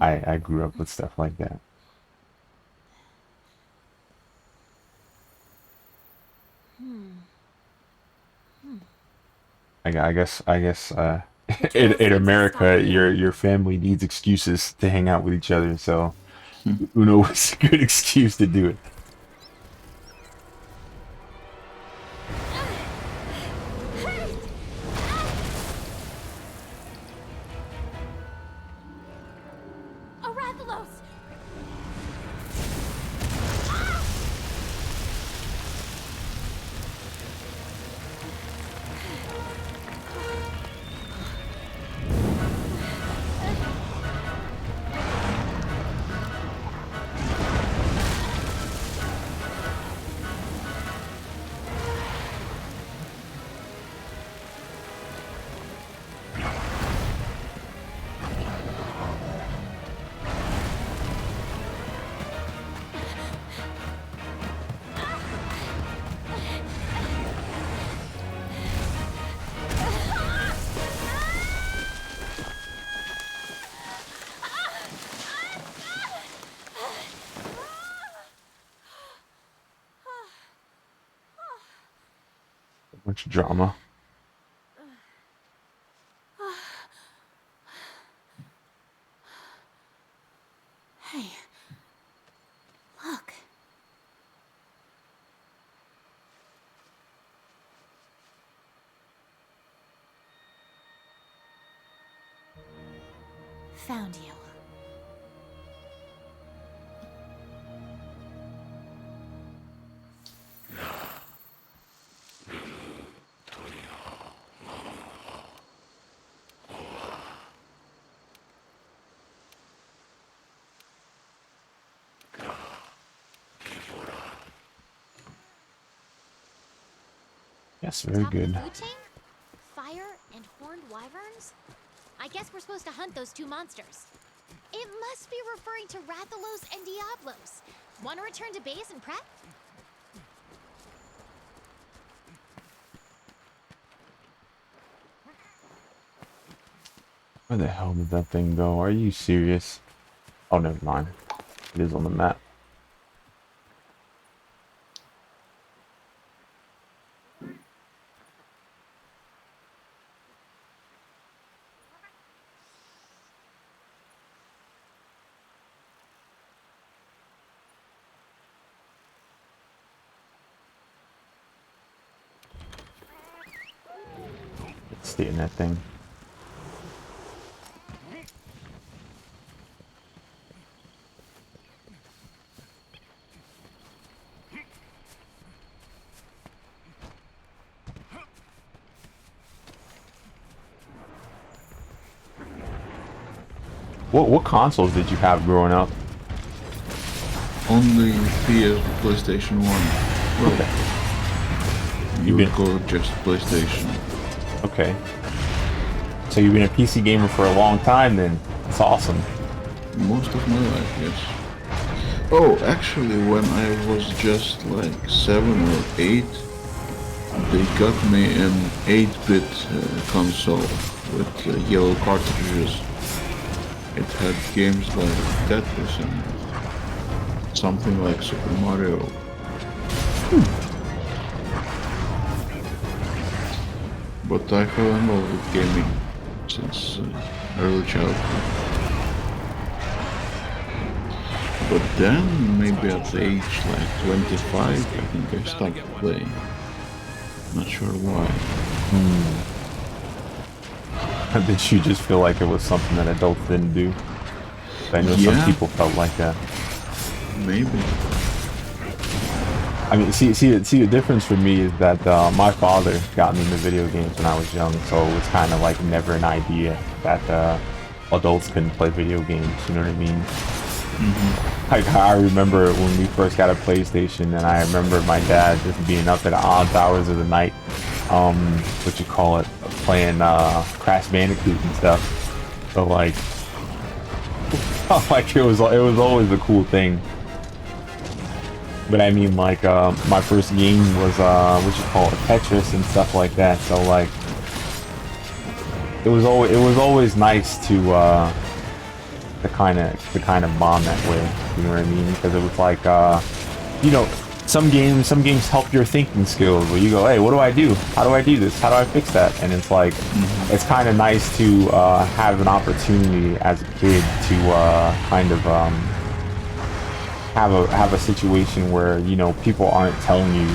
I grew up with stuff like that. I guess in America, your family needs excuses to hang out with each other. So Uno was a good excuse to do it. Arathalos! Much drama. Hey, look. Found you. Yes, very good. Food chain? Fire and horned wyverns? I guess we're supposed to hunt those two monsters. It must be referring to Rathalos and Diablos. Want to return to base and prep? Where the hell did that thing go? Are you serious? Oh, never mind. It is on the map. Stay in that thing. What consoles did you have growing up? Only PS, PlayStation 1. Well, okay. You would call it just PlayStation. Okay. So you've been a PC gamer for a long time then? That's awesome. Most of my life, yes. Oh, actually, when I was just like 7 or 8, they got me an 8-bit console with yellow cartridges. It had games like Tetris and something like Super Mario. But I fell in love with gaming since early childhood. But then, maybe at the age like 25, I think I stopped playing. Not sure why. Did you just feel like it was something that adults didn't do? I know some people felt like that. Maybe. I mean, see the difference for me is that my father got me into video games when I was young, so it was kind of like never an idea that adults couldn't play video games, you know what I mean? Like, I remember when we first got a PlayStation, and I remember my dad just being up at odd hours of the night, what you call it, playing Crash Bandicoot and stuff. So like, like it was always a cool thing. But I mean, like, my first game was what you call it, Tetris and stuff like that. So like, it was always nice to kind of bond that way, you know what I mean? Because it was like, you know, some games help your thinking skills, where you go, hey, what do I do? How do I do this? How do I fix that? And it's like, it's kind of nice to have an opportunity as a kid to kind of have a situation where, you know, people aren't telling you,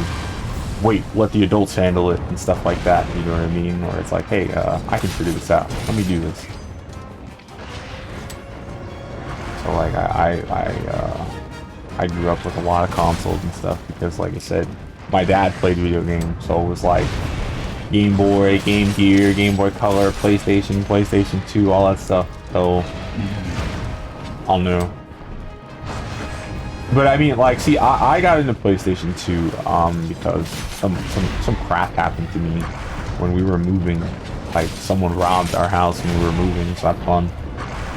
wait, let the adults handle it and stuff like that, you know what I mean? Or it's like, hey, I can figure this out. Let me do this. So like, I grew up with a lot of consoles and stuff because, like I said, my dad played video games, so it was like Game Boy, Game Gear, Game Boy Color, PlayStation, PlayStation 2, all that stuff. So I'll know. But I mean, like, see, I got into PlayStation 2 because some crap happened to me when we were moving. Like, someone robbed our house when we were moving, so I fun.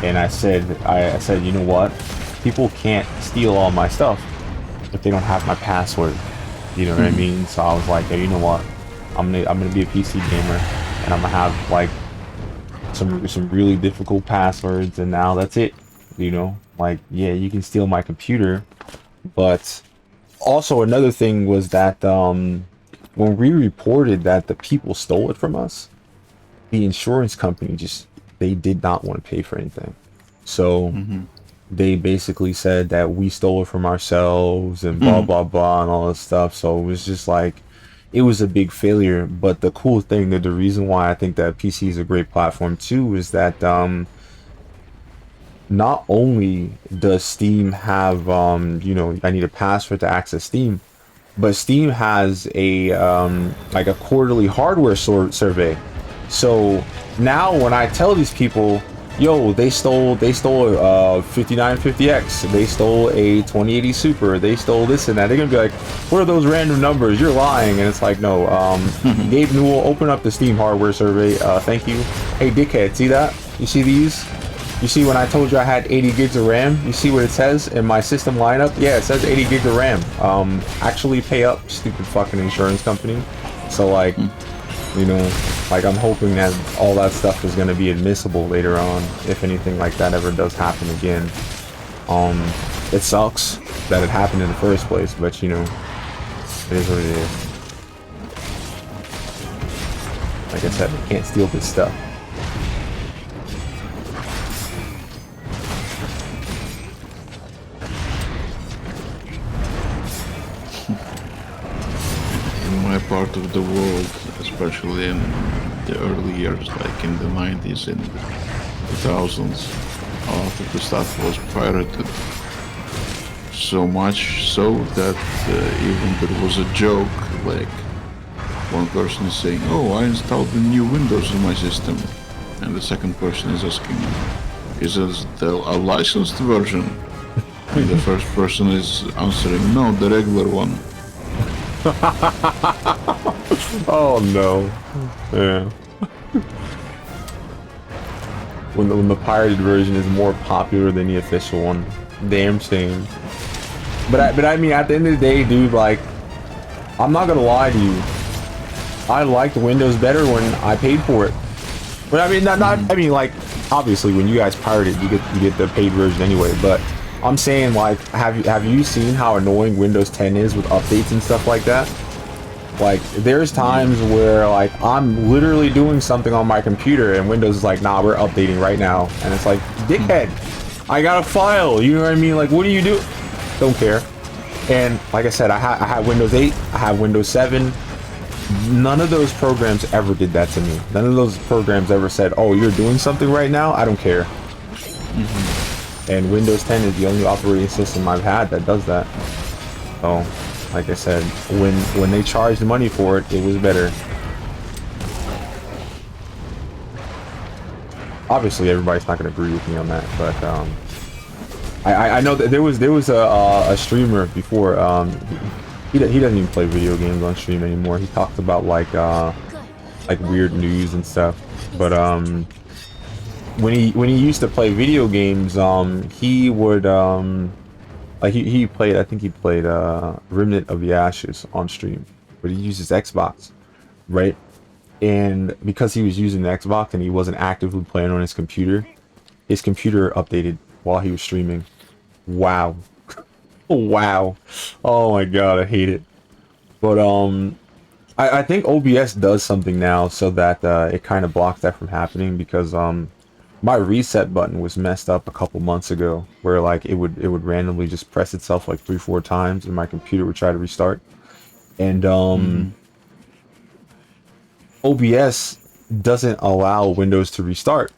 And I said, you know what? People can't steal all my stuff if they don't have my password. You know what I mean? So I was like, hey, you know what? I'm gonna be a PC gamer, and I'm gonna have like some really difficult passwords, and now that's it. You know, like, yeah, you can steal my computer, but also another thing was that when we reported that the people stole it from us, the insurance company they did not want to pay for anything. So they basically said that we stole it from ourselves and blah, blah, blah, and all this stuff. So it was just like, it was a big failure. But the cool thing, that the reason why I think that PC is a great platform too, is that not only does Steam have, you know, I need a password to access Steam, but Steam has a like a quarterly hardware survey. So now when I tell these people, yo, they stole a 5950X, they stole a 2080 Super, they stole this and that, they're gonna be like, what are those random numbers? You're lying. And it's like, no, Gabe Newell, open up the Steam hardware survey. Thank you. Hey, dickhead, see that? You see these? You see when I told you I had 80 gigs of RAM? You see what it says in my system lineup? Yeah, it says 80 gigs of RAM. Actually pay up, stupid fucking insurance company. So like, you know, like, I'm hoping that all that stuff is going to be admissible later on, if anything like that ever does happen again. It sucks that it happened in the first place, but you know, it is what it is. Like I said, they can't steal this stuff. In my part of the world, especially in the early years, like in the 90s and 2000s, a lot of the stuff was pirated. So much so that even there was a joke, like one person is saying, oh, I installed the new Windows in my system, and the second person is asking, is this a licensed version? And the first person is answering, no, the regular one. Oh no. Yeah. When the pirated version is more popular than the official one. Damn shame. But I mean, at the end of the day, dude, like, I'm not gonna lie to you. I liked Windows better when I paid for it. But I mean, I mean, like, obviously when you guys pirated, you get the paid version anyway, but I'm saying, like, have you seen how annoying Windows 10 is with updates and stuff like that? Like, there's times where, like, I'm literally doing something on my computer and Windows is like, nah, we're updating right now. And it's like, dickhead, I got a file, you know what I mean? Like, what do you do? Don't care. And like I said, I had Windows 8, I have Windows 7. None of those programs ever did that to me. None of those programs ever said, oh, you're doing something right now? I don't care. And Windows 10 is the only operating system I've had that does that. So, like I said, when they charged money for it, it was better. obviously everybody's not going to agree with me on that, but I know that there was a streamer before. He doesn't even play video games on stream anymore. He talks about like weird news and stuff. But when he used to play video games, he would like he played, I think he played Remnant of the Ashes on stream, but he used his Xbox, right? And because he was using the Xbox and he wasn't actively playing on his computer updated while he was streaming. Wow. Wow. Oh my god, I hate it. But I think OBS does something now so that it kind of blocks that from happening, because my reset button was messed up a couple months ago, where like it would randomly just press itself like 3-4 times and my computer would try to restart. And OBS doesn't allow Windows to restart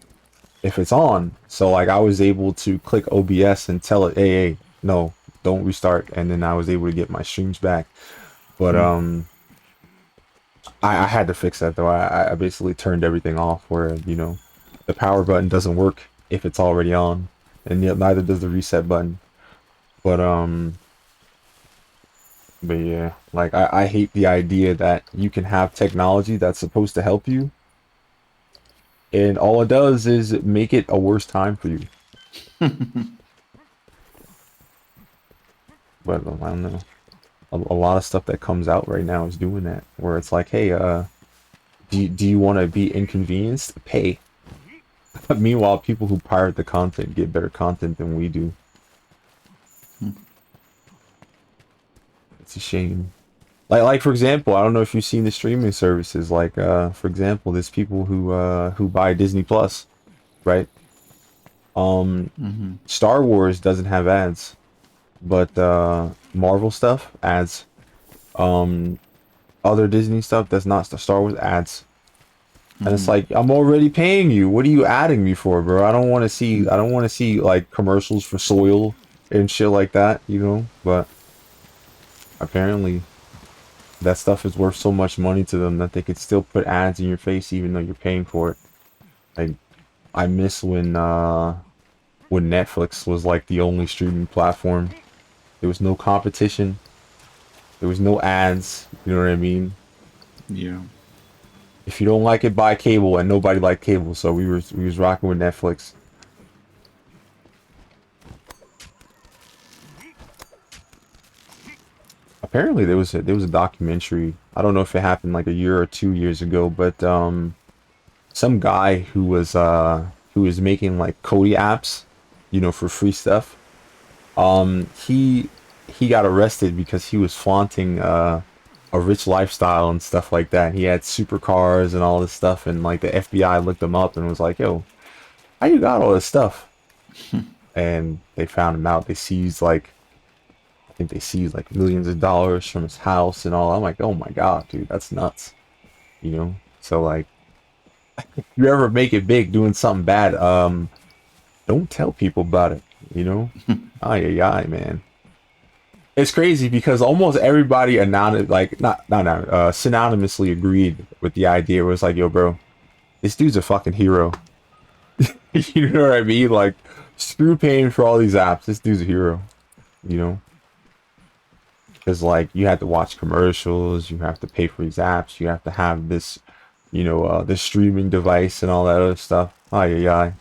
if it's on. So like I was able to click OBS and tell it, hey, no, don't restart, and then I was able to get my streams back. But I had to fix that though. I basically turned everything off where, you know, the power button doesn't work if it's already on, and yet neither does the reset button. But yeah, like I hate the idea that you can have technology that's supposed to help you, and all it does is make it a worse time for you. But I don't know. A lot of stuff that comes out right now is doing that, where it's like, hey, do you want to be inconvenienced? Pay. Meanwhile, people who pirate the content get better content than we do. It's a shame. Like for example, I don't know if you've seen the streaming services. Like for example, there's people who buy Disney Plus, right? Star Wars doesn't have ads, but Marvel stuff ads. Other Disney stuff that's not Star Wars ads. And it's like, I'm already paying you. What are you adding me for, bro? I don't want to see like commercials for soil and shit like that, you know? But apparently that stuff is worth so much money to them that they could still put ads in your face even though you're paying for it. Like, I miss when Netflix was like the only streaming platform. There was no competition. There was no ads. You know what I mean? Yeah. If you don't like it, buy cable, and nobody liked cable, so we was rocking with Netflix. Apparently there was a documentary. I don't know if it happened like a year or 2 years ago, but some guy who was making like Kodi apps, you know, for free stuff. He got arrested because he was flaunting a rich lifestyle and stuff like that. He had supercars and all this stuff, and like the FBI looked him up and was like, yo, how you got all this stuff? And they found him out. They seized like, I think they seized like millions of dollars from his house and all. I'm like, oh my god, dude, that's nuts. You know? So like, if you ever make it big doing something bad, don't tell people about it, you know? Ay, man. It's crazy because almost everybody synonymously agreed with the idea. It was like, yo, bro, this dude's a fucking hero. You know what I mean? Like, screw paying for all these apps. This dude's a hero, you know? Because, like, you have to watch commercials, you have to pay for these apps, you have to have this, you know, this streaming device and all that other stuff. Ay.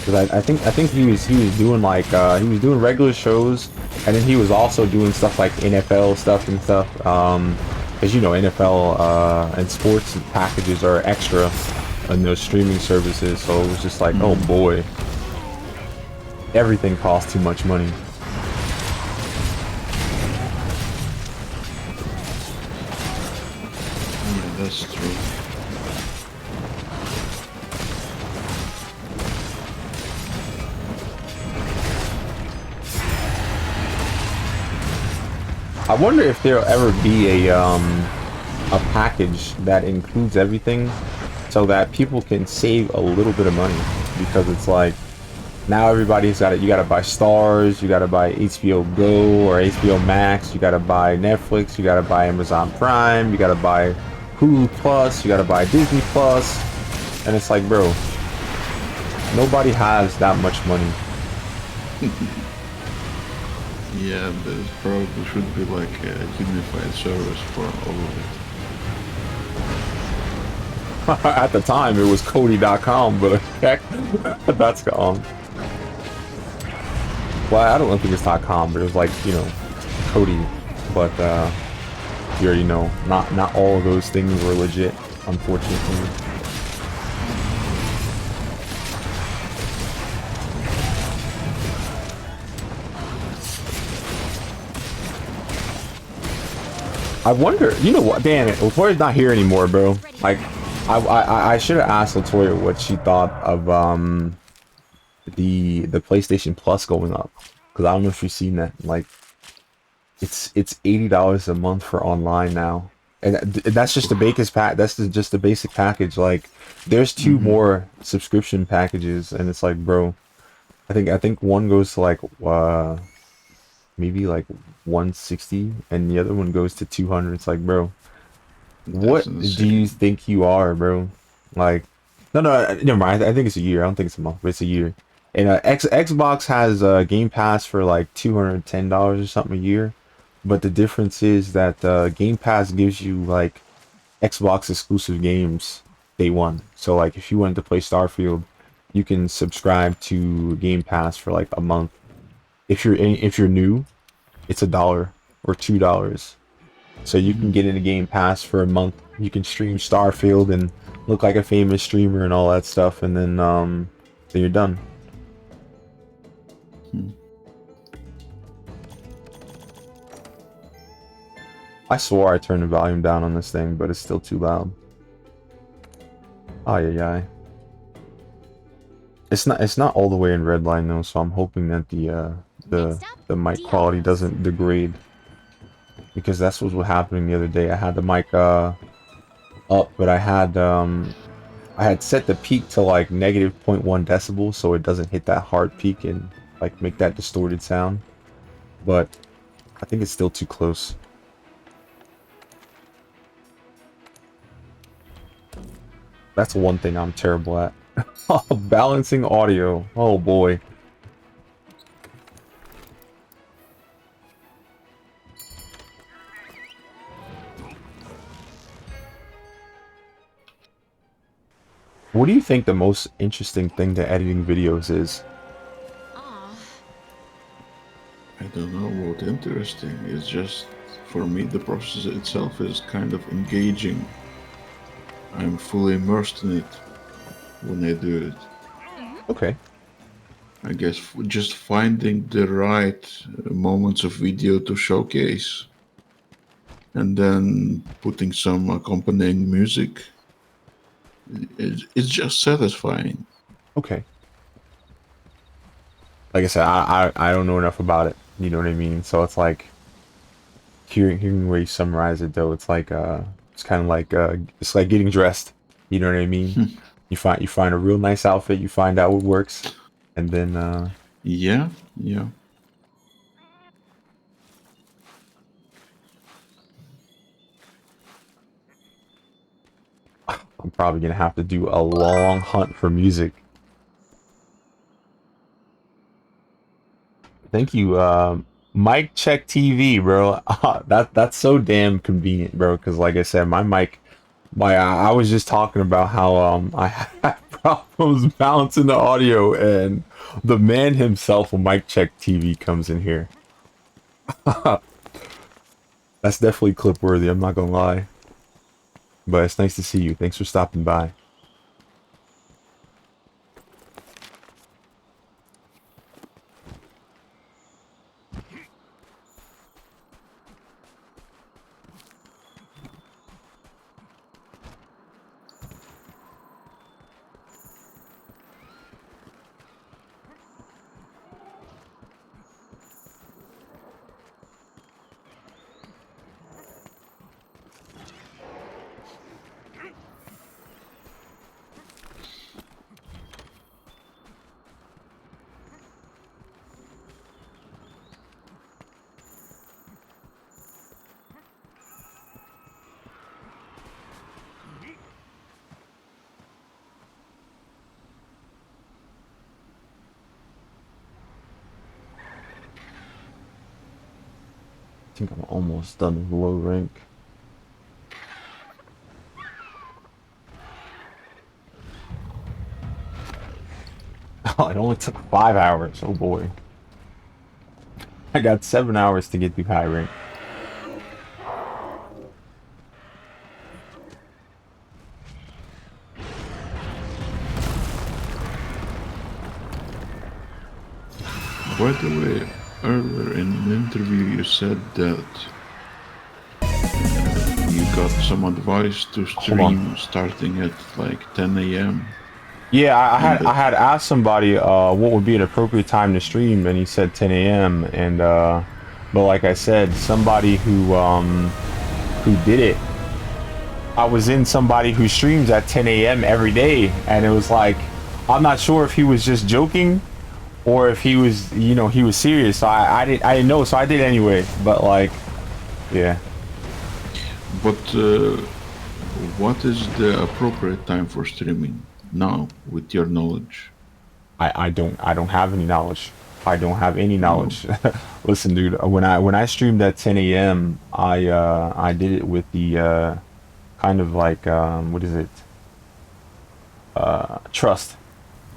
Because I think he was doing like he was doing regular shows, and then he was also doing stuff like NFL stuff and stuff. Because you know NFL and sports packages are extra on those streaming services, so it was just like, oh boy, everything costs too much money. Yeah, that's true. I wonder if there'll ever be a package that includes everything, so that people can save a little bit of money, because it's like, Now everybody's got it. You gotta buy Stars, you gotta buy HBO Go or HBO Max, you gotta buy Netflix, you gotta buy Amazon Prime, you gotta buy Hulu Plus, you gotta buy Disney Plus, and it's like, bro, nobody has that much money. Yeah, there probably should be like a unified service for all of it. At the time, it was Cody.com, but heck, that's gone. Well, I don't think it's .com, but it was like, you know, Cody. But you already know, not all of those things were legit, unfortunately. I wonder, you know what? Damn it, Latoya's not here anymore, bro. Like, I should have asked Latoya what she thought of the PlayStation Plus going up, because I don't know if you've seen that. Like, it's $80 a month for online now, and that's just the basic pack. That's just the basic package. Like, there's two more subscription packages, and it's like, bro, I think one goes to like maybe like 160, and the other one goes to 200. It's like, bro, what do you think you are, bro? Like, no, never mind. I think it's a year. I don't think it's a month, but it's a year. And Xbox has Game Pass for like $210 or something a year, but the difference is that Game Pass gives you like Xbox exclusive games day one. So like, if you wanted to play Starfield, you can subscribe to Game Pass for like a month. If you're new, it's $1 or $2. So you can get into Game Pass for a month. You can stream Starfield and look like a famous streamer and all that stuff, and then you're done. I swore I turned the volume down on this thing, but it's still too loud. Ay ay ay. It's not all the way in red line though, so I'm hoping that the mic quality doesn't degrade, because that's what was happening the other day. I had the mic up, but I had set the peak to like negative 0.1 decibels, so it doesn't hit that hard peak and like make that distorted sound. But I think it's still too close. That's one thing I'm terrible at. Balancing audio. Oh boy. What do you think the most interesting thing to editing videos is? I don't know what interesting. It's just, for me, the process itself is kind of engaging. I'm fully immersed in it when I do it. Okay. I guess just finding the right moments of video to showcase, and then putting some accompanying music. It's just satisfying. Okay. Like I said, I don't know enough about it. You know what I mean? So it's like hearing where you summarize it though. It's like it's kind of like it's like getting dressed. You know what I mean? You find a real nice outfit. You find out what works, and then yeah. I'm probably gonna have to do a long hunt for music. Thank you, Mic Check TV, bro. That's so damn convenient, bro. Because like I said, my mic, I was just talking about how I had problems balancing the audio, and the man himself, Mic Check TV, comes in here. That's definitely clip worthy. I'm not gonna lie. But it's nice to see you. Thanks for stopping by. I think I'm almost done with low rank. Oh, it only took 5 hours. Oh boy. I got 7 hours to get to high rank. By the way, earlier in the interview you said that you got some advice to stream starting at like 10 a.m. Yeah, I had asked somebody what would be an appropriate time to stream, and he said 10 a.m. And but like I said, somebody who did it, I was in somebody who streams at 10 a.m. every day, and it was like, I'm not sure if he was just joking or if he was, you know, he was serious. So I didn't know, so I did anyway. But like, yeah. But what is the appropriate time for streaming now, with your knowledge? I don't have any knowledge. I don't have any knowledge. Listen, dude, when I streamed at 10 a.m., I did it with the kind of like what is it? Trust.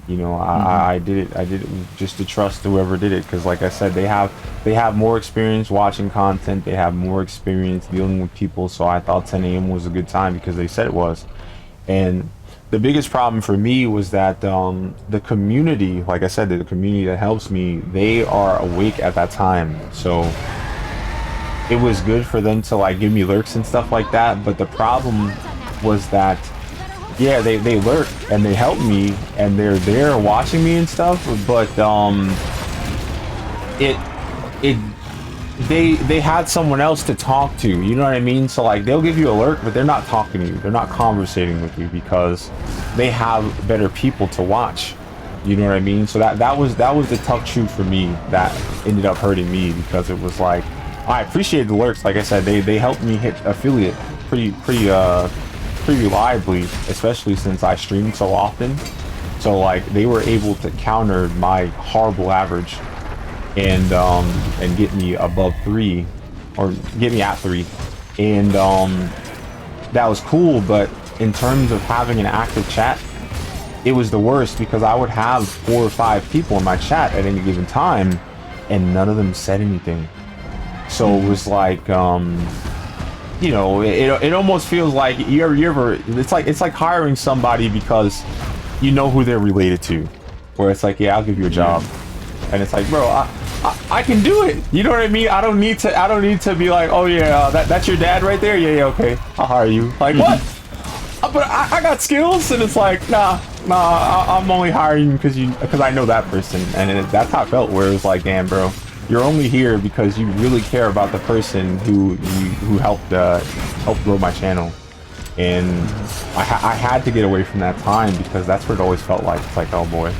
You know, I did it just to trust whoever did it, because like I said, they have more experience watching content, they have more experience dealing with people, so I thought 10 a.m. was a good time because they said it was. And the biggest problem for me was that the community, like I said, the community that helps me, they are awake at that time, so it was good for them to like give me lurks and stuff like that. But the problem was that, yeah, they lurk and they help me and they're there watching me and stuff, but they had someone else to talk to, you know what I mean? So like they'll give you a lurk, but they're not talking to you, they're not conversating with you because they have better people to watch, you know what I mean? So that was the tough truth for me that ended up hurting me, because it was like, I appreciate the lurks, like I said, they helped me hit affiliate pretty reliably, especially since I stream so often. So like they were able to counter my horrible average and get me above 3, or get me at 3, and that was cool. But in terms of having an active chat, it was the worst, because I would have 4 or 5 people in my chat at any given time and none of them said anything. So it was like, you know, it almost feels like you ever it's like hiring somebody because you know who they're related to, where it's like, yeah, I'll give you a job, and it's like, bro, I can do it, you know what I mean? I don't need to be like, oh yeah, that's your dad right there, yeah, okay, I'll hire you. Like, what? But I got skills, and it's like, nah, I'm only hiring you because I know that person. And that's how it felt, where it was like, damn, bro, you're only here because you really care about the person who helped grow my channel. And I had to get away from that time, because that's what it always felt like. It's like, oh boy,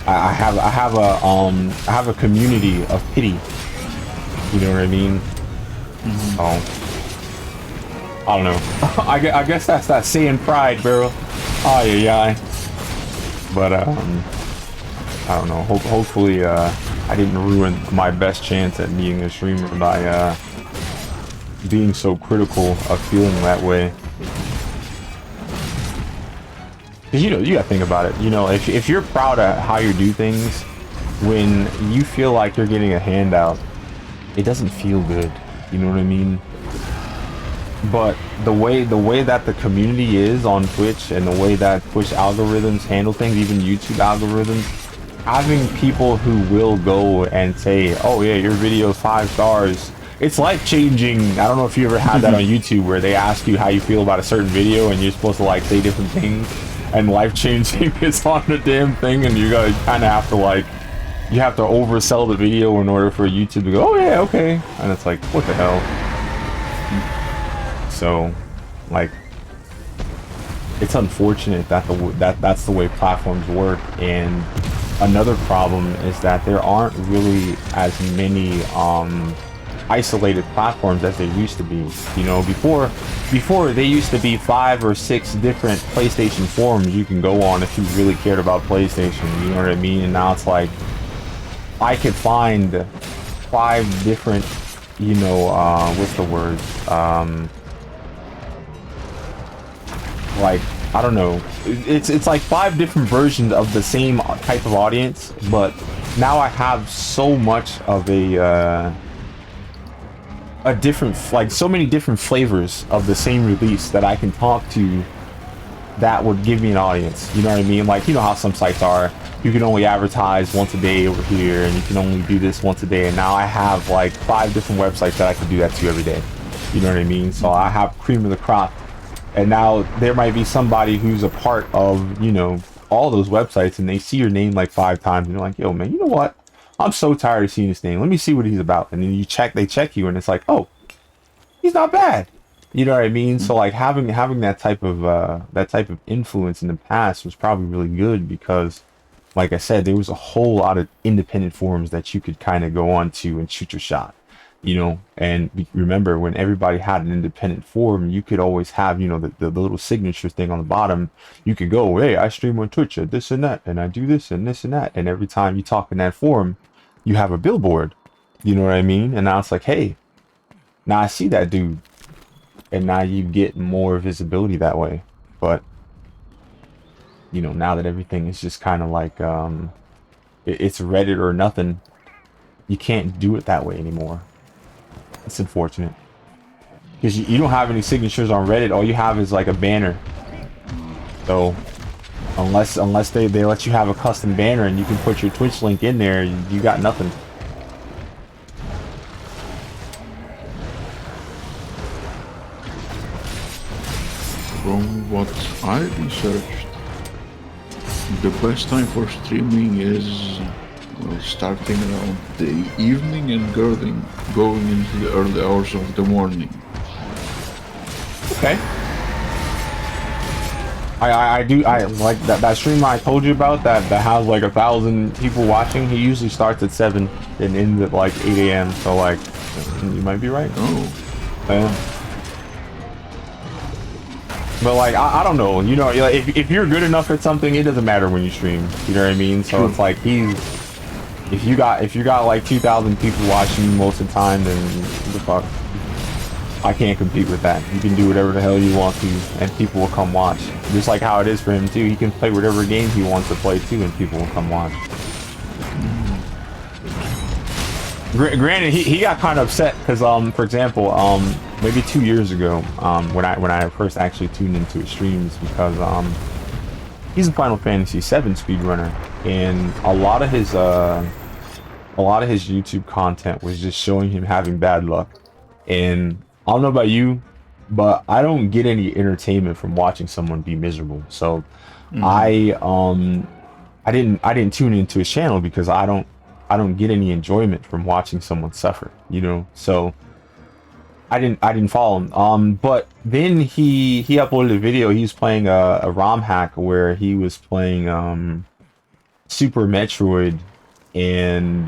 I have a community of pity, you know what I mean? Oh, I don't know. I guess that's that Saiyan pride, bro. Oh yeah. But I don't know. Hopefully I didn't ruin my best chance at being a streamer by being so critical of feeling that way. Cause you gotta think about it. You know, if you're proud of how you do things, when you feel like you're getting a handout, it doesn't feel good. You know what I mean? But the way that the community is on Twitch, and the way that Twitch algorithms handle things, even YouTube algorithms, having people who will go and say, oh yeah, your video is 5 stars, it's life-changing. I don't know if you ever had that on YouTube, where they ask you how you feel about a certain video and you're supposed to like say different things, and life-changing is on the damn thing, and you guys kind of have to like, you have to oversell the video in order for YouTube to go, oh yeah, okay, and it's like, what the hell? So, like, it's unfortunate that that's the way platforms work. And another problem is that there aren't really as many isolated platforms as there used to be. You know, before they used to be 5 or 6 different PlayStation forums you can go on if you really cared about PlayStation. You know what I mean? And now it's like, I could find 5 different, you know, what's the word? Like, I don't know. It's like 5 different versions of the same type of audience, but now I have so much of a different, like, so many different flavors of the same release that I can talk to that would give me an audience. You know what I mean? Like, you know how some sites are, you can only advertise once a day over here, and you can only do this once a day, and now I have like 5 different websites that I can do that to every day. You know what I mean? So I have cream of the crop, and now there might be somebody who's a part of, you know, all those websites, and they see your name like 5 times, and you're like, yo man, you know what, I'm so tired of seeing this name, let me see what he's about. And then they check you, and it's like, oh, he's not bad. You know what I mean? So like having that type of influence in the past was probably really good, because like I said, there was a whole lot of independent forums that you could kind of go on to and shoot your shot, you know. And remember, when everybody had an independent forum, you could always have, you know, the little signature thing on the bottom. You could go, hey, I stream on Twitch at this and that, and I do this and this and that, and every time you talk in that forum, you have a billboard. You know what I mean? And now it's like, hey, now I see that dude. And now you get more visibility that way. But, you know, now that everything is just kind of like, it's Reddit or nothing, you can't do it that way anymore. It's unfortunate. Because you don't have any signatures on Reddit. All you have is like a banner. So, unless they let you have a custom banner and you can put your Twitch link in there, you got nothing. From what I researched, the best time for streaming is, well, starting around the evening and going into the early hours of the morning. Okay. I like that stream I told you about that has like 1,000 people watching. He usually starts at 7 and ends at like 8 a.m. So like, you might be right. Oh. Yeah. But like, I don't know, you know, if you're good enough at something, it doesn't matter when you stream. You know what I mean? So it's like if you got like 2,000 people watching most of the time, then the fuck, I can't compete with that. You can do whatever the hell you want to, and people will come watch. Just like how it is for him too. He can play whatever game he wants to play too, and people will come watch. Granted, he got kind of upset because, for example, maybe 2 years ago, when I first actually tuned into his streams, because he's a Final Fantasy VII speedrunner, and a lot of his YouTube content was just showing him having bad luck. And I don't know about you, but I don't get any entertainment from watching someone be miserable. So I didn't tune into his channel because I don't get any enjoyment from watching someone suffer, you know. So I didn't follow him. But then he uploaded a video. He was playing a ROM hack where he was playing Super Metroid and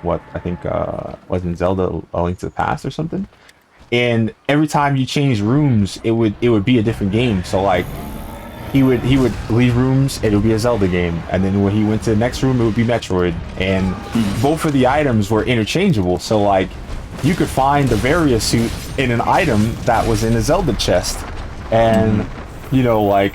what I think wasn't Zelda A Link to the Past or something. And every time you change rooms, it would be a different game. So like he would leave rooms, it would be a Zelda game, and then when he went to the next room, it would be Metroid. And both of the items were interchangeable. So like you could find the Varia suit in an item that was in a Zelda chest, and you know, like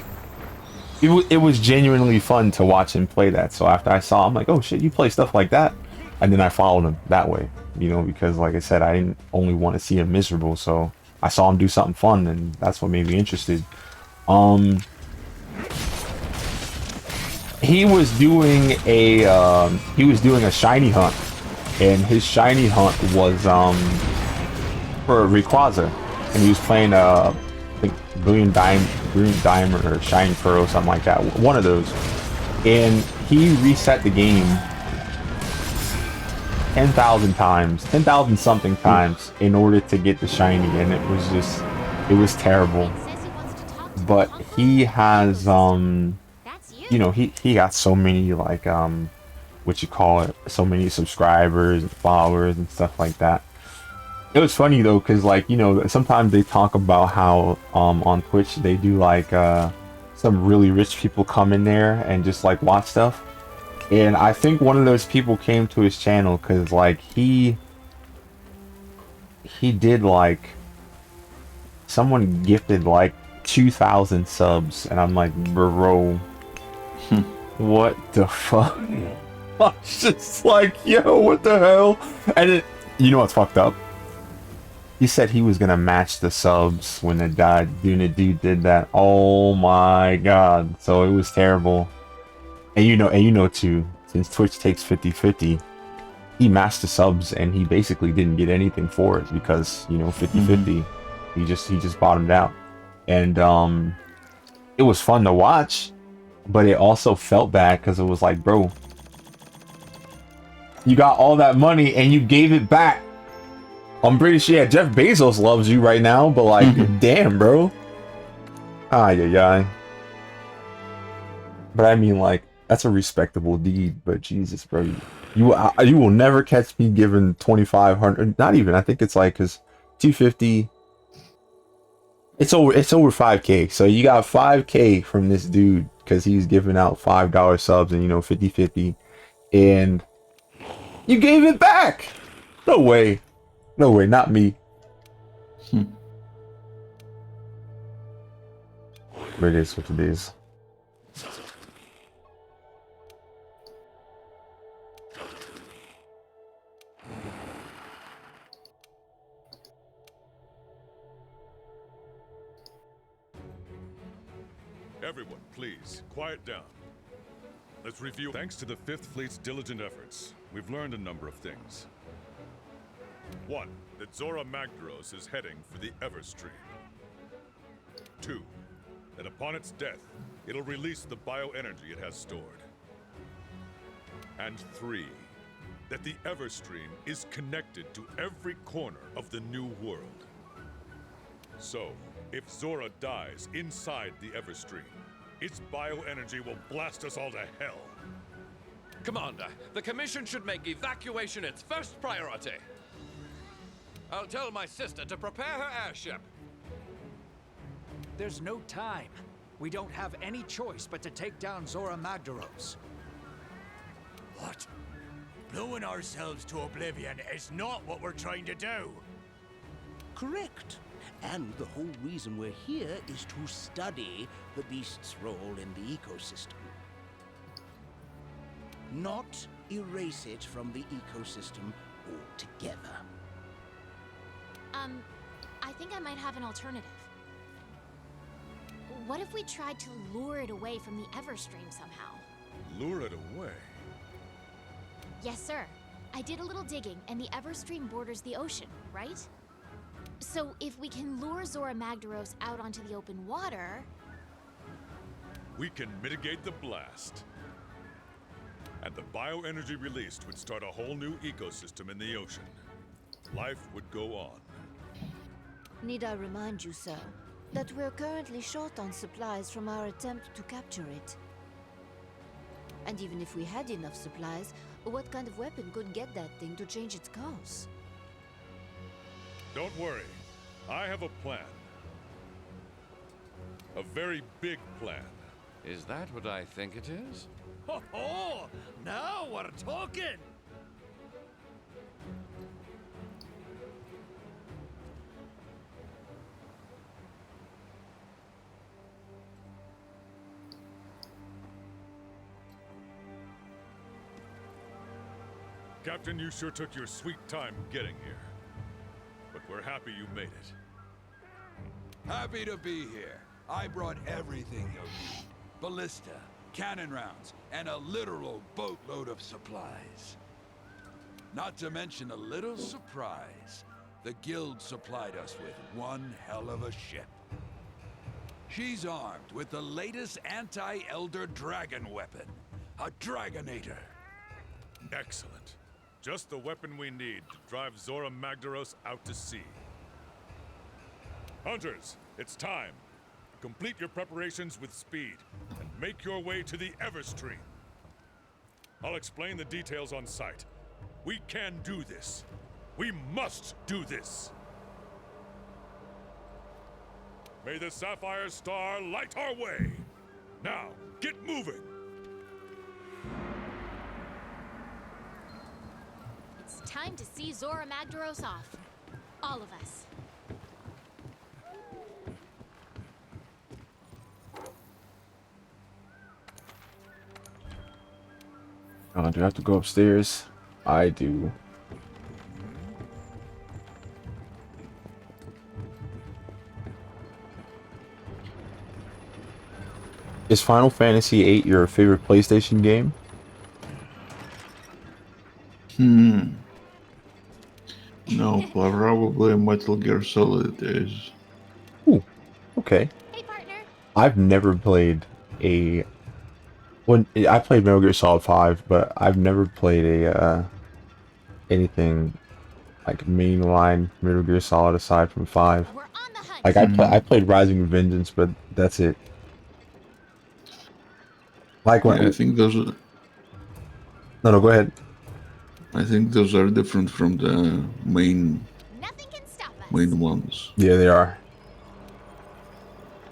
it was genuinely fun to watch him play that. So after I saw, I'm like, oh shit, you play stuff like that, and then I followed him that way, you know, because like I said, I didn't only want to see him miserable, so I saw him do something fun, and that's what made me interested. He was doing a shiny hunt, and his shiny hunt was for Rayquaza, and he was playing I think Brilliant Diamond or Shining Pearl, something like that, one of those. And he reset the game 10,000 times, 10,000 something times in order to get the shiny, and it was terrible. But he has you know, he got so many, like what you call it, so many subscribers and followers and stuff like that. It was funny though, because like, you know, sometimes they talk about how on Twitch they do like some really rich people come in there and just like watch stuff. And I think one of those people came to his channel because like he he did like, someone gifted like 2,000 subs, and I'm like, bro, what the fuck? I was just like, yo, what the hell? And it, you know what's fucked up? He said he was gonna match the subs when the dude did that. Oh my god. So it was terrible. And you know too, since Twitch takes 50-50, he matched the subs and he basically didn't get anything for it because, you know, 50-50. He just bottomed out. And it was fun to watch, but it also felt bad because it was like, bro, you got all that money and you gave it back. I'm pretty sure, yeah, Jeff Bezos loves you right now, but like, damn, bro. Yeah. But I mean, like, that's a respectable deed. But Jesus, bro, you will never catch me giving 2,500. Not even. I think it's like, cause 250. It's over 5K. So you got 5K from this dude because he's giving out $5 subs and, you know, 50-50, and you gave it back. No way. No way, not me. But it is what it is. Everyone, please, quiet down. Let's review. Thanks to the 5th Fleet's diligent efforts, we've learned a number of things. 1. That Zora Magdaros is heading for the Everstream. 2. That upon its death, it'll release the bioenergy it has stored. And 3. That the Everstream is connected to every corner of the new world. So, if Zora dies inside the Everstream, its bioenergy will blast us all to hell. Commander, the Commission should make evacuation its first priority. I'll tell my sister to prepare her airship. There's no time. We don't have any choice but to take down Zora Magdaros. What? Blowing ourselves to oblivion is not what we're trying to do. Correct. And the whole reason we're here is to study the beast's role in the ecosystem. Not erase it from the ecosystem altogether. I think I might have an alternative. What if we tried to lure it away from the Everstream somehow? Lure it away? Yes, sir. I did a little digging, and the Everstream borders the ocean, right? So if we can lure Zora Magdaros out onto the open water... we can mitigate the blast. And the bioenergy released would start a whole new ecosystem in the ocean. Life would go on. Need I remind you, sir, that we're currently short on supplies from our attempt to capture it? And even if we had enough supplies, what kind of weapon could get that thing to change its course? Don't worry. I have a plan. A very big plan. Is that what I think it is? Ho ho! Now we're talking! Captain, you sure took your sweet time getting here. But we're happy you made it. Happy to be here. I brought everything you'll need. Ballista, cannon rounds, and a literal boatload of supplies. Not to mention a little surprise. The guild supplied us with one hell of a ship. She's armed with the latest anti-Elder dragon weapon, a Dragonator. Excellent. Just the weapon we need to drive Zora Magdaros out to sea. Hunters, it's time. Complete your preparations with speed, and make your way to the Everstream. I'll explain the details on site. We can do this. We must do this. May the Sapphire Star light our way. Now, get moving. It's time to see Zora Magdaros off. All of us. Oh, do I have to go upstairs? I do. Is Final Fantasy VIII your favorite PlayStation game? No, probably Metal Gear Solid is. Ooh, okay. Hey, partner. I've never played a... I played Metal Gear Solid 5, but I've never played a, anything like mainline Metal Gear Solid aside from 5. Like, I played Rising Vengeance, but that's it. Like when... Yeah, I think those are... No, go ahead. I think those are different from the main ones. Yeah, they are.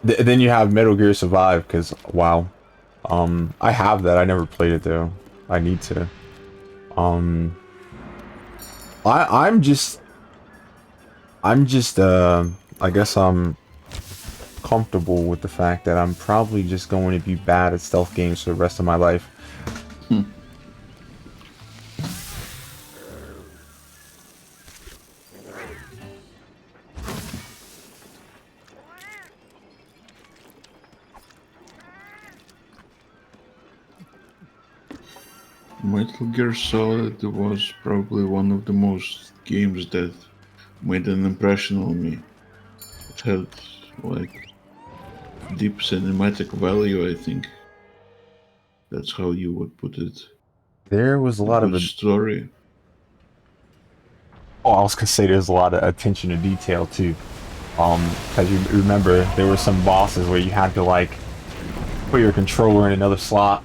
Then you have Metal Gear Survive, because, wow. I have that. I never played it, though. I need to. I'm just, I guess I'm comfortable with the fact that I'm probably just going to be bad at stealth games for the rest of my life. Metal Gear Solid was probably one of the most games that made an impression on me. It had, like, deep cinematic value, I think. That's how you would put it. There was a lot of story. Oh, I was gonna say there's a lot of attention to detail too. Because you remember there were some bosses where you had to like put your controller in another slot.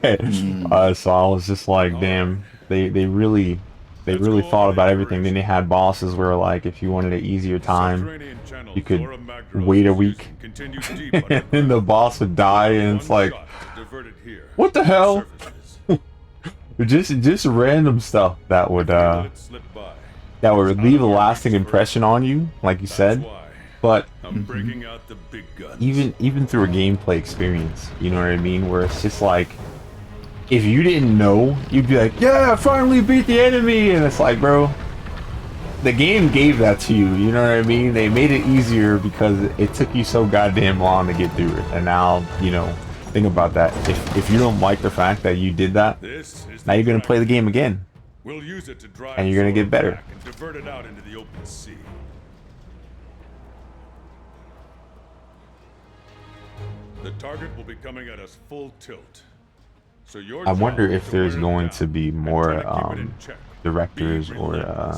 So I was just like, damn, they really thought about everything. Then they had bosses where like if you wanted an easier time, you could wait a week, and then the boss would die, and it's like, what the hell? just random stuff that would leave a lasting impression on you, like you said. But even through a gameplay experience, you know what I mean, where it's just like, if you didn't know, you'd be like, yeah, I finally beat the enemy, and it's like, bro, the game gave that to you, you know what I mean? They made it easier because it took you so goddamn long to get through it. And now, you know, think about that. If you don't like the fact that you did that, now you're gonna play the game again. We'll use it to drive and you're gonna get better. And divert it out into the open sea. The target will be coming at us full tilt. So I wonder if there's going to be more directors or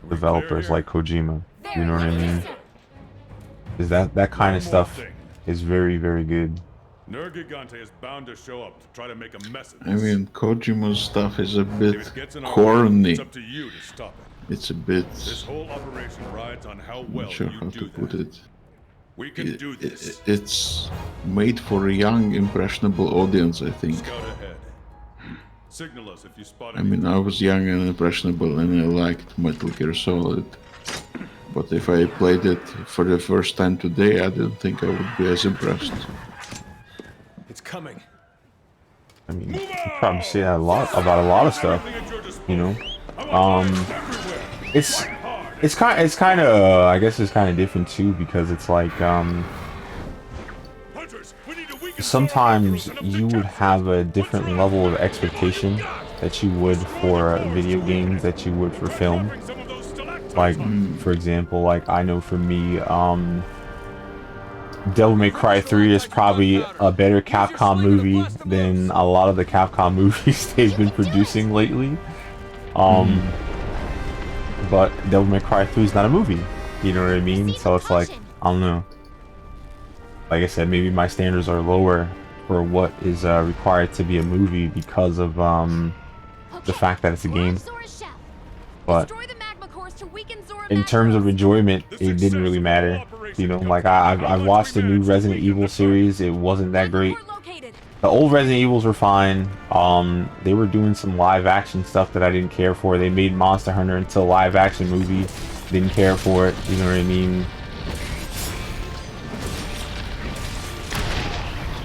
developers like Kojima. You know what I mean? Because that kind of stuff is very, very good. Nergigante is bound to show up to try to make a mess of this. I mean, Kojima's stuff is a bit corny. It's up to you to stop it. It's a bit... This whole operation rides on how well not sure you how do to put that. it. We can do this. It's made for a young, impressionable audience, I think. Scout ahead. Signal us if you spot I mean, I was young and impressionable and I liked Metal Gear Solid. But if I played it for the first time today, I don't think I would be as impressed. It's coming. I mean, you probably say that about a lot of stuff, you know. It's kind of I guess it's kind of different too, because it's like sometimes you would have a different level of expectation that you would for video games that you would for film. Like, for example, like I know for me, Devil May Cry 3 is probably a better Capcom movie than a lot of the Capcom movies they've been producing lately. But Devil May Cry 3 is not a movie, you know what I mean? So it's like, I don't know. Like I said, maybe my standards are lower for what is required to be a movie because of the fact that it's a game. But in terms of enjoyment, it didn't really matter. You know, like I watched the new Resident Evil series. It wasn't that great. The old Resident Evils were fine. They were doing some live action stuff that I didn't care for. They made Monster Hunter into a live action movie. didn't care for it, you know what I mean?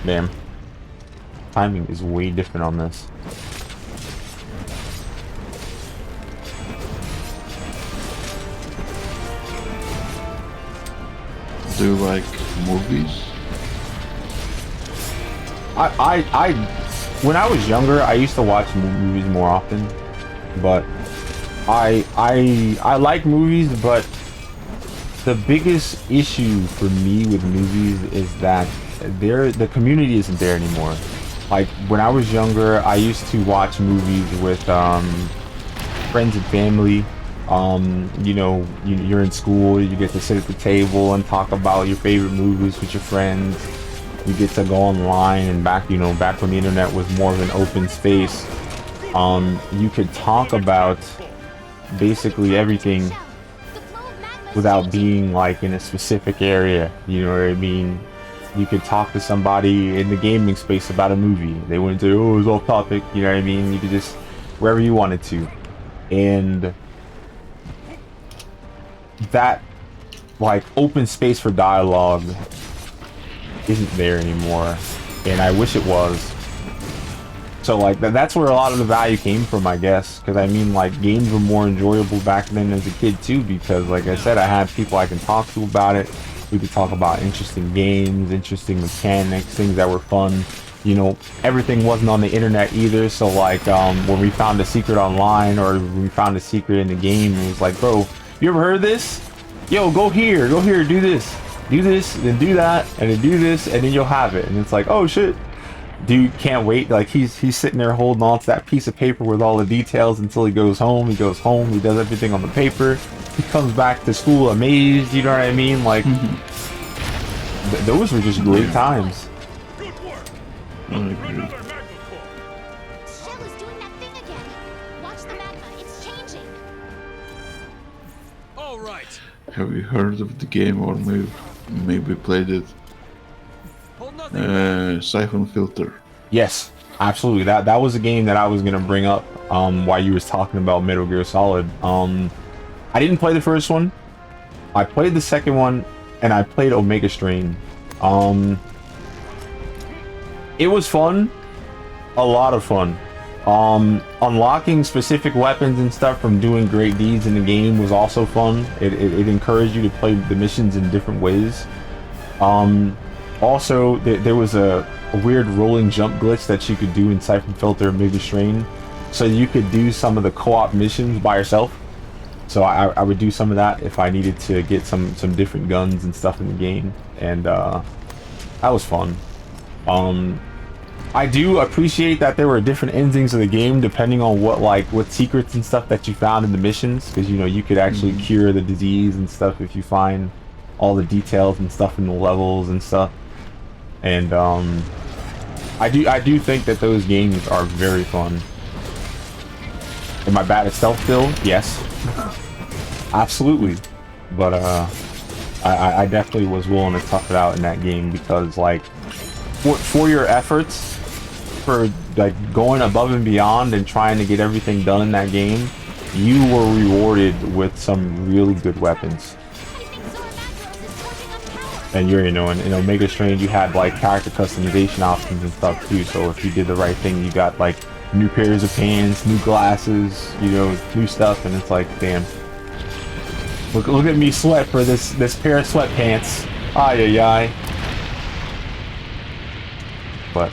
Damn. Timing is way different on this. Do you like movies? When I was younger, I used to watch movies more often, but I like movies, but the biggest issue for me with movies is that the community isn't there anymore. Like when I was younger, I used to watch movies with friends and family. You know, you're in school, you get to sit at the table and talk about your favorite movies with your friends. You get to go online, and back when the internet was more of an open space, you could talk about basically everything without being like in a specific area, you know what I mean? You could talk to somebody in the gaming space about a movie. They wouldn't say, oh, it's off topic, you know what I mean? You could just, wherever you wanted to. And that, like, open space for dialogue isn't there anymore, and I wish it was. So like that's where a lot of the value came from, I guess, because I mean, like, games were more enjoyable back then as a kid too, because like I said, I had people I can talk to about it. We could talk about interesting games, interesting mechanics, things that were fun. You know, everything wasn't on the internet either, so like when we found a secret online or when we found a secret in the game, it was like, bro, you ever heard of this? Yo, go here, do this, then do that, and then do this, and then you'll have it. And it's like, oh shit, dude can't wait. Like he's sitting there holding on to that piece of paper with all the details until he goes home. He does everything on the paper. He comes back to school amazed, you know what I mean? Like those were just great times. Shell is doing that thing again. Watch the magma, it's changing. All right. Have you heard of the game, or maybe played it? Siphon Filter. Yes, absolutely. That was a game that I was gonna bring up while you was talking about Metal Gear Solid. I didn't play the first one. I played the second one, and I played Omega Strain. It was fun, a lot of fun. Unlocking specific weapons and stuff from doing great deeds in the game was also fun. It encouraged you to play the missions in different ways. Also, there was a weird rolling jump glitch that you could do in Siphon Filter and Omega Strain, so you could do some of the co-op missions by yourself. So I would do some of that if I needed to get some different guns and stuff in the game, and that was fun. I do appreciate that there were different endings of the game depending on what secrets and stuff that you found in the missions, because you know you could actually cure the disease and stuff if you find all the details and stuff in the levels and stuff. And I do think that those games are very fun. Am I bad at stealth still? Yes. Absolutely. But I definitely was willing to tough it out in that game, because like for your efforts, for like going above and beyond and trying to get everything done in that game, you were rewarded with some really good weapons. And you know, in Omega Strain you had like character customization options and stuff too, so if you did the right thing you got like new pairs of pants, new glasses, you know, new stuff, and it's like, damn, look at me sweat for this pair of sweatpants. Ay ay ay. But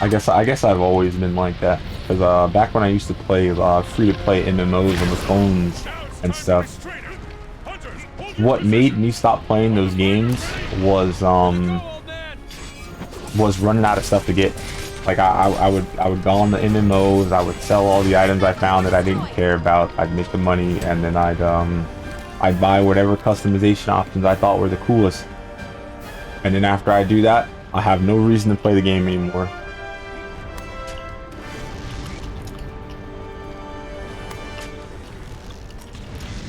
I guess I've always been like that, because back when I used to play free-to-play MMOs on the phones and stuff, what made me stop playing those games was running out of stuff to get. Like I would go on the MMOs, I would sell all the items I found that I didn't care about, I'd make the money, and then I'd buy whatever customization options I thought were the coolest. And then after I do that, I have no reason to play the game anymore.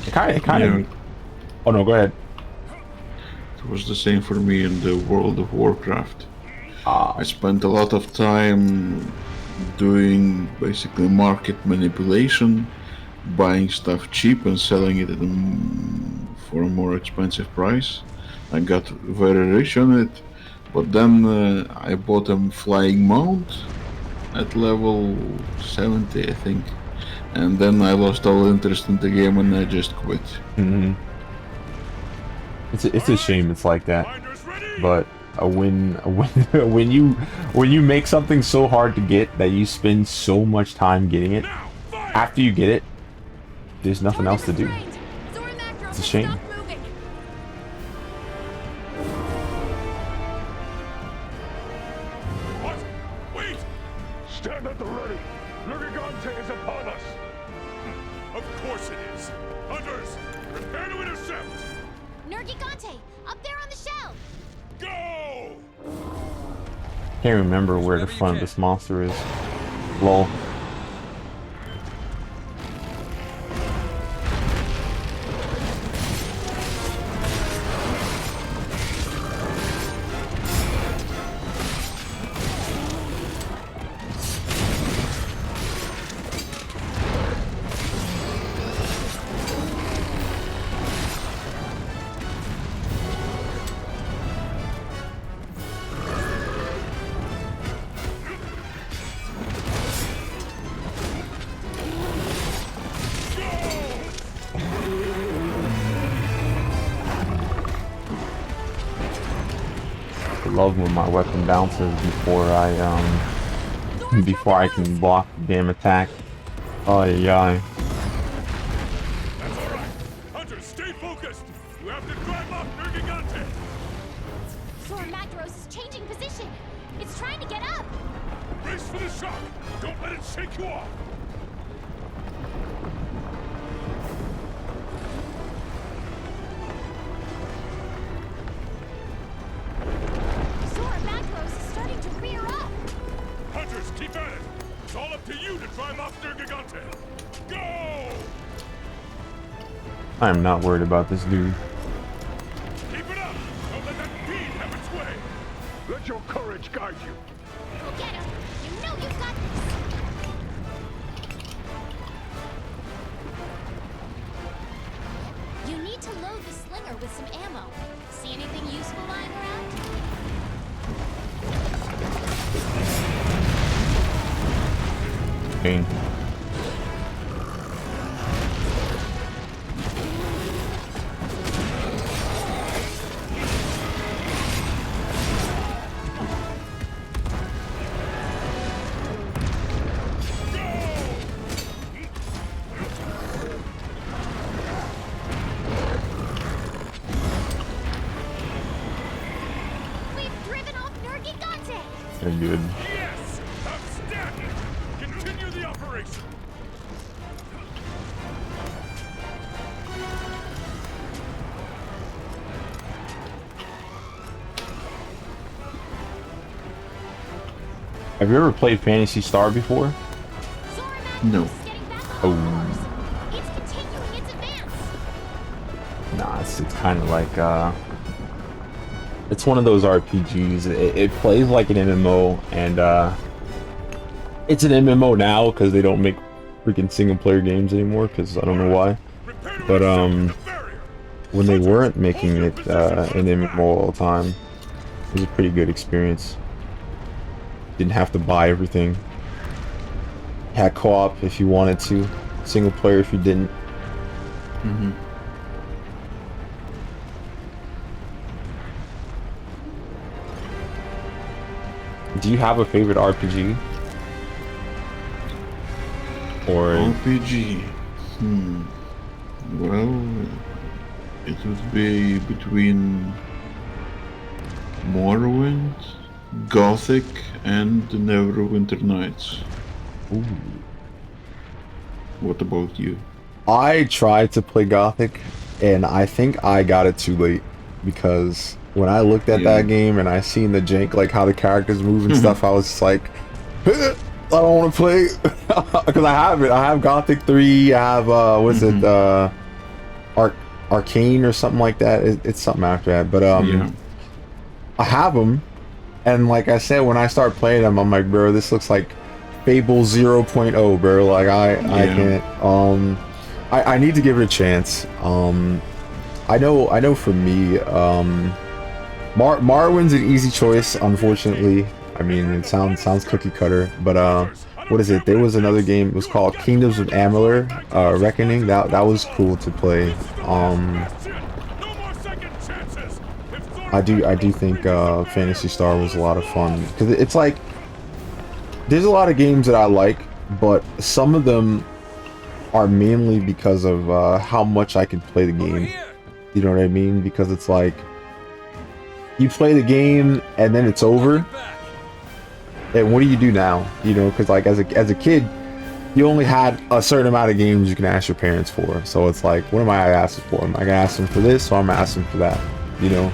It kind of. Oh no, go ahead. It was the same for me in the World of Warcraft. I spent a lot of time doing basically market manipulation, buying stuff cheap and selling it at for a more expensive price. I got very rich on it, but then I bought a flying mount at level 70, I think. And then I lost all interest in the game and I just quit. It's a shame it's like that, but when you make something so hard to get that you spend so much time getting it, after you get it, there's nothing else to do. It's a shame. What? Wait! Stand at the ready. Lurgigante is upon us. Of course it is. Hunters, prepare to intercept. Nergigante, up there on the shelf. Go! Can't remember where the front of this monster is. Lol. Love when my weapon bounces before I can block the damn attack. Oh yeah. That's all right. Hunters, stay focused. You have to drive off Nergigante. Zora Magdaros is changing position. It's trying to get up. Brace for the shock. Don't let it shake you off. Zora Magdaros is starting to rear up. Hunters, keep at it. It's all up to you to drive off Nergigante. Go! I am not worried about this dude. Keep it up. Don't let that bead have its way. Let your courage guide you. Go get him. You know you've got this. You need to load the slinger with some ammo. See anything useful lying around? Pain. We've driven off Nergigante. They're good. Yes! Outstanding! Continue the operation. Have you ever played Phantasy Star before? No. Oh. It's continuing its advance. Nah, it's kind of like it's one of those RPGs. It plays like an MMO, and it's an MMO now because they don't make freaking single player games anymore. Because I don't know why, but when they weren't making it an MMO all the time, it was a pretty good experience. Didn't have to buy everything. Had co-op if you wanted to, single player if you didn't. Do you have a favorite RPG? Or RPG? Well, it would be between Morrowind, Gothic, and the Neverwinter Nights. Ooh. What about you? I tried to play Gothic, and I think I got it too late, because when I looked at that game and I seen the jank, like how the characters move and stuff, I was just like, I don't want to play, because I have it. I have Gothic 3. I have what's it, Arcane or something like that. It's something after that, but I have them, and like I said, when I start playing them, I'm like, bro, this looks like Fable 0.0, bro. Like I can't. I need to give it a chance. I know for me, Marwin's an easy choice, unfortunately. I mean, it sounds cookie cutter, but what is it? There was another game. It was called Kingdoms of Amalur, Reckoning. That was cool to play. I do think Phantasy Star was a lot of fun because it's like there's a lot of games that I like, but some of them are mainly because of how much I can play the game. You know what I mean? Because it's like you play the game and then it's over. And what do you do now? You know, because like as a kid, you only had a certain amount of games you can ask your parents for. So it's like, what am I asking for? Am I gonna ask them for this, or am I asking for that? You know,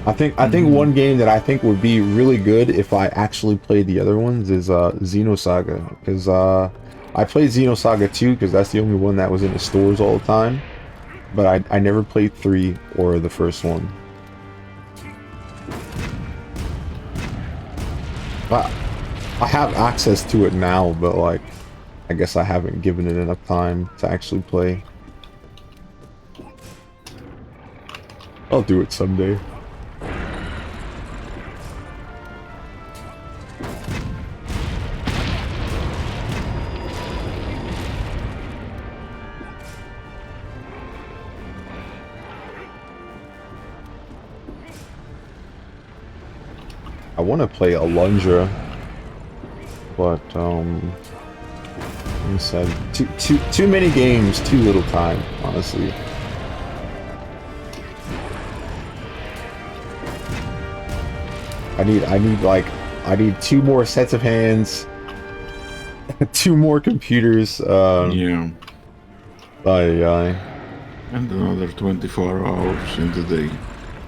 I think one game that I think would be really good if I actually played the other ones is Xenosaga, because I played Xenosaga 2 because that's the only one that was in the stores all the time. But I never played 3 or the first one. But I have access to it now, but like, I guess I haven't given it enough time to actually play. I'll do it someday. I want to play Alundra, but like I said, too many games, too little time, honestly. I need 2 more sets of hands, 2 more computers. Yeah. And another 24 hours in the day.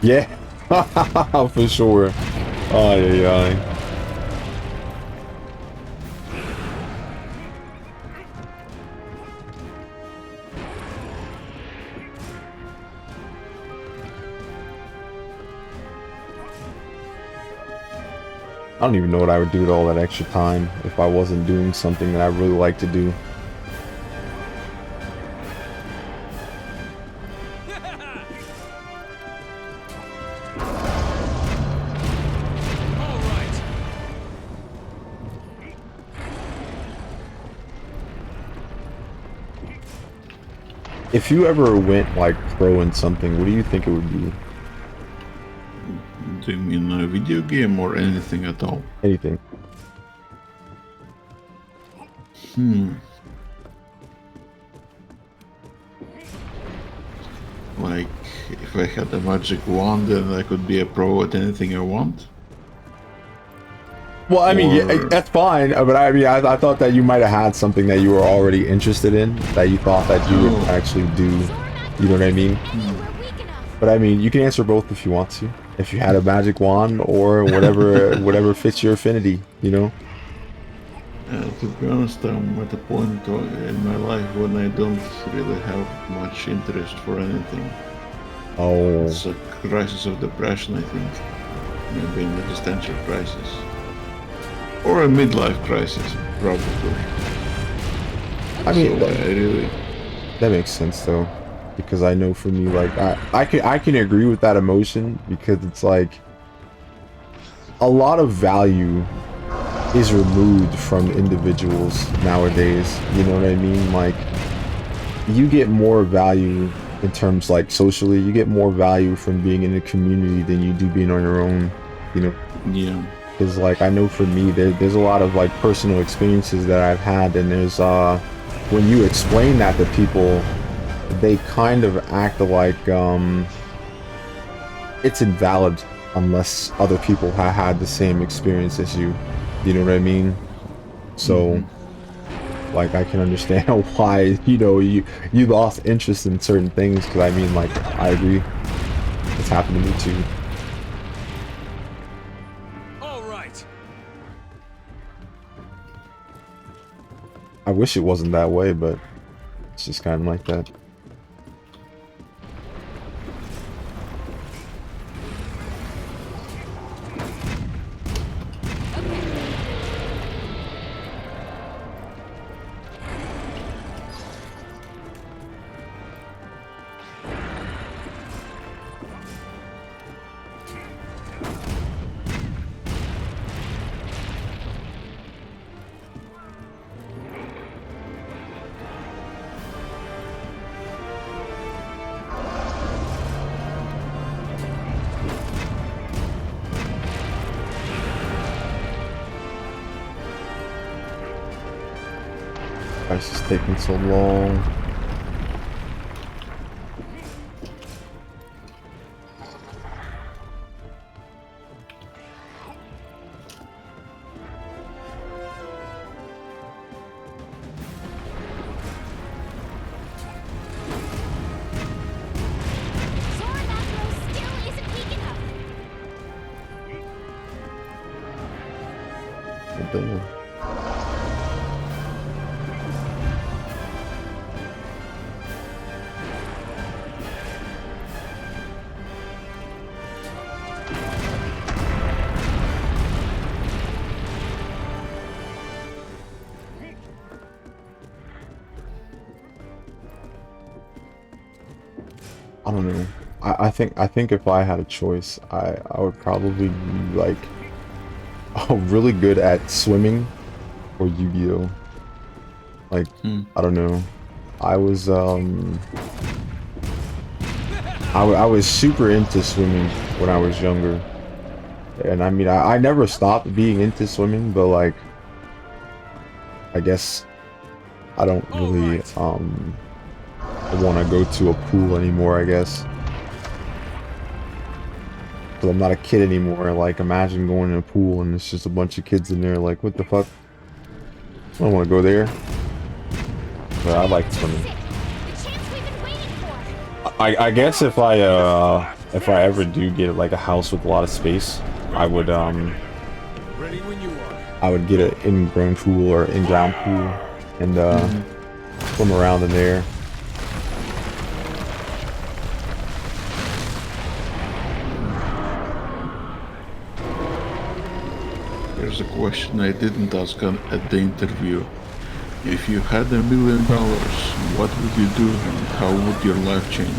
Yeah, for sure. I don't even know what I would do with all that extra time if I wasn't doing something that I really like to do. If you ever went like pro in something, what do you think it would be? Do you mean a video game or anything at all? Anything. Like, if I had a magic wand, then I could be a pro at anything I want? Well, I mean, yeah, that's fine, but I mean, I thought that you might have had something that you were already interested in, that you thought that you would actually do, you know what I mean? But I mean, you can answer both if you want to. If you had a magic wand or whatever, whatever fits your affinity, you know? To be honest, I'm at a point in my life when I don't really have much interest for anything. Oh. It's a crisis of depression, I think. Maybe an existential crisis. Or a midlife crisis, probably. I mean, so that makes sense though, because I know for me, like I can agree with that emotion, because it's like a lot of value is removed from individuals nowadays. You know what I mean? Like, you get more value in terms like socially. You get more value from being in a community than you do being on your own. You know? Yeah. Because like I know for me, there's a lot of like personal experiences that I've had, and there's when you explain that to people, they kind of act like it's invalid unless other people have had the same experience as you. You know what I mean? So like I can understand why, you know, you lost interest in certain things, because I mean, like, I agree, it's happened to me too. I wish it wasn't that way, but it's just kind of like that. Why is this taking so long? Damn. I don't know. I think if I had a choice, I would probably be like really good at swimming or Yu-Gi-Oh. Like I don't know. I was I was super into swimming when I was younger. And I mean I never stopped being into swimming, but like I guess I don't really want to go to a pool anymore, I guess. Cause I'm not a kid anymore. Like, imagine going in a pool and it's just a bunch of kids in there. Like, what the fuck? I don't want to go there. But I like swimming. I guess if I ever do get like a house with a lot of space, I would get an in-ground pool or in-ground pool and swim around in there. Here's a question I didn't ask at the interview. If you had $1 million, what would you do and how would your life change?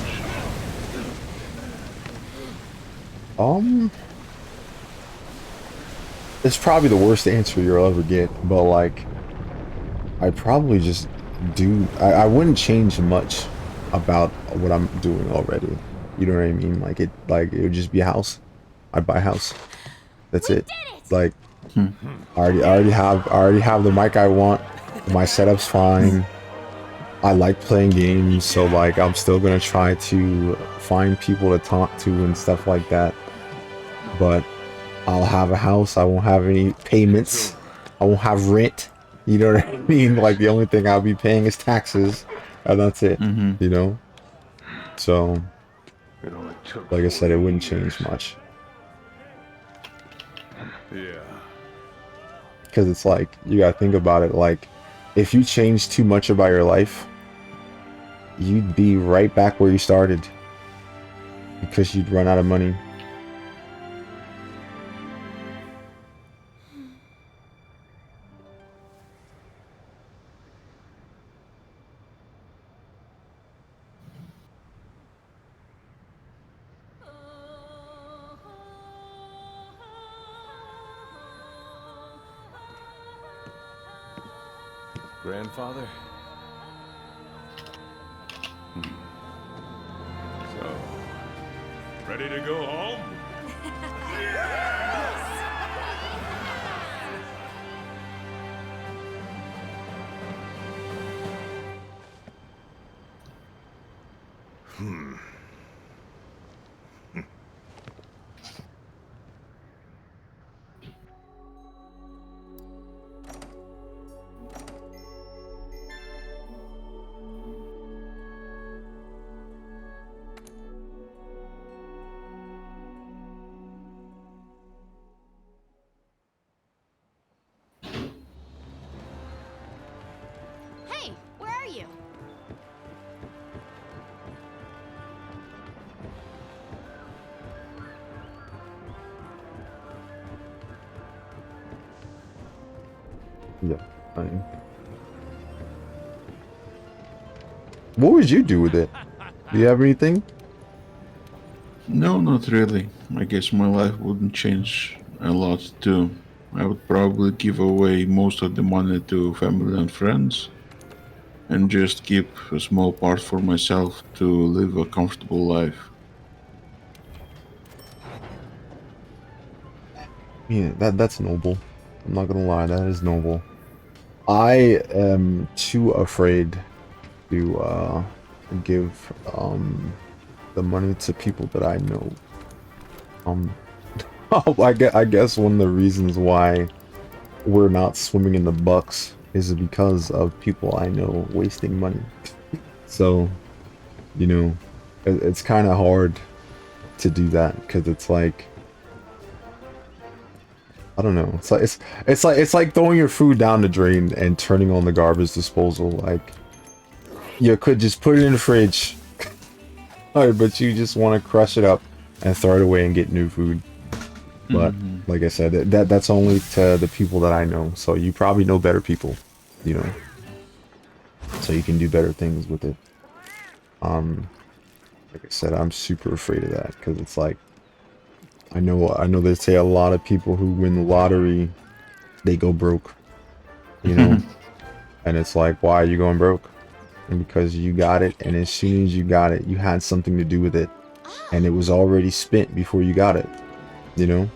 It's probably the worst answer you'll ever get, but like, I'd probably just do, I wouldn't change much about what I'm doing already. You know what I mean? Like it would just be a house. I'd buy a house. That's it. Like, I already have the mic I want. My setup's fine. I like playing games, so like I'm still gonna try to find people to talk to and stuff like that. But I'll have a house. I won't have any payments. I won't have rent. You know what I mean? Like the only thing I'll be paying is taxes, and that's it. You know. So, like I said, it wouldn't change much. Yeah. Because it's like, you gotta think about it, like, if you change too much about your life, you'd be right back where you started. Because you'd run out of money. Grandfather? So, ready to go home? Hey, where are you? Yeah, fine. What would you do with it? Do you have anything? No, not really. I guess my life wouldn't change a lot too. I would probably give away most of the money to family and friends and just keep a small part for myself to live a comfortable life. Yeah, that's noble. I'm not gonna lie, that is noble. I am too afraid to give the money to people that I know. I guess one of the reasons why we're not swimming in the bucks is because of people I know wasting money. So, you know, it's kind of hard to do that because it's like, I don't know. It's like throwing your food down the drain and turning on the garbage disposal. Like, you could just put it in the fridge, but you just want to crush it up and throw it away and get new food. But like I said, that's only to the people that I know. So you probably know better people, you know. So you can do better things with it. Like I said, I'm super afraid of that because it's like, I know they say a lot of people who win the lottery, they go broke, you know. And it's like, why are you going broke? And because you got it, and as soon as you got it, you had something to do with it, and it was already spent before you got it, you know.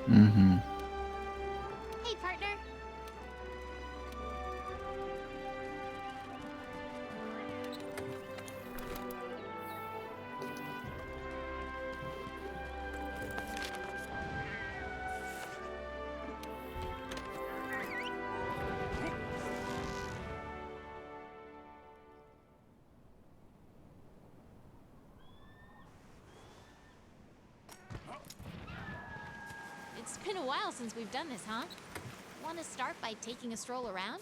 Hey, partner. It's been a while since we've done this, huh? Want to start by taking a stroll around?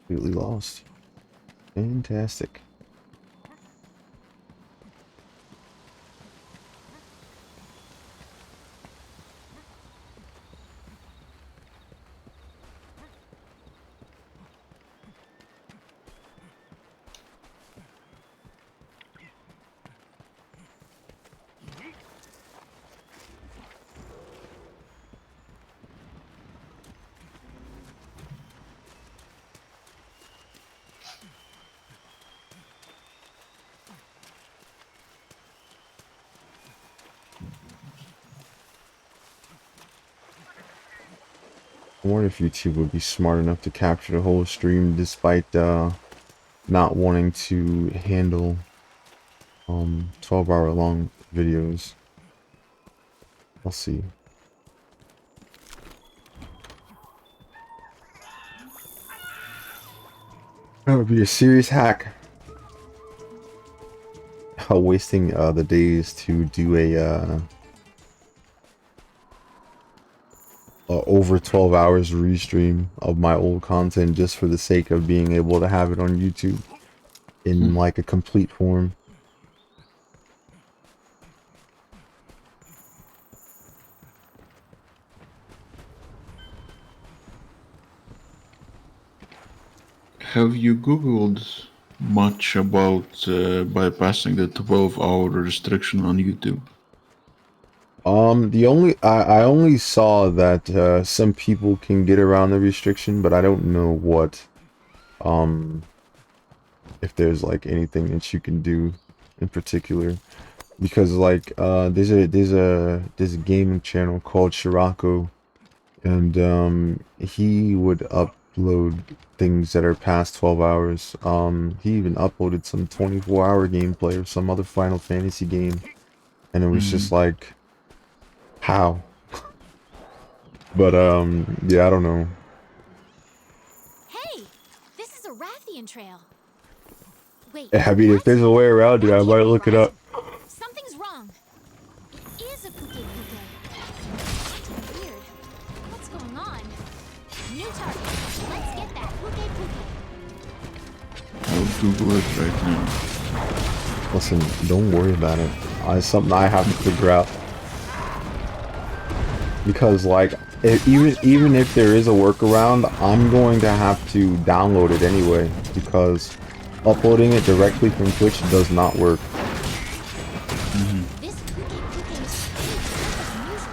Completely lost. Fantastic. I wonder if YouTube would be smart enough to capture the whole stream despite not wanting to handle 12-hour long videos. I'll see. That would be a serious hack. Wasting the days to do a over 12 hours restream of my old content just for the sake of being able to have it on YouTube in like a complete form. Have you Googled much about bypassing the 12-hour restriction on YouTube? I only saw that some people can get around the restriction, but I don't know what if there's like anything that you can do in particular, because like there's a gaming channel called Shirako, and he would upload things that are past 12 hours. He even uploaded some 24-hour gameplay of some other Final Fantasy game, and it was just like, how? But yeah, I don't know. Hey, this is a Rathian trail. Wait. I mean, if there's a way around it, I might look it up. Something's wrong. It is a puke puke. Weird. What's going on? New target. Let's get that puke puke. I'll Google it right now. Listen, don't worry about it. It's something I have to figure out. Because, like, even if there is a workaround, I'm going to have to download it anyway. Because uploading it directly from Twitch does not work. This puke puke is unusual.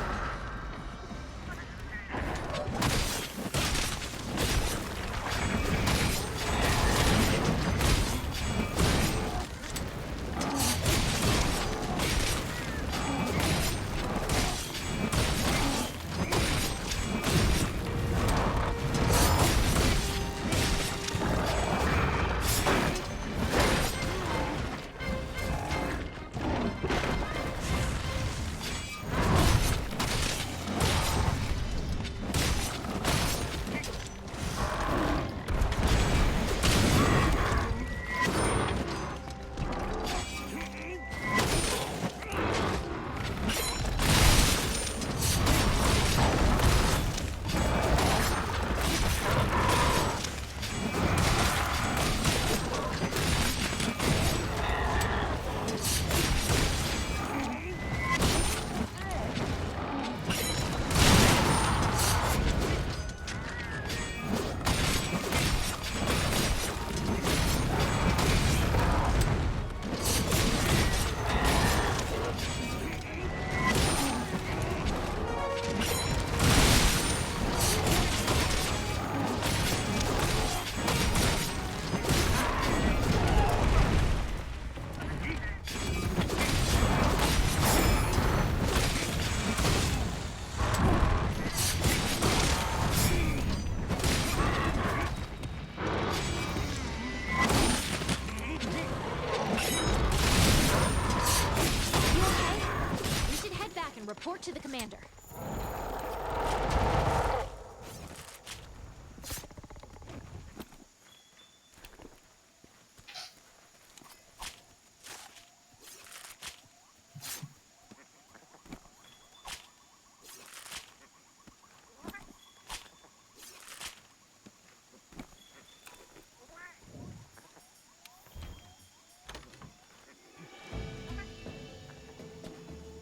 Report to the commander.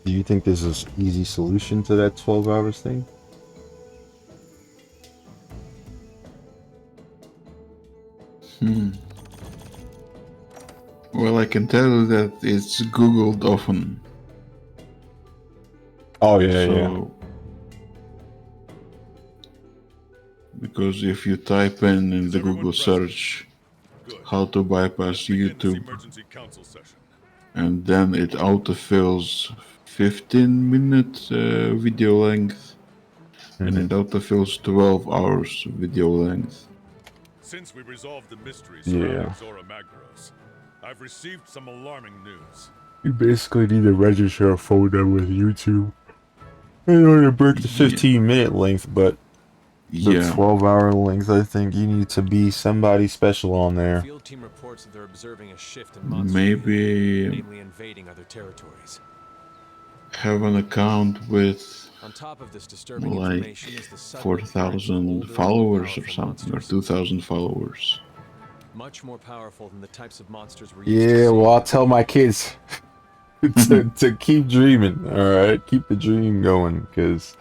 Do you think there's an easy solution to that 12 hours thing? Well, I can tell you that it's Googled often. Oh, yeah. Because if you type in the Google search how to bypass YouTube, and then it autofills 15-minute video length, and it autofills 12 hours video length. Since we resolved the mystery Yeah. surrounding Zora Magdaros, I've received some alarming news. You basically need to register a phone number with YouTube in order to break the 15-minute length, but the 12-hour length, I think you need to be somebody special on there. Field team reports that they're observing a shift in monster Maybe namely invading other territories. have an account with On top of this disturbing like information is the sudden appearance of 4,000 older, more followers or powerful something, or monsters. 2,000 followers. Much more powerful than the types of monsters we're used to Yeah, seeing. well, I'll tell my kids to keep dreaming, alright? Keep the dream going, because,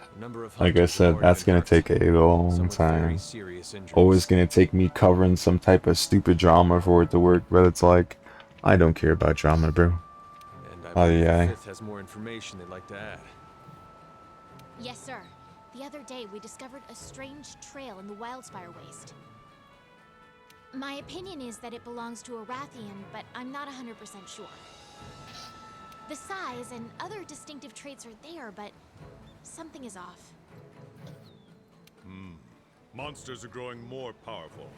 like I said, that's going to take a long time. Always going to take me covering some type of stupid drama for it to work, but it's like, I don't care about drama, bro. And I Oh, believe yeah. the Fifth has more information they'd like to add. Yes, sir. The other day, we discovered a strange trail in the Wildspire Waste. My opinion is that it belongs to a Rathian, but I'm not 100% sure. The size and other distinctive traits are there, but something is off. Monsters are growing more powerful.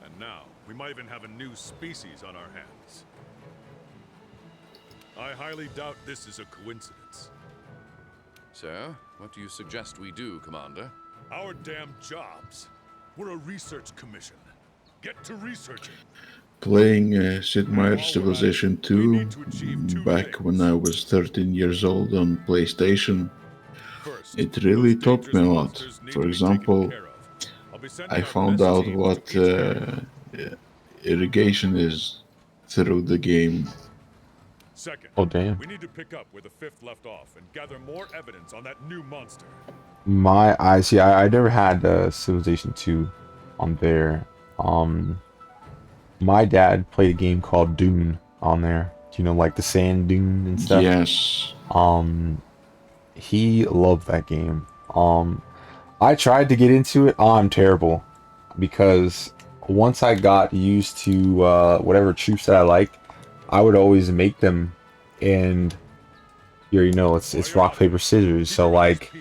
And now, we might even have a new species on our hands. I highly doubt this is a coincidence. So, what do you suggest we do, Commander? Our damn jobs. We're a research commission. Get to researching. playing Sid Meier's Civilization 2 back when I was 13 years old on PlayStation. It really taught me a lot. For example, I found out what irrigation is through the game. Second, Oh damn. we need to pick up where the fifth left off and gather more evidence on that new monster. I never had Civilization 2 on there. My dad played a game called Dune on there. You know, like the sand dune and stuff. Yes. He loved that game. I tried to get into it. I'm terrible because once I got used to whatever troops that I liked, I would always make them, and you already know it's rock paper scissors. So like,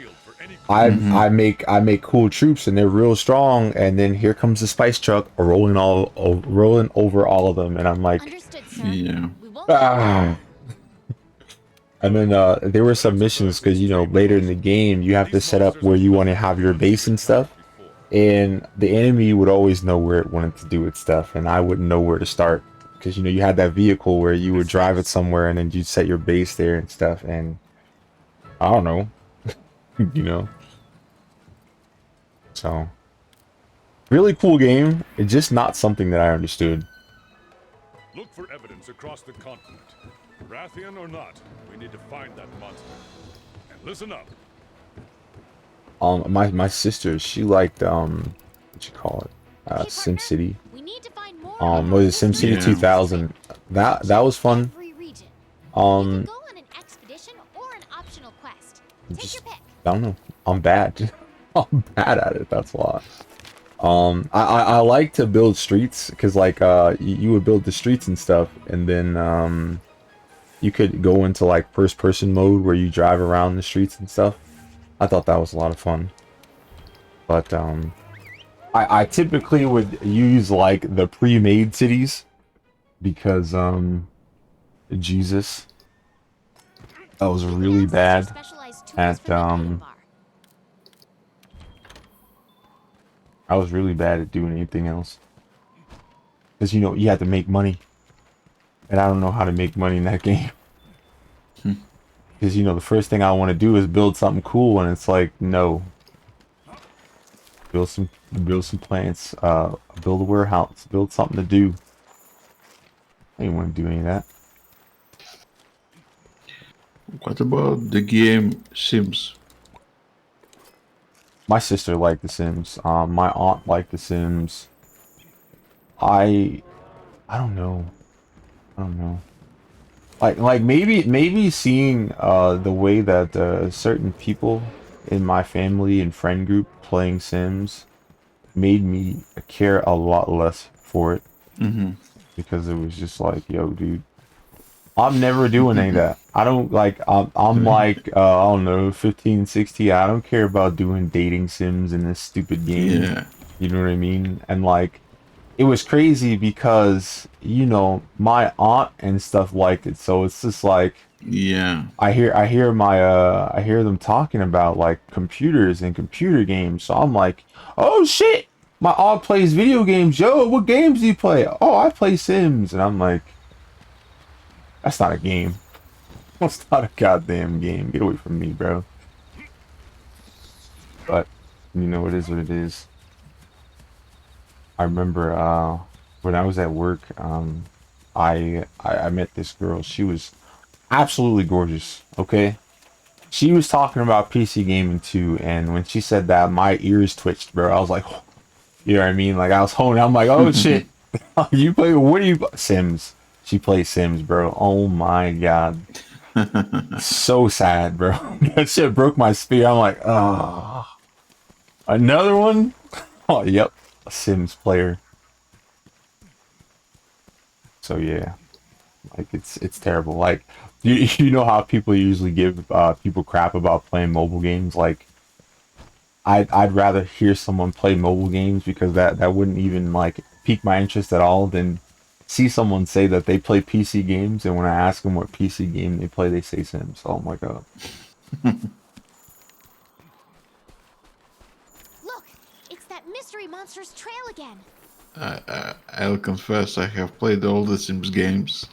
I make cool troops and they're real strong, and then here comes the spice truck rolling over all of them, and I'm like, yeah. Ah. And then there were some missions because you know later in the game you have to set up where you want to have your base and stuff, and the enemy would always know where it wanted to do its stuff, and I wouldn't know where to start because you know you had that vehicle where you would drive it somewhere and then you'd set your base there and stuff, and I don't know, you know. So really cool game. It's just not something that I understood. Look for evidence across the continent. Rathian or not, we need to find that monster. And listen up. My sister, she liked what you call it, SimCity. Was it SimCity 2000? That was fun. Just, I don't know. I'm bad. I'm bad at it. That's why. I like to build streets because like you would build the streets and stuff, and then you could go into like first person mode where you drive around the streets and stuff. I thought that was a lot of fun. But I typically would use like the pre-made cities because Jesus, I was really bad at I was really bad at doing anything else. Because, you know, you had to make money. And I don't know how to make money in that game. Because, you know, the first thing I want to do is build something cool, and it's like, no. Build some plants, build a warehouse, build something to do. I didn't want to do any of that. What about the game Sims? My sister liked The Sims. My aunt liked The Sims. I don't know. Like maybe seeing the way that certain people in my family and friend group playing Sims made me care a lot less for it. Because it was just like, yo, dude, I'm never doing any of that. I don't like, I'm like, I don't know, 15, 16. I don't care about doing dating sims in this stupid game. Yeah. You know what I mean? And like, it was crazy because, you know, my aunt and stuff liked it. So it's just like, yeah, I hear them talking about like computers and computer games. So I'm like, oh shit, my aunt plays video games. Yo, what games do you play? Oh, I play Sims. And I'm like, that's not a game. That's not a goddamn game. Get away from me, bro. But, you know, it is what it is. I remember when I was at work, I met this girl. She was absolutely gorgeous, okay? She was talking about PC gaming too, and when she said that, my ears twitched, bro. I was like, you know what I mean? Like, I was honing. I'm like, oh shit. You play, what do you, Sims? She plays Sims, bro. Oh my god. So sad, bro. That shit broke my spirit. I'm like, oh. Another one? Oh, yep. A Sims player. So yeah. Like, it's terrible. Like, you know how people usually give people crap about playing mobile games? Like, I'd rather hear someone play mobile games because that wouldn't even like pique my interest at all than see someone say that they play PC games, and when I ask them what PC game they play, they say Sims. Oh my god. Look, it's that mystery monster's trail again. I'll confess I have played all the Sims games.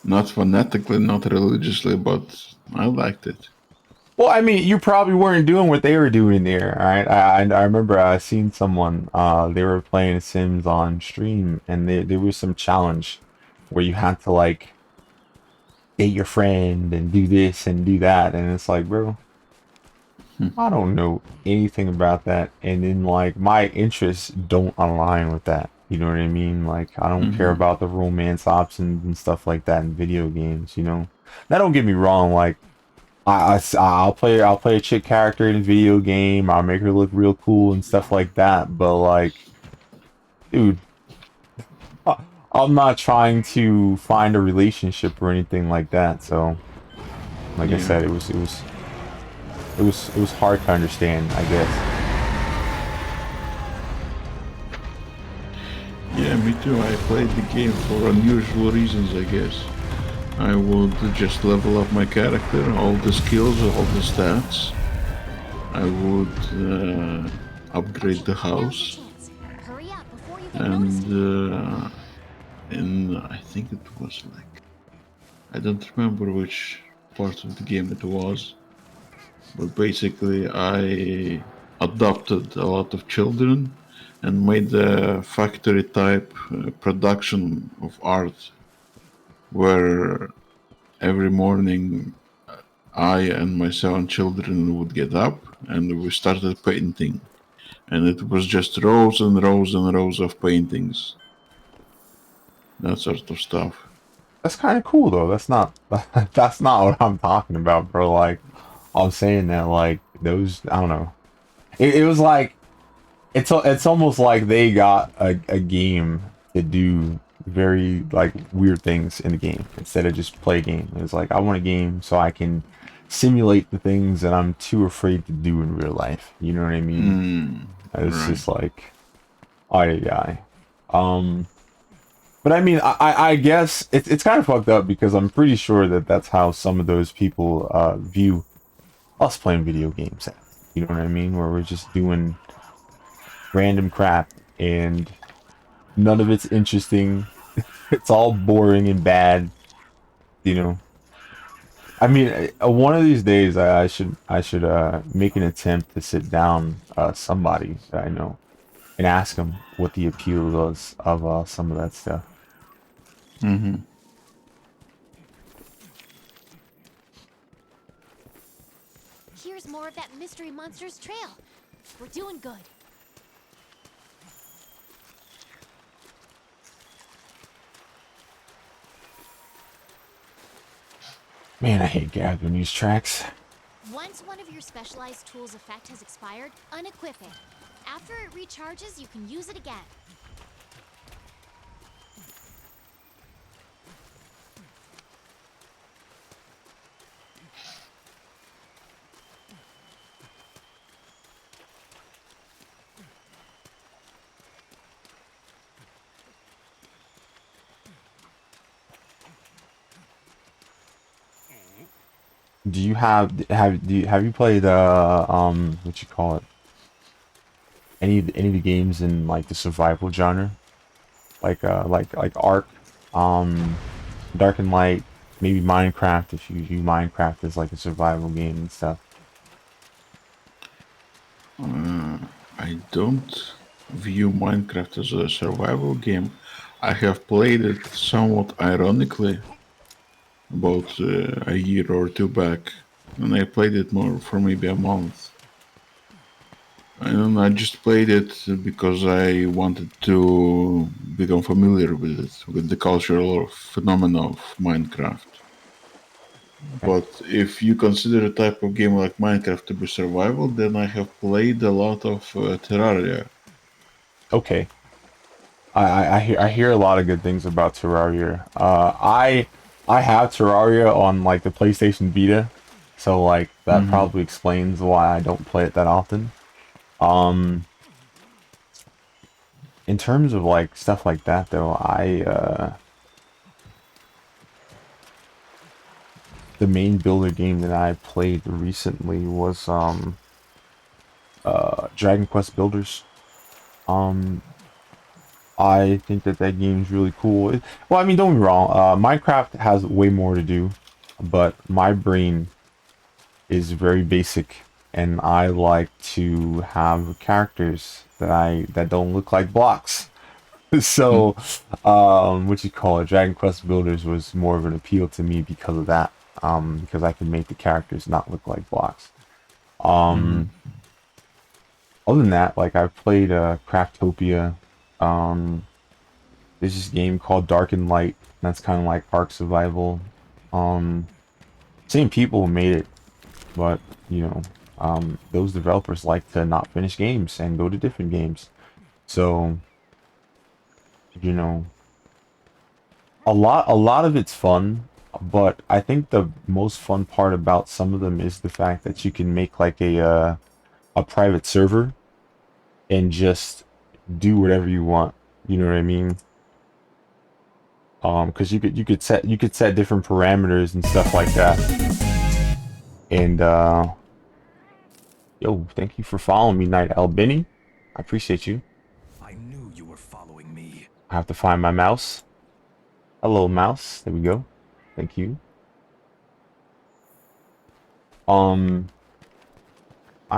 Not fanatically, not religiously, but I liked it. Well, I mean, you probably weren't doing what they were doing there, right? I remember I seen someone, they were playing Sims on stream, and there was some challenge where you had to like date your friend and do this and do that, and it's like, bro, I don't know anything about that, and then like my interests don't align with that. You know what I mean? Like I don't care Mm-hmm. about the romance options and stuff like that in video games. You know, now don't get me wrong. Like I'll play a chick character in a video game. I'll make her look real cool and stuff like that. But like, dude, I'm not trying to find a relationship or anything like that. So, like I Yeah. said, it was hard to understand, I guess. Yeah, me too. I played the game for unusual reasons, I guess. I would just level up my character, all the skills, all the stats. I would upgrade the house. And I think it was like, I don't remember which part of the game it was, but basically I adopted a lot of children and made a factory type production of art where every morning I and my 7 children would get up and we started painting. And it was just rows and rows and rows of paintings. That sort of stuff. That's kind of cool though. That's not that's not what I'm talking about, bro. Like I'm saying that like those I don't know. It was like it's almost like they got a game to do very like weird things in the game instead of just play a game. It's like I want a game so I can simulate the things that I'm too afraid to do in real life. You know what I mean? It's right. just like, oh yeah. But I mean, I guess it's kind of fucked up because I'm pretty sure that that's how some of those people view us playing video games. You know what I mean? Where we're just doing random crap and none of it's interesting. It's all boring and bad. You know. I mean, one of these days I should make an attempt to sit down somebody that I know and ask them what the appeal was of some of that stuff. Mm-hmm. Here's more of that mystery monster's trail. We're doing good. Man, I hate gathering these tracks. Once one of your specialized tools' effect has expired, unequip it. After it recharges, you can use it again. Do you have you played what you call it? Any of the games in like the survival genre? Like Ark, Dark and Light, maybe Minecraft if you view Minecraft as like a survival game and stuff. I don't view Minecraft as a survival game. I have played it somewhat ironically about a year or two back, and I played it more for maybe a month. And I just played it because I wanted to become familiar with it, with the cultural phenomena of Minecraft. But if you consider a type of game like Minecraft to be survival, then I have played a lot of Terraria. Okay. I hear a lot of good things about Terraria. I have Terraria on like the PlayStation Vita, so like that probably explains why I don't play it that often. In terms of like stuff like that though, the main builder game that I played recently was Dragon Quest Builders. I think that that game's really cool. Well, I mean, don't be wrong. Minecraft has way more to do, but my brain is very basic, and I like to have characters that don't look like blocks. So, what you call it, Dragon Quest Builders was more of an appeal to me because of that. Because I can make the characters not look like blocks. Other than that, like I've played Craftopia. There's this game called Dark and Light. That's kind of like Ark Survival. Same people made it, but you know, those developers like to not finish games and go to different games. So, you know, a lot of it's fun, but I think the most fun part about some of them is the fact that you can make like a private server and just do whatever you want. You know what I mean? Because you could set different parameters and stuff like that. And yo, thank you for following me, Knight Albini. I appreciate you. I knew you were following me. I have to find my mouse. Hello, mouse. There we go. Thank you. I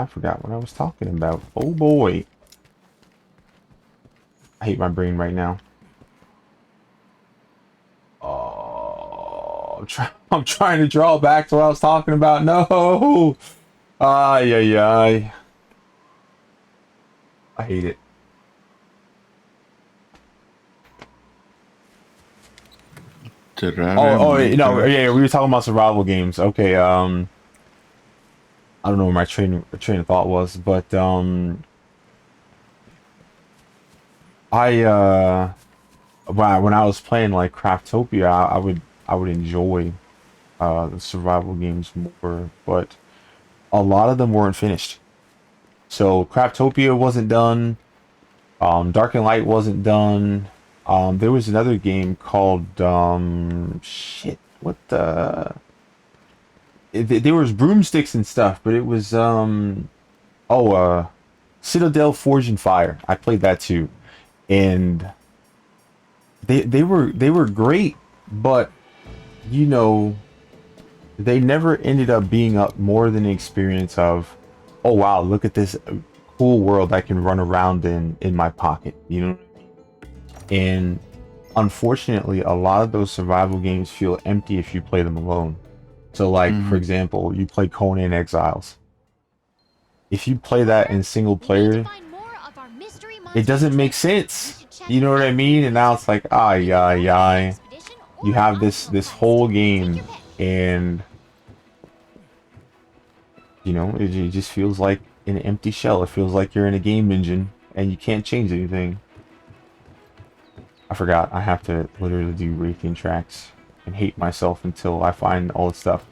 forgot what I was talking about. Oh boy. I hate my brain right now. Oh, I'm trying to draw back to what I was talking about. No. Ay, ay, ay. I hate it. Oh, no, yeah, we were talking about survival games. Okay, I don't know where my train of thought was, but when I was playing like Craftopia, I would enjoy the survival games more, but a lot of them weren't finished. So Craftopia wasn't done. Dark and Light wasn't done. There was another game called shit. What the? There was broomsticks and stuff, but it was Citadel Forge and Fire. I played that too, and they were great, but you know, they never ended up being up more than the experience of, oh wow, look at this cool world I can run around in my pocket, you know. And unfortunately, a lot of those survival games feel empty if you play them alone. So like, for example, you play Conan Exiles. If you play that in single player, it doesn't make sense. You know what I mean? And now it's like, you have this whole game, and you know, it just feels like an empty shell. It feels like you're in a game engine and you can't change anything. I forgot. I have to literally do Raytheon tracks and hate myself until I find all the stuff.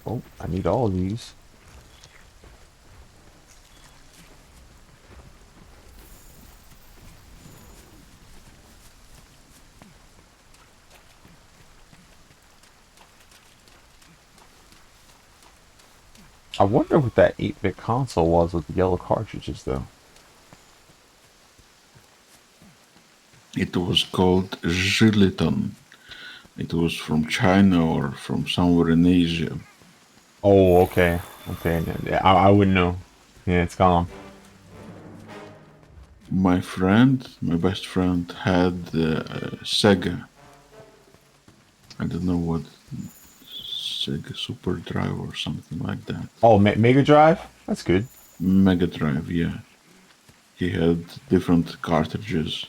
Oh, I need all of these. I wonder what that 8-bit console was with the yellow cartridges, though. It was called Zhiliton. It was from China or from somewhere in Asia. Oh, okay. Okay, I wouldn't know. Yeah, it's gone. My best friend, had Sega. I don't know what, Sega Super Drive or something like that. Oh, Mega Drive? That's good. Mega Drive, yeah. He had different cartridges.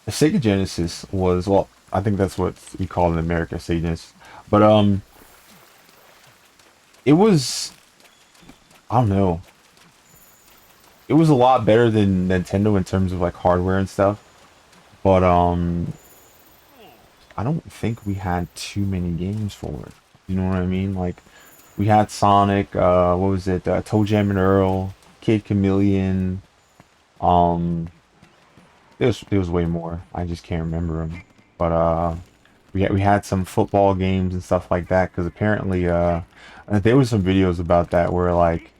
The Sega Genesis was, well, I think that's what we call it in America, Sega Genesis. But it was, I don't know. It was a lot better than Nintendo in terms of like hardware and stuff. But I don't think we had too many games for it. You know what I mean? Like we had Sonic, what was it? Toe Jam and Earl, Kid Chameleon. Um, it was way more. I just can't remember them. But we had some football games and stuff like that because apparently there was some videos about that where like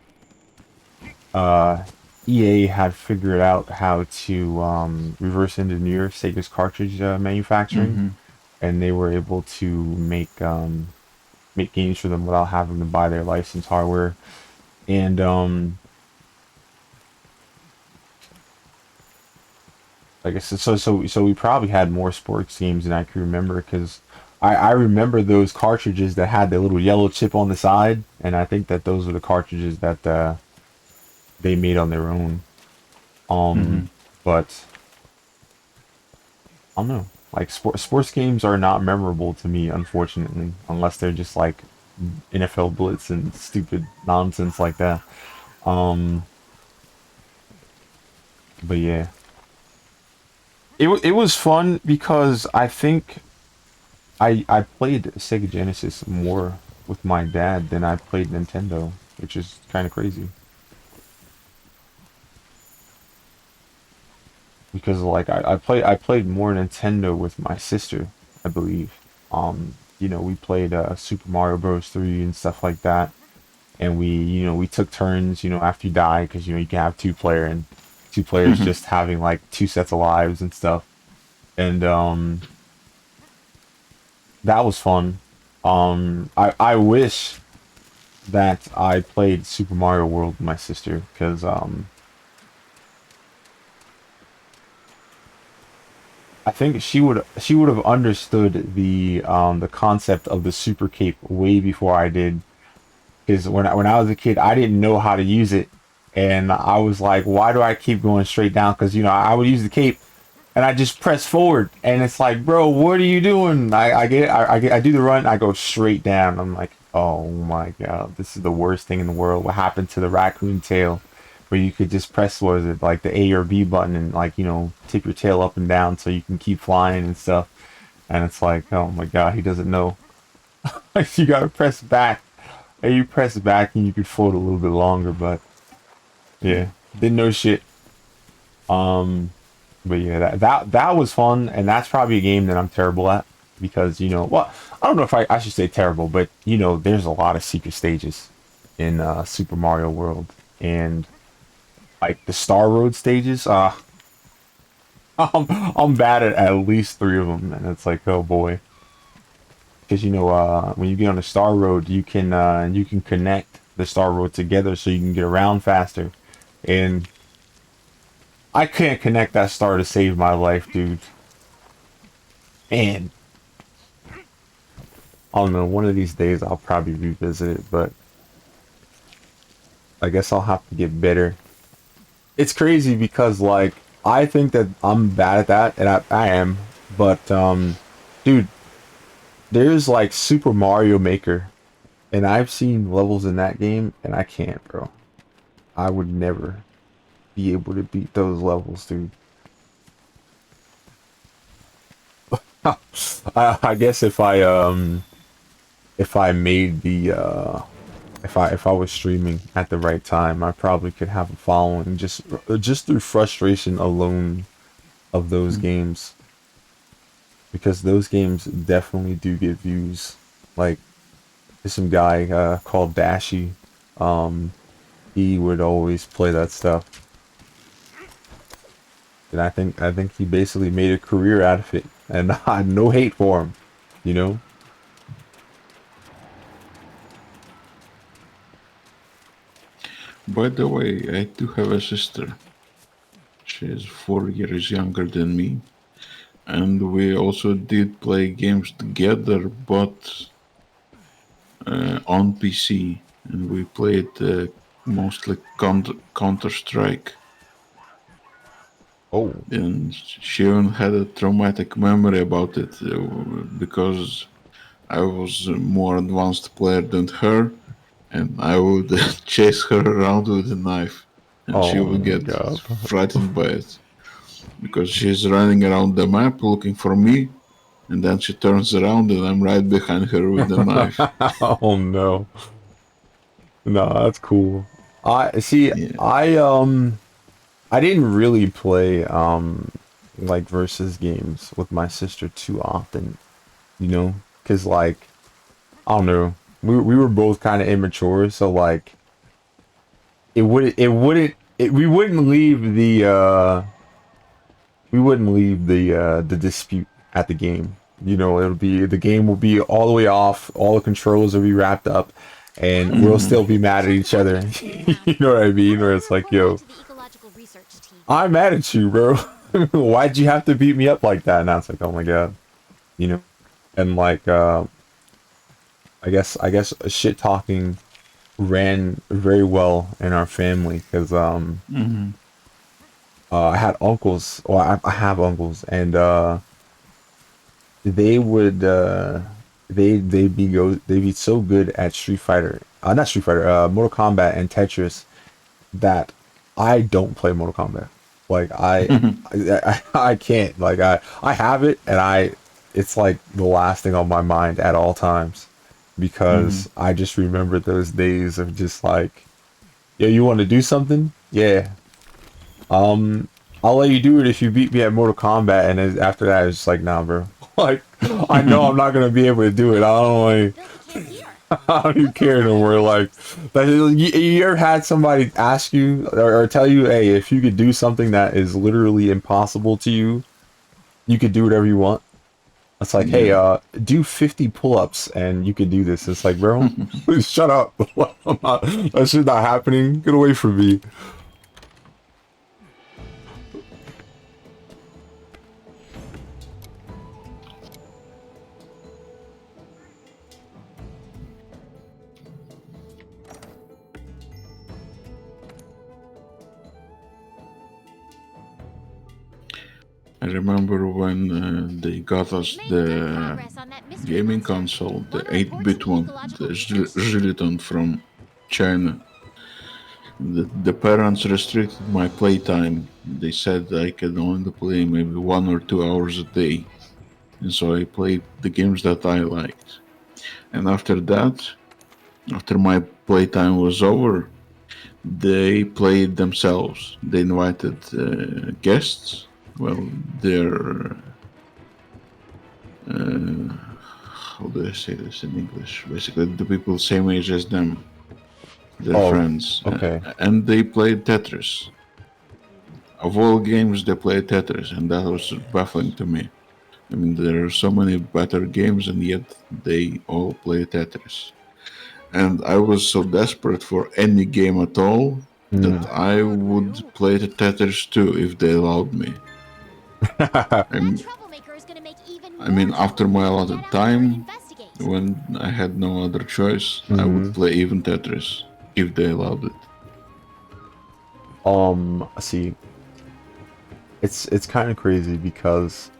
uh EA had figured out how to reverse engineer Sega's cartridge manufacturing, Mm-hmm. and they were able to make games for them without having to buy their licensed hardware. And I guess so we probably had more sports games than I can remember because I remember those cartridges that had the little yellow chip on the side, and I think that those were the cartridges that they made on their own. Mm-hmm. But I don't know. Like sports games are not memorable to me, unfortunately, unless they're just like NFL Blitz and stupid nonsense like that. Um, but yeah, it was fun because I think I played Sega Genesis more with my dad than I played Nintendo, which is kind of crazy. Because like I played more Nintendo with my sister, I believe. We played Super Mario Bros. 3 and stuff like that, and we took turns, after you die, because you can have two-player and two players Mm-hmm. just having like two sets of lives and stuff, and that was fun. I wish that I played Super Mario World with my sister, because I think she would have understood the concept of the super cape way before I did. Because when I was a kid, I didn't know how to use it, and I was like, why do I keep going straight down? Because I would use the cape, and I just press forward, and it's like, bro, what are you doing? I do the run, I go straight down. I'm like, oh my god, this is the worst thing in the world. What happened to the raccoon tail, where you could just press, what is it, like the A or B button, and like tip your tail up and down so you can keep flying and stuff. And it's like, oh my god, he doesn't know. Like you gotta press back, and you press back, and you can float a little bit longer. But yeah, didn't know shit. Um, but yeah, that was fun, and that's probably a game that I'm terrible at because well, I don't know if I should say terrible, but there's a lot of secret stages in Super Mario World, and like the Star Road stages. I'm bad at least three of them, and it's like, oh boy, because when you get on the Star Road, you can connect the Star Road together so you can get around faster, and I can't connect that star to save my life, dude. And I don't know, one of these days I'll probably revisit it, but I guess I'll have to get better. It's crazy because like I think that I'm bad at that, and I am, but dude, there's like Super Mario Maker, and I've seen levels in that game, and I can't, bro. I would never be able to beat those levels, dude. I guess if I made the if I was streaming at the right time, I probably could have a following just through frustration alone of those games, because those games definitely do get views. Like there's some guy called Dashy, he would always play that stuff, and I think he basically made a career out of it, and I had no hate for him, you know. By the way, I do have a sister. She is 4 years younger than me, and we also did play games together, but on PC, and we played mostly Counter Strike. Oh. And she even had a traumatic memory about it because I was a more advanced player than her, and I would chase her around with a knife, and she Oh would my get god. frightened by it because she's running around the map looking for me, and then she turns around and I'm right behind her with the knife. Oh no. No, that's cool. I see. Yeah. I didn't really play like versus games with my sister too often, you know, because like I don't know, we were both kind of immature, so like we wouldn't leave the dispute at the game. You know, it'll be the game will be all the way off, all the controls will be wrapped up, and we'll still be mad at each other. You know what I mean? Where it's like, yo, I'm mad at you, bro. Why'd you have to beat me up like that? And I was like, oh my god, you know, and like, I guess shit talking ran very well in our family because I had uncles, or I have uncles, and they would they'd be so good at Street Fighter, not Street Fighter, Mortal Kombat and Tetris that I don't play Mortal Kombat. Like I can't. Like I have it, and it's like the last thing on my mind at all times because I just remember those days of just like, yo, you want to do something? Yeah. I'll let you do it if you beat me at Mortal Kombat, and after that, it's just like, nah, bro. Like, I know I'm not gonna be able to do it. I don't I don't even care no more. Like, you ever had somebody ask you or tell you, hey, if you could do something that is literally impossible to you, you could do whatever you want? It's like, hey, do 50 pull-ups and you could do this. It's like, bro, please shut up. That shit's not happening. Get away from me. I remember when they got us the gaming console, the 8-bit one, the Giliton from China. The parents restricted my playtime. They said I could only play maybe 1 or 2 hours a day. And so I played the games that I liked. And after that, after my playtime was over, they played themselves. They invited guests. Well, they're how do I say this in English? Basically, the people same age as them, their friends. Okay. And they played Tetris. Of all games, they played Tetris, and that was baffling to me. I mean, there are so many better games, and yet they all play Tetris. And I was so desperate for any game at all that I would play the Tetris too if they allowed me. I mean, after my allotted time, when I had no other choice, I would play even Tetris if they allowed it. See, it's kind of crazy because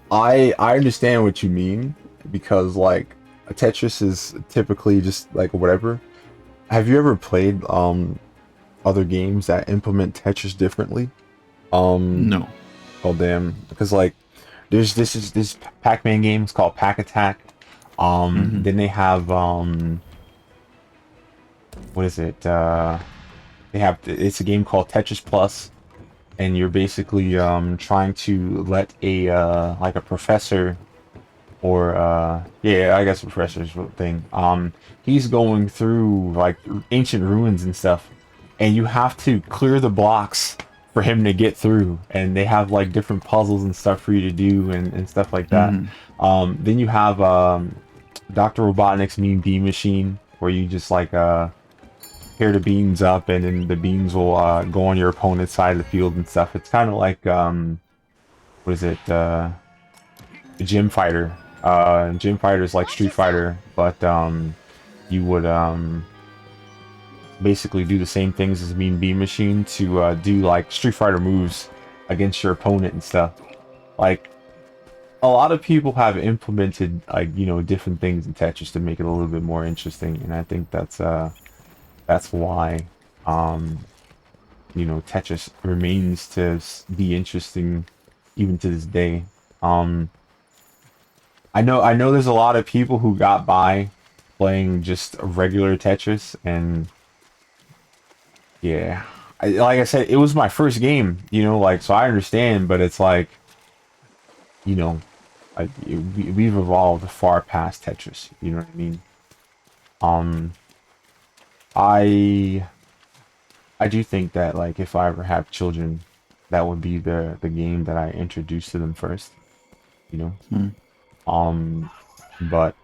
I understand what you mean, because like Tetris is typically just like whatever. Have you ever played other games that implement Tetris differently? No. Oh damn, because like there's this Pac-Man game. It's called Pac Attack. Then they have what is it? It's a game called Tetris Plus, and you're basically trying to let a like a professor, or yeah, I guess a professor's thing. He's going through like ancient ruins and stuff, and you have to clear the blocks for him to get through, and they have like different puzzles and stuff for you to do and stuff like that. Then you have Dr. Robotnik's Mean Bean Machine, where you just like pair the beans up, and then the beans will go on your opponent's side of the field and stuff. It's kind of like what is it? Gym Fighter. Gym Fighter is like Street Fighter, but you would basically do the same things as Mean Bean Machine to do like Street Fighter moves against your opponent and stuff. Like a lot of people have implemented like, you know, different things in Tetris to make it a little bit more interesting, and I think that's why you know, Tetris remains to be interesting even to this day. I know there's a lot of people who got by playing just a regular Tetris, and yeah, like I said, it was my first game, you know, like, so I understand, but it's like, you know, like we've evolved far past Tetris, you know what I mean? I do think that, like, if I ever have children, that would be the game that I introduce to them first, you know. But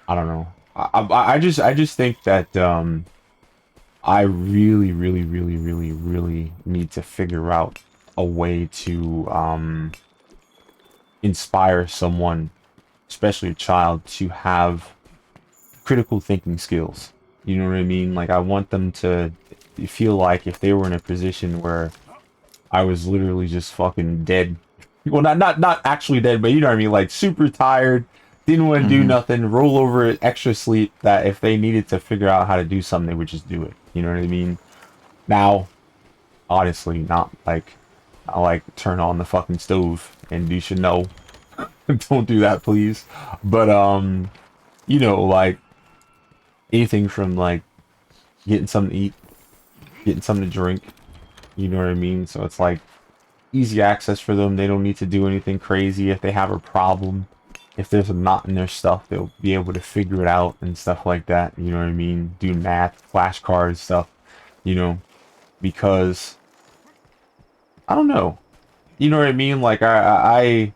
I don't know. I just think that I really need to figure out a way to inspire someone, especially a child, to have critical thinking skills. You know what I mean? Like, I want them to feel like if they were in a position where I was literally just fucking dead. Well, not actually dead, but you know what I mean? Like, super tired, didn't want to do nothing, roll over, extra sleep, that if they needed to figure out how to do something, they would just do it. You know what I mean? Now, honestly, not like, I like turn on the fucking stove and you should know. Don't do that, please. But, you know, like, anything from, like, getting something to eat, getting something to drink, you know what I mean? So it's like easy access for them. They don't need to do anything crazy. If they have a problem, if there's a knot in their stuff, they'll be able to figure it out and stuff like that, you know what I mean? Do math, flashcards, stuff, you know, because I don't know, you know what I mean? Like, I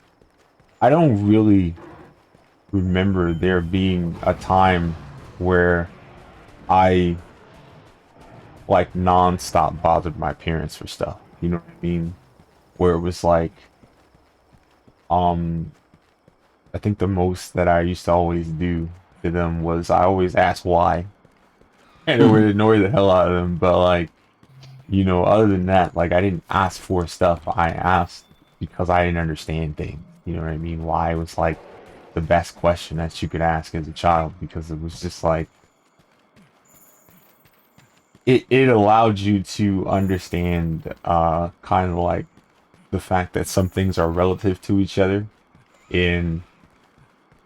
don't really remember there being a time where I, like, non-stop bothered my parents for stuff, you know what I mean? Where it was like, I think the most that I used to always do to them was I always asked why, and it would annoy the hell out of them. But, like, you know, other than that, like, I didn't ask for stuff. I asked because I didn't understand things. You know what I mean? Why was, like, the best question that you could ask as a child, because it was just like, it allowed you to understand kind of like the fact that some things are relative to each other, and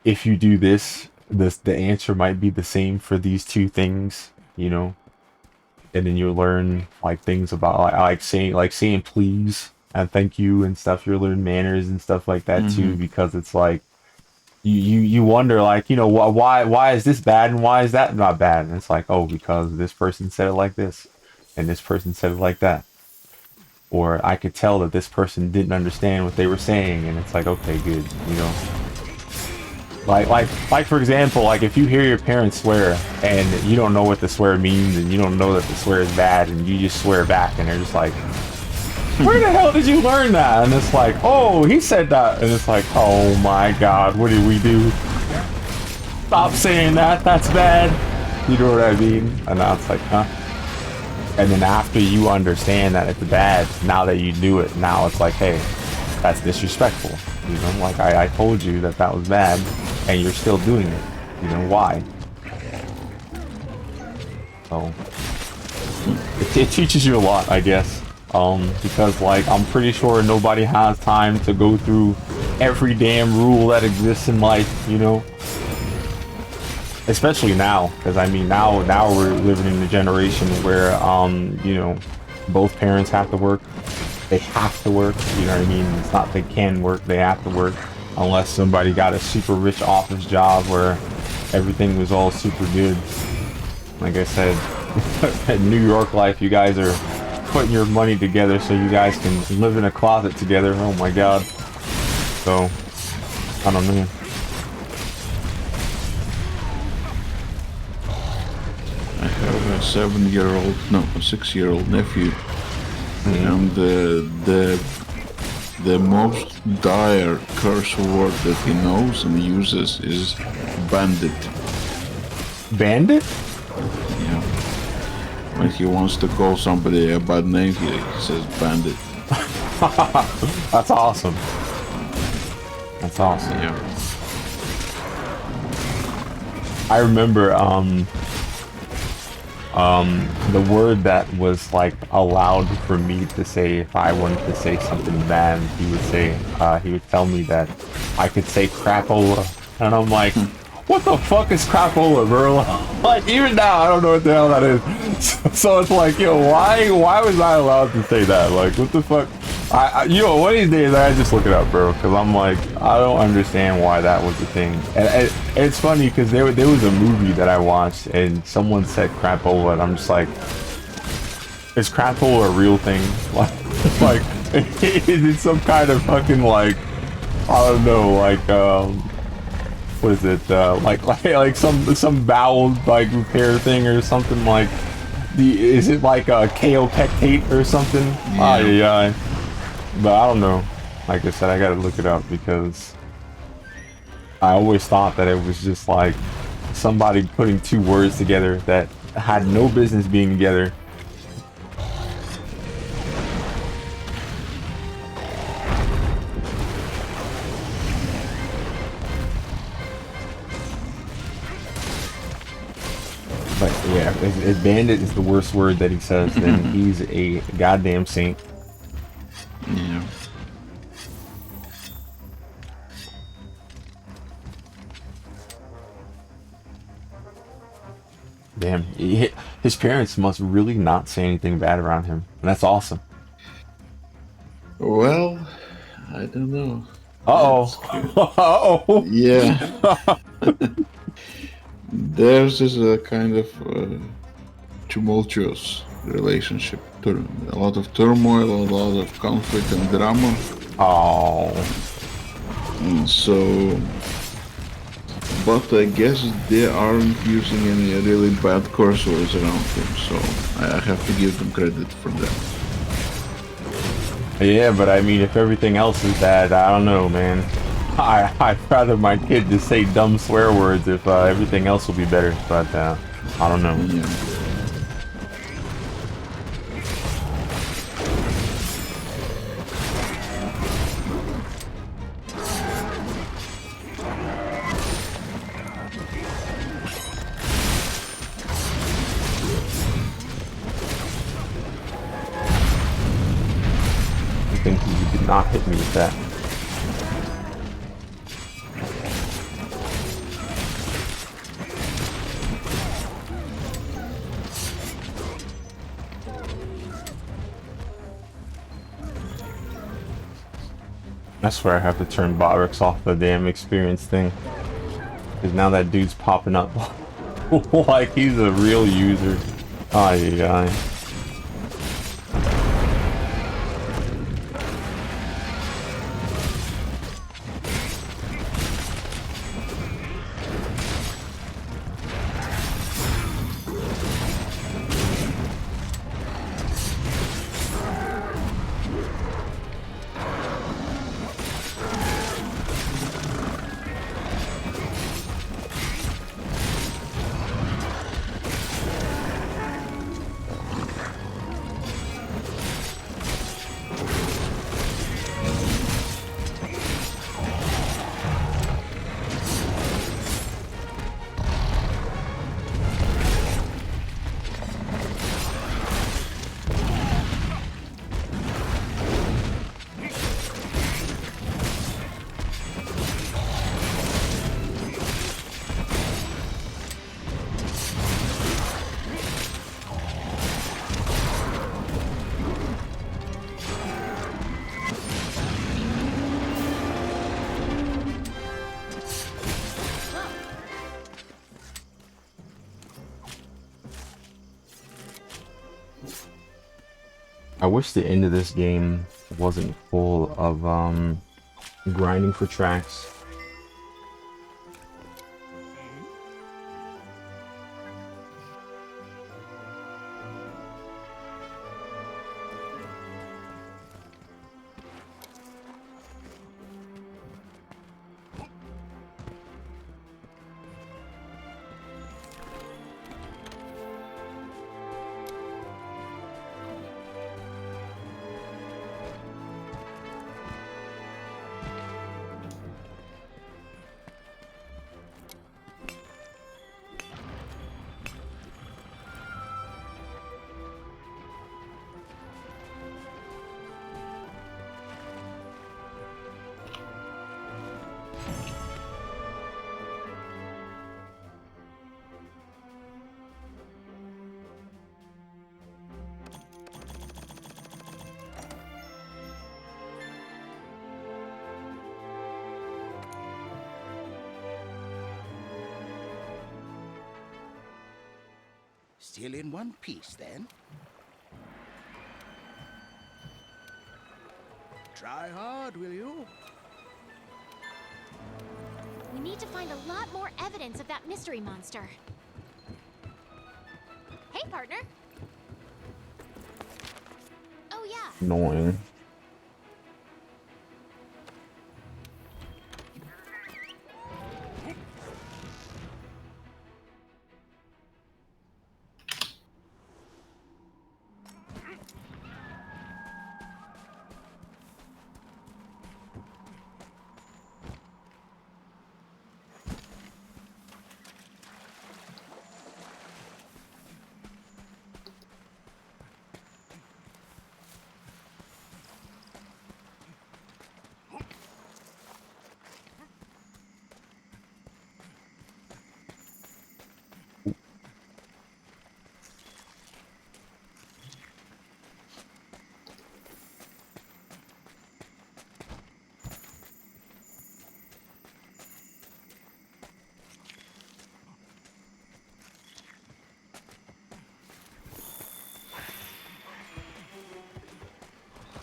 if you do this, the answer might be the same for these two things, you know. And then you learn, like, things about like saying please and thank you and stuff. You learn manners and stuff like that too, because it's like you wonder, like, you know, why is this bad and why is that not bad? And it's like, oh, because this person said it like this and this person said it like that. Or I could tell that this person didn't understand what they were saying, and it's like, okay, good, you know. Like for example, like, if you hear your parents swear and you don't know what the swear means and you don't know that the swear is bad and you just swear back and they're just like, where the hell did you learn that? And it's like, oh, he said that. And it's like, oh my god, what did we do? Stop saying that, that's bad. You know what I mean? And now it's like, huh? And then after you understand that it's bad, now that you do it, now it's like, hey, that's disrespectful. You know, like, I told you that that was bad, and you're still doing it. You know, why? So, it teaches you a lot, I guess. Because, like, I'm pretty sure nobody has time to go through every damn rule that exists in life, you know? Especially now, because I mean, now we're living in a generation where, you know, both parents have to work. They have to work, you know what I mean? It's not they can work, they have to work. Unless somebody got a super rich office job where everything was all super good. Like I said, in New York life, you guys are putting your money together so you guys can live in a closet together. Oh my god. So, I don't know. I have a 7-year-old, no, a 6-year-old nephew, and the most dire curse word that he knows and uses is bandit. Bandit? Yeah. When he wants to call somebody a bad name, he says bandit. That's awesome. That's awesome. Yeah. I remember the word that was like allowed for me to say if I wanted to say something bad, he would tell me that I could say crapola, and I'm like, what the fuck is crapola, bro? Like, even now I don't know what the hell that is. So it's like, yo, why was I allowed to say that? Like, what the fuck? Yo, one of these days I just look it up, bro, because I'm like, I don't understand why that was the thing. And it's funny because there was a movie that I watched and someone said crapola, and I'm just like, is crapola a real thing? Like, is it some kind of fucking like, I don't know, like what is it? Like some bowel like repair thing or something like. Is it like a kaopectate or something? Yeah. But I don't know. Like I said, I gotta look it up because I always thought that it was just like somebody putting two words together that had no business being together. But yeah, if bandit is the worst word that he says, then he's a goddamn saint. Yeah. Damn, his parents must really not say anything bad around him, and that's awesome. Well, I don't know. Uh-oh. Yeah. There's just a kind of tumultuous relationship. A lot of turmoil, a lot of conflict and drama. Oh. So, but I guess they aren't using any really bad curse words around him, so I have to give them credit for that. Yeah, but I mean, if everything else is bad, I don't know, man. I'd rather my kid just say dumb swear words if everything else will be better, but I don't know. Yeah. I think you did not hit me with that. I swear I have to turn Botrix off the damn experience thing. Because now that dude's popping up like he's a real user. Ay. I wish the end of this game wasn't full of grinding for tracks. Still in one piece, then? Try hard, will you? We need to find a lot more evidence of that mystery monster. Hey, partner. Oh, yeah. Annoying.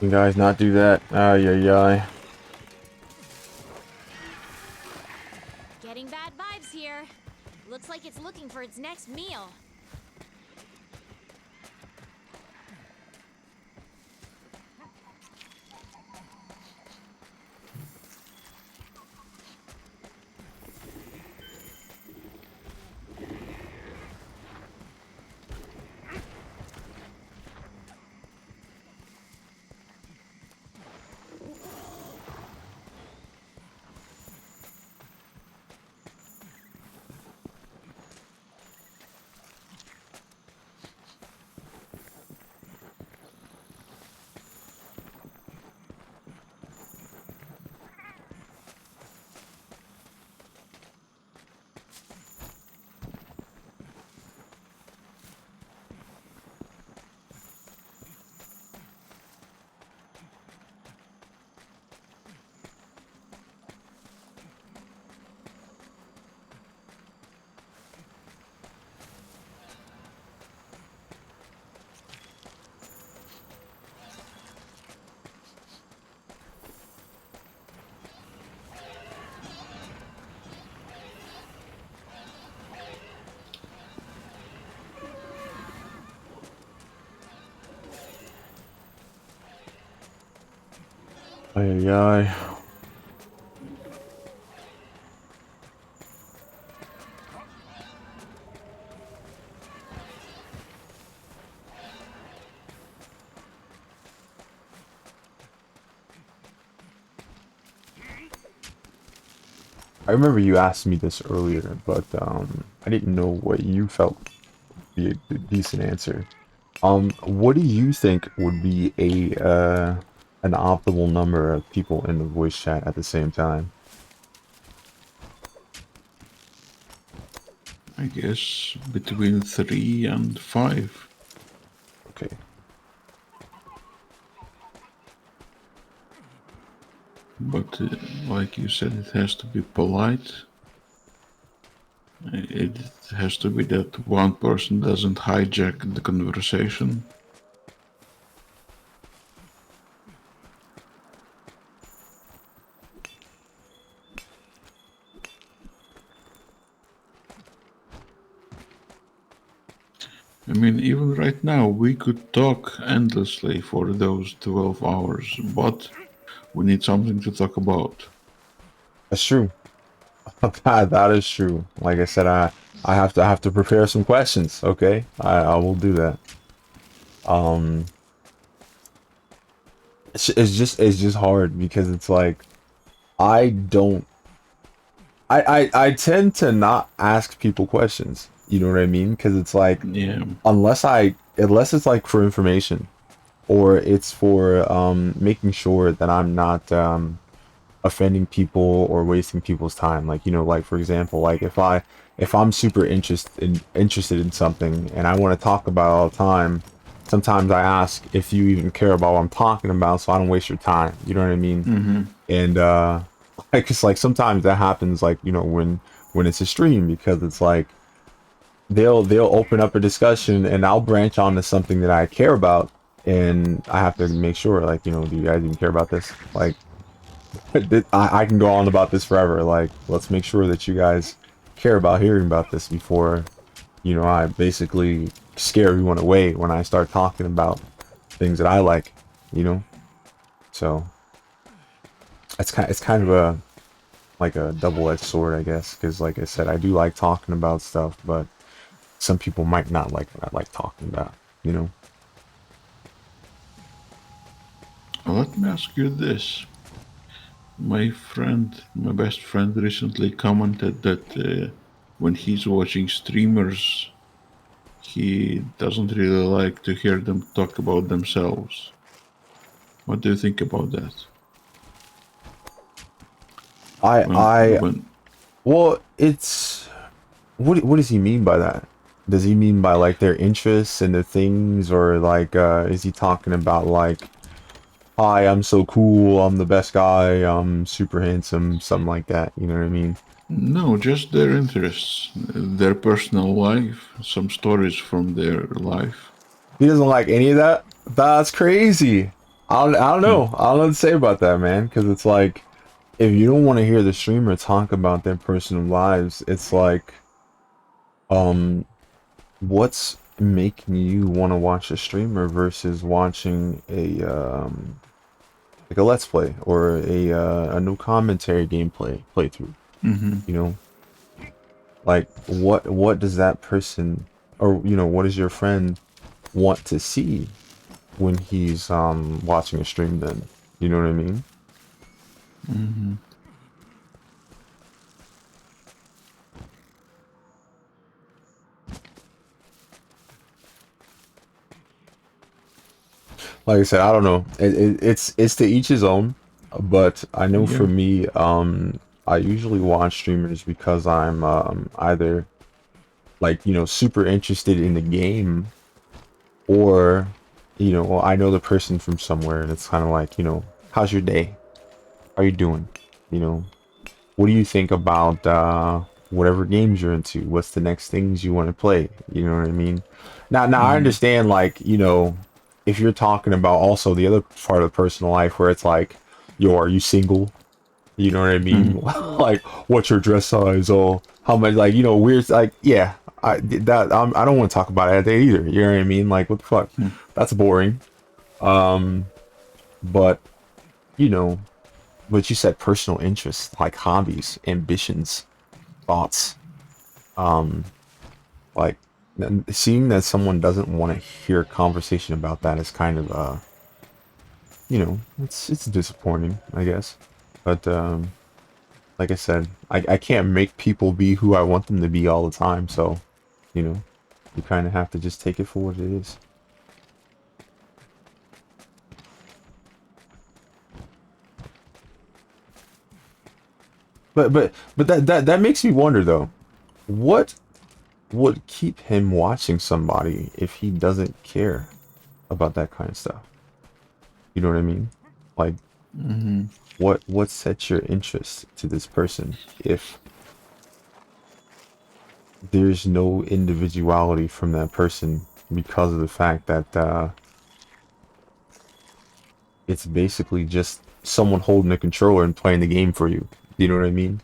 You guys not do that? Ay, ay, ay. Getting bad vibes here. Looks like it's looking for its next meal. Ay, ay, ay. I remember you asked me this earlier, but I didn't know what you felt would be a decent answer. What do you think would be an optimal number of people in the voice chat at the same time? I guess between 3 and 5. Okay. But like you said, it has to be polite. It has to be that one person doesn't hijack the conversation. I mean, even right now, we could talk endlessly for those 12 hours, but we need something to talk about. That's true. That is true. Like I said, I have to prepare some questions. Okay, I will do that. It's just hard because it's like I tend to not ask people questions. You know what I mean? Because it's like, yeah, unless it's like for information, or it's for making sure that I'm not offending people or wasting people's time. Like, you know, like for example, like if I'm super interested in something and I want to talk about it all the time, sometimes I ask if you even care about what I'm talking about, so I don't waste your time. You know what I mean? Mm-hmm. And like, cause like sometimes that happens, like, you know, when it's a stream, because it's like, they'll open up a discussion, and I'll branch on to something that I care about, and I have to make sure, like, you know, do you guys even care about this? Like, I can go on about this forever. Like, let's make sure that you guys care about hearing about this before, you know, I basically scare everyone away when I start talking about things that I like, you know. So it's kind of a like a double-edged sword, I guess, because like I said, I do like talking about stuff, but some people might not like what I like talking about, you know. Let me ask you this. My best friend recently commented that when he's watching streamers, he doesn't really like to hear them talk about themselves. What do you think about that? Well, it's what does he mean by that? Does he mean by like their interests and their things, or like is he talking about like, hi, I'm so cool, I'm the best guy, I'm super handsome, something like that, you know what I mean? No, just their interests, their personal life, some stories from their life. He doesn't like any of that? That's crazy. I don't know. I don't know what to say about that, man, because it's like, if you don't want to hear the streamer talk about their personal lives, it's like, what's making you want to watch a streamer versus watching a like a let's play or a no commentary gameplay playthrough? Mhm. You know, like what does that person, or you know, what does your friend want to see when he's watching a stream? Then, you know what I mean? Mhm. Like I said, I don't know. It's to each his own, but I know for me, I usually watch streamers because I'm either like, you know, super interested in the game, or you know, well, I know the person from somewhere, and it's kind of like, you know, how's your day? How you doing? You know, what do you think about whatever games you're into? What's the next things you want to play? You know what I mean? Now I understand, like, you know, if you're talking about also the other part of personal life where it's like, yo, are you single? You know what I mean? Like, what's your dress size? Or how much, like, you know, weird, like, yeah, I don't want to talk about that either. You know what I mean? Like, what the fuck? That's boring. But you know, but you said personal interests, like hobbies, ambitions, thoughts. Like seeing that someone doesn't want to hear a conversation about that is kind of you know, it's disappointing, I guess. But like I said, I can't make people be who I want them to be all the time, so you know, you kind of have to just take it for what it is. But that makes me wonder though, what would keep him watching somebody if he doesn't care about that kind of stuff? You know what I mean? Like, what sets your interest to this person if there's no individuality from that person because of the fact that it's basically just someone holding a controller and playing the game for you. You know what I mean?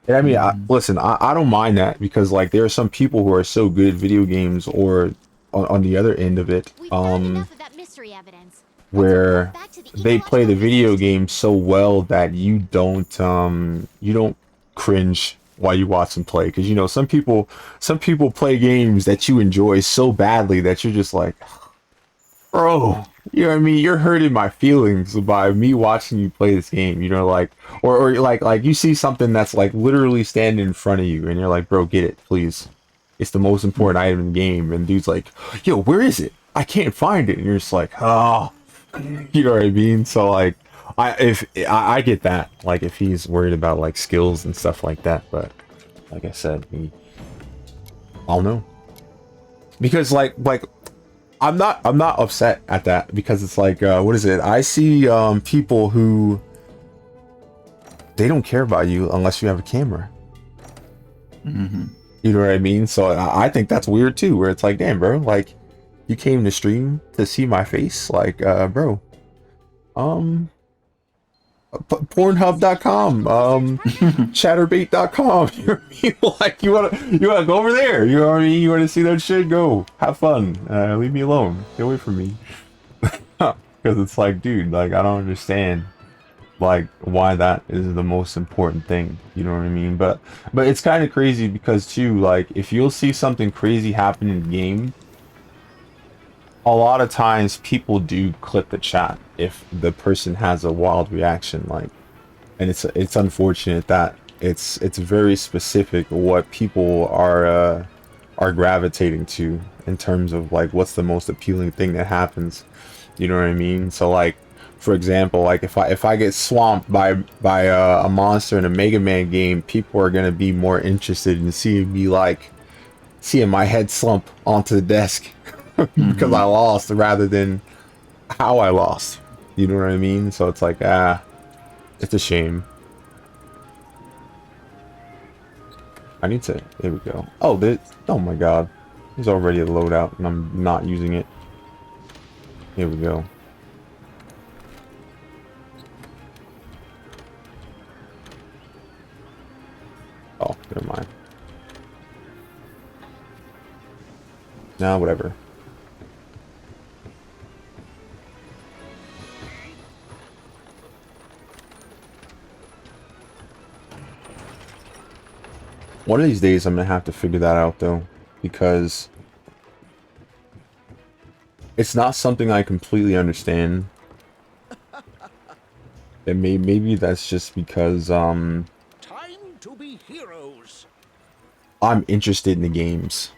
And I mean, listen, I don't mind that, because like there are some people who are so good at video games, or on the other end of it, where they play the video game so well that you don't cringe while you watch them play, because you know some people play games that you enjoy so badly that you're just like, bro, you know what I mean? You're hurting my feelings by me watching you play this game, you know, like, or like you see something that's like literally standing in front of you and you're like, bro, get it, please. It's the most important item in the game. And dude's like, yo, where is it? I can't find it. And you're just like, oh, you know what I mean? So like, I get that, like if he's worried about like skills and stuff like that, but like I said, I'll know. Because like I'm not upset at that, because it's like, what is it? I see people who, they don't care about you unless you have a camera. You You know what I mean? So I think that's weird too, where it's like, damn, bro, like you came to stream to see my face, like, bro, Pornhub.com, Chatterbait.com. You know what I mean? Like you wanna go over there. You know what I mean? You wanna see that shit? Go have fun. Leave me alone. Get away from me. Because it's like, dude, like I don't understand like why that is the most important thing. You know what I mean? But it's kind of crazy because too, like if you'll see something crazy happen in the game, a lot of times people do clip the chat if the person has a wild reaction, like, and it's unfortunate that it's very specific what people are gravitating to in terms of like what's the most appealing thing that happens. You know what I mean? So like, for example, like if I get swamped by a monster in a Mega Man game, people are gonna be more interested in seeing me like seeing my head slump onto the desk because I lost rather than how I lost. You know what I mean? So it's like, it's a shame. I need to, there we go. Oh, oh my god. There's already a loadout and I'm not using it. Here we go. Oh, never mind. Nah, whatever. One of these days I'm gonna have to figure that out though, because it's not something I completely understand. And maybe that's just because Time to be heroes. I'm interested in the games.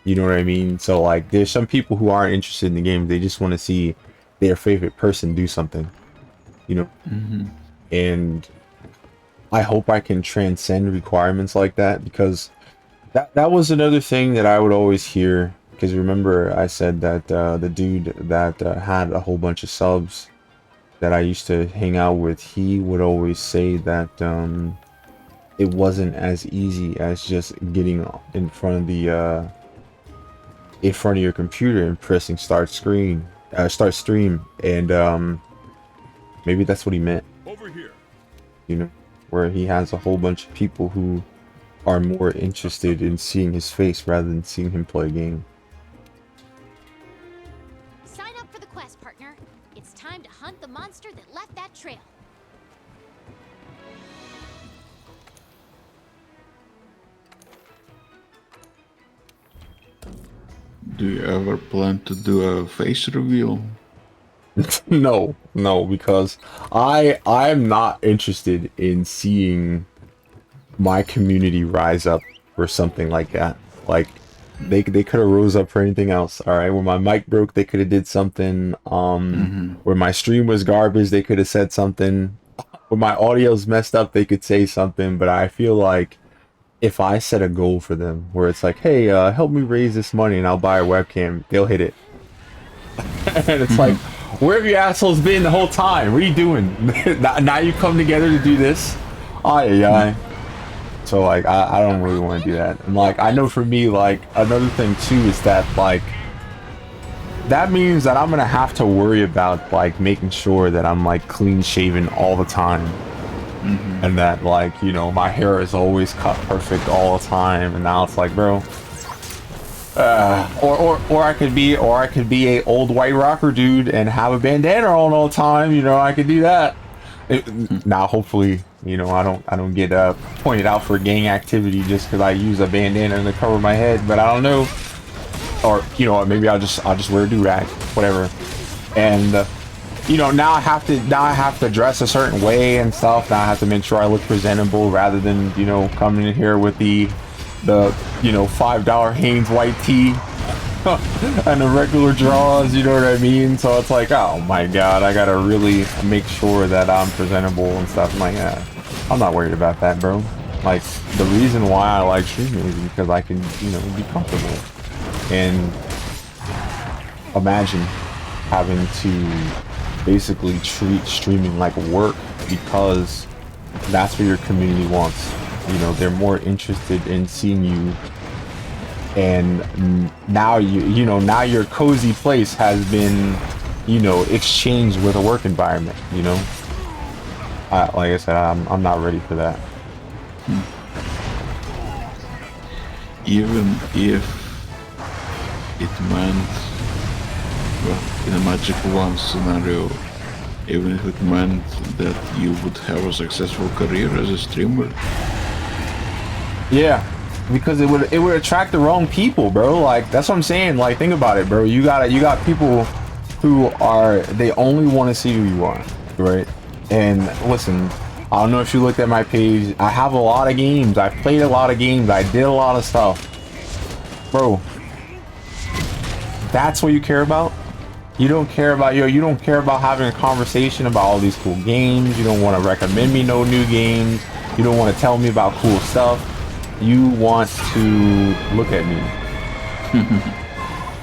You know what I mean? So like there's some people who aren't interested in the game, they just want to see their favorite person do something. You know? And I hope I can transcend requirements like that, because that was another thing that I would always hear. Because remember I said that the dude that had a whole bunch of subs that I used to hang out with, he would always say that it wasn't as easy as just getting in front of the your computer and pressing start stream, and maybe that's what he meant. Over here. You know, where he has a whole bunch of people who are more interested in seeing his face rather than seeing him play a game. Sign up for the quest, partner. It's time to hunt the monster that left that trail. Do you ever plan to do a face reveal? No, because I'm not interested in seeing my community rise up for something like that. Like they could have rose up for anything else. All right, when my mic broke, they could have did something. Where my stream was garbage, they could have said something. When my audio's messed up, they could say something. But I feel like if I set a goal for them, where it's like, hey, help me raise this money and I'll buy a webcam, they'll hit it. And it's like, where have you assholes been the whole time? What are you doing? Now you come together to do this? Aye. So like, I don't really want to do that. And like, I know for me, like, another thing too is that like, that means that I'm gonna have to worry about like making sure that I'm like clean shaven all the time. And that like, you know, my hair is always cut perfect all the time. And now it's like, bro, or I could be a old white rocker dude and have a bandana on all the time. You know, I could do that. Now, hopefully, you know, I don't get pointed out for gang activity just because I use a bandana to cover my head. But I don't know, or you know, maybe I'll just wear a do-rag, whatever. And you know, now I have to dress a certain way and stuff. Now I have to make sure I look presentable rather than, you know, coming in here with the you know, $5 Hanes white tee and the regular draws, you know what I mean? So it's like, oh my god, I gotta really make sure that I'm presentable and stuff. I'm like, yeah, I'm not worried about that, bro. Like, the reason why I like streaming is because I can, you know, be comfortable. And imagine having to basically treat streaming like work because that's what your community wants. you know, they're more interested in seeing you. And now you know, now your cozy place has been, you know, exchanged with a work environment, you know. Like I said, I'm not ready for that. Even if it meant, well, in a Magic 1 scenario, even if it meant that you would have a successful career as a streamer. Yeah, because it would attract the wrong people, bro. Like, that's what I'm saying. Like, think about it, bro. You got people who are, they only want to see who you are, right? And listen, I don't know if you looked at my page. I have a lot of games. I played a lot of games. I did a lot of stuff, bro. That's what you care about. You don't care about, you don't care about having a conversation about all these cool games. You don't want to recommend me no new games. You don't want to tell me about cool stuff. You want to look at me.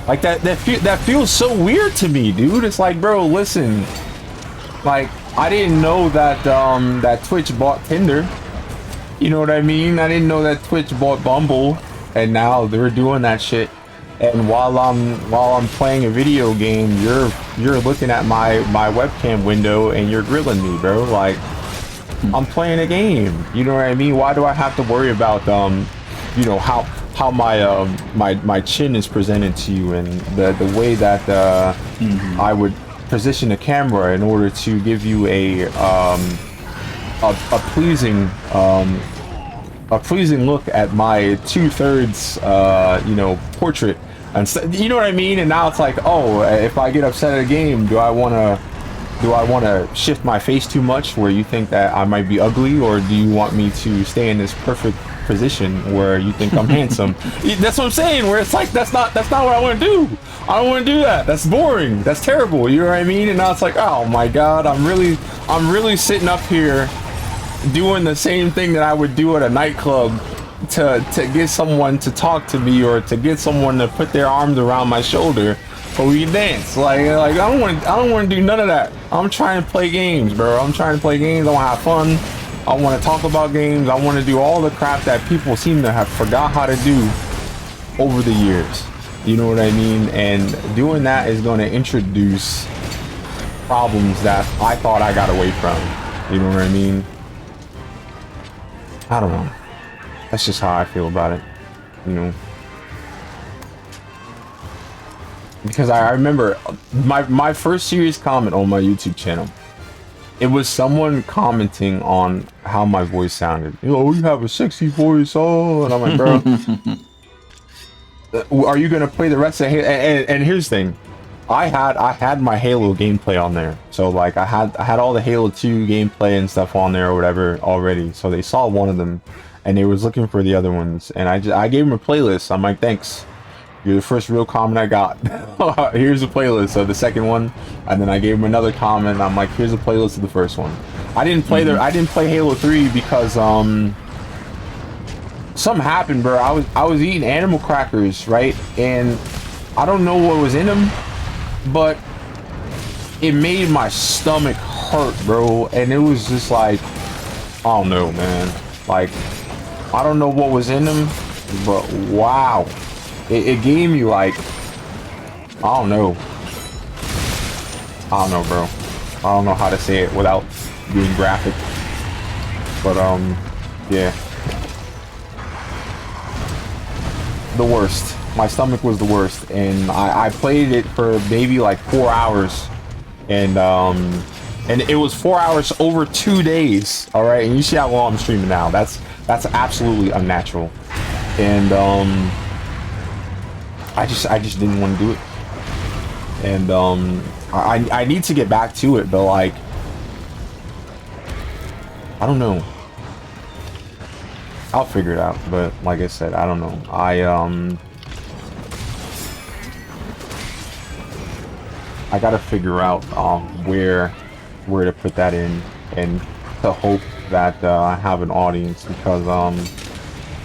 Like that feels so weird to me, dude. It's like, bro, listen. Like, I didn't know that that Twitch bought Tinder. You know what I mean? I didn't know that Twitch bought Bumble, and now they're doing that shit. And while I'm playing a video game, you're looking at my webcam window and you're grilling me, bro. Like, I'm playing a game. You know what I mean? Why do I have to worry about you know, how my chin is presented to you and the way that I would position the camera in order to give you a pleasing look at my 2/3 you know, portrait, and so, you know what I mean? And now it's like, oh, if I get upset at a game, do I want to shift my face too much where you think that I might be ugly, or do you want me to stay in this perfect position where you think I'm handsome? That's what I'm saying, where it's like, that's not what I want to do. I don't want to do that. That's boring. That's terrible. You know what I mean? And now it's like, oh my god, I'm really sitting up here doing the same thing that I would do at a nightclub to get someone to talk to me, or to get someone to put their arms around my shoulder so we can dance. Like I don't want to do none of that. I'm trying to play games, bro. I'm trying to play games. I want to have fun. I want to talk about games. I want to do all the crap that people seem to have forgot how to do over the years. You know what I mean? And doing that is going to introduce problems that I thought I got away from. You know what I mean? I don't know. That's just how I feel about it, you know. Because I remember my first serious comment on my YouTube channel. It was someone commenting on how my voice sounded. You know, you have a sexy voice, oh, and I'm like, bro, are you gonna play the rest of Halo? And here's the thing. I had my Halo gameplay on there, so like I had all the Halo 2 gameplay and stuff on there or whatever already. So they saw one of them, and they was looking for the other ones, and I gave them a playlist. I'm like, thanks, you're the first real comment I got. Here's a playlist of the second one, and then I gave them another comment. I'm like, here's a playlist of the first one. I didn't play I didn't play Halo 3 because something happened, bro. I was eating animal crackers, right, and I don't know what was in them, but it made my stomach hurt, bro. And it was just like, I don't know, man. Like, I don't know what was in them, but wow, it gave me like, I don't know, bro. I don't know how to say it without being graphic, but yeah, the worst. My stomach was the worst, and I played it for maybe like 4 hours, and it was 4 hours over 2 days. All right, and you see how long I'm streaming now. That's absolutely unnatural, and I just didn't want to do it, and I need to get back to it, but like, I don't know. I'll figure it out, but like I said, I don't know. I gotta figure out where to put that in, and to hope that I have an audience, because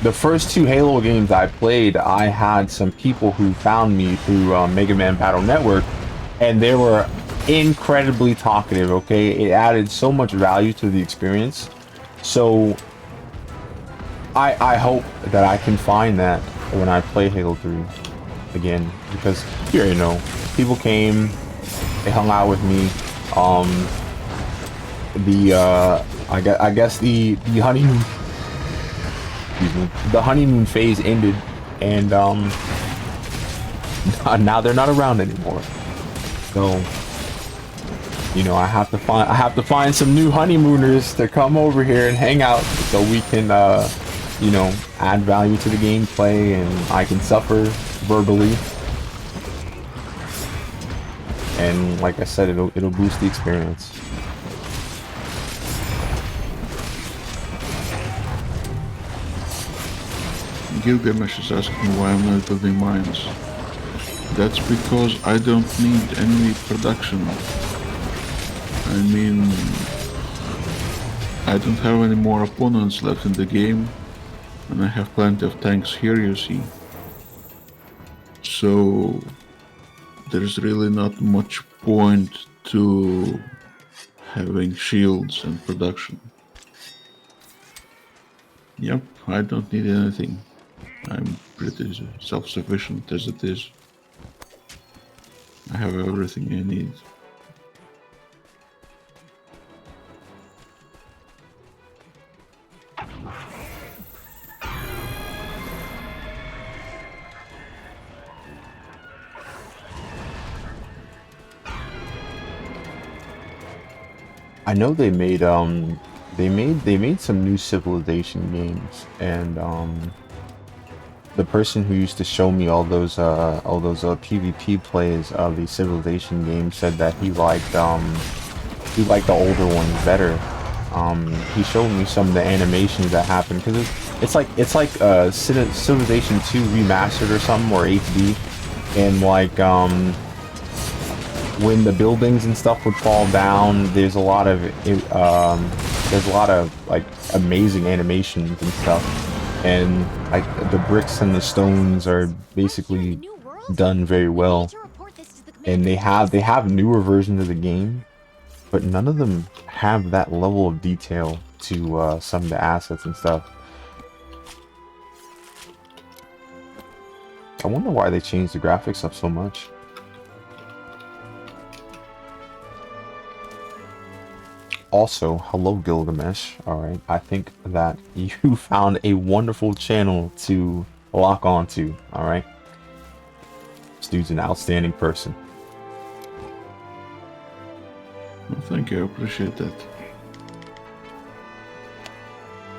the first 2 Halo games I played, I had some people who found me through Mega Man Battle Network, and they were incredibly talkative. Okay, it added so much value to the experience. So I hope that I can find that when I play Halo 3 again, because you already know, people came, they hung out with me. I guess the honeymoon, excuse me, the honeymoon phase ended, and now they're not around anymore. So, you know, I have to find some new honeymooners to come over here and hang out, so we can you know, add value to the gameplay, and I can suffer verbally. And like I said, it'll boost the experience. Gilgamesh is asking why I'm not building mines. That's because I don't need any production. I mean, I don't have any more opponents left in the game, and I have plenty of tanks here, you see. So there's really not much point to having shields and production. Yep, I don't need anything. I'm pretty self-sufficient as it is. I have everything I need. I know they made some new Civilization games, and the person who used to show me all those PvP plays of the Civilization games said that he liked the older ones better. He showed me some of the animations that happened, because it's like Civilization 2 remastered or something, or HD, and like when the buildings and stuff would fall down, there's a lot of like amazing animations and stuff, and like the bricks and the stones are basically done very well. And they have newer versions of the game, but none of them have that level of detail to some of the assets and stuff. I wonder why they changed the graphics up so much. Also, hello Gilgamesh. Alright, I think that you found a wonderful channel to lock onto. Alright, this dude's an outstanding person. Well, thank you, I appreciate that.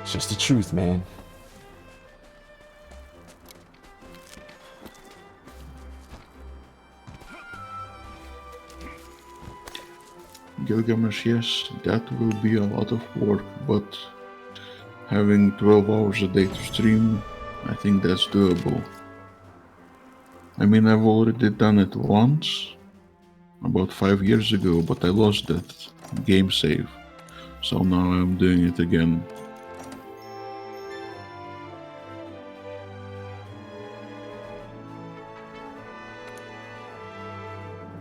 It's just the truth, man. Gilgamesh, yes, that will be a lot of work, but having 12 hours a day to stream, I think that's doable. I mean, I've already done it once, about 5 years ago, but I lost that game save, so now I'm doing it again.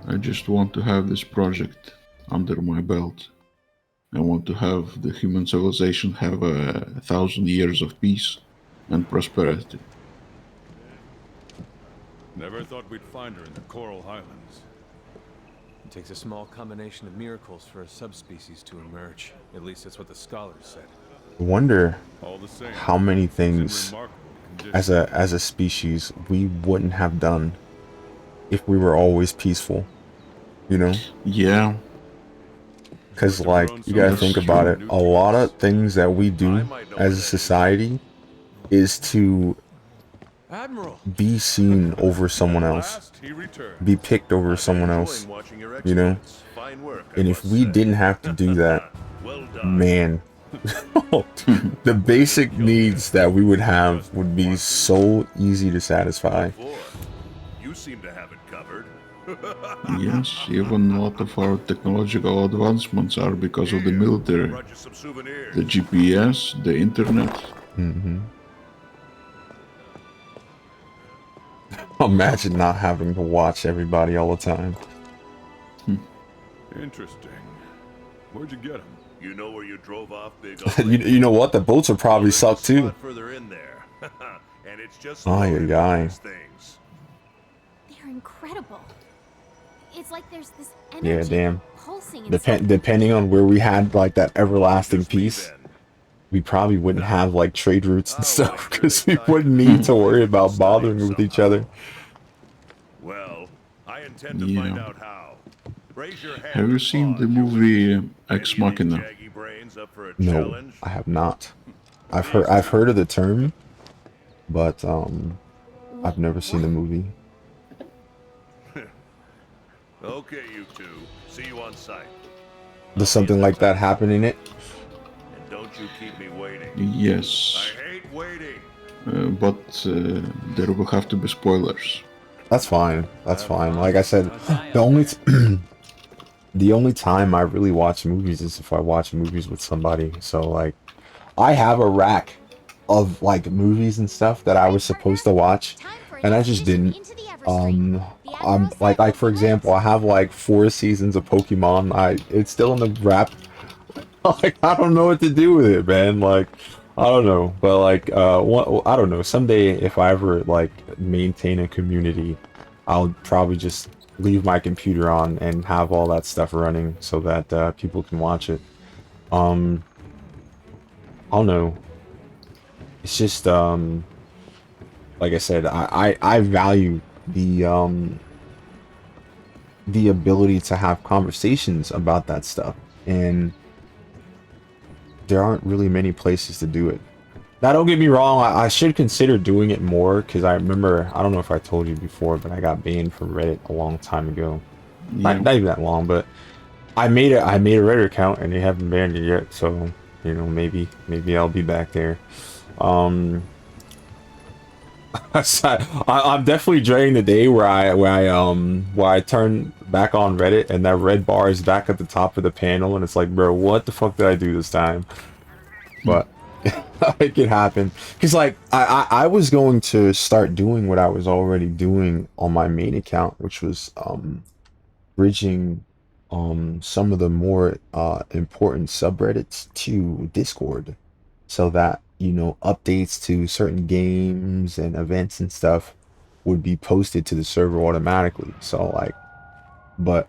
I just want to have this project under my belt. I want to have the human civilization have 1,000 years of peace and prosperity. Never thought we'd find her in the Coral Highlands. It takes a small combination of miracles for a subspecies to emerge. At least that's what the scholars said. I wonder All the same, how many it's in things remarkable as a species we wouldn't have done if we were always peaceful, you know? Yeah. Because, like, you gotta think about it, a lot of things that we do as a society is to be seen over someone else, be picked over someone else, you know? And if we didn't have to do that, man, the basic needs that we would have would be so easy to satisfy. You seem to have it covered. Yes, even a lot of our technological advancements are because of the military. The GPS, the internet. Mm-hmm. Imagine not having to watch everybody all the time. Interesting. Where'd you get him? You know where you drove off, Big you know what? The boats will probably suck too. further in there. And it's just Oh, loaded your with guy. these things. They're incredible. It's like there's this Yeah, energy damn. pulsing inside. Depending on where we had like that everlasting peace, we probably wouldn't have like trade routes and stuff because we wouldn't need to worry about bothering with each other. Well, I intend to find out how. Raise your hand. Have you seen the movie Ex Machina? Jaggy brains up for a No, challenge? I have not. I've heard of the term, but I've never seen the movie. Okay, you two. See you on site. Does something like that happen in it? And don't you keep me waiting. Yes. I hate waiting. But there will have to be spoilers. That's fine. That's fine. Like I said, the only time I really watch movies is if I watch movies with somebody. So like, I have a rack of like movies and stuff that I was supposed to watch, and I just didn't. I'm like for example, I have like 4 seasons of Pokemon. It's still in the wrap. Like I don't know what to do with it, man. Like I don't know, but like I don't know. Someday if I ever like maintain a community, I'll probably just leave my computer on and have all that stuff running so that people can watch it. I don't know. It's just like I said, I value the ability to have conversations about that stuff, and there aren't really many places to do it. Now don't get me wrong, I should consider doing it more, because I remember, I don't know if I told you before, but I got banned from Reddit a long time ago. Yeah. Not even that long, but I made a Reddit account and they haven't banned it yet, so you know, maybe I'll be back there. I'm definitely dreading the day where I turn back on Reddit and that red bar is back at the top of the panel and it's like, bro, what the fuck did I do this time? But it could happen, because like I was going to start doing what I was already doing on my main account, which was bridging some of the more important subreddits to Discord, so that, you know, updates to certain games and events and stuff would be posted to the server automatically. So like, but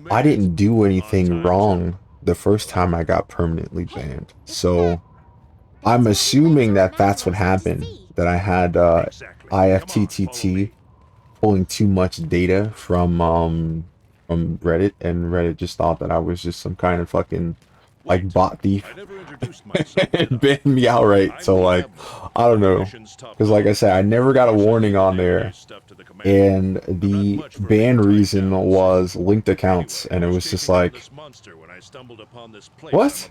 I didn't do anything wrong the first time I got permanently banned, so I'm assuming that that's what happened, that I had IFTTT pulling too much data from Reddit, and Reddit just thought that I was just some kind of fucking like bot thief and banned me outright. So like, I don't know, because like I said, I never got a warning on there, and the ban reason was linked accounts, and it was just like, what?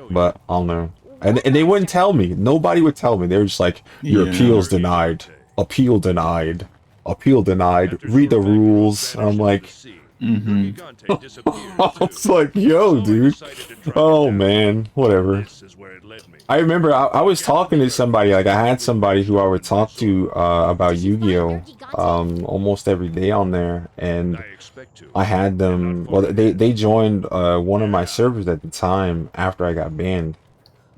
But I don't know, and they wouldn't tell me. Nobody would tell me. They were just like, your appeal's denied, appeal denied, appeal denied, read the rules. And I'm like, I was like, yo, dude. Oh man, whatever. I remember I was talking to somebody, like I had somebody who I would talk to about Yu-Gi-Oh! Almost every day on there, and I had them, well, they joined one of my servers at the time after I got banned.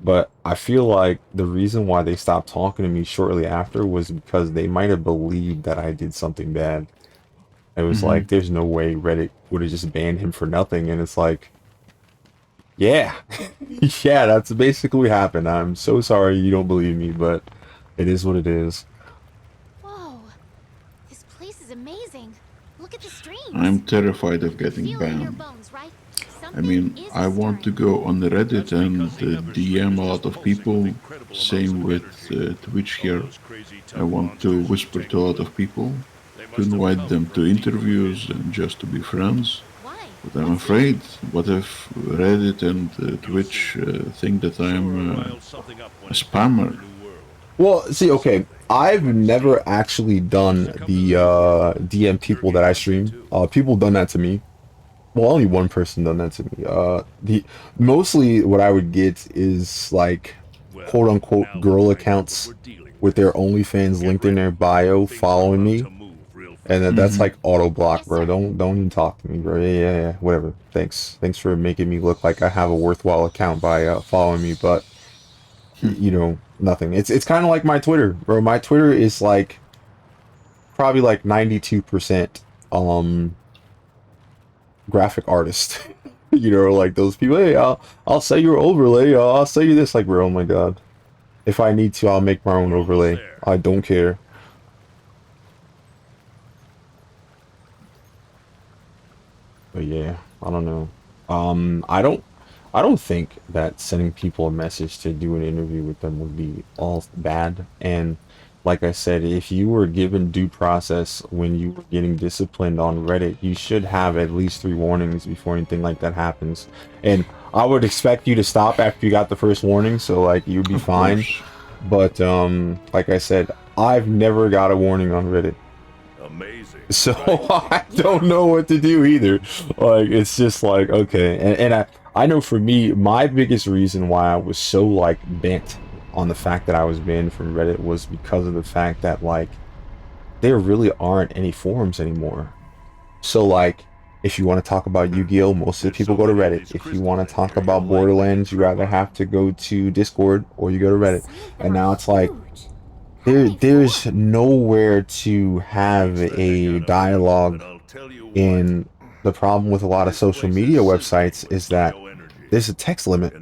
But I feel like the reason why they stopped talking to me shortly after was because they might have believed that I did something bad. It was like, there's no way Reddit would have just banned him for nothing, and it's like, yeah, yeah, that's basically what happened. I'm so sorry you don't believe me, but it is what it is. Whoa, this place is amazing. Look at the streams. I'm terrified of getting banned. I mean, I want to go on the Reddit and DM a lot of people. Same with Twitch here. I want to whisper to a lot of people, to invite them to interviews and just to be friends. But I'm afraid, what if Reddit and Twitch think that I'm a spammer? Well, see, okay, I've never actually done the DM people that I stream. People done that to me. Well, only one person done that to me. Mostly what I would get is like quote unquote girl accounts with their OnlyFans linked in their bio following me. And then that's like auto block, bro. Don't even talk to me, bro. Yeah, whatever. Thanks for making me look like I have a worthwhile account by following me, but you know, nothing. It's kind of like my Twitter, bro. My Twitter is like probably like 92% graphic artist. You know, like those people, hey, I'll sell your overlay, I'll sell you this, like, bro, oh my god. If I need to, I'll make my own overlay. I don't care. But yeah, I don't know. I don't think that sending people a message to do an interview with them would be all bad. And like I said, if you were given due process when you were getting disciplined on Reddit, you should have at least 3 warnings before anything like that happens. And I would expect you to stop after you got the first warning, so like you'd be fine. But like I said, I've never got a warning on Reddit. Amazing. So I don't know what to do either. Like, it's just like, okay. And I know for me, my biggest reason why I was so like bent on the fact that I was banned from Reddit was because of the fact that like there really aren't any forums anymore. So like if you want to talk about Yu-Gi-Oh, most of the people go to Reddit. If you want to talk about Borderlands, you either have to go to Discord or you go to Reddit. And now it's like there's nowhere to have a dialogue. And the problem with a lot of social media websites is that there's a text limit.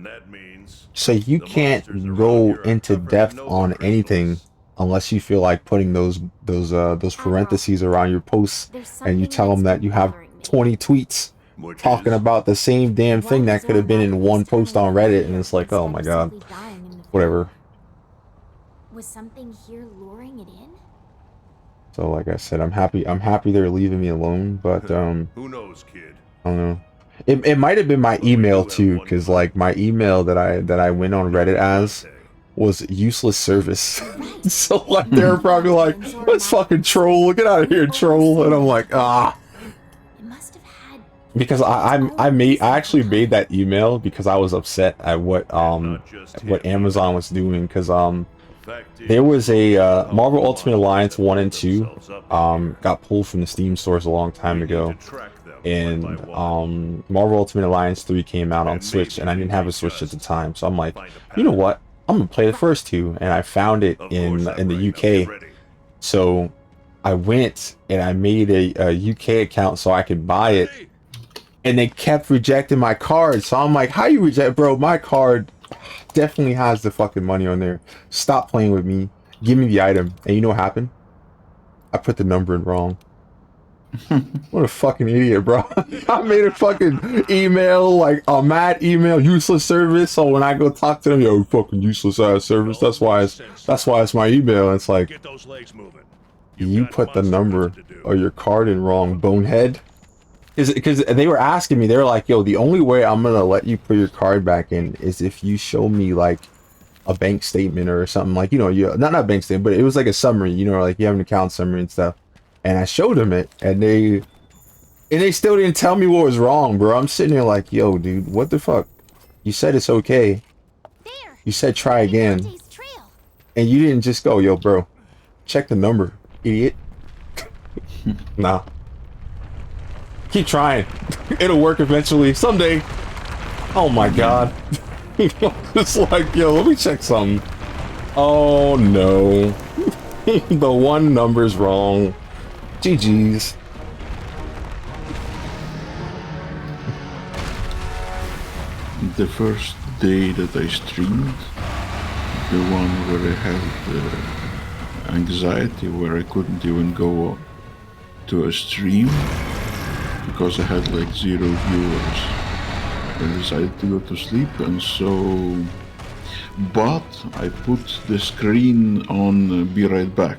So you can't go into depth on anything unless you feel like putting those parentheses around your posts, and you tell them that you have 20 tweets talking about the same damn thing that could have been in one post on Reddit, and it's like, oh my god, whatever. Was something here luring it in? So like I said, I'm happy they're leaving me alone, but who knows, kid? I don't know. It might have been my email too, because like my email that I went on Reddit as was useless service. So like they're probably like, let's fucking troll, get out of here, troll. And I'm like, ah. Because I actually made that email because I was upset at what Amazon was doing, because there was a Marvel Ultimate Alliance 1 and 2 got pulled from the Steam stores a long time ago. And Marvel Ultimate Alliance 3 came out on Switch, and I didn't have a Switch at the time, so I'm like, you know what, I'm gonna play the first 2, and I found it in the UK. So I went and I made a UK account so I could buy it, and they kept rejecting my card. So I'm like, how you reject, bro? My card definitely has the fucking money on there. Stop playing with me, give me the item. And you know what happened? I put the number in wrong. What a fucking idiot, bro. I made a fucking email, like a mad email, useless service. So when I go talk to them, yo, fucking useless ass service. That's why it's my email. And it's like, you put the number or your card in wrong, bonehead. Because they were asking me, they were like, yo, the only way I'm gonna let you put your card back in is if you show me like a bank statement or something, like, you know, not a bank statement, but it was like a summary, you know, like you have an account summary and stuff. And I showed them it, and they still didn't tell me what was wrong, bro. I'm sitting there like, yo, dude, what the fuck? You said it's okay. You said try again. And you didn't just go, yo, bro, check the number, idiot. Nah. Keep trying. It'll work eventually. Someday. Oh my god. It's like, yo, let me check something. Oh no. The one number's wrong. GG's. The first day that I streamed, the one where I had anxiety, where I couldn't even go to a stream because I had like 0 viewers, I decided to go to sleep, and so, but I put the screen on be right back.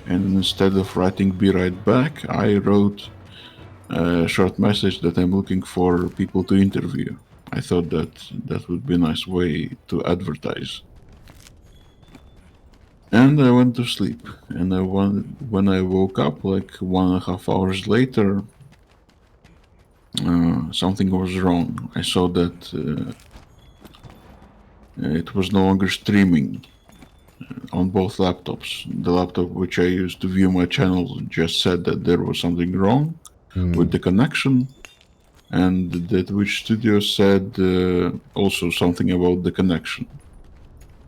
And instead of writing be right back, I wrote a short message that I'm looking for people to interview. I thought that would be a nice way to advertise. And I went to sleep. And when I woke up, like 1.5 hours later, something was wrong. I saw that it was no longer streaming. on both laptops. The laptop which I used to view my channel just said that there was something wrong with the connection, and the Twitch studio said also something about the connection.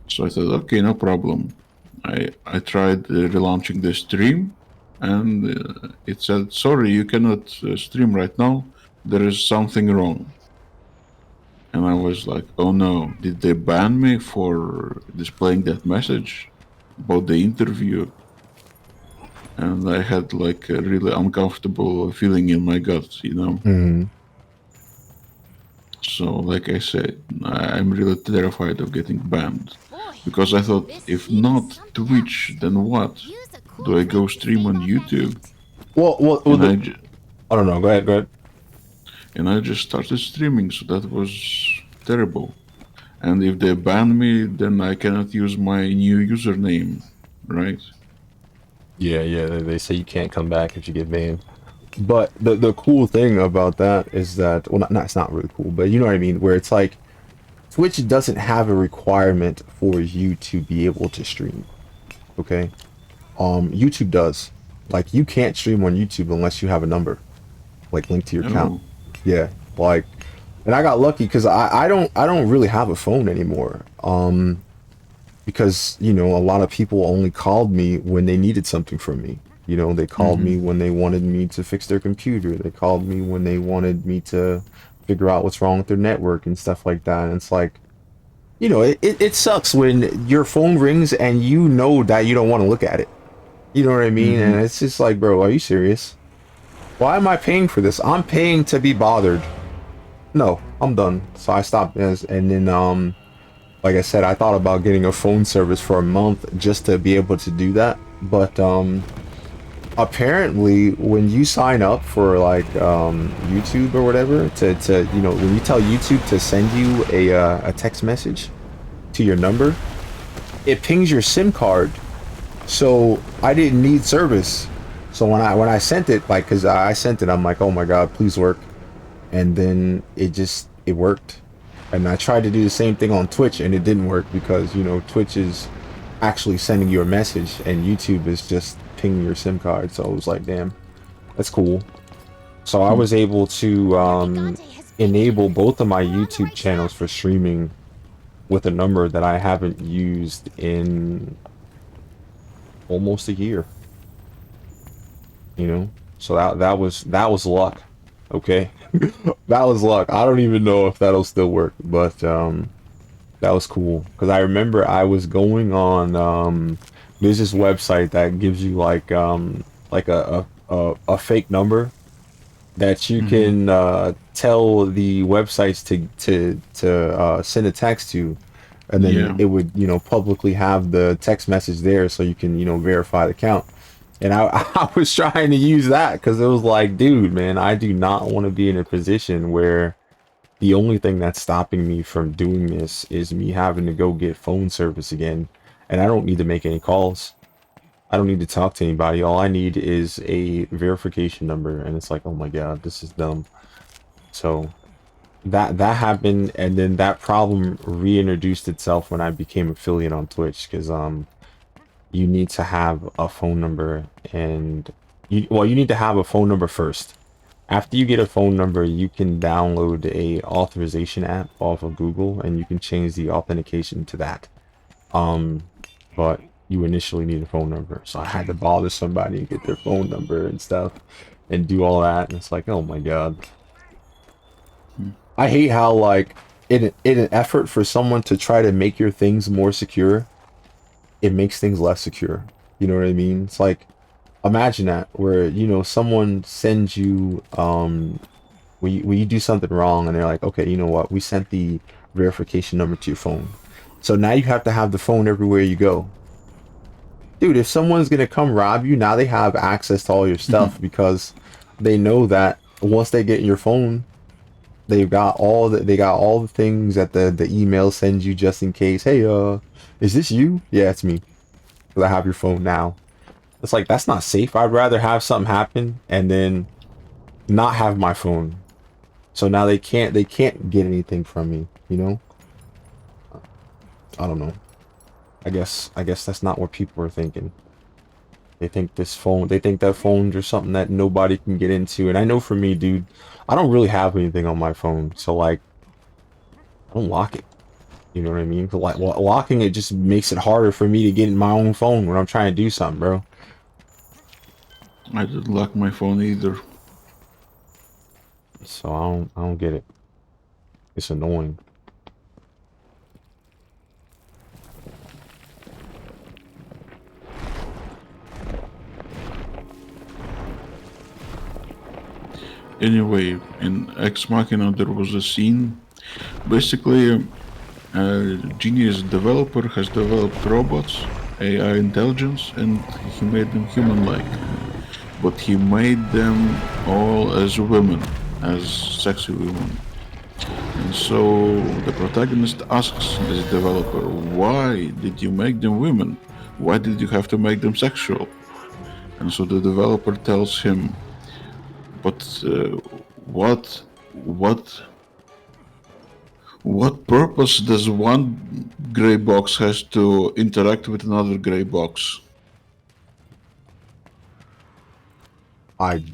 So I thought, okay, no problem. I tried relaunching the stream, and it said, sorry, you cannot stream right now. There is something wrong. And I was like, oh no, did they ban me for displaying that message about the interview? And I had like a really uncomfortable feeling in my gut, you know? So, like I said, I'm really terrified of getting banned. Because I thought, if not Twitch, then what? Do I go stream on YouTube? Well, I don't know. Go ahead. And I just started streaming, so that was terrible. And if they ban me, then I cannot use my new username, right? Yeah. They say you can't come back if you get banned. But the cool thing about that is that, well, it's not really cool, but you know what I mean, where it's like Twitch doesn't have a requirement for you to be able to stream. Okay? YouTube does. Like, you can't stream on YouTube unless you have a number, like, linked to your account. Yeah, like, and I got lucky because I don't really have a phone anymore. Because, you know, a lot of people only called me when they needed something from me. You know, they called me when they wanted me to fix their computer. They called me when they wanted me to figure out what's wrong with their network and stuff like that. And it's like, you know, it sucks when your phone rings and you know that you don't want to look at it. You know what I mean? And it's just like, bro, are you serious? Why am I paying for this? I'm paying to be bothered. No, I'm done. So I stopped. And then, like I said, I thought about getting a phone service for a month just to be able to do that. But, apparently when you sign up for like YouTube or whatever to you know, when you tell YouTube to send you a text message to your number, it pings your SIM card. So I didn't need service. So when I sent it, like, because I sent it, I'm like, oh my god, please work. And then it worked. And I tried to do the same thing on Twitch and it didn't work because, you know, Twitch is actually sending you a message and YouTube is just pinging your SIM card. So I was like, damn, that's cool. So I was able to enable both of my YouTube channels for streaming with a number that I haven't used in almost a year. You know, so that was luck. Okay. That was luck. I don't even know if that'll still work, but that was cool because I remember I was going on there's this website that gives you like a fake number that you can tell the websites to send a text to, and then it would, you know, publicly have the text message there so you can, you know, verify the account. And I was trying to use that because it was like, dude, man, I do not want to be in a position where the only thing that's stopping me from doing this is me having to go get phone service again. And I don't need to make any calls. I don't need to talk to anybody. All I need is a verification number. And it's like, oh my god, this is dumb. So that happened, and then that problem reintroduced itself when I became affiliate on Twitch, because you need to have a phone number, and you need to have a phone number first. After you get a phone number, you can download a authorization app off of Google and you can change the authentication to that. But you initially need a phone number. So I had to bother somebody and get their phone number and stuff and do all that. And it's like, oh my god. I hate how, like, in an effort for someone to try to make your things more secure, it makes things less secure. You know what I mean? It's like, imagine that, where, you know, someone sends you when you do something wrong and they're like, okay, you know what, we sent the verification number to your phone, so now you have to have the phone everywhere you go. Dude, if someone's gonna come rob you, now they have access to all your stuff because they know that once they get your phone, they got all the things that the email sends you, just in case. Hey, is this you? Yeah, it's me, because I have your phone now. It's like, that's not safe. I'd rather have something happen and then not have my phone. So now they can't get anything from me, you know? I don't know. I guess that's not what people are thinking. They think that phone's just something that nobody can get into. And I know for me, dude, I don't really have anything on my phone, so like, I don't lock it. You know what I mean? Like, locking it just makes it harder for me to get in my own phone when I'm trying to do something, bro. I didn't lock my phone either. So I don't get it. It's annoying. Anyway, in Ex Machina there was a scene. Basically, a genius developer has developed robots, AI intelligence, and he made them human-like. But he made them all as women, as sexy women. And so the protagonist asks this developer, why did you make them women? Why did you have to make them sexual? And so the developer tells him, but what purpose does one gray box has to interact with another gray box?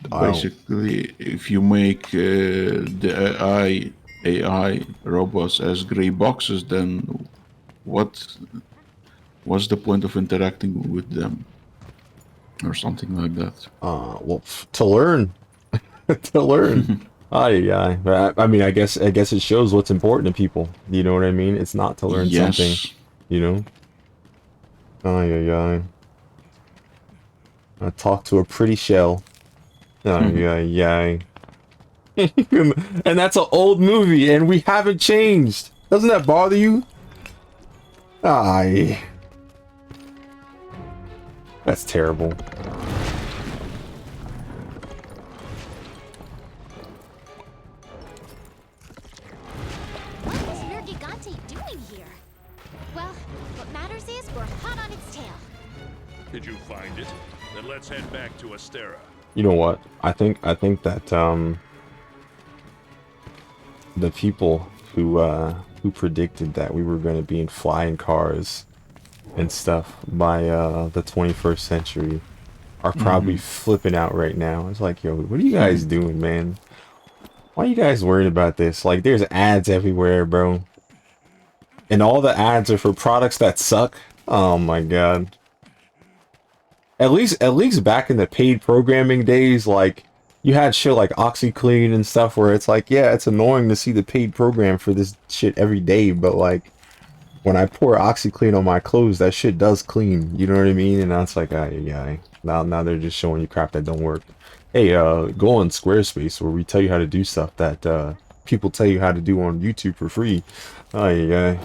Basically, if you make the AI robots as gray boxes, then what's the point of interacting with them, or something like that? Well, to learn, to learn. Yeah. I mean, I guess it shows what's important to people. You know what I mean? It's not to learn something, you know. I talk to a pretty shell. Yeah. And that's an old movie, and we haven't changed. Doesn't that bother you? Aye. That's terrible. What is Nergigante doing here? Well, what matters is we're hot on its tail. Did you find it? Then let's head back to Astera. You know what? I think that the people who predicted that we were going to be in flying cars and stuff by the 21st century are probably flipping out right now. It's like, yo, what are you guys doing, man? Why are you guys worried about this? Like, there's ads everywhere, bro. And all the ads are for products that suck. Oh my god. At least back in the paid programming days, like, you had shit like OxyClean and stuff where it's like, yeah, it's annoying to see the paid program for this shit every day, but like, when I pour OxyClean on my clothes, that shit does clean. You know what I mean? And that's like, yeah. Now they're just showing you crap that don't work. Hey, go on Squarespace where we tell you how to do stuff that people tell you how to do on YouTube for free. Yeah.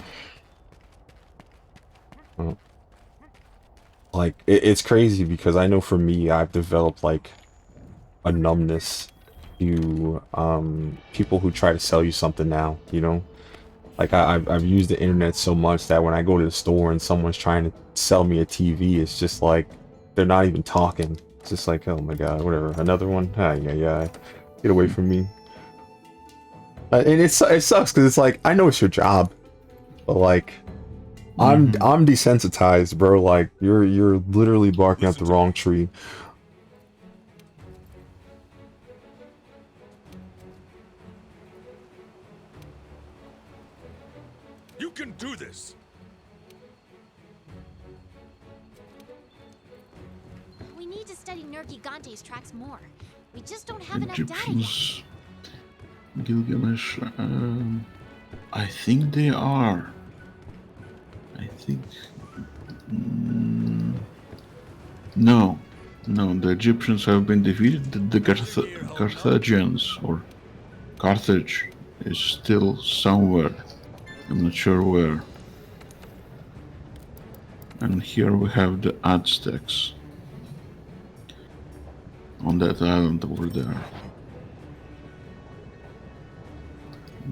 Well, like, it's crazy because I know for me, I've developed like a numbness to people who try to sell you something now, you know? Like, I've used the internet so much that when I go to the store and someone's trying to sell me a TV, it's just like, they're not even talking. It's just like, oh my god, whatever. Another one? Yeah. Get away from me. And it sucks because it's like, I know it's your job, but like, I'm desensitized, bro. Like, you're literally barking up the wrong tree. You can do this. We need to study Nergigante's tracks more. We just don't have enough data yet. Egyptians, Gilgamesh, I think they are. I think... No, the Egyptians have been defeated. The Carthaginians, or Carthage, is still somewhere. I'm not sure where. And here we have the Aztecs. On that island over there.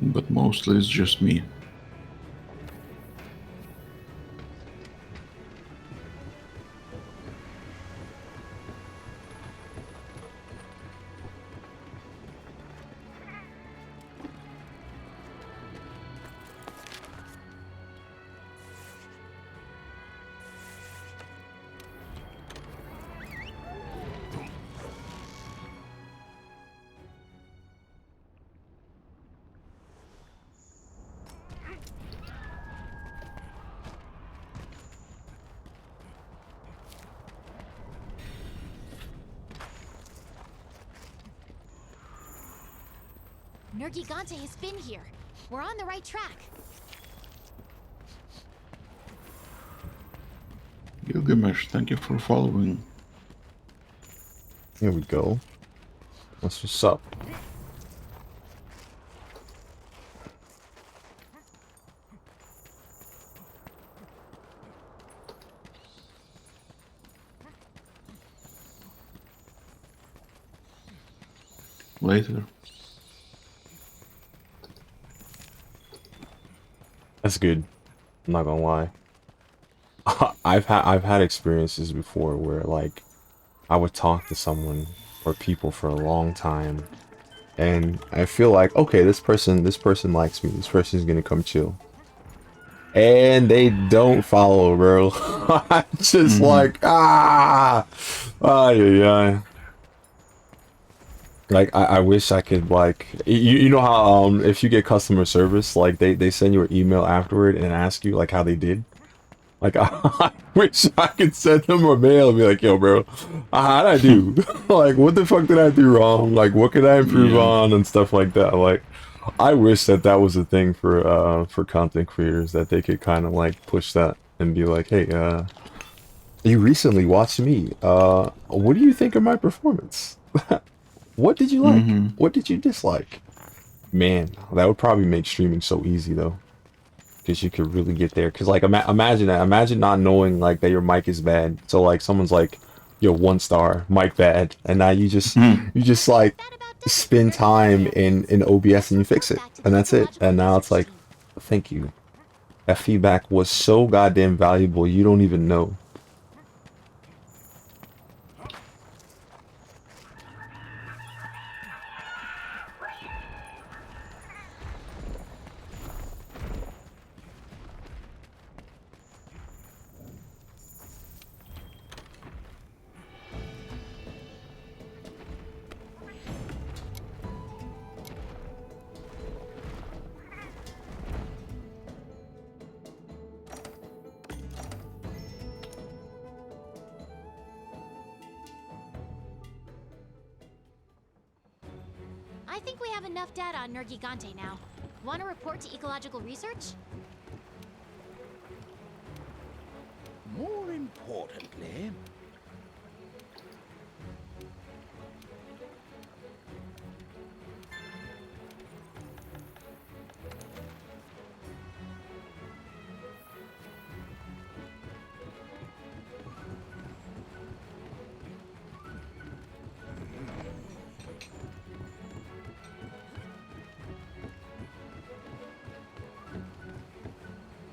But mostly it's just me. Nergigante has been here. We're on the right track. Gilgamesh, thank you for following. Here we go. That's what's up. Later. That's good. I'm not gonna lie. I've had experiences before where like I would talk to someone or people for a long time, and I feel like, okay, this person likes me. This person's gonna come chill, and they don't follow, bro. I'm just like yeah. Like I wish I could like you know how if you get customer service, like they send you an email afterward and ask you like how they did. Like I wish I could send them a mail and be like, yo bro, how'd I do? Like what the fuck did I do wrong? Like what could I improve on and stuff like that. Like I wish that was a thing for content creators, that they could kind of like push that and be like, hey, you recently watched me. What do you think of my performance? What did you like? What did you dislike? Man, that would probably make streaming so easy though, because you could really get there. Because like imagine that. Imagine not knowing like that your mic is bad. So like someone's like, yo, 1 star, mic bad, and now you just like spend time in OBS and you fix it, and that's it. And now it's like, thank you. That feedback was so goddamn valuable. You don't even know. I think we have enough data on Nergigante now. Want to report to ecological research? More importantly,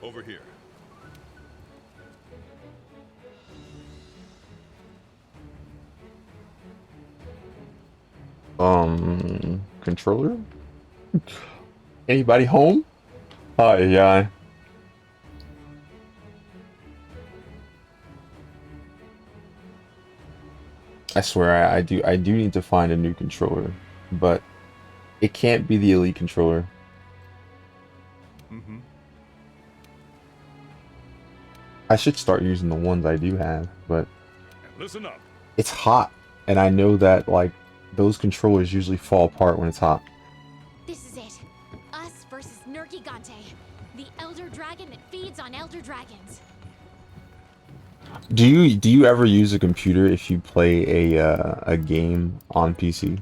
Over here. Controller? Anybody home? Hi, yeah. I swear I do need to find a new controller, but it can't be the Elite controller. I should start using the ones I do have, but Listen up. it's hot, and I know that like those controllers usually fall apart when it's hot. This is it. Us versus Nergigante, the elder dragon that feeds on elder dragons. Do you ever use a computer if you play a game on PC?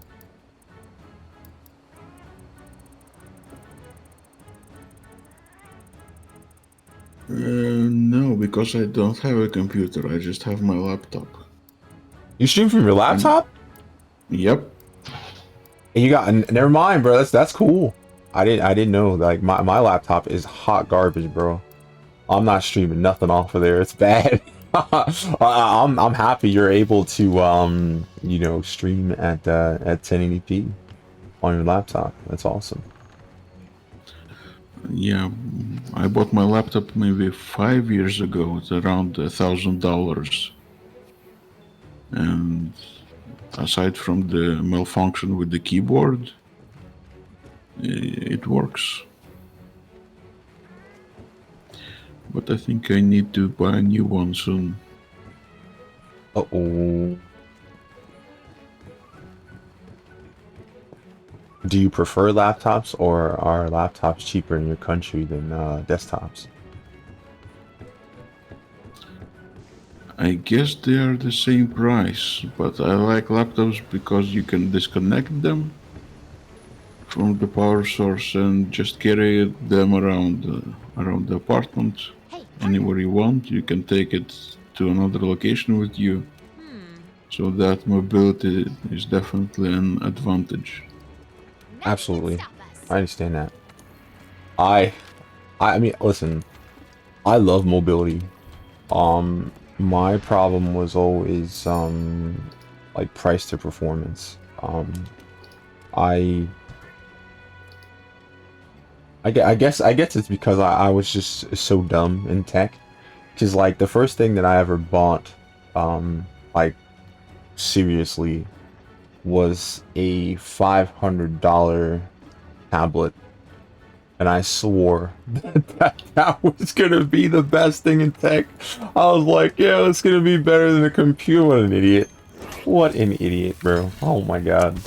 No, because I don't have a computer. I just have my laptop. You stream from your laptop? Yep. And you got never mind, bro. That's cool. I didn't know. Like my laptop is hot garbage, bro. I'm not streaming nothing off of there. It's bad. I'm happy you're able to you know, stream at 1080p on your laptop. That's awesome. Yeah, I bought my laptop maybe 5 years ago. It's around $1,000, and aside from the malfunction with the keyboard, it works. But I think I need to buy a new one soon. do you prefer laptops, or are laptops cheaper in your country than desktops? I guess they are the same price, but I like laptops because you can disconnect them from the power source and just carry them around the apartment anywhere you want. You can take it to another location with you, so that mobility is definitely an advantage. Absolutely, I understand that. I mean, listen, I love mobility. My problem was always like price to performance. I I guess it's because I was just so dumb in tech. Because like the first thing that I ever bought, like seriously, was a $500 tablet, and I swore that was gonna be the best thing in tech. I was like, yeah, it's gonna be better than a computer. What an idiot! What an idiot, bro! Oh my god,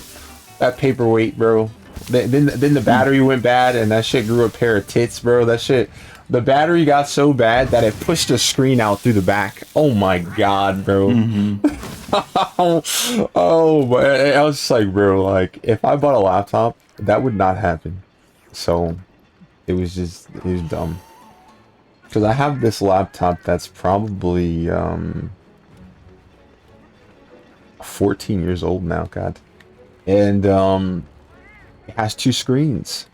that paperweight, bro. Then the battery went bad, and that shit grew a pair of tits, bro. That shit, the battery got so bad that it pushed the screen out through the back. Oh my god, bro. Oh, but I was just like, bro, like if I bought a laptop, that would not happen. So it was dumb. Because I have this laptop that's probably 14 years old now, god. And it has 2 screens.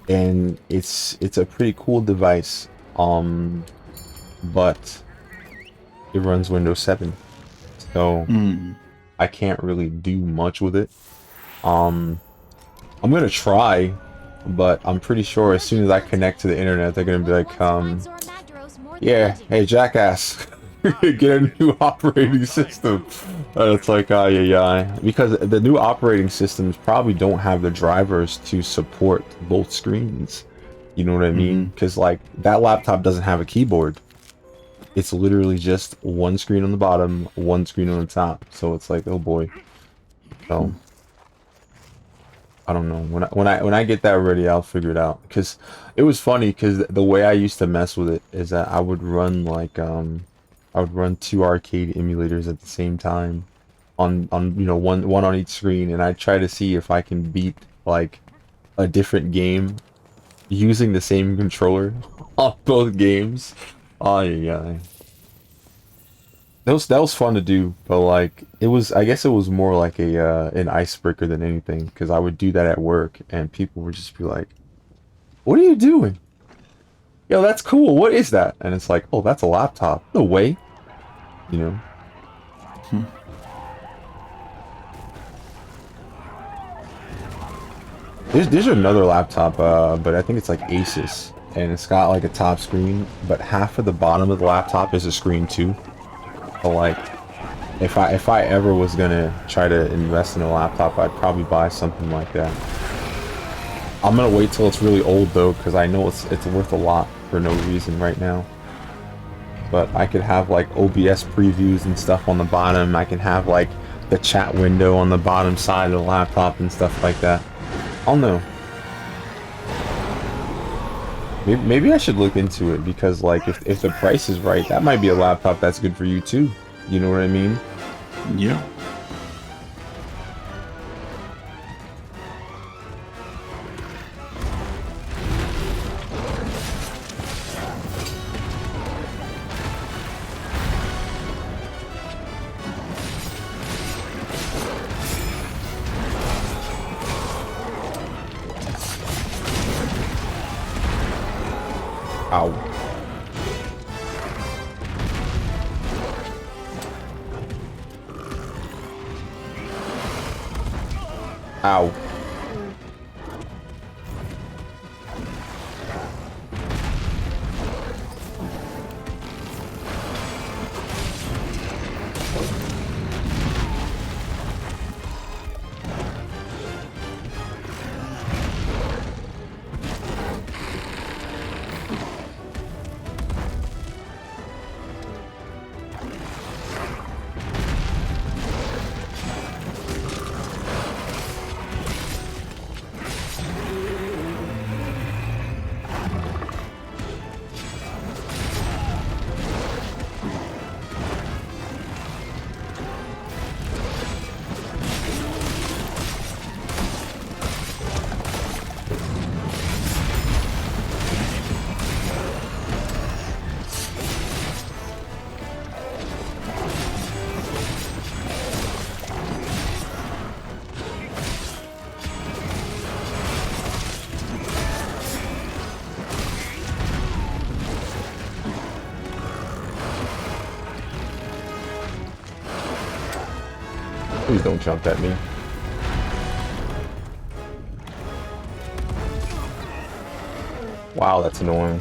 And it's a pretty cool device. But it runs Windows 7. So I can't really do much with it. I'm gonna try, but I'm pretty sure as soon as I connect to the internet, they're gonna be like, yeah, hey jackass, get a new operating system. And it's like, yeah, because the new operating systems probably don't have the drivers to support both screens. You know what I mean? Because like that laptop doesn't have a keyboard. It's literally just one screen on the bottom, one screen on the top. So it's like, oh boy. So I don't know. When I get that ready, I'll figure it out. Because it was funny, because the way I used to mess with it is that I would run like I would run 2 arcade emulators at the same time on you know one on each screen, and I try to see if I can beat like a different game using the same controller on both games. Oh yeah. That was fun to do, but like it was, I guess it was more like a an icebreaker than anything, because I would do that at work and people would just be like, "What are you doing? Yo, that's cool. What is that?" And it's like, "Oh, that's a laptop." No way, you know. There's another laptop, but I think it's like Asus, and it's got like a top screen, but half of the bottom of the laptop is a screen too. So like, if I ever was gonna try to invest in a laptop, I'd probably buy something like that. I'm gonna wait till it's really old though, because I know it's worth a lot for no reason right now. But I could have like OBS previews and stuff on the bottom. I can have like the chat window on the bottom side of the laptop and stuff like that. I'll know. Maybe I should look into it, because like if the price is right, that might be a laptop that's good for you too. You know what I mean? Yeah. Ow. Ow. Please don't jump at me. Wow, that's annoying.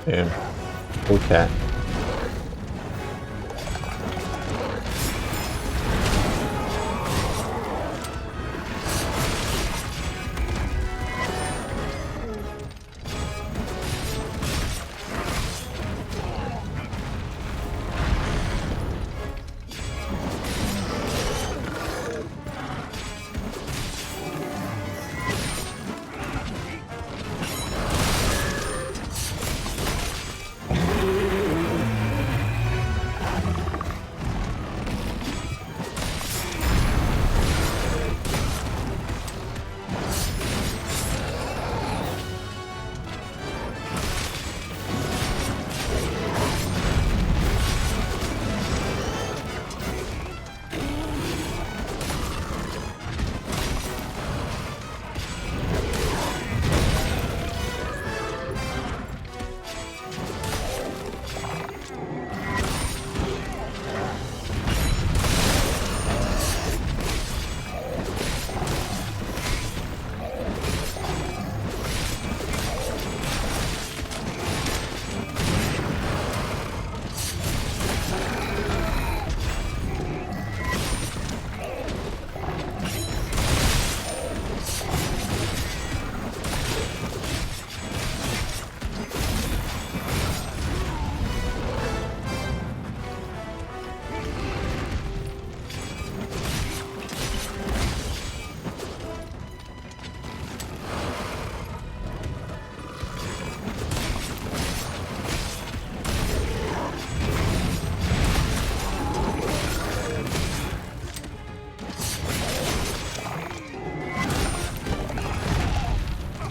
Damn. Poor cat.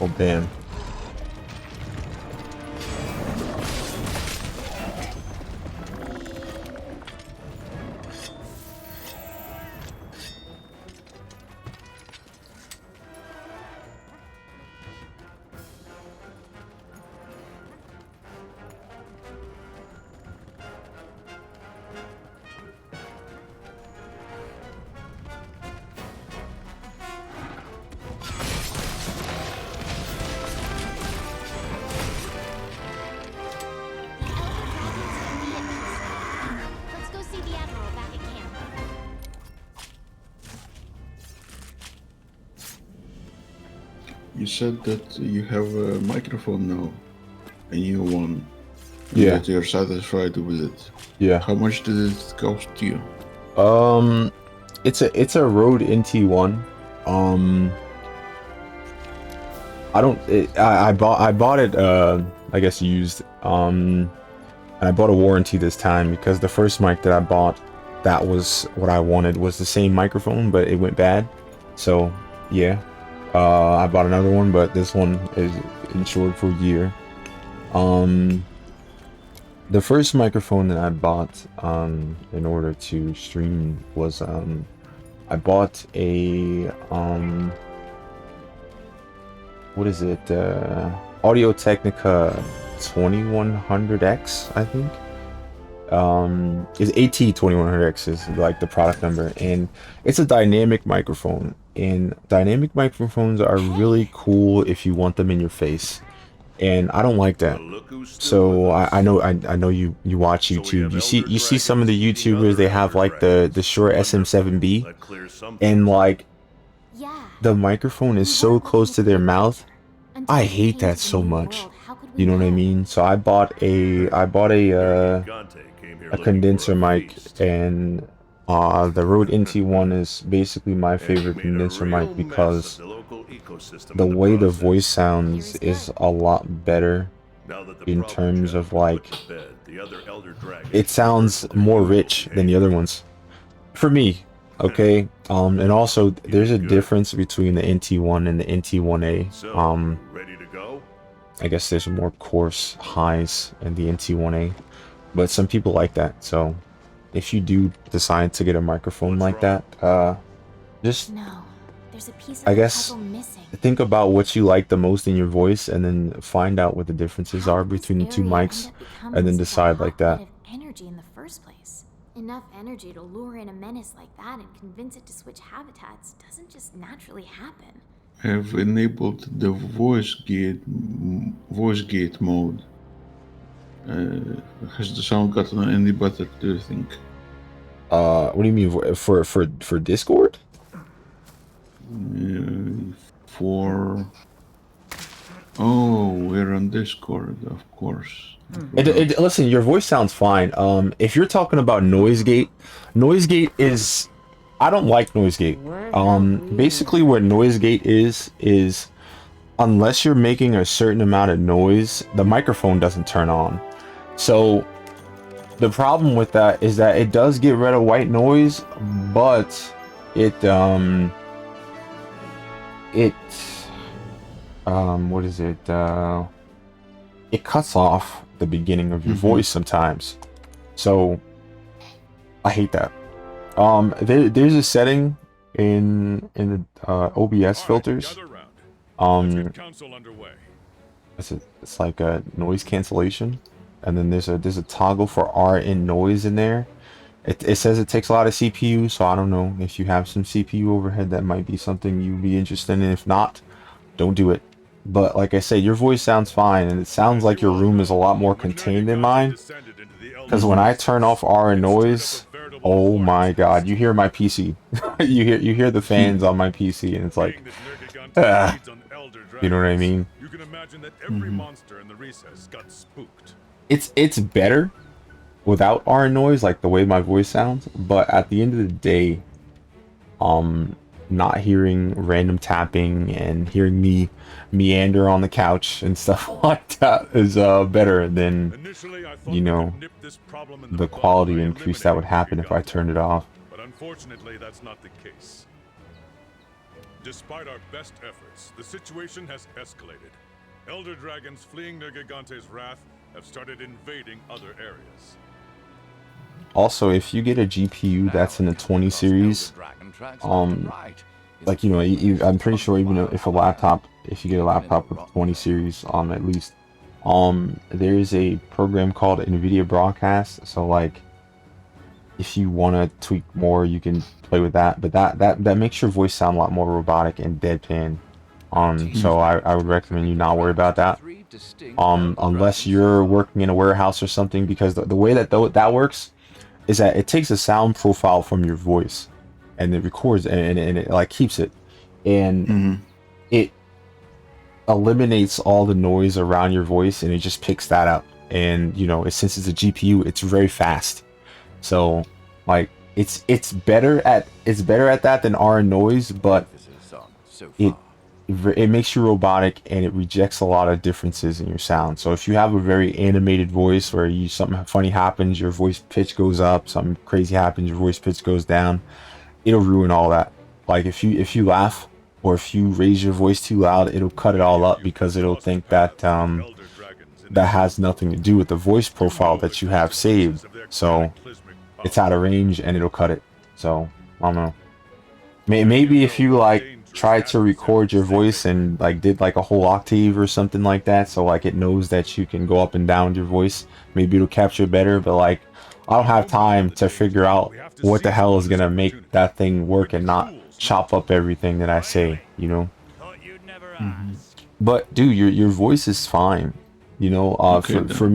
Well, damn. Let's go see the Admiral back at camp. You said that you have a microphone now, a new one. and Yeah. That you're satisfied with it. Yeah. How much did it cost you? It's a Rode NT1. I bought it I guess used. And I bought a warranty this time because the first mic that I bought, that was what I wanted, was the same microphone, but it went bad. So yeah, I bought another one, but this one is insured for a year. The first microphone that I bought in order to stream was I bought a what is it, Audio-Technica 2100X, I think. Is AT2100X is like the product number, and it's a dynamic microphone, and dynamic microphones are really cool if you want them in your face, and I don't like that. So I know you watch YouTube. You see some of the YouTubers, they have like the Shure SM7B, and like the microphone is so close to their mouth. I hate that so much. You know what I mean? So I bought a condenser mic, and the Rode NT1 is basically my favorite condenser mic because the way the voice sounds is a lot better in terms of like it sounds more rich than the other ones for me. Okay, and also there's a difference between the NT1 and the NT1A. I guess there's more coarse highs in the NT1A, but some people like that. So if you do decide to get a microphone like that, just I guess think about what you like the most in your voice, and then find out what the differences are between the two mics, and then decide like that. Energy in the first place. Enough energy to lure in a menace like that and convince it to switch habitats doesn't just naturally happen. Have enabled the voice gate mode. Has the sound gotten any better, do you think? What do you mean for Discord? We're on Discord, of course. Listen, your voice sounds fine. If you're talking about noise gate is, I don't like noise gate. Basically what noise gate is unless you're making a certain amount of noise, the microphone doesn't turn on. So the problem with that is that it does get rid of white noise, but it what is it? It cuts off the beginning of your voice sometimes. So I hate that. There's a setting in the OBS filters. It's like a noise cancellation, and then there's a toggle for RN noise in there. It says it takes a lot of CPU, so I don't know if you have some CPU overhead, that might be something you'd be interested in. If not, don't do it. But like I said, your voice sounds fine, and it sounds like your room is a lot more contained than mine. Because when I turn off RN noise, oh my god, you hear my PC. you hear the fans on my PC, and it's like, you know what I mean? You can imagine that every monster in the recess got spooked. It's better without RN noise, like the way my voice sounds, but at the end of the day, not hearing random tapping and hearing me meander on the couch and stuff like that is better than, you know, the quality increase that would happen if I turned it off. But unfortunately, that's not the case. Despite our best efforts, the situation has escalated. Elder dragons fleeing Nergigante's wrath have started invading other areas. Also, if you get a GPU that's in the 20 series, like, you know, I'm pretty sure even if you get a laptop with the 20 series, at least, there's a program called NVIDIA Broadcast. So, like, if you want to tweak more, you can play with that. But that makes your voice sound a lot more robotic and deadpan. So I would recommend you not worry about that. Unless you're working in a warehouse or something, because the way that that works is that it takes a sound profile from your voice and it records and it like keeps it, and it eliminates all the noise around your voice and it just picks that up. And you know, since it's a GPU, it's very fast. So like it's better at that than our noise, but it makes you robotic and it rejects a lot of differences in your sound. So if you have a very animated voice where something funny happens, your voice pitch goes up, something crazy happens, your voice pitch goes down, it'll ruin all that. Like if you laugh or if you raise your voice too loud, it'll cut it all up because it'll think that that has nothing to do with the voice profile that you have saved. So it's out of range and it'll cut it. So I don't know. Maybe if you like try to record your voice and like did like a whole octave or something like that, so like it knows that you can go up and down with your voice, maybe it'll capture better. But like I don't have time to figure out what the hell is gonna make that thing work and not chop up everything that I say, you know. But dude, your voice is fine, you know. For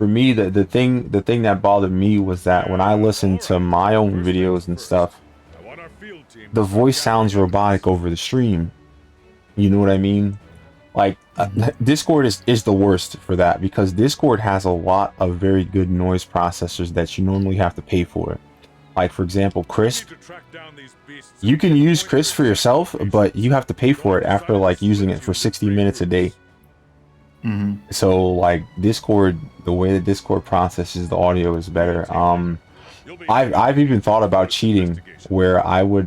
me the thing that bothered me was that when I listened to my own videos and stuff, the voice sounds robotic over the stream. You know what I mean? Like Discord is the worst for that, because Discord has a lot of very good noise processors that you normally have to pay for. Like for example, Crisp. You can use Crisp for yourself, but you have to pay for it after like using it for 60 minutes a day. So like Discord, the way that Discord processes the audio is better. I've even thought about cheating, where I would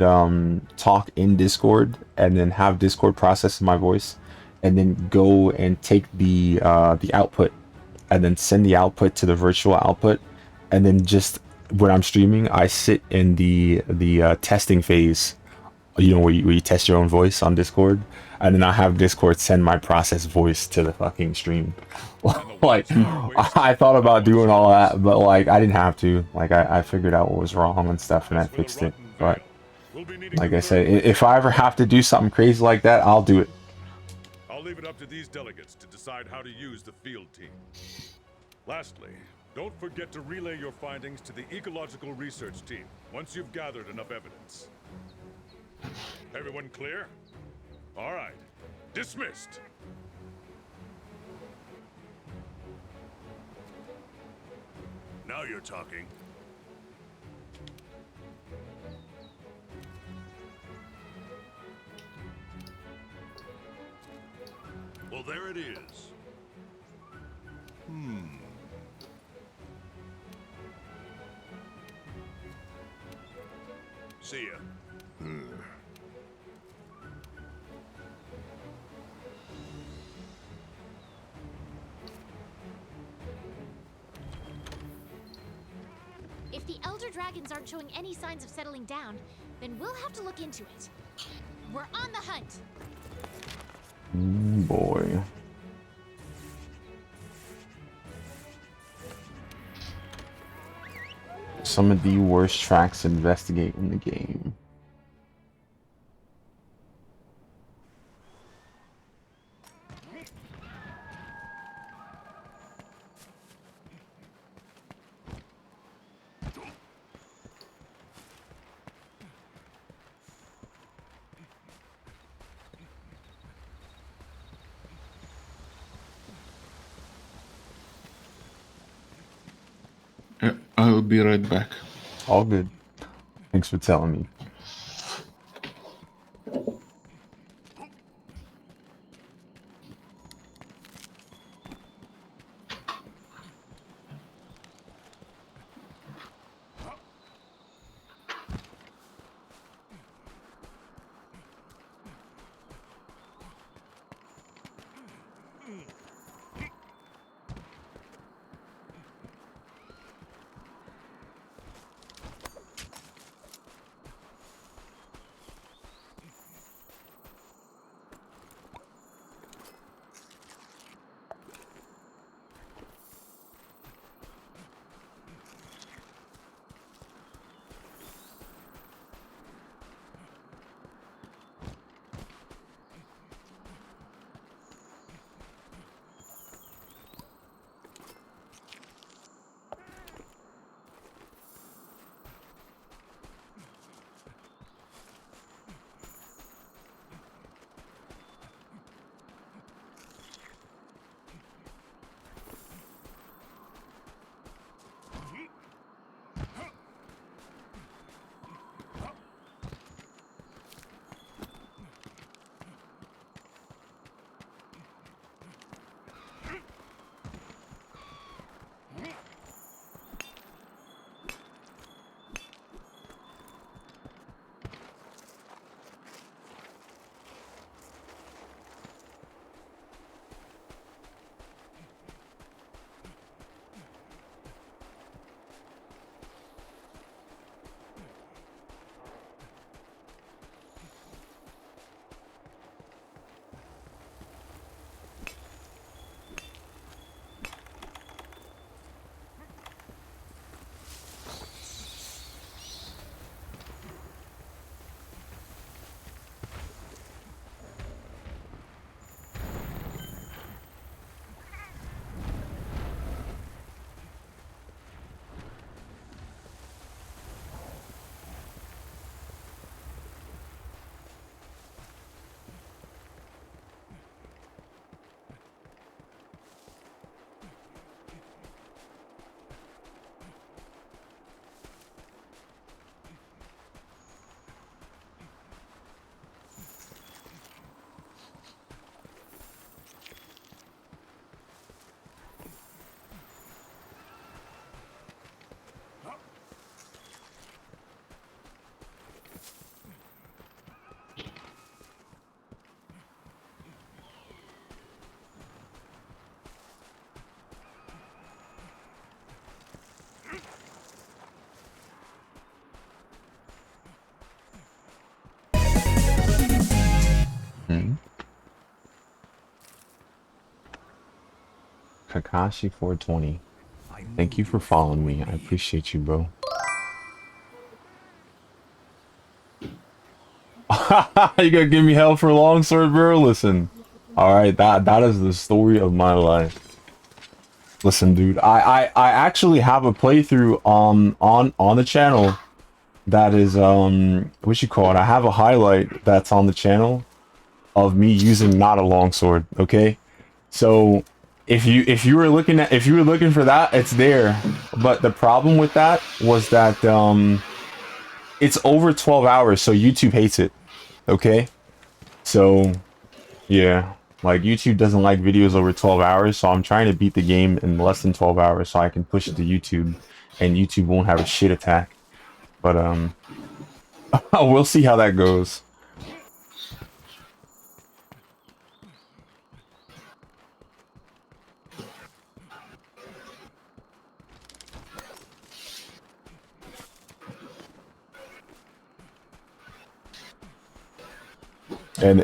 talk in Discord and then have Discord process my voice, and then go and take the output and then send the output to the virtual output, and then just when I'm streaming, I sit in the testing phase, you know, where you test your own voice on Discord, and then I have Discord send my processed voice to the fucking stream. Like I thought about doing all that, but like I didn't have to. Like I figured out what was wrong and stuff, and I fixed it. But like I said, if I ever have to do something crazy like that, I'll do it. I'll leave it up to these delegates to decide how to use the field team. Lastly, don't forget to relay your findings to the ecological research team once you've gathered enough evidence. Everyone clear? All right. Dismissed. Now you're talking. Well, there it is. See ya. If the Elder Dragons aren't showing any signs of settling down, then we'll have to look into it. We're on the hunt. Boy. Some of the worst tracks to investigate in the game. I'll be right back. All good. Thanks for telling me. Kakashi 420. Thank you for following me. I appreciate you, bro. You gonna give me hell for Longsword, bro? Listen. Alright, that is the story of my life. Listen, dude, I actually have a playthrough on the channel that is what you call it? I have a highlight that's on the channel of me using not a longsword, okay? So if you were looking for that, it's there. But the problem with that was that it's over 12 hours, so YouTube hates it. Okay? So yeah, like YouTube doesn't like videos over 12 hours, so I'm trying to beat the game in less than 12 hours so I can push it to YouTube and YouTube won't have a shit attack. But we'll see how that goes. And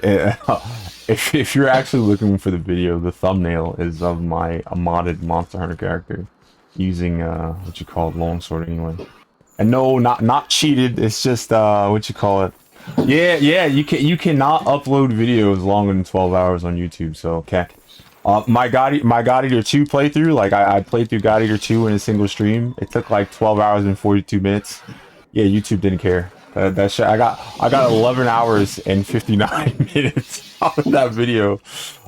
if you're actually looking for the video, the thumbnail is of my modded Monster Hunter character using what you call it, longsword anyway. And no, not cheated. It's just what you call it. Yeah, you cannot upload videos longer than 12 hours on YouTube. So okay. My God Eater 2 playthrough, like I played through God Eater 2 in a single stream. It took like 12 hours and 42 minutes. Yeah, YouTube didn't care. That shit, I got 11 hours and 59 minutes out of that video,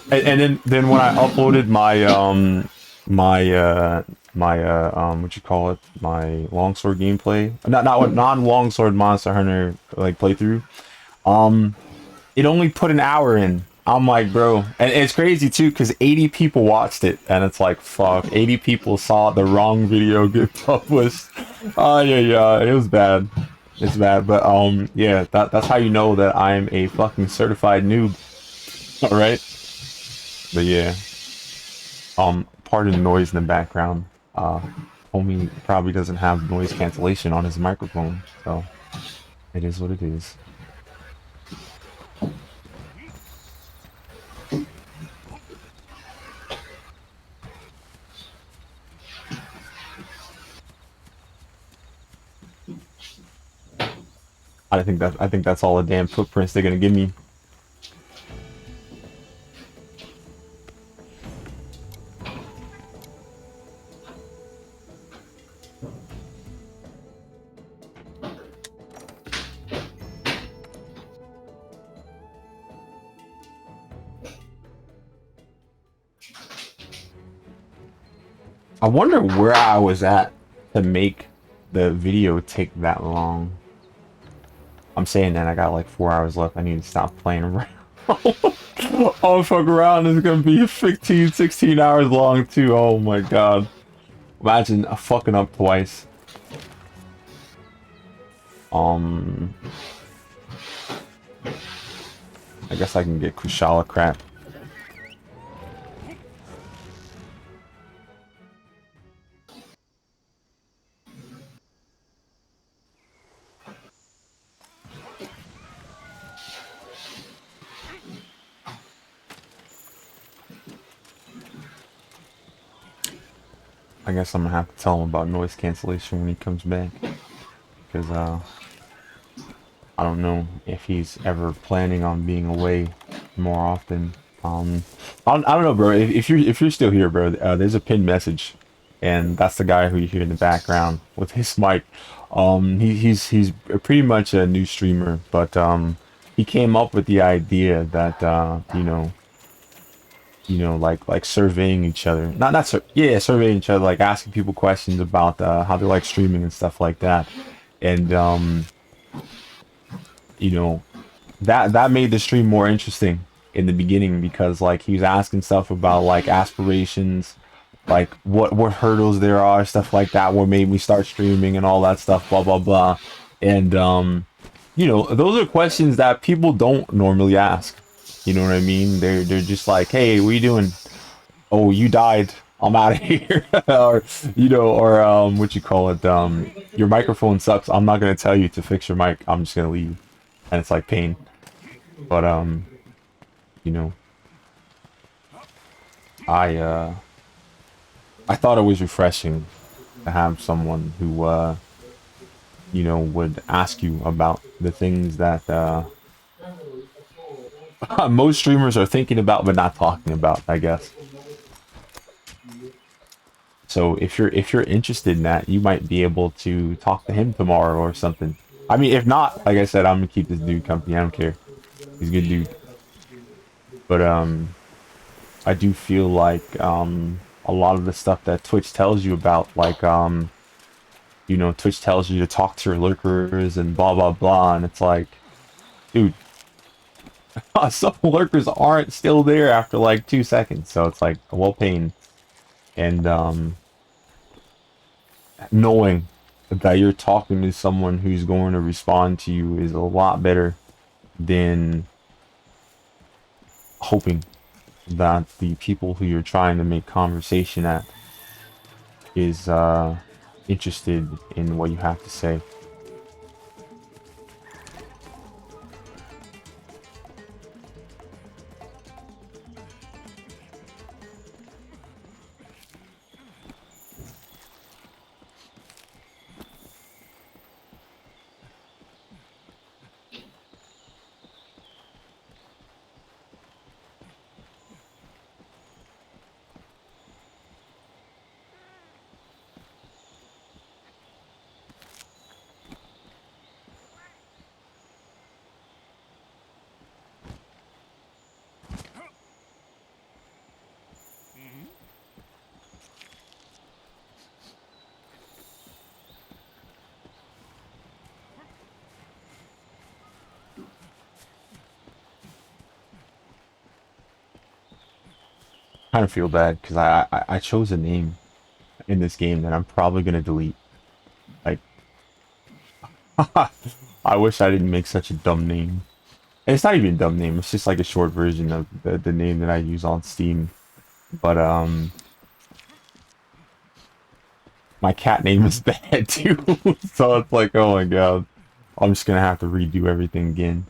and then when I uploaded my what you call it, my longsword gameplay, not non-longsword Monster Hunter like playthrough, it only put an hour in. I'm like, bro, and it's crazy too because 80 people watched it, and it's like, fuck, 80 people saw the wrong video get published. Oh yeah, it was bad. It's bad, but yeah, that's how you know that I'm a fucking certified noob. All right, but yeah, pardon the noise in the background. Homie probably doesn't have noise cancellation on his microphone, so it is what it is. I think that's all the damn footprints they're gonna give me. I wonder where I was at to make the video take that long. I'm saying that I got like 4 hours left. I need to stop playing around. Oh, fuck around. It's gonna be 15, 16 hours long too. Oh my god. Imagine fucking up twice. I guess I can get Kushala crap. I guess I'm gonna have to tell him about noise cancellation when he comes back, because I don't know if he's ever planning on being away more often. I don't know, bro. If you're still here, bro, there's a pinned message, and that's the guy who you hear in the background with his mic. He's pretty much a new streamer, but he came up with the idea that like surveying each other, surveying each other, like asking people questions about how they like streaming and stuff like that, and that made the stream more interesting in the beginning, because like he was asking stuff about like aspirations, like what hurdles there are, stuff like that, what made me start streaming and all that stuff, blah blah blah. And those are questions that people don't normally ask. You know what I mean? They're just like, hey, what are you doing? Oh, you died. I'm out of here. Or what you call it? Your microphone sucks. I'm not gonna tell you to fix your mic. I'm just gonna leave. And it's like pain. But I thought it was refreshing to have someone who, you know, would ask you about the things that most streamers are thinking about but not talking about, I guess. So if you're interested in that, you might be able to talk to him tomorrow or something. I mean, if not, like I said, I'm gonna keep this dude company. I don't care. He's a good dude. But I do feel like a lot of the stuff that Twitch tells you about, like you know, Twitch tells you to talk to your lurkers and blah blah blah, and it's like, dude, some lurkers aren't still there after like 2 seconds. So it's like, well, pain. And knowing that you're talking to someone who's going to respond to you is a lot better than hoping that the people who you're trying to make conversation at is interested in what you have to say. Kind of feel bad because I chose a name in this game that I'm probably gonna delete. Like, I wish I didn't make such a dumb name. And it's not even a dumb name. It's just like a short version of the name that I use on Steam. But my cat name is bad too. So it's like, oh my god, I'm just gonna have to redo everything again.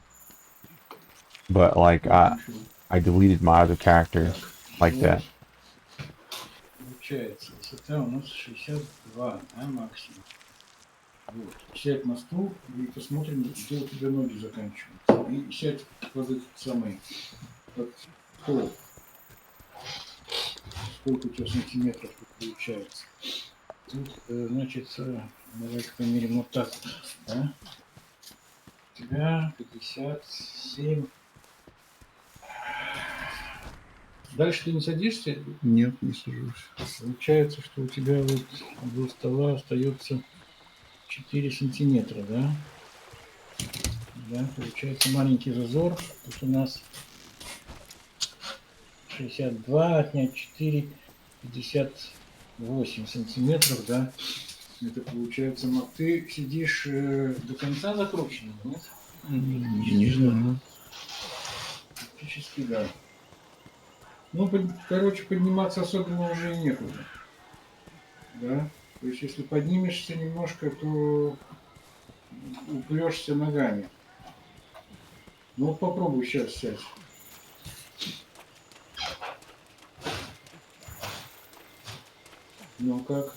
But like, I deleted my other character like that. Получается, высота у нас 62, да, максимум. Вот. Сядь на стул и посмотрим, где у тебя ноги заканчиваются. И сядь под этот самый, под стол. Сколько у тебя сантиметров тут получается. Тут, значит, давайте померим вот так вот, да? У тебя 57. Дальше ты не садишься? Нет, не сажусь. Получается, что у тебя вот до стола остается 4 сантиметра, да? Да, получается маленький зазор. Тут у нас 62, отнять 4, 58 сантиметров, да? Это получается, ты сидишь до конца закрученного, нет? Не знаю. Практически, да. Ну, короче, подниматься особенно уже и некуда. Да? То есть, если поднимешься немножко, то упрешься ногами. Ну, вот попробуй сейчас сядь. Ну, как?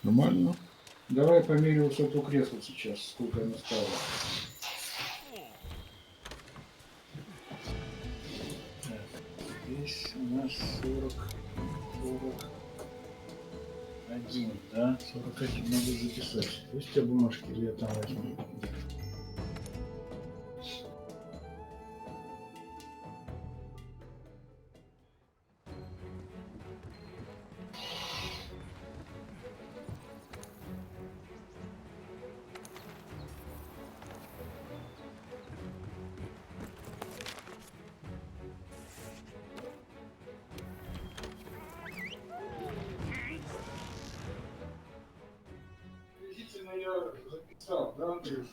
Нормально. Давай померяем высоту кресла сейчас, сколько оно стало. Так, здесь у нас 41, да? 41 надо записать. Пусть у тебя бумажки, или я там возьму. Я записал, да, Андрюш?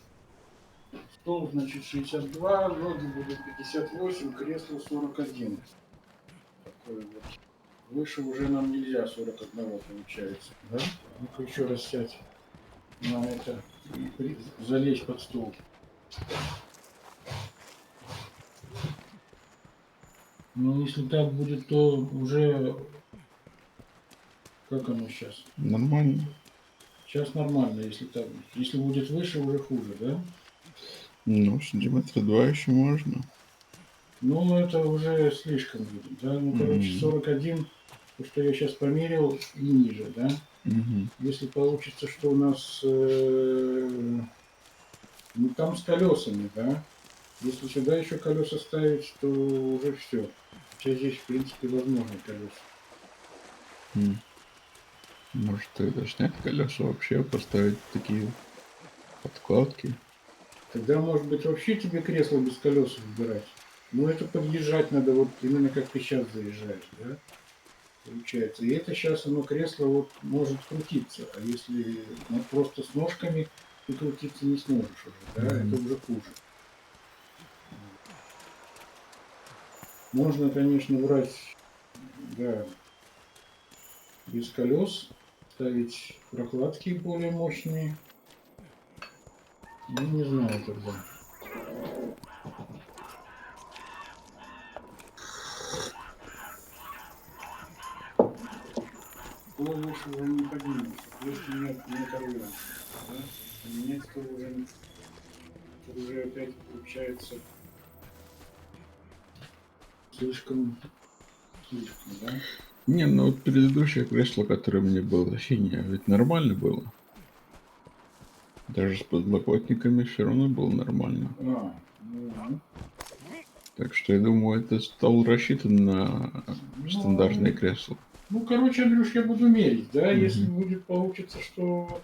Стол, значит, 62, ноги будут 58, кресло 41. Такое вот. Выше уже нам нельзя, 41 получается, да? Ну-ка еще раз сядь на это и залезь под стол. Ну, если так будет, то уже Как оно сейчас? Нормально. Сейчас нормально, если так. Если будет выше, уже хуже, да? Ну, сантиметра 2 еще можно. Ну, это уже слишком будет, да? Ну, короче, 41, то, что я сейчас померил, и ниже, да? Если получится, что у нас... ну, там с колесами, да? Если сюда еще колеса ставить, то уже все. Хотя здесь, в принципе, возможны колеса. Может, тогда снять колеса вообще, поставить такие подкладки. Тогда, может быть, вообще тебе кресло без колес выбирать. Но это подъезжать надо вот именно как ты сейчас заезжаешь, да? Получается. И это сейчас оно кресло вот может крутиться. А если ну, просто с ножками ты крутиться не сможешь уже, да? Это уже хуже. Можно, конечно, брать, да, без колес, ставить прокладки более мощные. Ну, не знаю тогда. Пол выше уже не поднимется, плюс не оторвем. Да? Поменять то уже опять получается слишком, да? Не, ну вот предыдущее кресло, которое мне было синее, ведь нормально было. Даже с подлокотниками все равно было нормально. Ну. Так что я думаю, это стал рассчитан на стандартное кресло. Ну, короче, Андрюш, я буду мерить, да? Если будет получится, что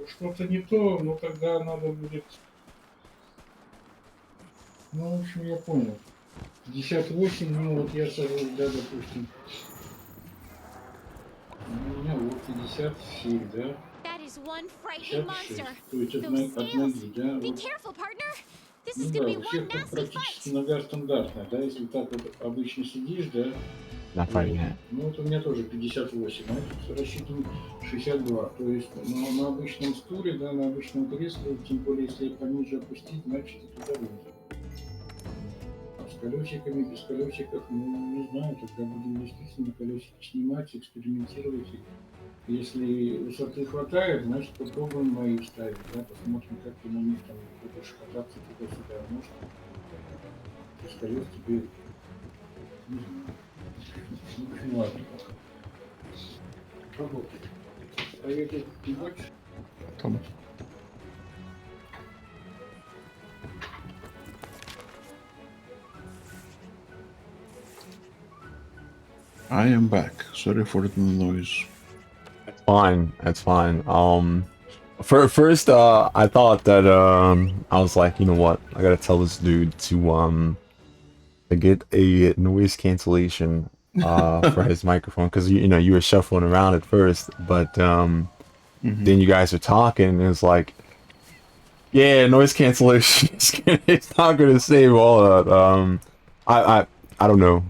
что-то не то, ну тогда надо будет... Ну, в общем, я понял. 58, ну вот я сажусь, да, допустим. У меня вот 57, да? 56. То есть от ноги, да? Вот. Ну да, у всех практически нога стандартная, да? Если так вот обычно сидишь, да? Ну вот у меня тоже 58, а это рассчитан 62. То есть на обычном стуле, да, на обычном кресле, тем более если пониже опустить, значит и туда влезет. А с колесиками, без колесиков, ну не знаю, тогда будем действительно колесики снимать, экспериментировать. Если высоты хватает, значит попробуем мои вставить, да, посмотрим, как ты на них там будешь кататься туда-сюда. Может, без колес тебе, не знаю. Ну, в общем, ладно. Работай. Советую не больше. Там. I am back. Sorry for the noise. That's fine. That's fine. First, I thought that I was like, you know what? I gotta tell this dude to get a noise cancellation for his microphone, because you know you were shuffling around at first, but then you guys are talking, and it's like, yeah, noise cancellation. It's not gonna save all that. I don't know.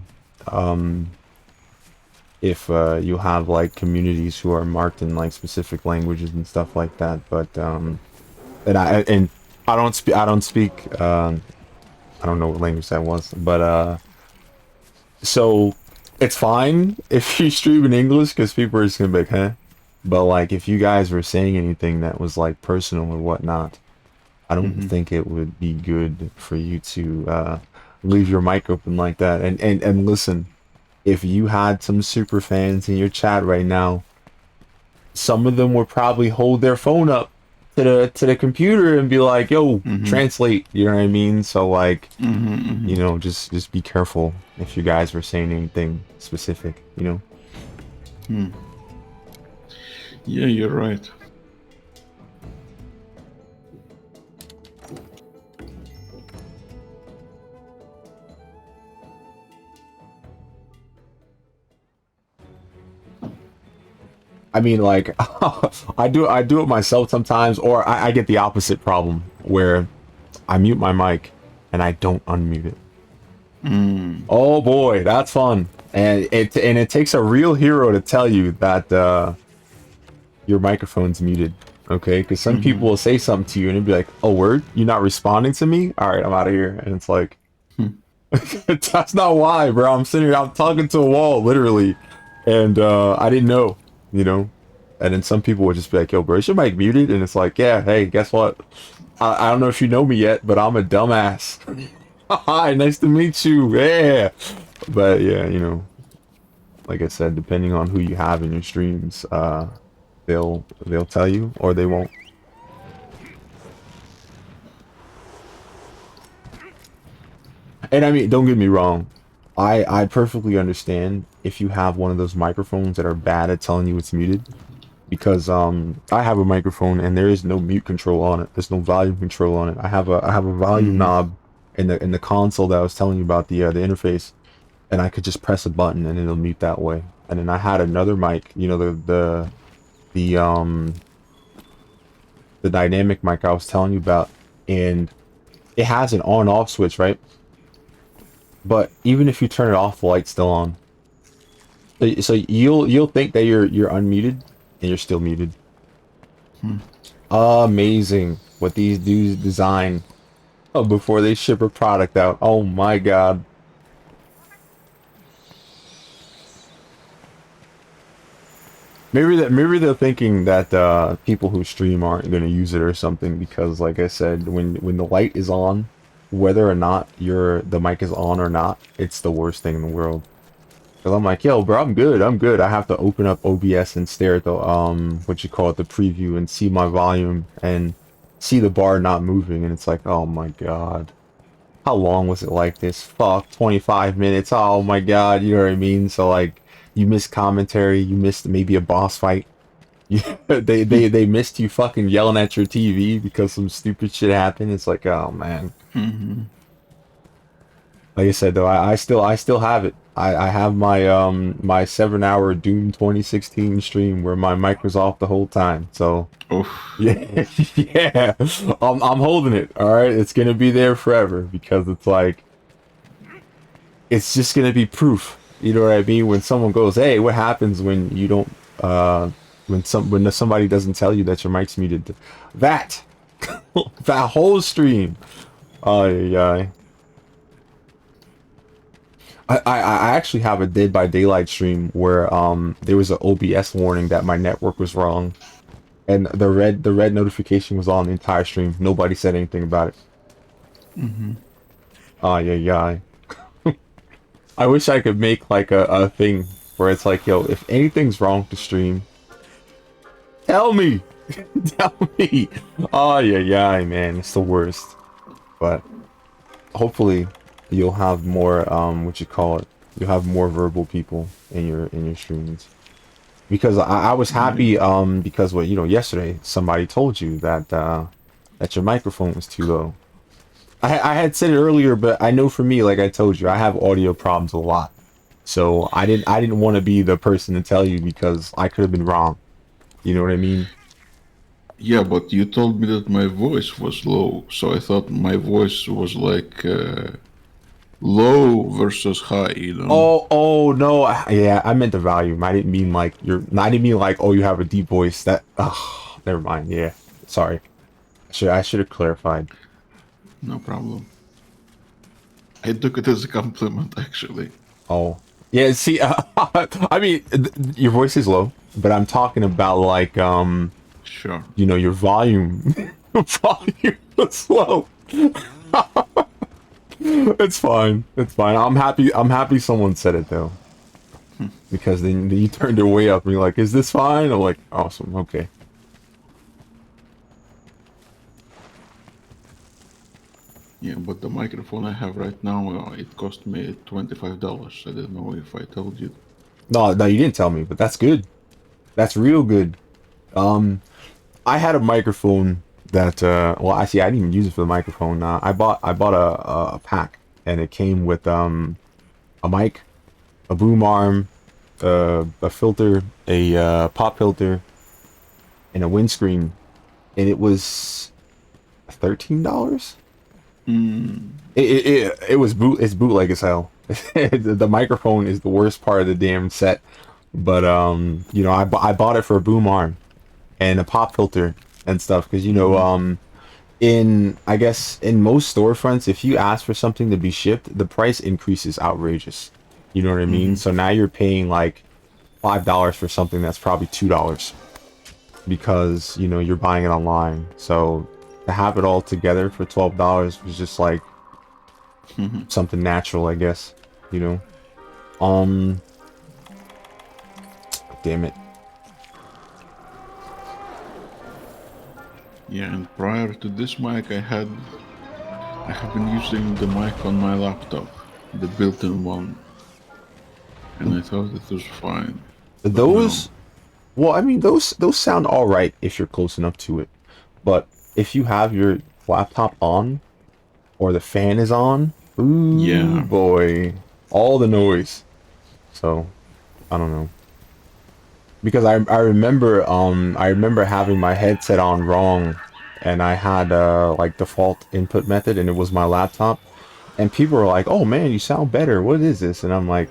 If you have like communities who are marked in like specific languages and stuff like that, but and I don't speak I don't know what language that was, but so it's fine if you stream in English because people are just gonna be like, huh? But like if you guys were saying anything that was like personal or whatnot, I don't think it would be good for you to leave your mic open like that. And listen, if you had some super fans in your chat right now, some of them would probably hold their phone up to the computer and be like, yo, translate, you know what I mean? So like, you know, just be careful if you guys were saying anything specific, you know? Yeah, you're right. I mean, like, I do it myself sometimes, or I get the opposite problem where I mute my mic and I don't unmute it. Oh boy, that's fun, and it takes a real hero to tell you that your microphone's muted. Okay, because some people will say something to you and it'd be like, "Oh, word, you're not responding to me? All right, I'm out of here." And it's like, that's not why, bro. I'm sitting here, I'm talking to a wall, literally. And I didn't know, you know. And then some people would just be like, "Yo, bro, is your mic muted?" And it's like, "Yeah, hey, guess what? I don't know if you know me yet, but I'm a dumbass." Hi, nice to meet you. Yeah. But yeah, you know, like I said, depending on who you have in your streams, they'll tell you or they won't. And I mean, don't get me wrong. I perfectly understand if you have one of those microphones that are bad at telling you it's muted. Because I have a microphone and there is no mute control on it. There's no volume control on it. I have a volume knob in the console that I was telling you about, the interface, and I could just press a button and it'll mute that way. And then I had another mic, you know, the dynamic mic I was telling you about, and it has an on-off switch, right? But even if you turn it off, the light's still on. So you'll think that you're unmuted and you're still muted. Amazing what these dudes design before they ship a product out. Oh my god. Maybe they're thinking that people who stream aren't gonna use it or something, because like I said, when the light is on, whether or not the mic is on or not, it's the worst thing in the world. Cause I'm like, yo, bro, I'm good. I have to open up OBS and stare at the what you call it, the preview, and see my volume and see the bar not moving, and it's like, oh my god, how long was it like this? Fuck, 25 minutes. Oh my god, you know what I mean? So like, you missed commentary, you missed maybe a boss fight. They missed you fucking yelling at your TV because some stupid shit happened. It's like, oh man. Like I said though, I still have it. I have my my 7-hour Doom 2016 stream where my mic was off the whole time. So yeah, yeah, I'm holding it. All right, it's gonna be there forever, because it's like, it's just gonna be proof. You know what I mean? When someone goes, "Hey, what happens when you don't when somebody doesn't tell you that your mic's muted?" That that whole stream. Oh yeah. I actually have a Dead by Daylight stream where there was an OBS warning that my network was wrong, and the red notification was on the entire stream. Nobody said anything about it. Oh yeah. I wish I could make like a thing where it's like, yo, if anything's wrong with the stream, tell me. Tell me. Oh yeah, man, it's the worst. But hopefully you'll have more what you call it, you'll have more verbal people in your streams, because I was happy because what, you know, yesterday somebody told you that that your microphone was too low. I had said it earlier, but I know for me, like I told you, I have audio problems a lot, so I didn't want to be the person to tell you, because I could have been wrong. You know what I mean? Yeah, but you told me that my voice was low, so I thought my voice was like low versus high, you know? Oh no, yeah, I meant the volume. I didn't mean like I didn't mean like, oh, you have a deep voice. That, never mind. Yeah, sorry. I should have clarified. No problem. I took it as a compliment, actually. Oh, yeah. See, I mean, your voice is low, but I'm talking about like, sure. You know, your volume, volume is low. It's fine. It's fine. I'm happy someone said it though, because then you turned it way up and you're like, "Is this fine?" I'm like, "Awesome. Okay." Yeah, but the microphone I have right now, it cost me $25. I don't know if I told you. No, you didn't tell me, but that's good. That's real good. I had a microphone that, well, actually, I didn't even use it for the microphone. I bought a pack, and it came with a mic, a boom arm, a filter, a pop filter, and a windscreen, and it was $13. It was it's bootleg as hell. The microphone is the worst part of the damn set, but you know, I bought it for a boom arm and a pop filter and stuff, because you know, I guess in most storefronts, if you ask for something to be shipped, the price increase is outrageous. You know what I mean? So now you're paying like $5 for something that's probably $2 because, you know, you're buying it online. So to have it all together for $12 was just like something natural, I guess, you know. Damn it. Yeah, and prior to this mic, I have been using the mic on my laptop, the built-in one, and I thought it was fine. But Those, well, I mean, those sound all right if you're close enough to it, but if you have your laptop on or the fan is on, ooh yeah, boy, all the noise. So I don't know, because I remember having my headset on wrong, and I had like default input method, and it was my laptop, and people were like, "Oh man, you sound better. What is this?" And I'm like,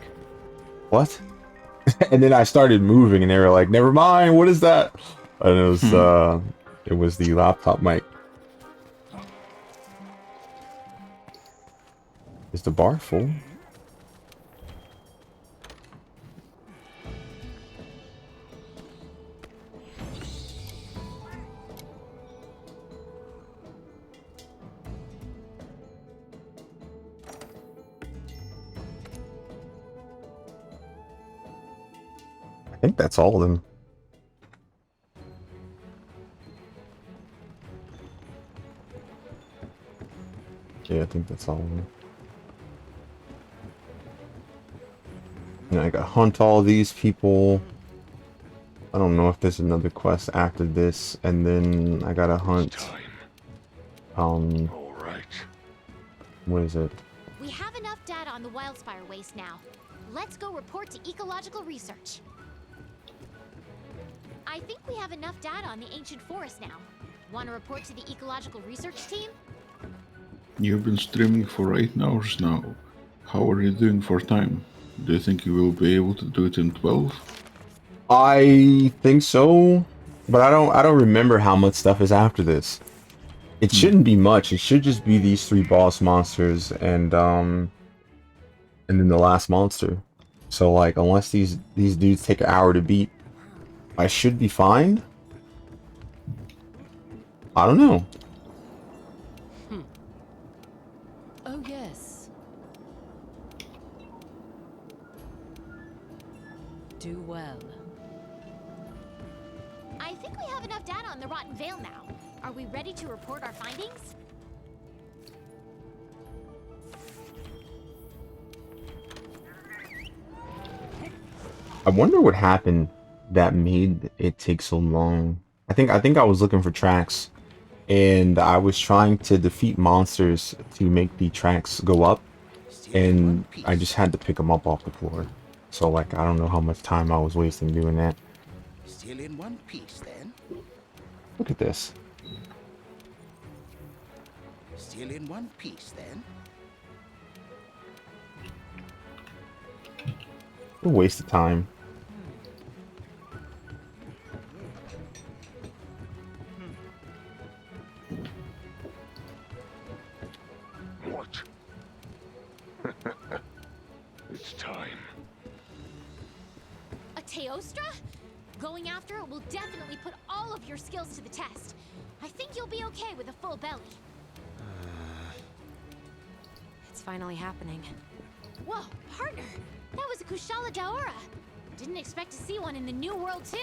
"What?" And then I started moving, and they were like, "Never mind. What is that?" And it was the laptop mic. Is the bar full? I think that's all of them. Yeah, I think that's all of them. And I gotta hunt all these people. I don't know if there's another quest after this, and then I gotta hunt. All right. What is it? We have enough data on the Wildspire waste now. Let's go report to ecological research. I think we have enough data on the ancient forest now. Want to report to the ecological research team? you've been streaming for 8 hours now. How are you doing for time? Do you think you will be able to do it in 12? I think so, but I don't remember how much stuff is after this. It shouldn't be much. It should just be these 3 boss monsters and then the last monster. So like, unless these dudes take an hour to beat, I should be fine. I don't know. Oh yes. Do well. I think we have enough data on the Rotten Vale now. Are we ready to report our findings? I wonder what happened that made it take so long. I think I was looking for tracks, and I was trying to defeat monsters to make the tracks go up, and I just had to pick them up off the floor. So like, I don't know how much time I was wasting doing that. Still in one piece, then? Look at this. Still in one piece, then? What a waste of time. What? It's time. A Teostra? Going after it will definitely put all of your skills to the test. I think you'll be okay with a full belly. It's finally happening. Whoa, partner! That was a Kushala Daora! Didn't expect to see one in the New World, too.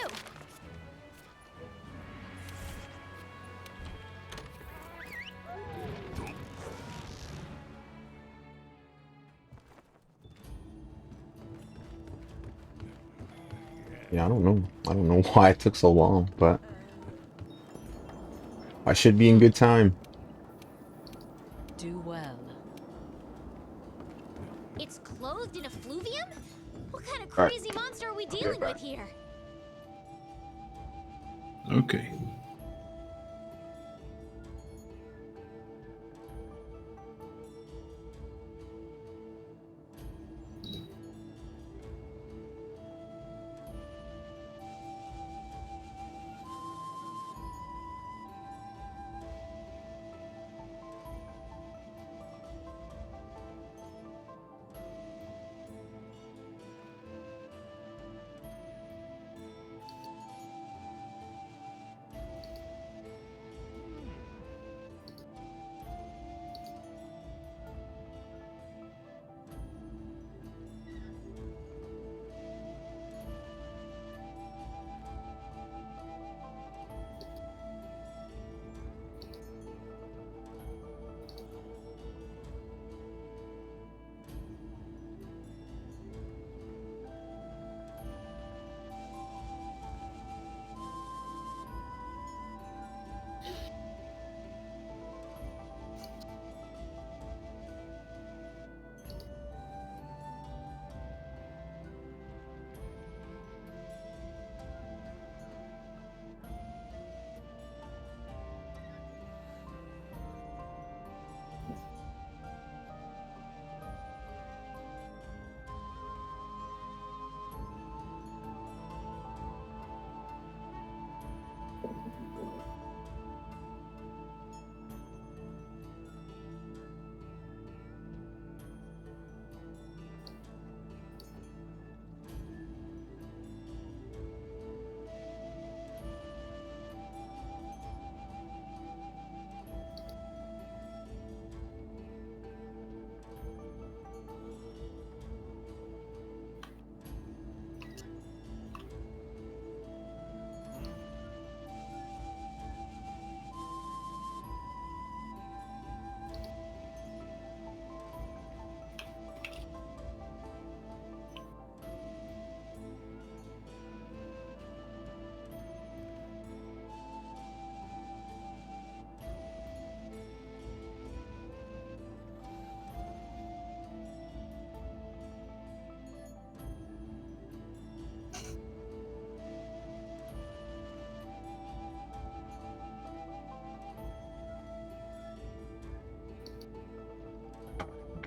Yeah, I don't know. I don't know why it took so long, but I should be in good time. Do well. It's clothed in effluvium? What kind of Alright. crazy monster are we dealing with here? Okay.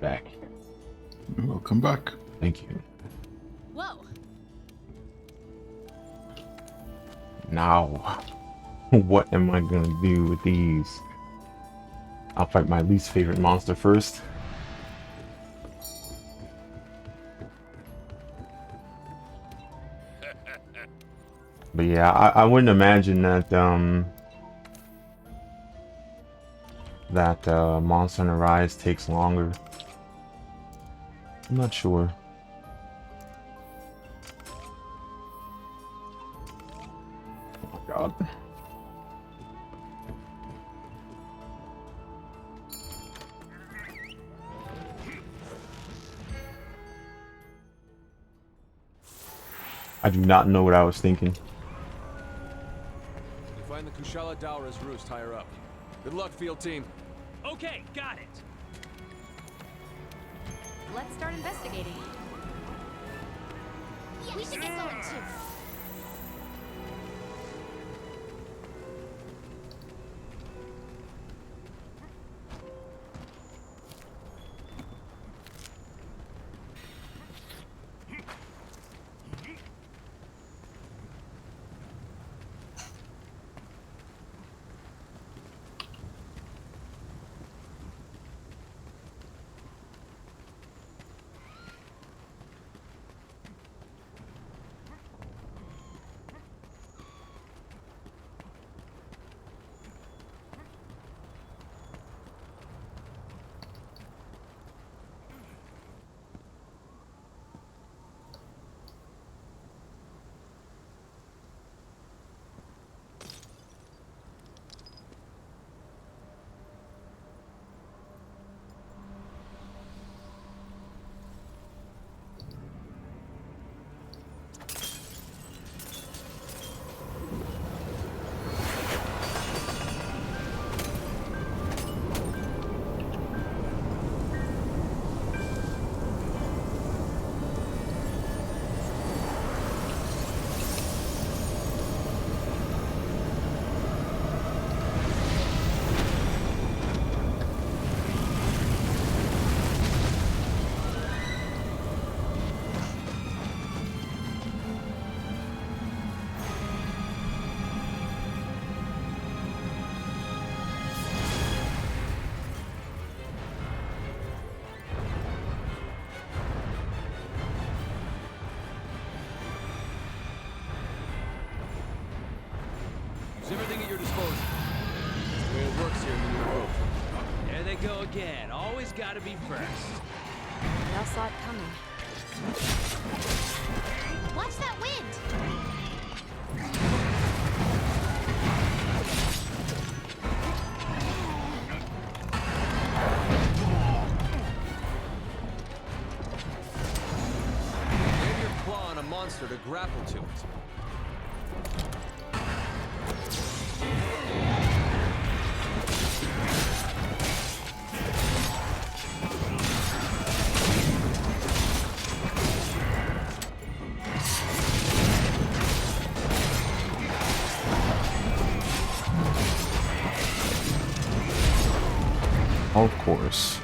back. Welcome back. Thank you. Whoa. Now, what am I gonna do with these? I'll fight my least favorite monster first. But yeah, I wouldn't imagine that Monster Hunter Rise takes longer. I'm not sure. Oh my god. I do not know what I was thinking. You find the Kushala Daura's roost higher up. Good luck, field team. Okay, got it. Let's start investigating. Yeah, we should get going too. Everything at your disposal. That's the way it works here in the new world. There they go again. Always gotta be first. We all saw it coming. Watch that wind! Aim your claw on a monster to grapple to it. Of course.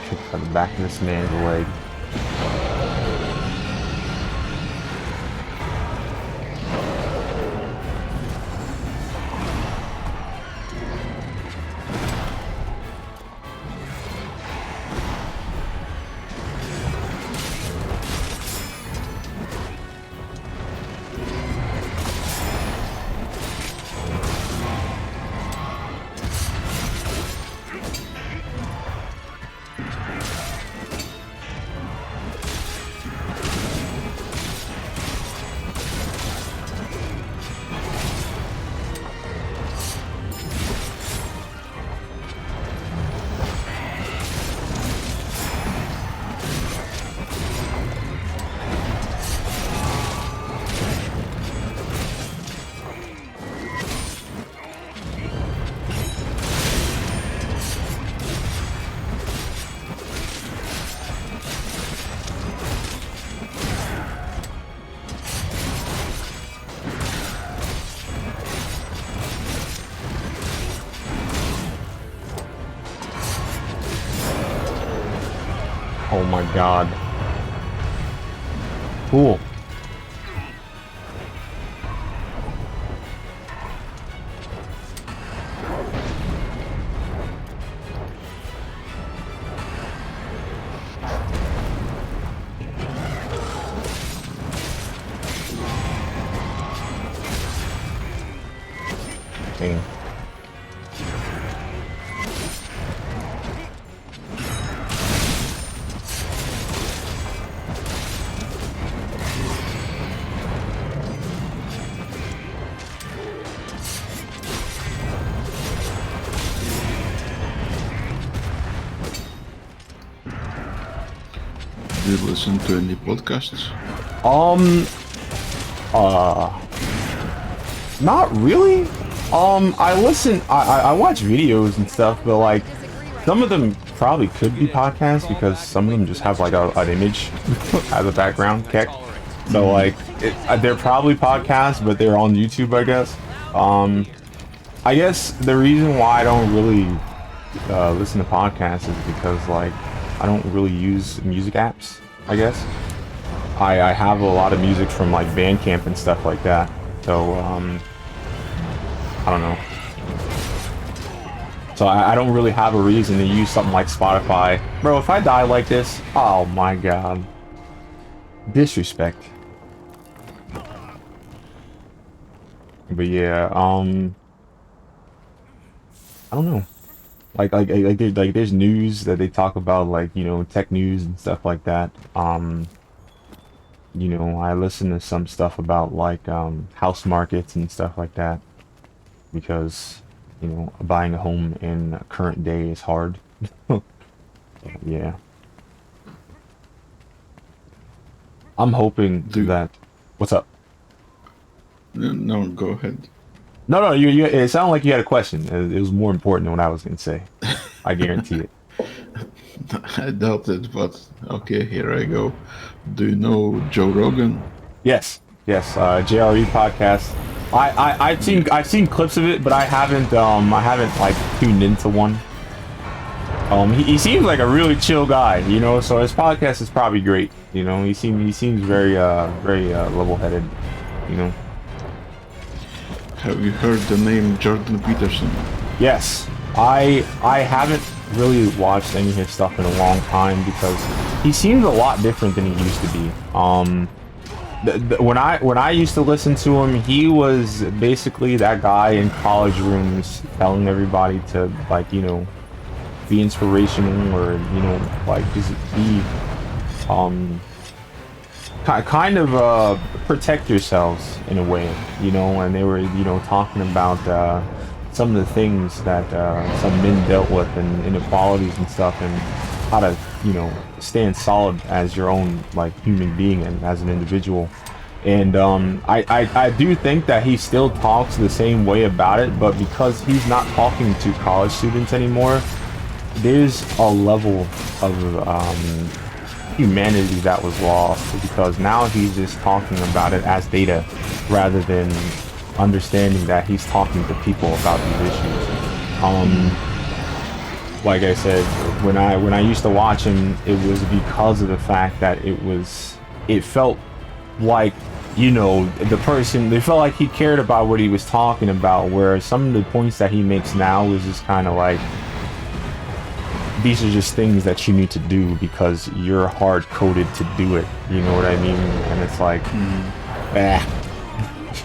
Kick by the back of this man's leg. my god. Cool. Dang. Do you listen to any podcasts? Not really. I watch videos and stuff, but like some of them probably could be podcasts because some of them just have like an image as a background kick. So like they're probably podcasts, but they're on YouTube, I guess. I guess the reason why I don't really listen to podcasts is because like I don't really use music apps, I guess. I have a lot of music from like Bandcamp and stuff like that. So I don't know. So I don't really have a reason to use something like Spotify. Bro, if I die like this, oh my god. Disrespect. But yeah, I don't know. Like there's news that they talk about, like, you know, tech news and stuff like that. You know, I listen to some stuff about like house markets and stuff like that because, you know, buying a home in current day is hard. Yeah. I'm hoping that. What's up? No, go ahead. No, you. It sounded like you had a question. It was more important than what I was gonna say. I guarantee it. I doubt it, but okay, here I go. Do you know Joe Rogan? Yes. JRE podcast. I've seen clips of it, but I haven't like tuned into one. He seems like a really chill guy, you know. So his podcast is probably great. You know, he seems very level-headed. You know. Have you heard the name Jordan Peterson? Yes. I haven't really watched any of his stuff in a long time because he seems a lot different than he used to be. When I used to listen to him, he was basically that guy in college rooms telling everybody to, like, you know, be inspirational or, you know, like just be kind of protect yourselves in a way, you know. And they were, you know, talking about some of the things that some men dealt with and inequalities and stuff, and how to, you know, stand solid as your own, like, human being and as an individual. And I do think that he still talks the same way about it, but because he's not talking to college students anymore, there's a level of humanity that was lost, because now he's just talking about it as data rather than understanding that he's talking to people about these issues. Like I said, when I used to watch him, it was because of the fact that it felt like, you know, they felt like he cared about what he was talking about, whereas some of the points that he makes now is just kind of like, these are just things that you need to do because you're hard-coded to do it, you know what I mean? And it's like,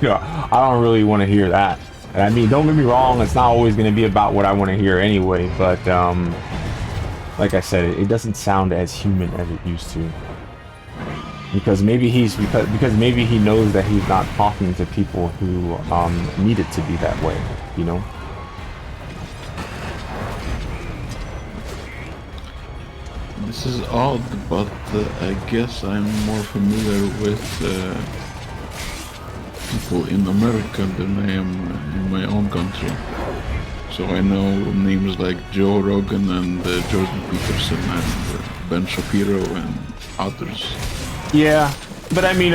you know, I don't really want to hear that. And I mean, don't get me wrong, it's not always going to be about what I want to hear anyway, but like I said, it doesn't sound as human as it used to. Because maybe maybe he knows that he's not talking to people who need it to be that way, you know? This is odd, but I guess I'm more familiar with people in America than I am in my own country. So I know names like Joe Rogan and Jordan Peterson and Ben Shapiro and others. Yeah, but I mean,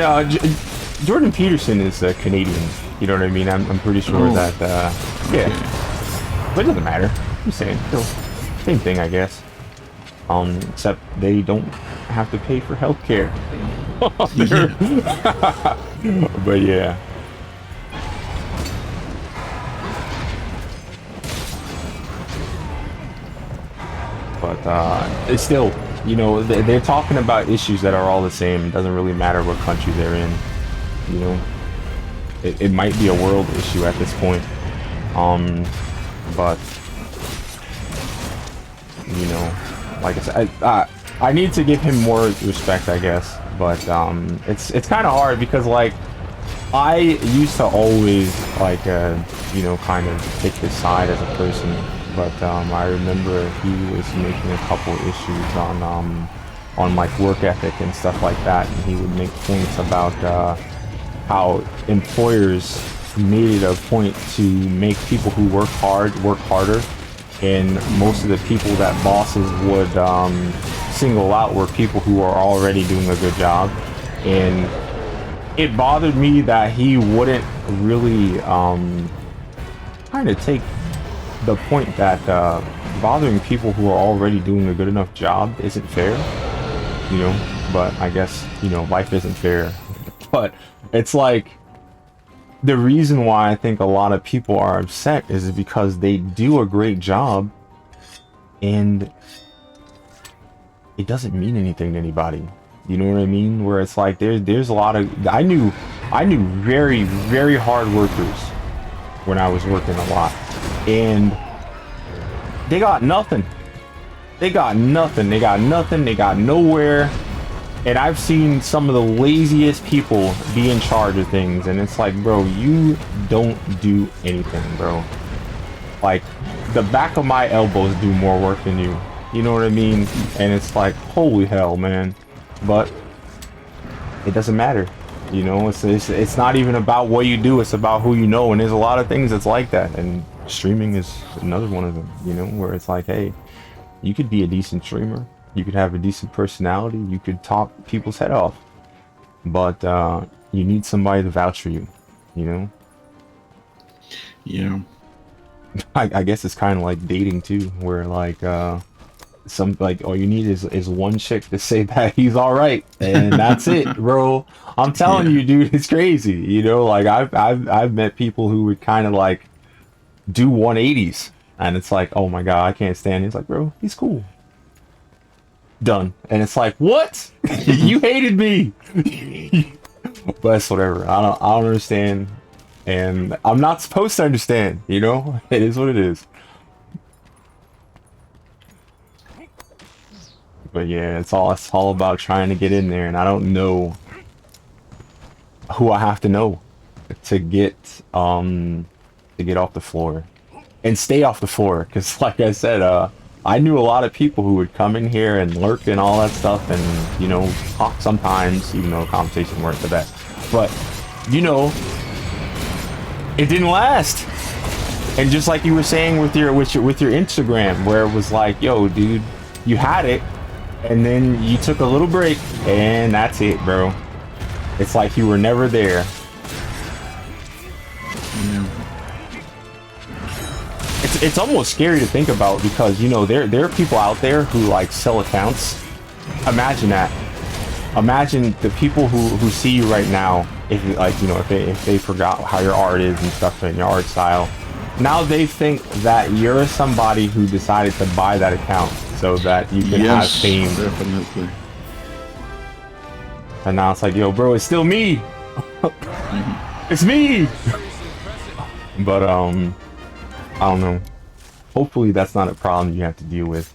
Jordan Peterson is Canadian, you know what I mean? I'm pretty sure that, yeah. Okay. But it doesn't matter. I'm saying, still, same thing, I guess. Except they don't have to pay for healthcare. But yeah. But it's still, you know, they're talking about issues that are all the same. It doesn't really matter what country they're in. You know, it might be a world issue at this point. But you know, like I said, I need to give him more respect, I guess. But it's kind of hard because like I used to always like you know, kind of take his side as a person. But I remember he was making a couple issues on like work ethic and stuff like that, and he would make points about how employers made it a point to make people who work hard work harder, and most of the people that bosses would single out were people who are already doing a good job. And it bothered me that he wouldn't really kind of take the point that bothering people who are already doing a good enough job isn't fair, you know. But I guess, you know, life isn't fair. But it's like, the reason why I think a lot of people are upset is because they do a great job and it doesn't mean anything to anybody. You know what I mean? Where it's like there's a lot of, I knew very, very hard workers when I was working a lot, and they got nothing. They got nothing. They got nothing. They got nowhere. And I've seen some of the laziest people be in charge of things, and it's like, bro, you don't do anything, bro. Like, the back of my elbows do more work than you. You know what I mean? And it's like, holy hell, man. But it doesn't matter. You know, it's not even about what you do, it's about who you know. And there's a lot of things that's like that, and streaming is another one of them, you know, where it's like, hey, you could be a decent streamer, you could have a decent personality, you could talk people's head off, but you need somebody to vouch for you, you know? Yeah. I guess it's kind of like dating too, where like some, like, all you need is one chick to say that he's all right, and that's it, bro. I'm telling you, dude, it's crazy. You know, like I've met people who would kind of like do 180s, and it's like, oh my god, I can't stand it. He's like, bro, he's cool. Done. And it's like, what? You hated me. But it's whatever. I don't understand, and I'm not supposed to understand. You know, it is what it is. But yeah, it's all about trying to get in there, and I don't know who I have to know to get off the floor and stay off the floor. Because like I said, I knew a lot of people who would come in here and lurk and all that stuff, and you know, talk sometimes, even though conversations weren't the best. But you know, it didn't last. And just like you were saying with your Instagram, where it was like, yo, dude, you had it, and then you took a little break, and that's it, bro. It's like you were never there. Yeah. It's almost scary to think about, because you know there are people out there who like sell accounts. Imagine that. Imagine the people who see you right now, if like, you know, if they forgot how your art is and stuff and your art style. Now they think that you're somebody who decided to buy that account so that you can have fame. Definitely. And now it's like, yo, bro, it's still me. It's me. But I don't know. Hopefully that's not a problem you have to deal with.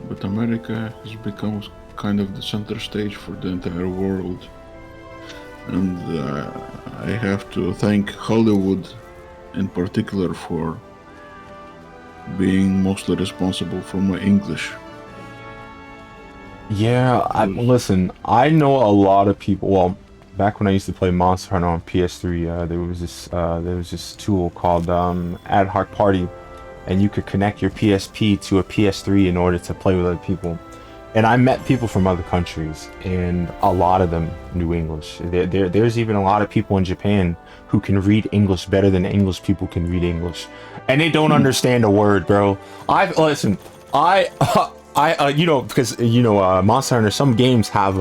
But America has become kind of the center stage for the entire world. And I have to thank Hollywood in particular for being mostly responsible for my English. Yeah, listen, I know a lot of people. Well, back when I used to play Monster Hunter on PS3, there was this tool called Ad Hoc Party, and you could connect your PSP to a PS3 in order to play with other people. And I met people from other countries, and a lot of them knew English. There's even a lot of people in Japan who can read English better than English people can read English, and they don't understand a word, bro. You know, because you know, Monster Hunter. Some games have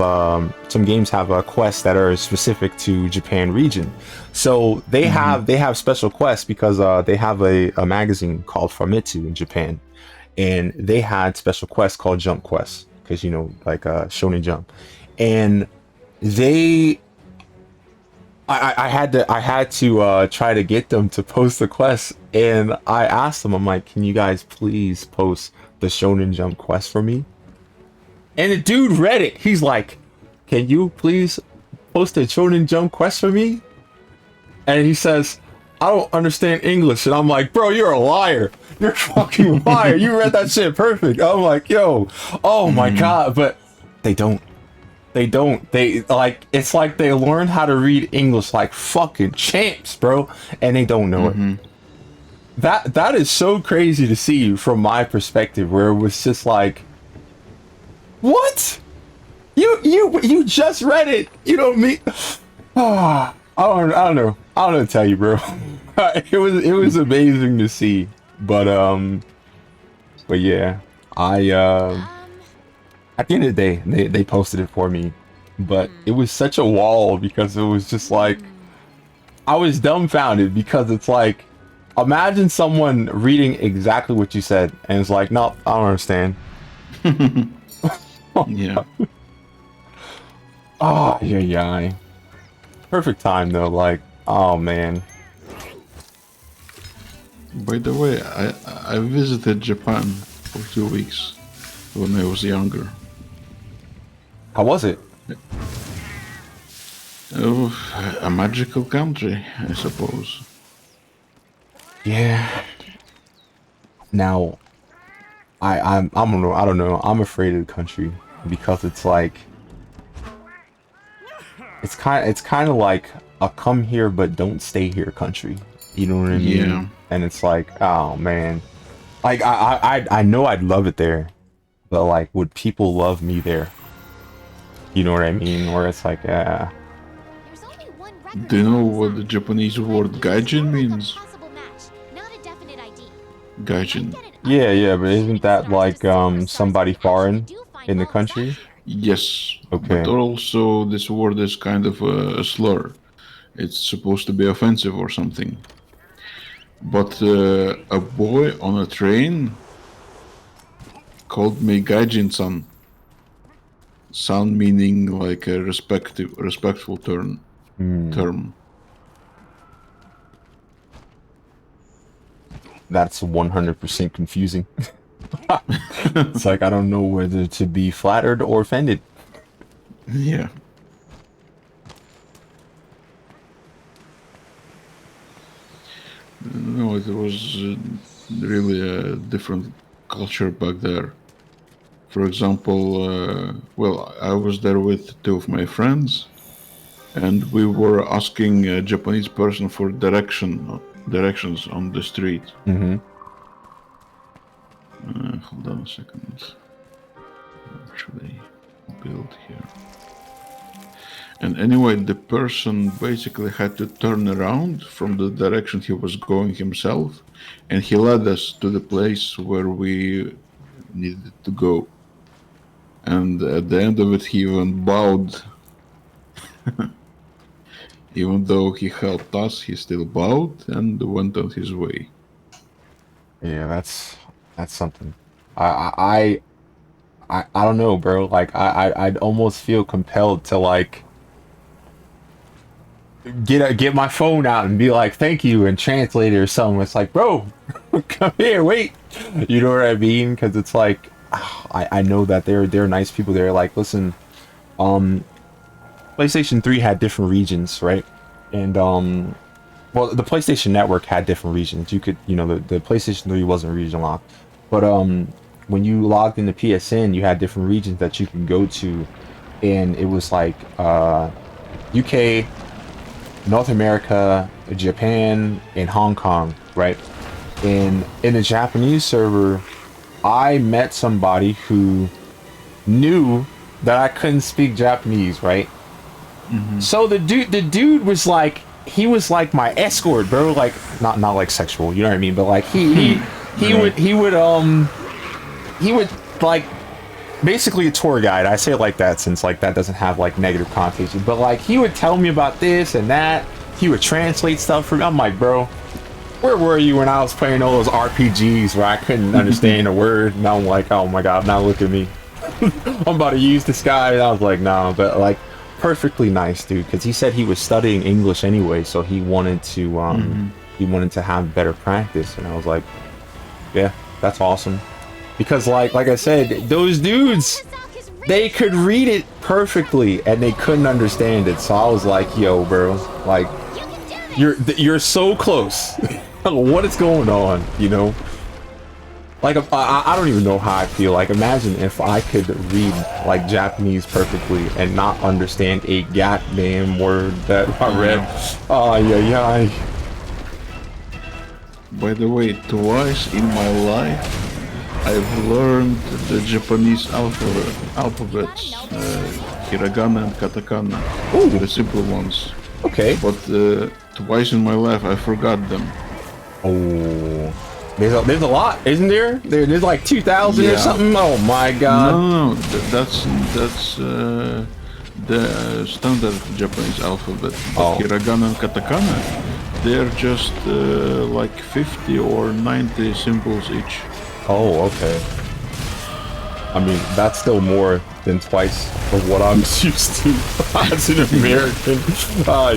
quests that are specific to Japan region. So they have special quests because they have a magazine called Famitsu in Japan, and they had special quests called Jump Quests. Because you know, like Shonen Jump, and I had to try to get them to post the quest, and I asked them, I'm like, can you guys please post the Shonen Jump quest for me? And the dude read it. He's like, can you please post a Shonen Jump quest for me? And he says, I don't understand English. And I'm like, bro, you're a liar. You're fucking liar. You read that shit perfect. I'm like, yo, oh my god. But they don't. They like, it's like they learned how to read English like fucking champs, bro. And they don't know it. That is so crazy to see from my perspective, where it was just like, what? You just read it. You know me. I don't know. I don't know what to tell you, bro. It was amazing to see. But yeah, at the end of the day, they posted it for me, but it was such a wall because it was just like, I was dumbfounded because it's like, imagine someone reading exactly what you said and it's like, no, I don't understand. Yeah. Oh, yeah. Perfect time though, like, oh man. By the way, I visited Japan for 2 weeks when I was younger. How was it? A magical country, I suppose. Yeah. Now, I don't know. I'm afraid of the country because it's like, it's kind of like a come here but don't stay here country. You know what I mean? Yeah. And it's like, oh man, like I know I'd love it there, but like, would people love me there? You know what I mean? Where it's like, Do you know what the Japanese word gaijin means? Gaijin. Yeah, but isn't that like somebody foreign in the country? Yes. Okay. But also this word is kind of a slur. It's supposed to be offensive or something. But a boy on a train called me gaijin-san. San meaning like a respectful term. That's 100% confusing. It's like, I don't know whether to be flattered or offended. Yeah. No, it was really a different culture back there. For example, well, I was there with 2 of my friends, and we were asking a Japanese person for directions on the street. Hold on a second. Actually, build here. And anyway, the person basically had to turn around from the direction he was going himself, and he led us to the place where we needed to go. And at the end of it, he even bowed. Even though he helped us, he still bowed and went on his way. Yeah, that's something. I don't know, bro. Like, I'd almost feel compelled to like get my phone out and be like, thank you, and translate it or something. It's like, bro, come here, wait. You know what I mean? Because it's like, I know that they're nice people. They're like, listen, PlayStation 3 had different regions, right? And well, the PlayStation Network had different regions. You could, you know, the PlayStation 3 wasn't region locked, but when you logged into PSN, you had different regions that you can go to, and it was like UK, North America, Japan, and Hong Kong, right? in the Japanese server, I met somebody who knew that I couldn't speak Japanese, right? So the dude was like, he was like my escort, bro. Like not like sexual, you know what I mean? But like he would like basically a tour guide. I say it like that since like that doesn't have like negative connotations. But like he would tell me about this and that. He would translate stuff for me. I'm like, bro, where were you when I was playing all those RPGs where I couldn't understand a word? And I'm like, oh my god, now look at me. I'm about to use this guy. And I was like, nah, but like perfectly nice dude, because he said he was studying English anyway, so he wanted to have better practice. And I was like, yeah, that's awesome. Because like I said, those dudes, they could read it perfectly and they couldn't understand it. So I was like, yo, bro, like you're so close. What is going on, you know? Like I don't even know how I feel. Like imagine if I could read like Japanese perfectly and not understand a goddamn word that I read. Oh yeah. By the way, twice in my life I've learned the Japanese alphabets, hiragana and katakana. Ooh. The simple ones. Okay. But twice in my life I forgot them. Oh. There's a lot, isn't there? There's like 2,000 or something. Oh my god. No, that's the standard Japanese alphabet. But hiragana and katakana, they're just like 50 or 90 symbols each. Oh, okay. I mean, that's still more than twice of what I'm used to as an American.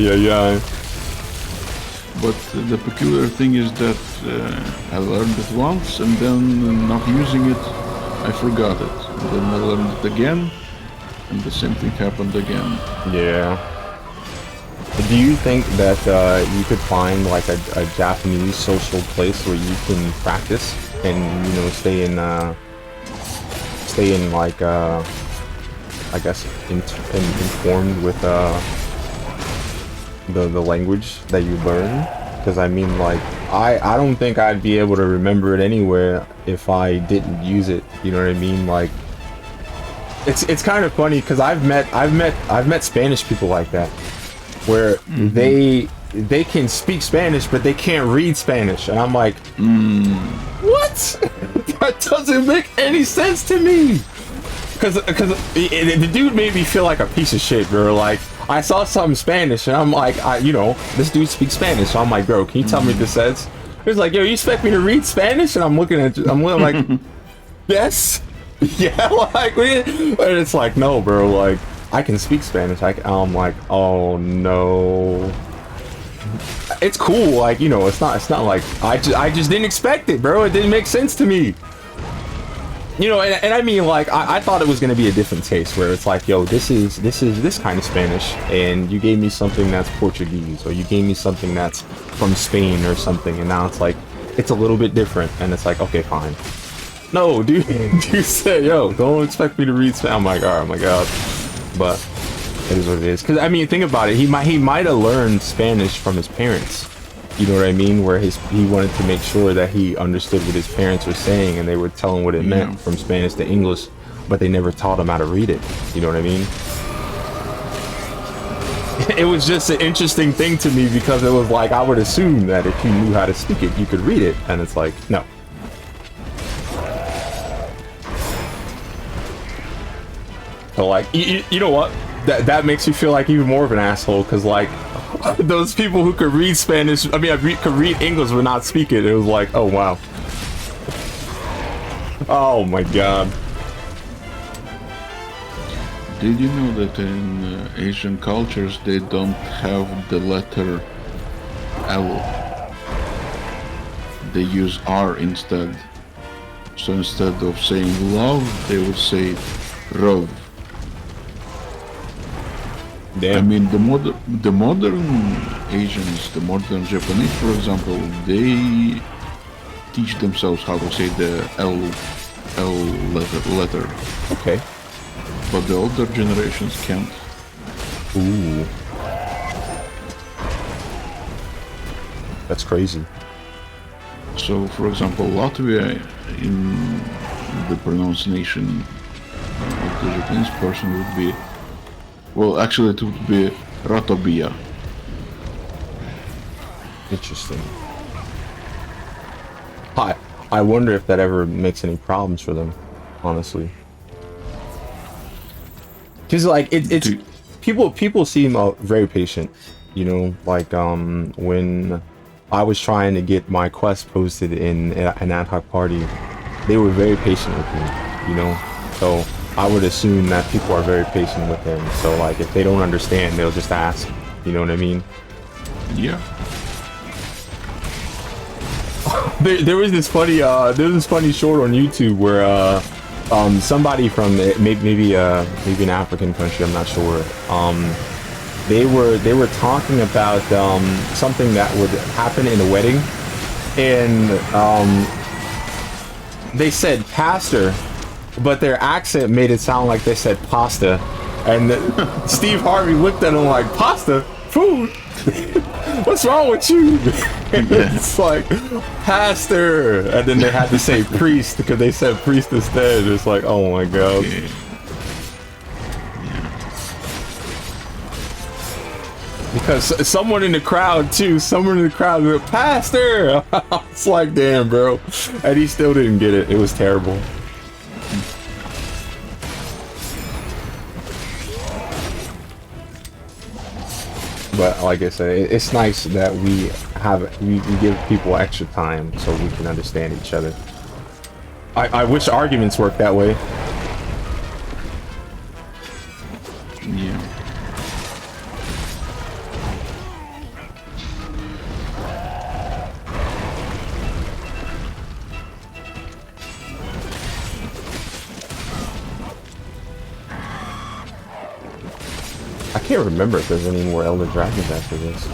Yeah. But the peculiar thing is that I learned it once and then not using it, I forgot it. And then I learned it again and the same thing happened again. Yeah. Do you think that you could find like a Japanese social place where you can practice and, you know, stay in like I guess informed with the language that you learn? Because I mean, like I don't think I'd be able to remember it anywhere if I didn't use it, you know what I mean? Like it's kind of funny because I've met Spanish people like that where they can speak Spanish but they can't read Spanish, and I'm like, what? That doesn't make any sense to me. Because the dude made me feel like a piece of shit, bro. Like I saw something Spanish and I'm like, you know, this dude speaks Spanish, so I'm like, bro, can you tell me what this says? He was like, yo, you expect me to read Spanish? And I'm like, yes, yeah, like, and it's like, no, bro, like I can speak Spanish. I'm like, oh no. It's cool, like, you know, it's not like I just didn't expect it, bro. It didn't make sense to me. You know, and I mean, like, I thought it was gonna be a different taste where it's like, yo, this is this kind of Spanish, and you gave me something that's Portuguese, or you gave me something that's from Spain or something, and now it's like it's a little bit different, and it's like, okay, fine. No, dude, you said, yo, don't expect me to read Spanish. I'm like, oh my god, but it is what it is. Because I mean, think about it. He might have learned Spanish from his parents. You know what I mean? Where he wanted to make sure that he understood what his parents were saying, and they would tell him what it meant from Spanish to English, but they never taught him how to read it. You know what I mean? It was just an interesting thing to me because it was like, I would assume that if you knew how to speak it, you could read it, and it's like, no. So like, you know what? That makes me feel like even more of an asshole, because like, those people who could read Spanish, I mean, could read English but not speak it. It was like, oh wow. Oh my god. Did you know that in Asian cultures they don't have the letter L? They use R instead. So instead of saying love, they would say rov. Damn. I mean, the modern Asians, the modern Japanese, for example, they teach themselves how to say the L letter. Okay. But the older generations can't. Ooh. That's crazy. So, for example, Latvia, in the pronunciation of the Japanese person would be, well, actually it would be Ratobia. Interesting. I wonder if that ever makes any problems for them, honestly. Because like it's people seem very patient, you know. Like when I was trying to get my quest posted in an ad hoc party, they were very patient with me, you know. So I would assume that people are very patient with them. So like if they don't understand, they'll just ask. You know what I mean? Yeah. There was this funny short on YouTube where somebody from maybe an African country, I'm not sure, they were talking about something that would happen in a wedding, and they said pastor, but their accent made it sound like they said pasta, and Steve Harvey looked at him like, pasta? Food? What's wrong with you? It's like pastor, and then they had to say priest because they said priest instead. It's like, oh my god. Yeah. Because someone in the crowd went, pastor. It's like, damn, bro, and he still didn't get it. It was terrible. But like I said, it's nice that we give people extra time so we can understand each other. I wish arguments worked that way. Yeah. I can't remember if there's any more Elder Dragons after this.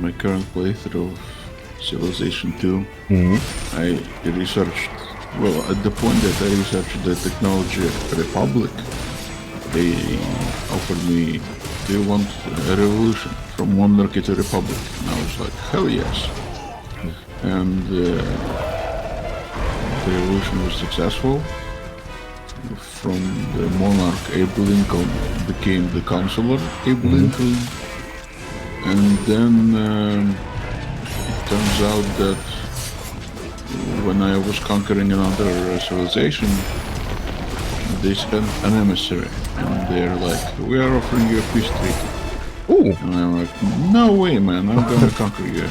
My current playthrough of Civilization 2, I researched, well, at the point that I researched the technology Republic, they offered me, do you want a revolution from monarchy to republic? And I was like, hell yes. And the revolution was successful. From the monarch Abe Lincoln became the counselor Abe Lincoln. And then it turns out that when I was conquering another civilization, they sent an emissary, and they're like, we are offering you a peace treaty. Ooh. And I'm like, no way, man, I'm gonna conquer you.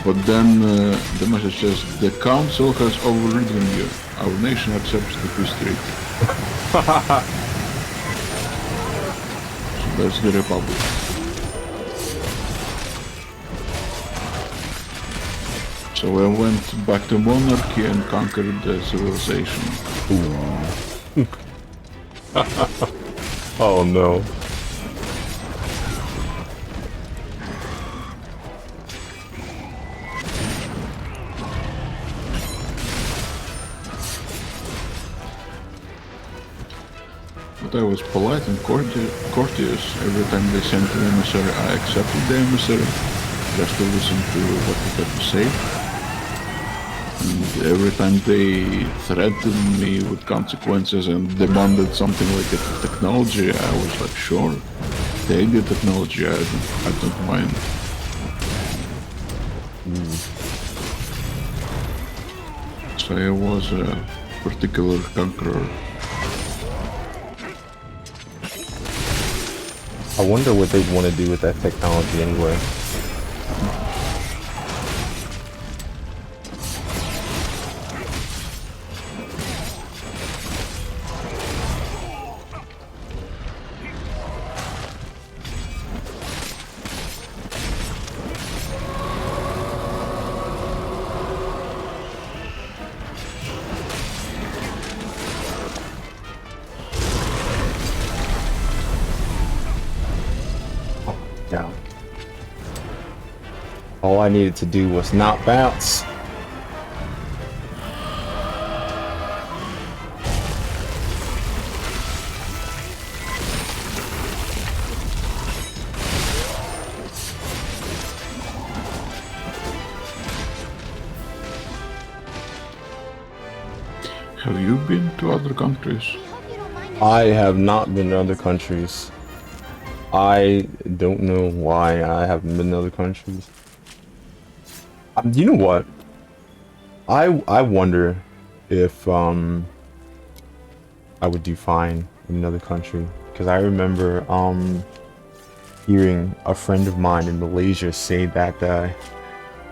But then the message says, the council has overridden you. Our nation accepts the peace treaty. So that's the Republic. So I went back to monarchy and conquered the civilization. Ooh. Oh no. But I was polite and courteous. Every time they sent an emissary, I accepted the emissary, just to listen to what he had to say. And every time they threatened me with consequences and demanded something like a technology, I was like, sure, take the technology, I don't mind. So I was a particular conqueror. I wonder what they'd want to do with that technology anyway. All I needed to do was not bounce. Have you been to other countries? I have not been to other countries. I don't know why I haven't been to other countries. You know what? I wonder if I would do fine in another country, because I remember hearing a friend of mine in Malaysia say that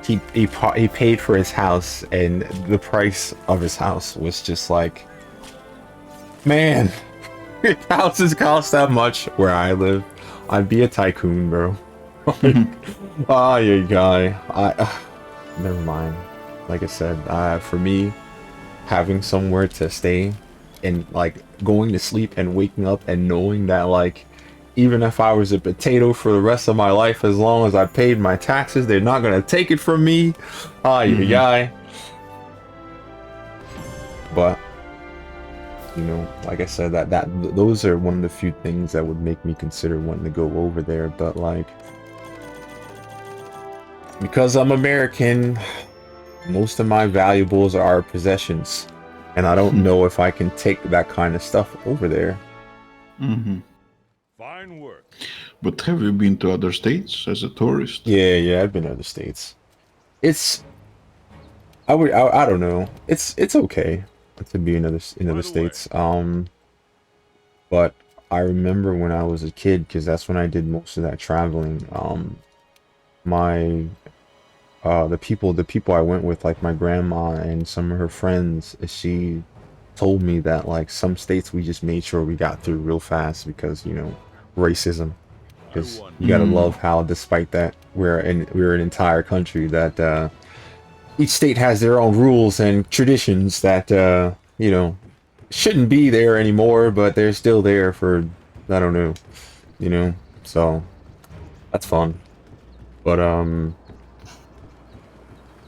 he paid for his house, and the price of his house was just like, man, if houses cost that much where I live, I'd be a tycoon, bro. Oh, you guy. Never mind. Like I said, for me, having somewhere to stay and like going to sleep and waking up and knowing that like even if I was a potato for the rest of my life, as long as I paid my taxes, they're not gonna take it from me. Guy. But you know, like I said, those are one of the few things that would make me consider wanting to go over there. But like, because I'm American, most of my valuables are possessions, and I don't know if I can take that kind of stuff over there. Fine work. But have you been to other states as a tourist? Yeah, I've been to other states. I don't know. It's okay to be in other states. But I remember when I was a kid, because that's when I did most of that traveling. The people I went with, like my grandma and some of her friends, she told me that like some states we just made sure we got through real fast because, you know, racism. Because you gotta love how, despite that, we're an entire country that each state has their own rules and traditions that you know, shouldn't be there anymore, but they're still there for, I don't know, you know. So that's fun. But I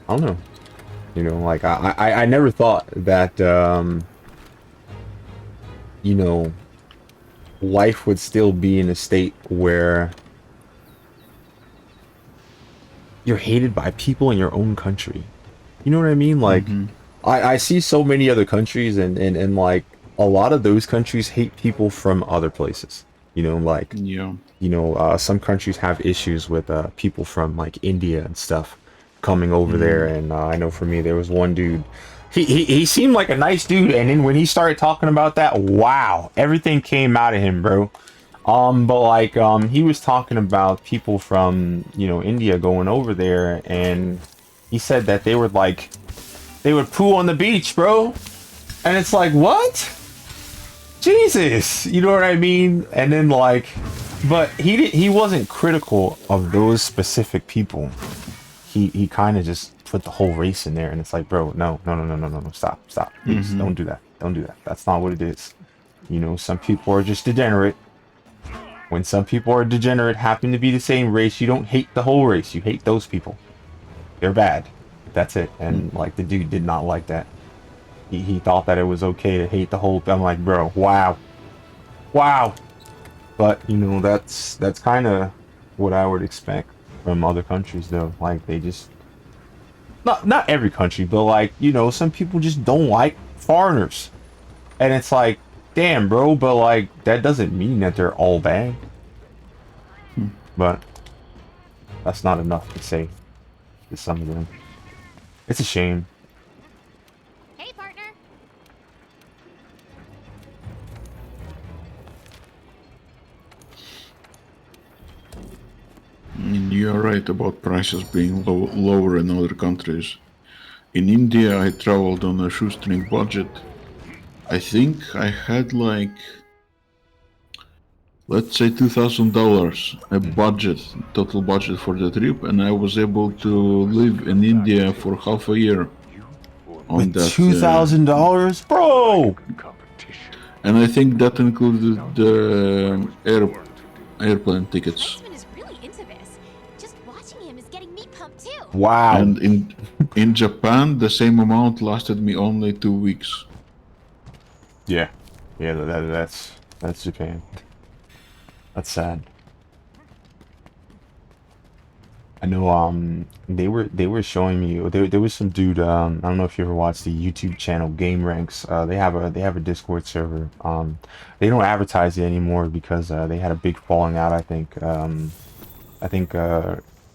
don't know, you know, like I never thought that you know, life would still be in a state where you're hated by people in your own country. You know what I mean? Like, I see so many other countries, and like a lot of those countries hate people from other places. You know, like, you know, some countries have issues with people from like India and stuff coming over there. And I know for me, there was one dude. He seemed like a nice dude, and then when he started talking about that, wow, everything came out of him, bro. But like, he was talking about people from, you know, India going over there, and he said that they would poo on the beach, bro. And it's like, what? Jesus, you know what I mean? And then like, but he wasn't critical of those specific people. He kind of just put the whole race in there, and it's like, bro, no, stop, please, don't do that, that's not what it is. You know, some people are just degenerate. When some people are degenerate, happen to be the same race, you don't hate the whole race, you hate those people. They're bad, that's it. And like, the dude did not like that. He thought that it was okay to hate the whole. I'm like, bro, wow. But you know, that's kind of what I would expect from other countries, though. Like, they just, not every country, but like, you know, some people just don't like foreigners, and it's like, damn, bro, but like, that doesn't mean that they're all bad. But that's not enough to say to some of them. It's a shame. Hey, partner. You're right about prices being lower in other countries. In India, I traveled on a shoestring budget. I think I had like, let's say $2,000 a budget, total budget for the trip, and I was able to live in India for half a year. With $2,000, bro. And I think that included the airplane tickets. Is really into this. Just watching him is getting having meat pumped too. Wow. And in Japan, the same amount lasted me only 2 weeks. Yeah, yeah, that's Japan. That's sad. I know. They were showing me. There was some dude. I don't know if you ever watched the YouTube channel Game Ranks. They have a Discord server. They don't advertise it anymore because they had a big falling out. I think.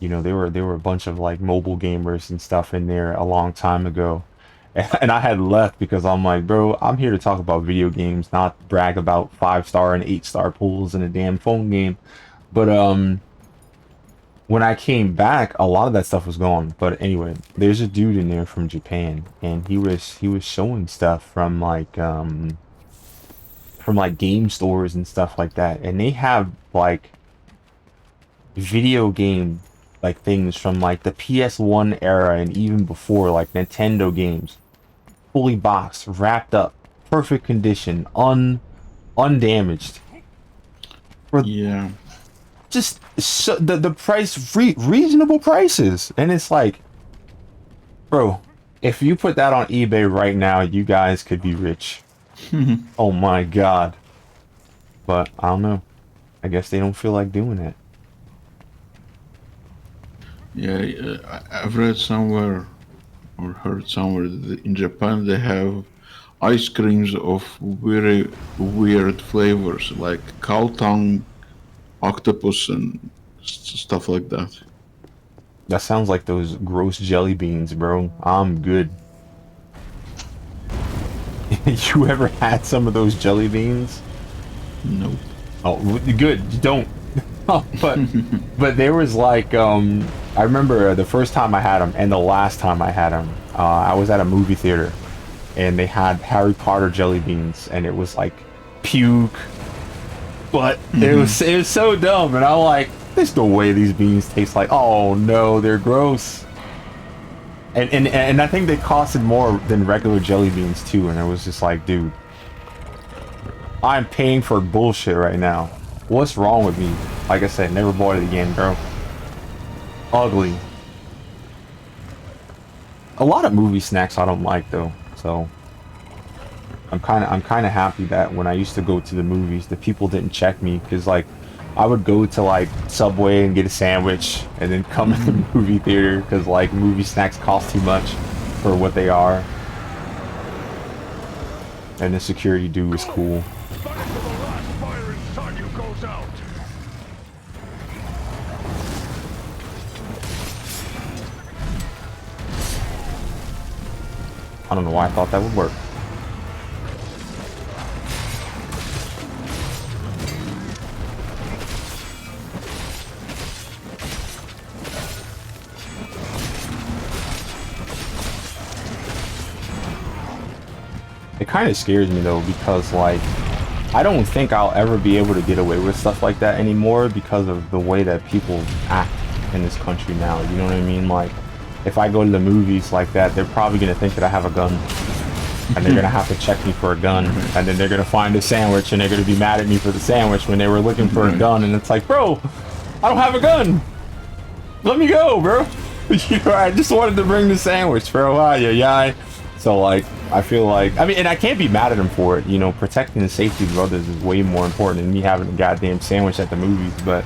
You know, there were a bunch of like mobile gamers and stuff in there a long time ago. And I had left because I'm like, bro, I'm here to talk about video games, not brag about 5-star and 8-star pools in a damn phone game. But when I came back, a lot of that stuff was gone. But anyway, there's a dude in there from Japan, and he was showing stuff from like game stores and stuff like that, and they have like video game like things from like the PS1 era and even before, like Nintendo games, fully boxed, wrapped up, perfect condition, undamaged. Yeah. Just so, the price, reasonable prices, and it's like, bro, if you put that on eBay right now, you guys could be rich. Oh my god. But I don't know. I guess they don't feel like doing it. Yeah, I've read somewhere or heard somewhere that in Japan they have ice creams of very weird flavors, like cow tongue, octopus, and stuff like that. That sounds like those gross jelly beans, bro. I'm good. You ever had some of those jelly beans? Nope. Oh, good. You don't. but there was like I remember the first time I had them and the last time I had them. I was at a movie theater, and they had Harry Potter jelly beans, and it was like puke. But it was so dumb, and I'm like, there's no way these beans taste like. Oh no, they're gross. And I think they costed more than regular jelly beans too, and it was just like, dude, I'm paying for bullshit right now. What's wrong with me? Like I said, never bought it again, bro. Ugly. A lot of movie snacks I don't like though, so I'm kind of happy that when I used to go to the movies, the people didn't check me, because like I would go to like Subway and get a sandwich and then come to the movie theater because like movie snacks cost too much for what they are. And the security dude was cool. I don't know why I thought that would work. It kind of scares me though, because like I don't think I'll ever be able to get away with stuff like that anymore because of the way that people act in this country now. You know what I mean? Like, if I go to the movies like that, they're probably going to think that I have a gun. And they're going to have to check me for a gun. And then they're going to find a sandwich and they're going to be mad at me for the sandwich when they were looking for a gun. And it's like, bro, I don't have a gun. Let me go, bro. You know, I just wanted to bring the sandwich, bro. Yeah. So, like, I feel like, I mean, and I can't be mad at them for it. You know, protecting the safety of others is way more important than me having a goddamn sandwich at the movies. But,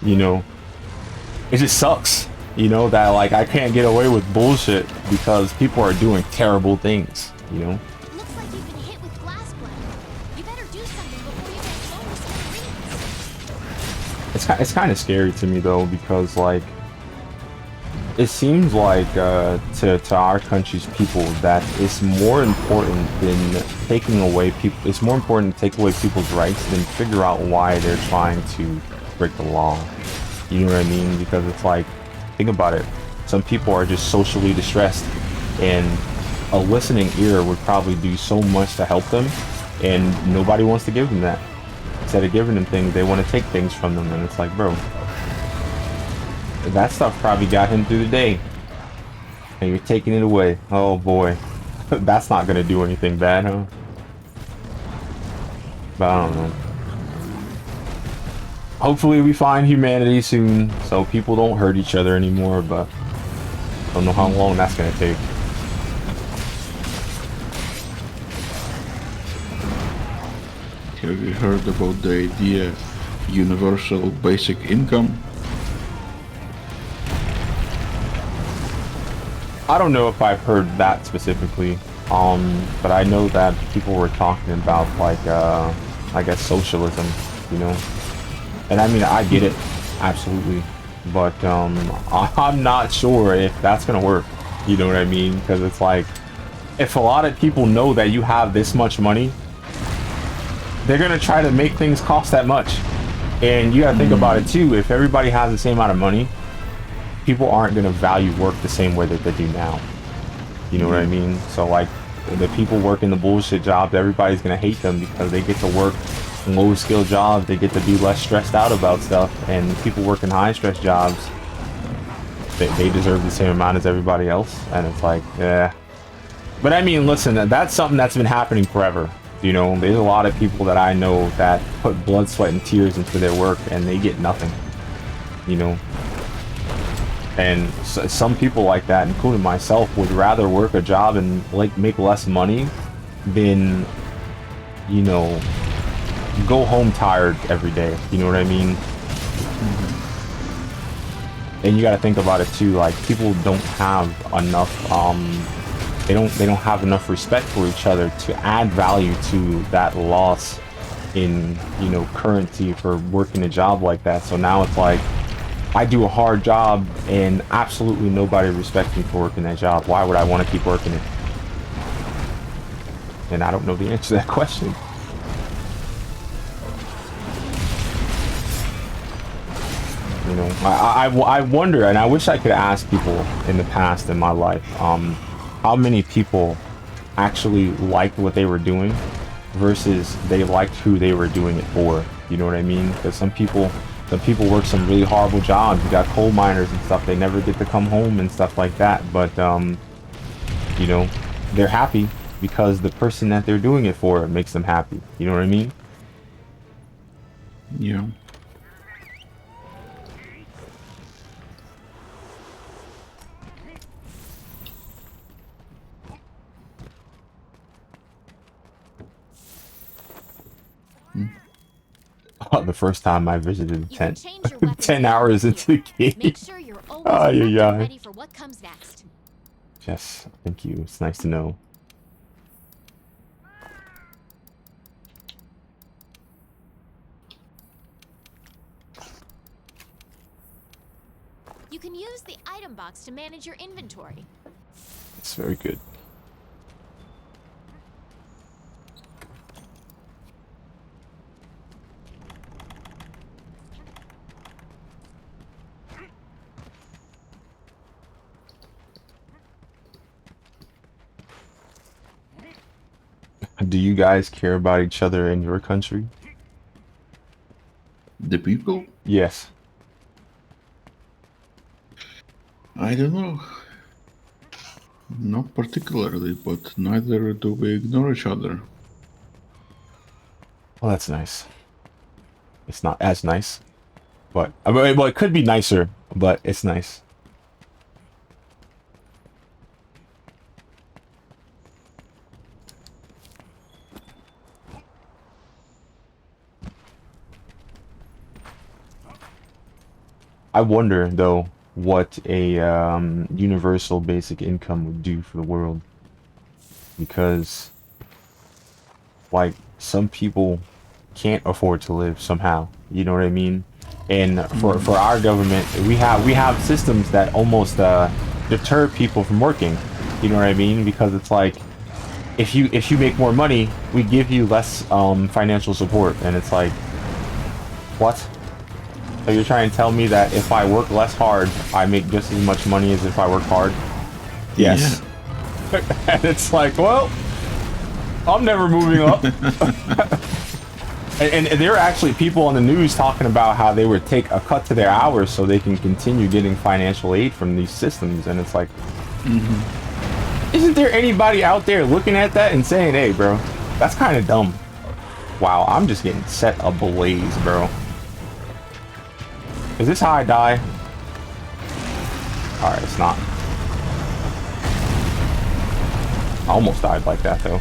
you know, it just sucks. You know, that like I can't get away with bullshit because people are doing terrible things, you know? Looks like you've been hit with glass blood. You better do something before you get blown to smithereens. It's kind of scary to me though, because like it seems like to our country's people that it's more important than taking away people. It's more important to take away people's rights than figure out why they're trying to break the law. You know what I mean? Because it's like, think about it. Some people are just socially distressed, and a listening ear would probably do so much to help them, and nobody wants to give them that. Instead of giving them things, they want to take things from them, and it's like, bro, that stuff probably got him through the day, and you're taking it away. Oh boy, that's not gonna do anything bad, huh? But I don't know. hopefully we find humanity soon, so people don't hurt each other anymore. But don't know how long that's gonna take. Have you heard about the idea universal basic income? I don't know if I've heard that specifically, but I know that people were talking about like I guess socialism, you know. And I mean, I get it, absolutely, but I'm not sure if that's gonna work. You know what I mean? Because it's like, if a lot of people know that you have this much money, they're gonna try to make things cost that much. And you gotta think about it too. If everybody has the same amount of money, people aren't gonna value work the same way that they do now. You know what I mean? So like, the people working the bullshit jobs, everybody's gonna hate them because they get to work low skill jobs, they get to be less stressed out about stuff, and people working high stress jobs, they deserve the same amount as everybody else. And it's like, yeah. But I mean, listen, that's something that's been happening forever. You know, there's a lot of people that I know that put blood, sweat, and tears into their work, and they get nothing. You know, and some people like that, including myself, would rather work a job and like make less money than, you know, go home tired every day. You know what I mean? And you got to think about it too. Like, people don't have enough. They don't have enough respect for each other to add value to that loss in, you know, currency for working a job like that. So now it's like, I do a hard job and absolutely nobody respects me for working that job. Why would I want to keep working it? And I don't know the answer to that question. You know, I wonder, and I wish I could ask people in the past in my life, how many people actually liked what they were doing versus they liked who they were doing it for. You know what I mean? Because some people work some really horrible jobs. You got coal miners and stuff. They never get to come home and stuff like that. But you know, they're happy because the person that they're doing it for makes them happy. You know what I mean? Yeah. The first time I visited the tent, 10 hours into the game. Make sure you're always Oh, yeah. ready for what comes next. Yes, thank you. It's nice to know. You can use the item box to manage your inventory. It's very good. Do you guys care about each other in your country? The people? Yes. I don't know. Not particularly, but neither do we ignore each other. Well, that's nice. It's not as nice, but I mean, well, it could be nicer, but it's nice. I wonder, though, what a universal basic income would do for the world. Because, like, some people can't afford to live somehow. You know what I mean? And for our government, we have systems that almost deter people from working. You know what I mean? Because it's like, if you make more money, we give you less financial support, and it's like, what? So you're trying to tell me that if I work less hard, I make just as much money as if I work hard? Yes. Yeah. And it's like, well, I'm never moving up. and there are actually people on the news talking about how they would take a cut to their hours so they can continue getting financial aid from these systems. And it's like, isn't there anybody out there looking at that and saying, hey, bro, that's kind of dumb? Wow, I'm just getting set ablaze, bro. Is this how I die? Alright, it's not. I almost died like that, though.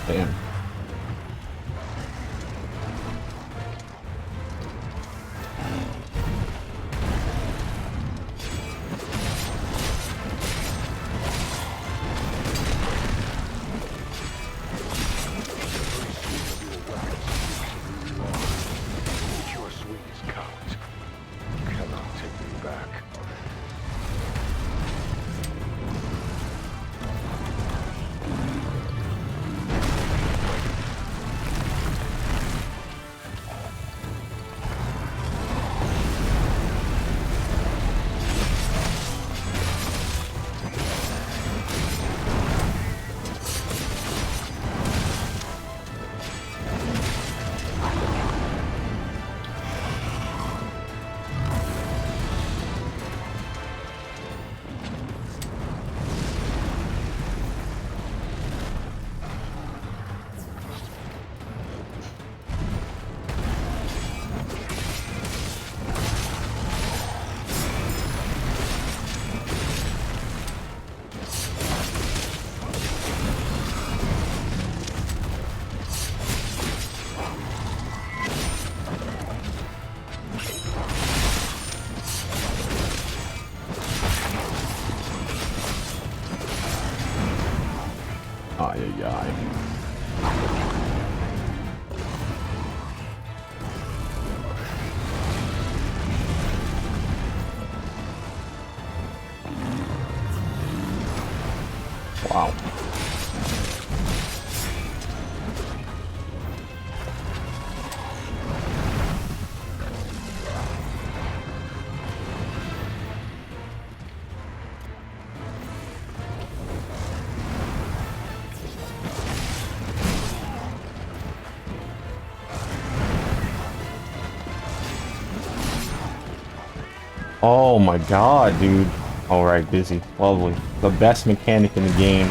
Damn. Your sweetest count cannot take me back. Ay, ay, ay. Wow. Oh my god, dude. Alright, busy. Lovely. The best mechanic in the game.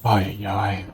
Ay, ay, ay.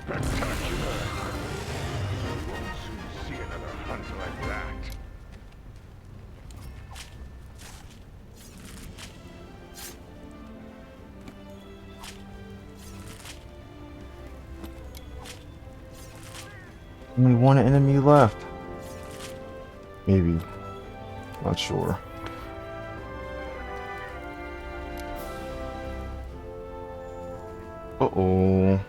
Spectacular. You won't soon see another hunt like that. Only one enemy left. Maybe. Not sure. Uh-oh.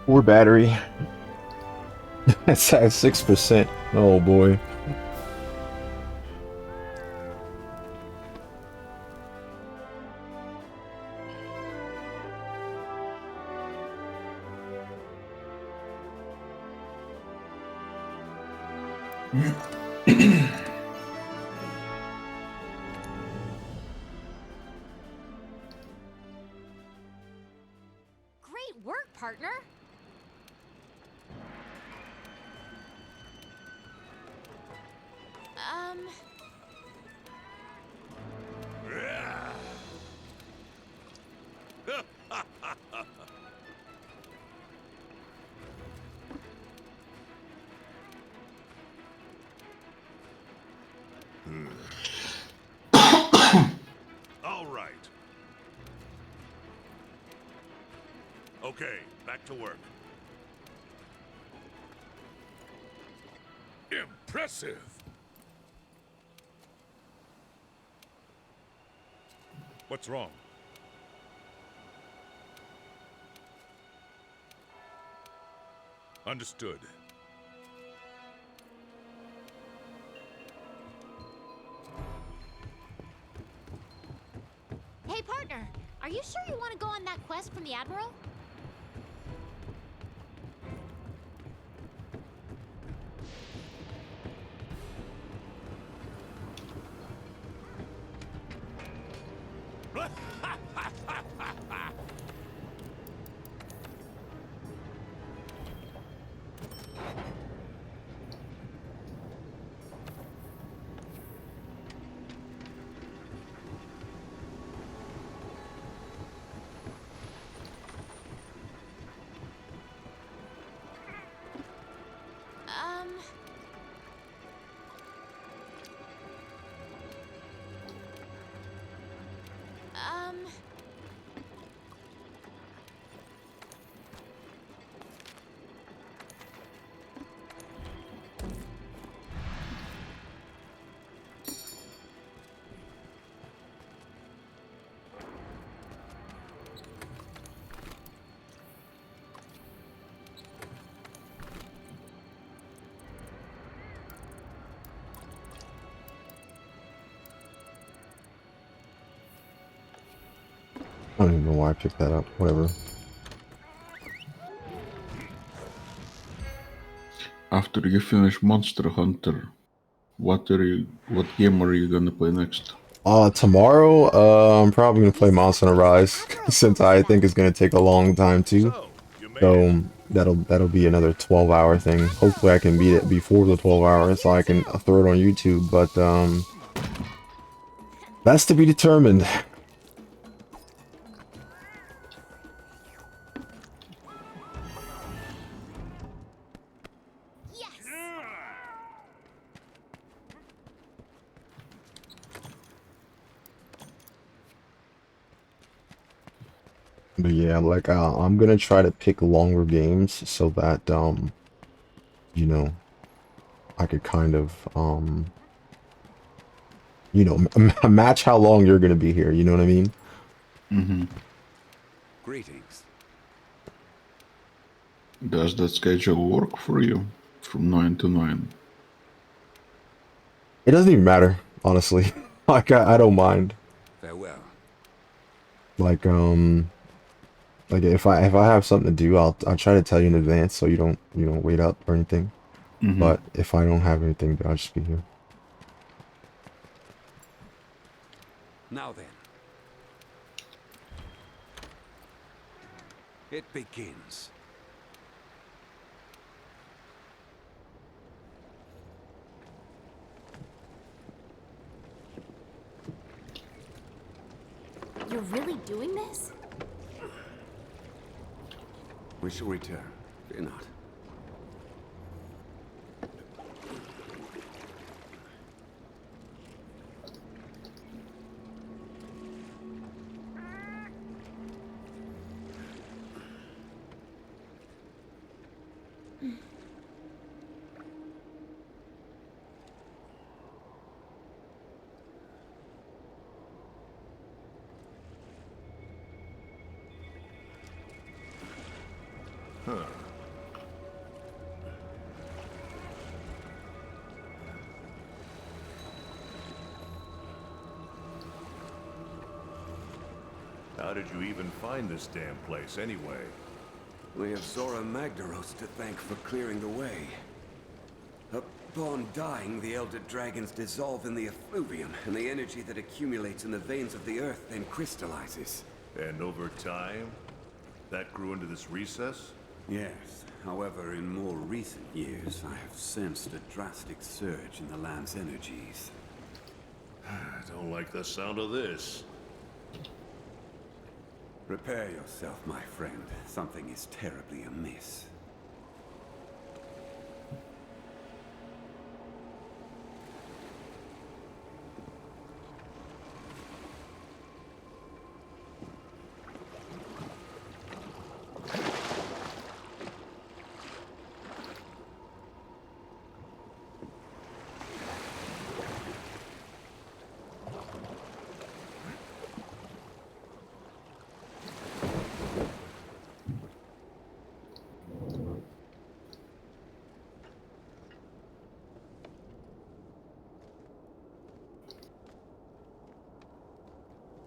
Poor battery. It's at 6%. Oh boy. Great work, partner. All right. Okay, back to work. Impressive. What's wrong? Understood. Hey, partner. Are you sure you want to go on that quest from the Admiral? I don't even know why I picked that up. Whatever. After you finish Monster Hunter, what game are you gonna play next? Tomorrow, I'm probably gonna play Monster Hunter Rise, since I think it's gonna take a long time too. So, that'll be another 12-hour thing. Hopefully I can beat it before the 12 hours so I can throw it on YouTube, but that's to be determined. But yeah, like I'm gonna try to pick longer games so that you know, I could kind of you know, match how long you're gonna be here. You know what I mean? Mm-hmm. Greetings. Does that schedule work for you? From 9 to 9? It doesn't even matter, honestly. Like I don't mind. Farewell. Like if I have something to do, I'll try to tell you in advance so you don't wait up or anything. Mm-hmm. But if I don't have anything, I'll just be here. Now then. It begins. You're really doing this? We shall return. Fear not. Huh. How did you even find this damn place, anyway? We have Zora Magdaros to thank for clearing the way. Upon dying, the Elder Dragons dissolve in the effluvium, and the energy that accumulates in the veins of the earth then crystallizes. And over time, that grew into this recess? Yes. However, in more recent years, I have sensed a drastic surge in the land's energies. I don't like the sound of this. Prepare yourself, my friend. Something is terribly amiss.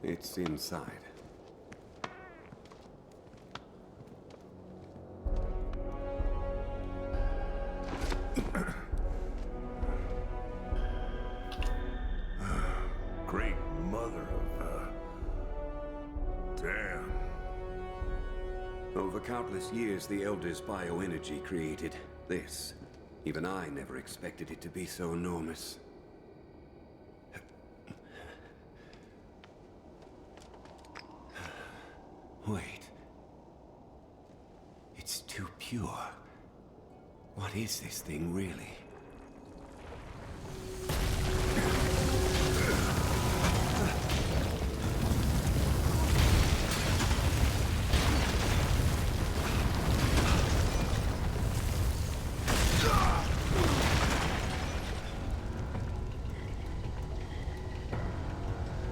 It's inside. Great mother of, damn. Over countless years, the Elders' bioenergy created this. Even I never expected it to be so enormous. Wait. It's too pure. What is this thing, really?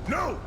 No!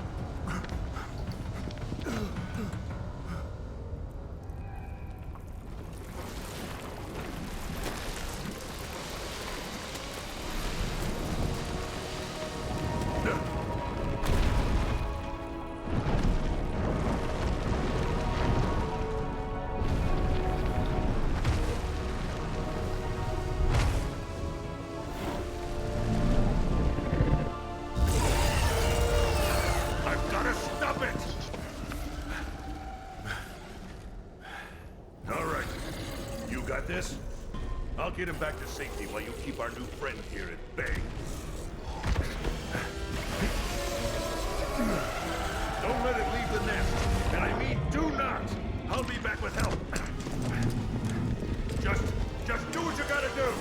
I'll get him back to safety while you keep our new friend here at bay. Don't let it leave the nest. And I mean do not. I'll be back with help. Just do what you gotta do.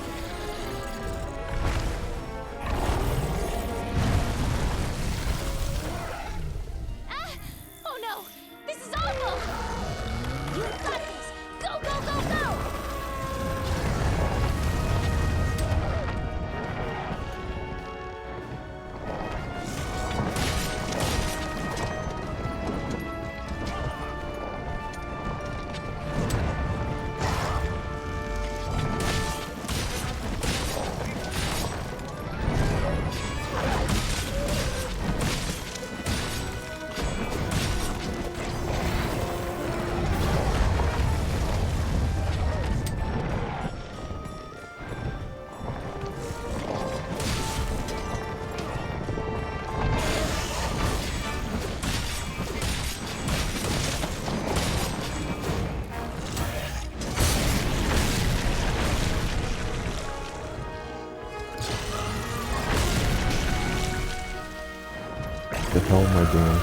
Ah! Oh no! This is awful! You've got this! Go, go, go, go! What the hell am I doing?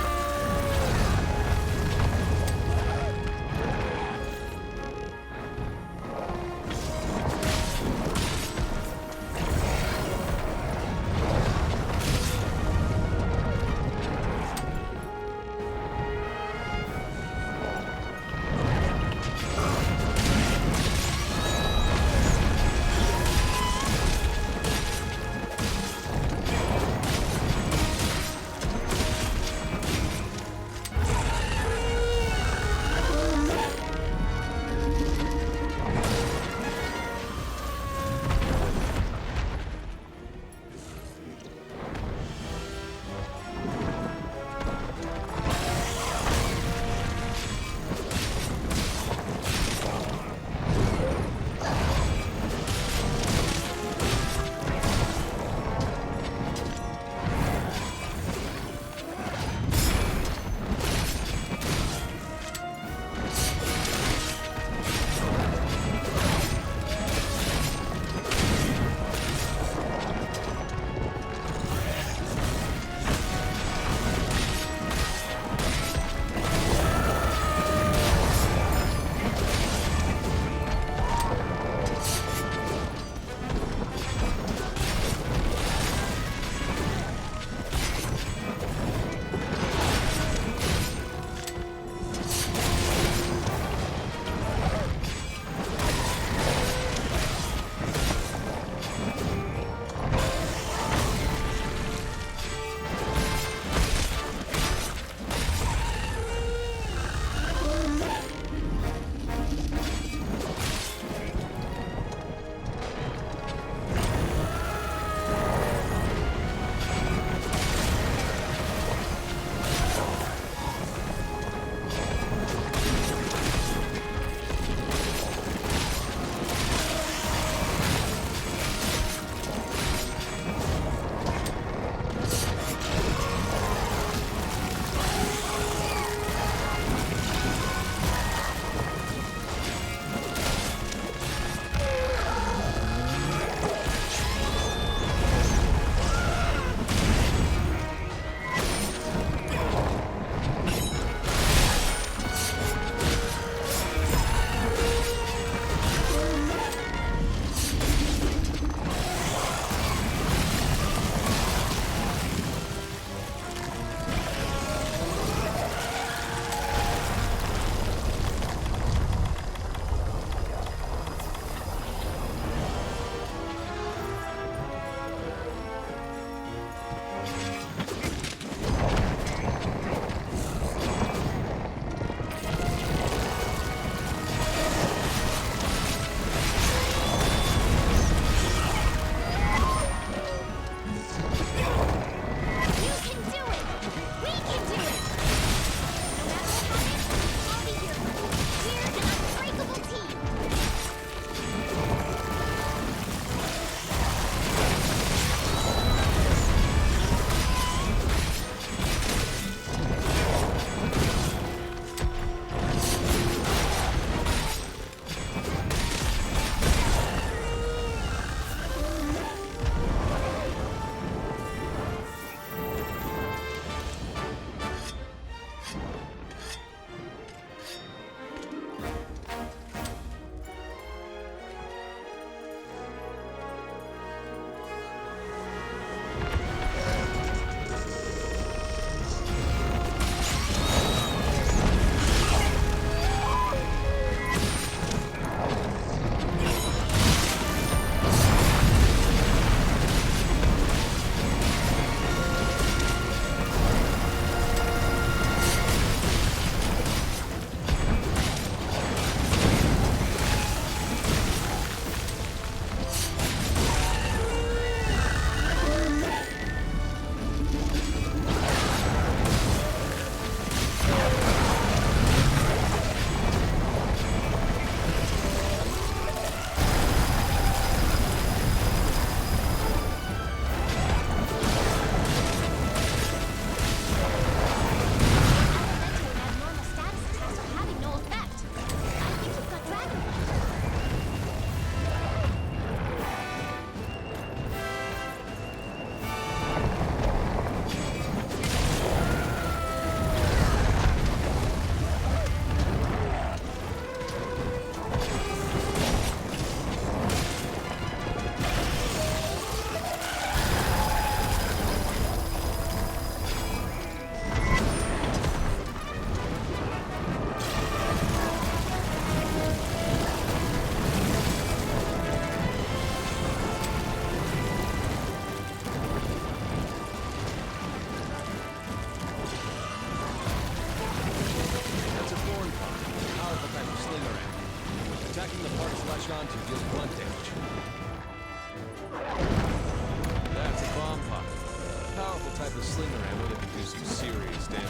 powerful type of slinger ammo that can do some serious damage.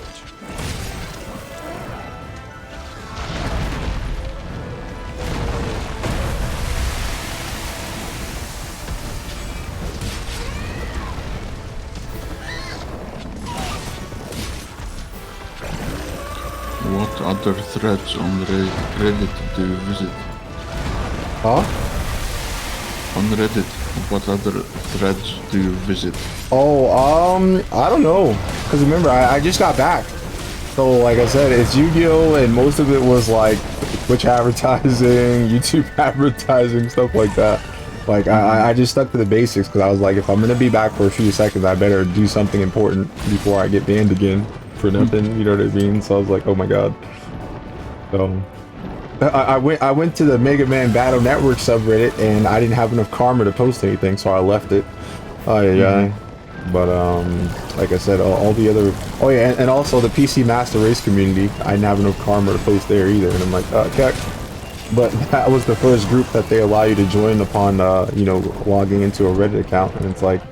What other threads on Reddit do you visit? Huh? On Reddit, what other threads do you visit? Oh, I don't know. Because remember, I just got back. So, like I said, it's Yu-Gi-Oh! And most of it was like Twitch advertising, YouTube advertising, stuff like that. Like, I just stuck to the basics because I was like, if I'm going to be back for a few seconds, I better do something important before I get banned again for nothing, you know what I mean? So I was like, oh my god. So I went to the Mega Man Battle Network subreddit and I didn't have enough karma to post anything, so I left it. Oh yeah. But like I said, all the other, oh yeah, and also the PC Master Race community, I didn't have enough karma to post there either, and I'm like, okay. But that was the first group that they allow you to join upon, you know, logging into a Reddit account, and it's like,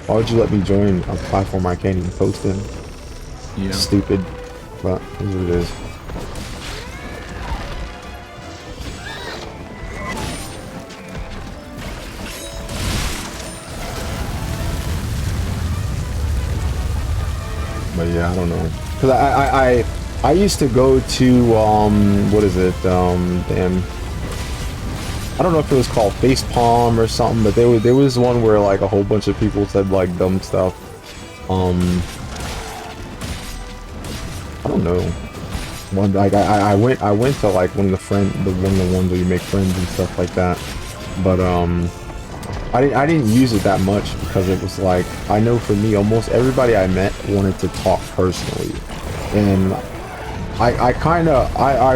why would you let me join a platform I can't even post in? Yeah. Stupid, but it is what it is. But yeah, I don't know, cause I used to go to what is it? Damn, I don't know if it was called Facepalm or something, but there was one where like a whole bunch of people said like dumb stuff. I don't know. One like I went to like one of the ones where you make friends and stuff like that, but I didn't use it that much because it was like, I know for me, almost everybody I met wanted to talk personally, and I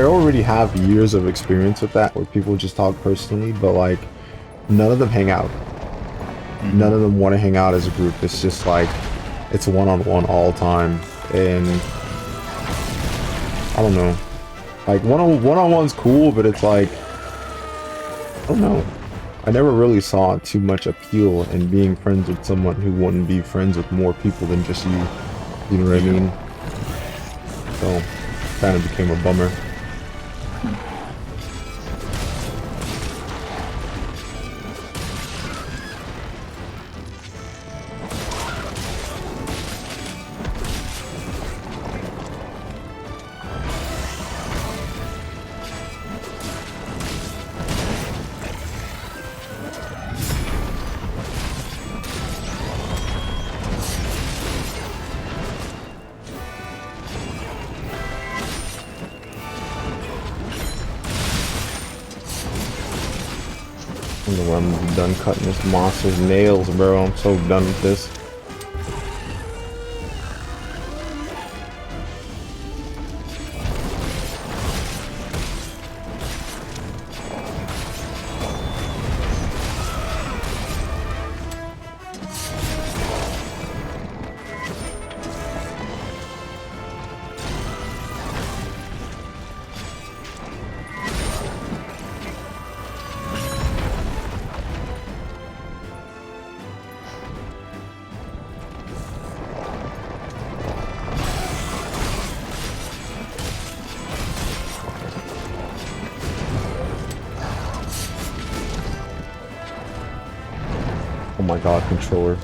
already have years of experience with that, where people just talk personally, but like none of them hang out. None of them want to hang out as a group. It's just like it's one-on-one all the time, and I don't know. Like one-on-one's cool, but it's like, I don't know. I never really saw too much appeal in being friends with someone who wouldn't be friends with more people than just you. You know what I mean? So, kind of became a bummer. I'm done cutting this monster's nails, bro. I'm so done with this. Oh my god, controller.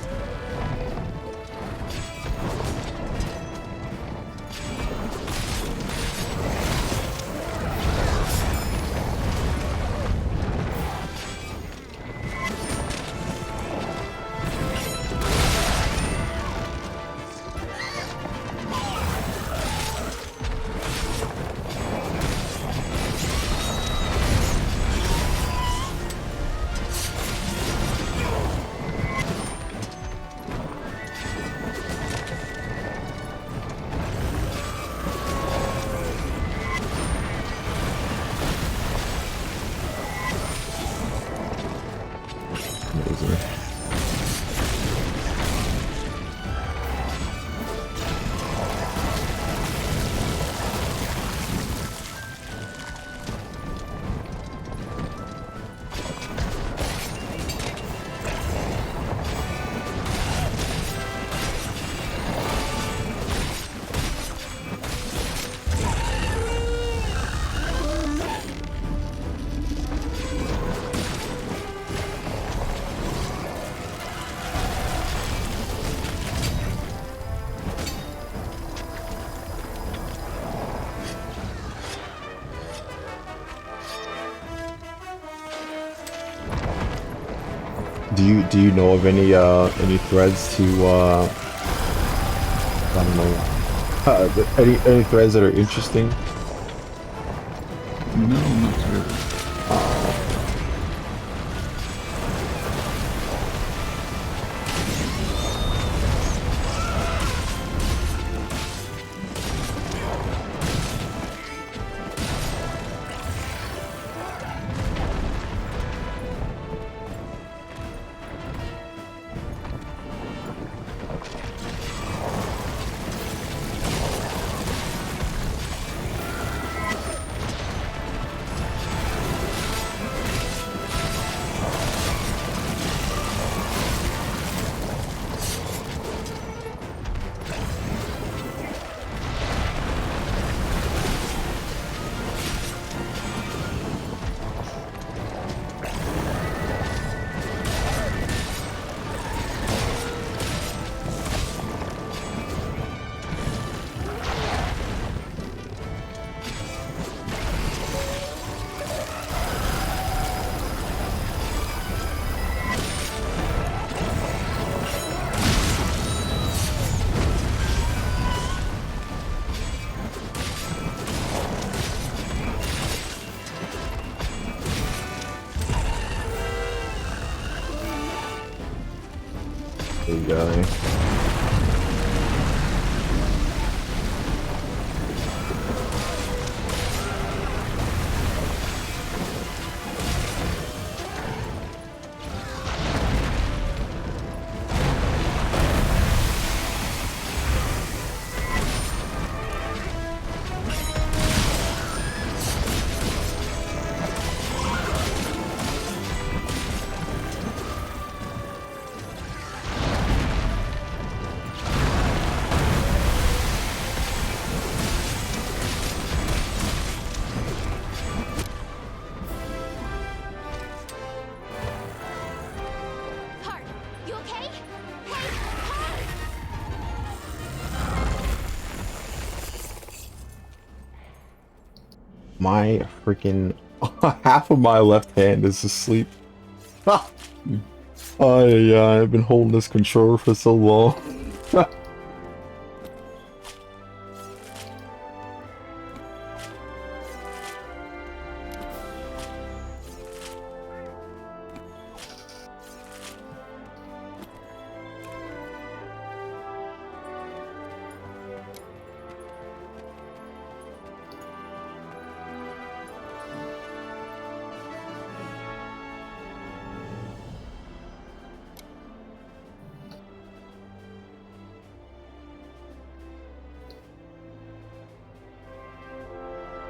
do you know of any threads to I don't know, any threads that are interesting? No, not really. Guy. My freaking half of my left hand is asleep. Oh yeah, I've been holding this controller for so long.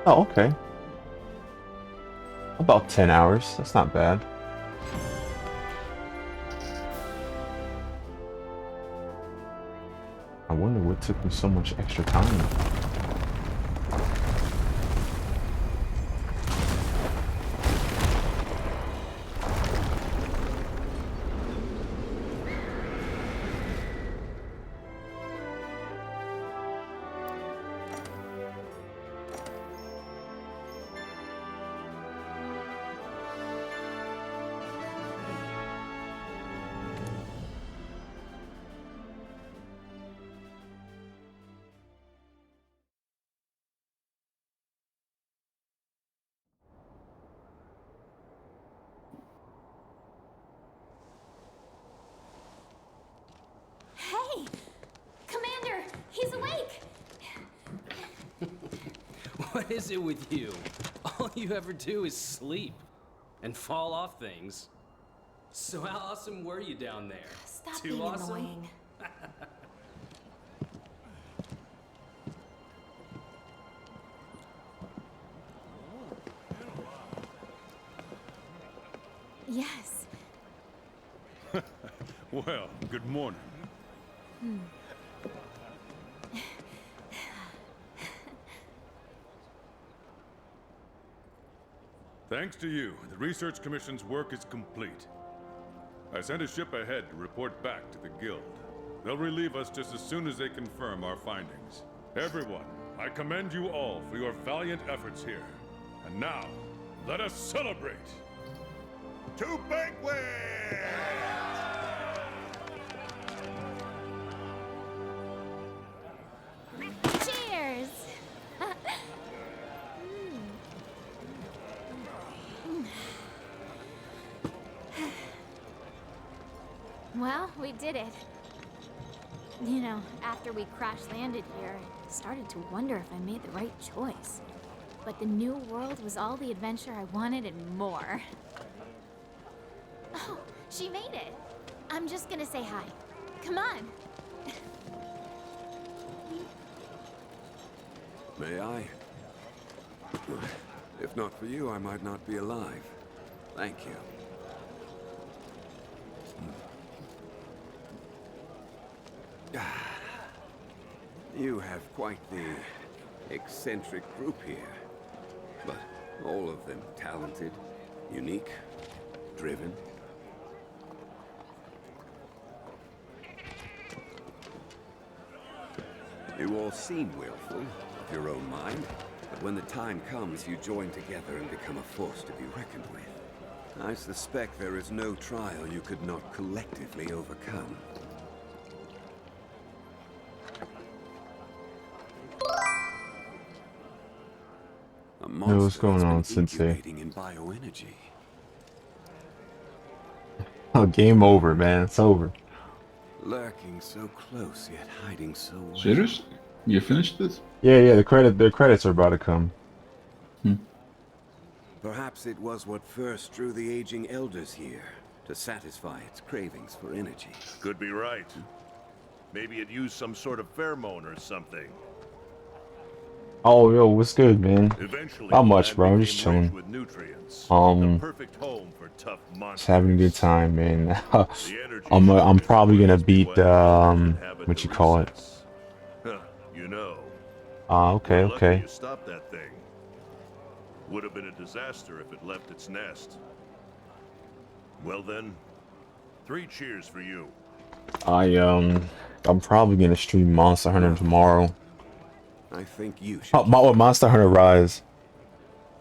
Oh, okay. About 10 hours. That's not bad. I wonder what took me so much extra time. Hey! Commander! He's awake! What is it with you? All you ever do is sleep and fall off things. So how awesome were you down there? Stop Too being awesome? annoying. Yes. Well, good morning. Thanks to you, the Research Commission's work is complete. I sent a ship ahead to report back to the Guild. They'll relieve us just as soon as they confirm our findings. Everyone, I commend you all for your valiant efforts here. And now, let us celebrate! To banquet! Well, we did it. You know, after we crash-landed here, I started to wonder if I made the right choice. But the new world was all the adventure I wanted and more. Oh, she made it. I'm just gonna say hi. Come on. May I? If not for you, I might not be alive. Thank you. You have quite the eccentric group here. But all of them talented, unique, driven. You all seem willful, of your own mind, but when the time comes, you join together and become a force to be reckoned with. I suspect there is no trial you could not collectively overcome. A Hey, what's going on, Sensei? incubating in bioenergy. Oh, game over, man. It's over. Lurking so close, yet hiding so well. Serious? You finished this? Yeah, the credits are about to come. Perhaps it was what first drew the aging elders here, to satisfy its cravings for energy. Could be right. Maybe it used some sort of pheromone or something. Oh, yo, what's good, man? Eventually, Not much, the bro. I'm land just became rich chilling. with nutrients. The perfect home for tough Just monsters. having a good time, man. I'm probably gonna beat what you call it? Huh, you know. Okay, We're lucky okay. you stopped that thing. Would have been a disaster if it left its nest. Well then, 3 cheers for you. I'm probably gonna stream Monster Hunter tomorrow. I think you should. Oh, Monster Hunter Rise.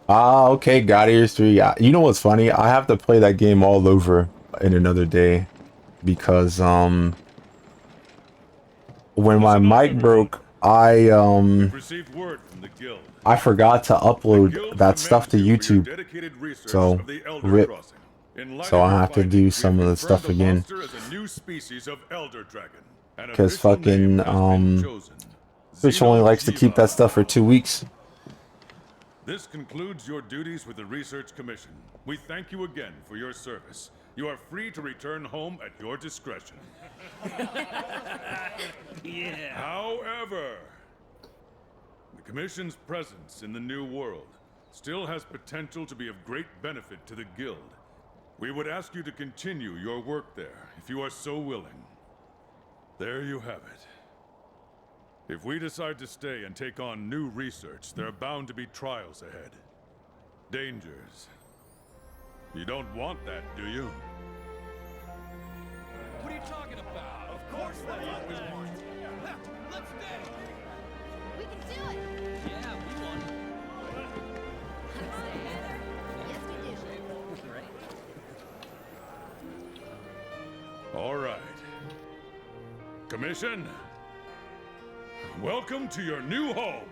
Ah, okay, God Ears 3. You know what's funny? I have to play that game all over in another day because when my mic broke, Received word from the guild. I forgot to upload that stuff to YouTube. So rip. So I have to do some of the stuff again. Because fucking Twitch only likes to keep that stuff for 2 weeks. This concludes your duties with the Research Commission. We thank you again for your service. You are free to return home at your discretion. Yeah. However, the Commission's presence in the New World still has potential to be of great benefit to the Guild. We would ask you to continue your work there, if you are so willing. There you have it. If we decide to stay and take on new research, there are bound to be trials ahead. Dangers. You don't want that, do you? What are you talking about? Of course that's what we want. Let's stay. We can do it. Yeah, we won. Yes, we do. All right. Commission, welcome to your new home.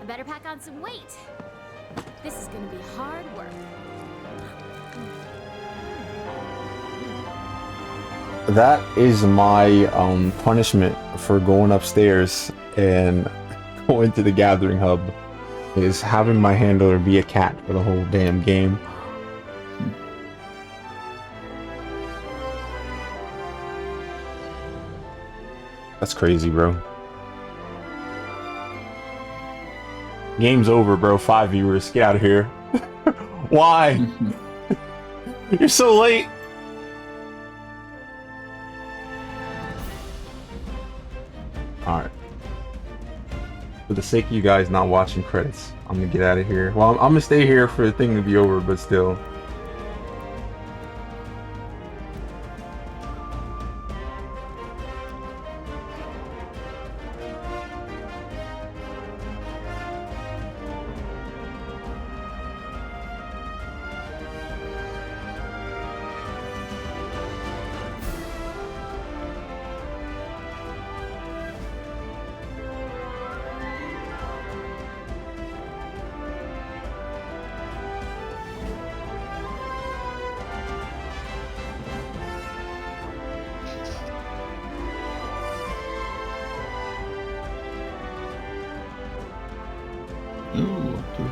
I better pack on some weight. This is gonna be hard work. That is my punishment for going upstairs and going to the gathering hub, is having my handler be a cat for the whole damn game. That's crazy, bro. Game's over, bro. 5 viewers. Get out of here. Why? You're so late. Alright. For the sake of you guys not watching credits, I'm gonna get out of here. Well, I'm gonna stay here for the thing to be over, but still.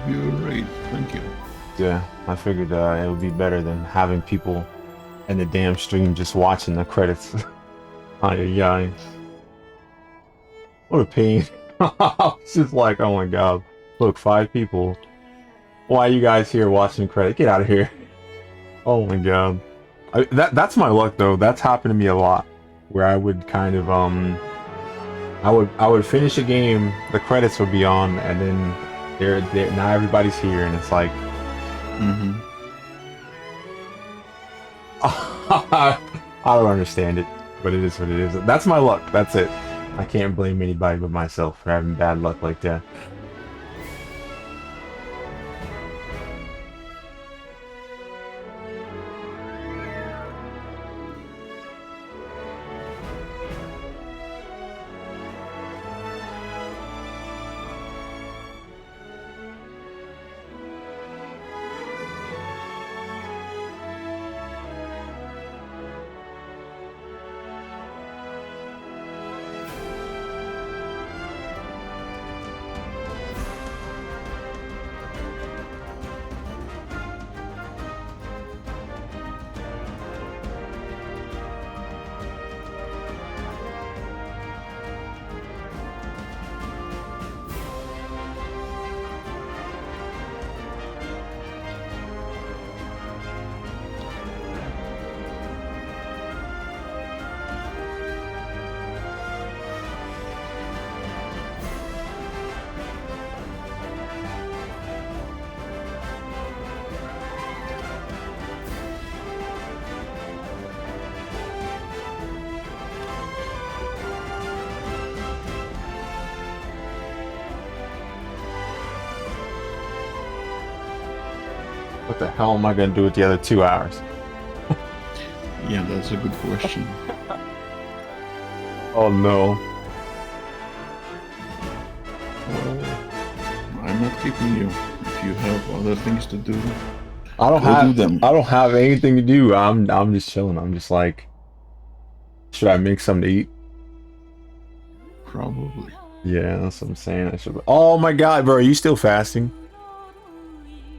viewer raid. Thank you. Yeah, I figured it would be better than having people in the damn stream just watching the credits. Ay. What a pain. It's just like, oh my god. Look, 5 people. Why are you guys here watching credit? Get out of here. Oh my god. That's my luck though. That's happened to me a lot. Where I would kind of I would finish a game, the credits would be on, and then now everybody's here, and it's like I don't understand it, but it is what it is. That's my luck. That's it. I can't blame anybody but myself for having bad luck like that. What the hell am I gonna do with the other 2 hours? Yeah, that's a good question. Oh no. Well, I'm not keeping you. If you have other things to do, I don't have anything to do. I'm just chilling. I'm just like, should I make something to eat? Probably. Yeah, that's what I'm saying. I should. Oh my god, bro, are you still fasting?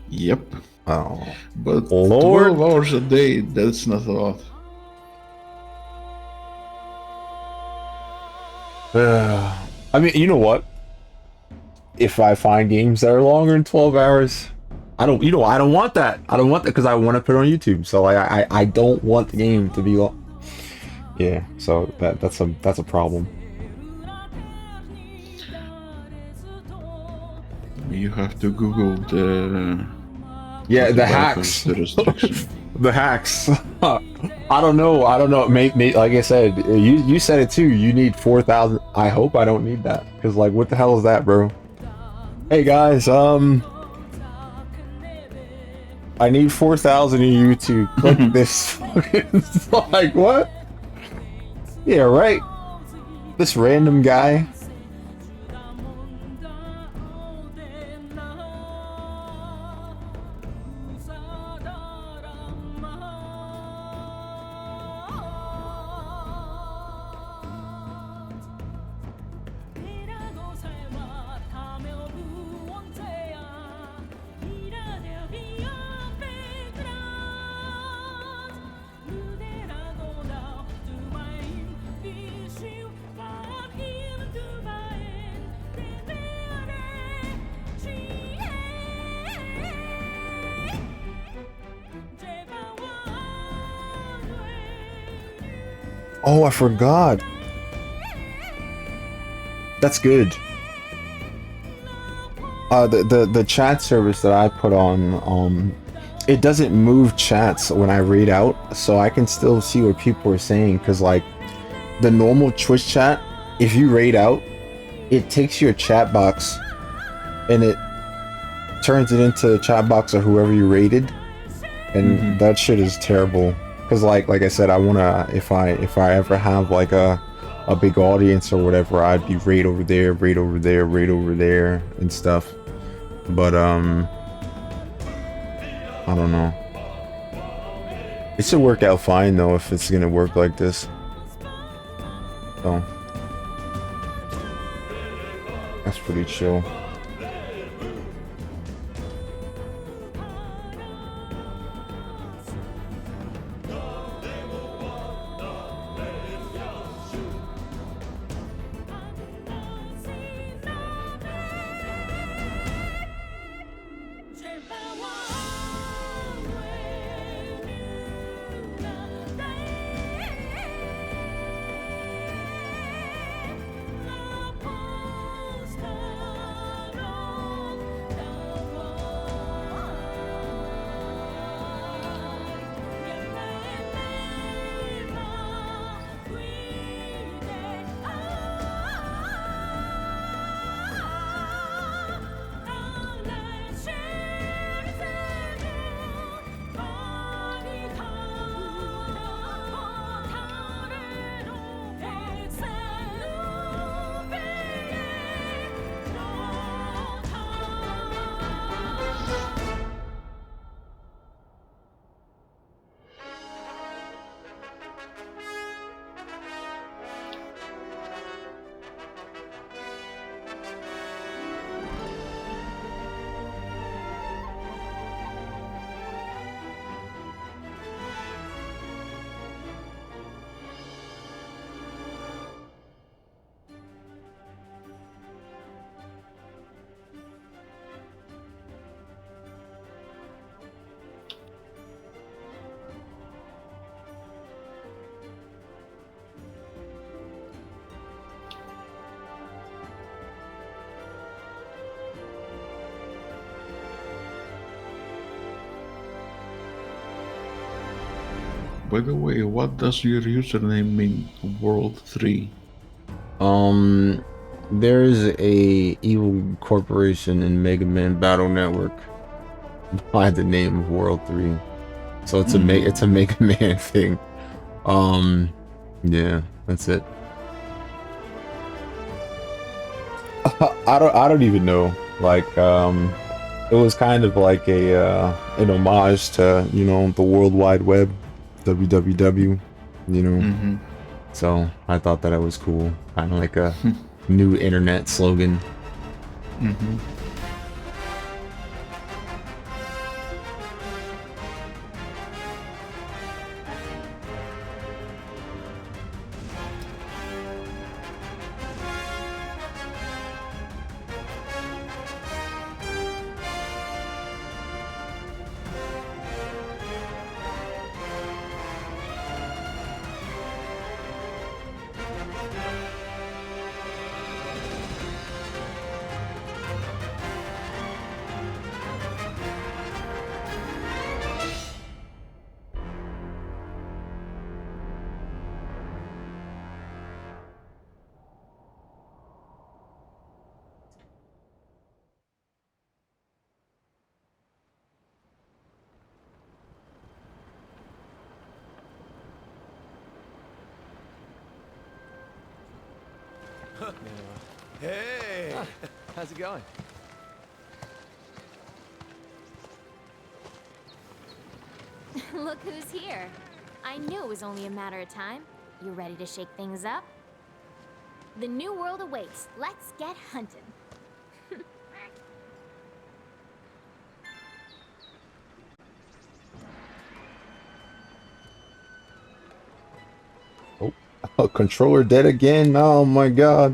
Yep. Oh, but Lord. 12 hours a day, that's not a lot. I mean, you know what? If I find games that are longer than 12 hours, I don't want that. I don't want that because I want to put it on YouTube. So I don't want the game to be long. Yeah, so that's a problem. You have to Google the hacks. The hacks. I don't know. Maybe, like I said, you said it too. You need 4,000. I hope I don't need that, because like, what the hell is that, bro? Hey guys, I need 4,000 in YouTube. Click this. It's like, what? Yeah, right. This random guy. Oh, I forgot. That's good. The chat service that I put on, it doesn't move chats when I read out, so I can still see what people are saying. Cause like the normal Twitch chat, if you raid out, it takes your chat box and it turns it into the chat box of whoever you raided, and that shit is terrible. Cause like I said, I wanna, if I ever have like a big audience or whatever, I'd be right over there, right over there, right over there and stuff. But I don't know. It should work out fine though if it's gonna work like this. So that's pretty chill. By the way, what does your username mean? World 3. There's a evil corporation in Mega Man Battle Network by the name of World 3. So it's a Mega Man thing. Yeah, that's it. I don't even know. Like, it was kind of like an homage to, you know, the World Wide Web, WWW, you know. So I thought that it was cool, kind of like a new internet slogan. Hey! How's it going? Look who's here. I knew it was only a matter of time. You ready to shake things up? The new world awaits. Let's get hunting. Oh, controller dead again. Oh my god.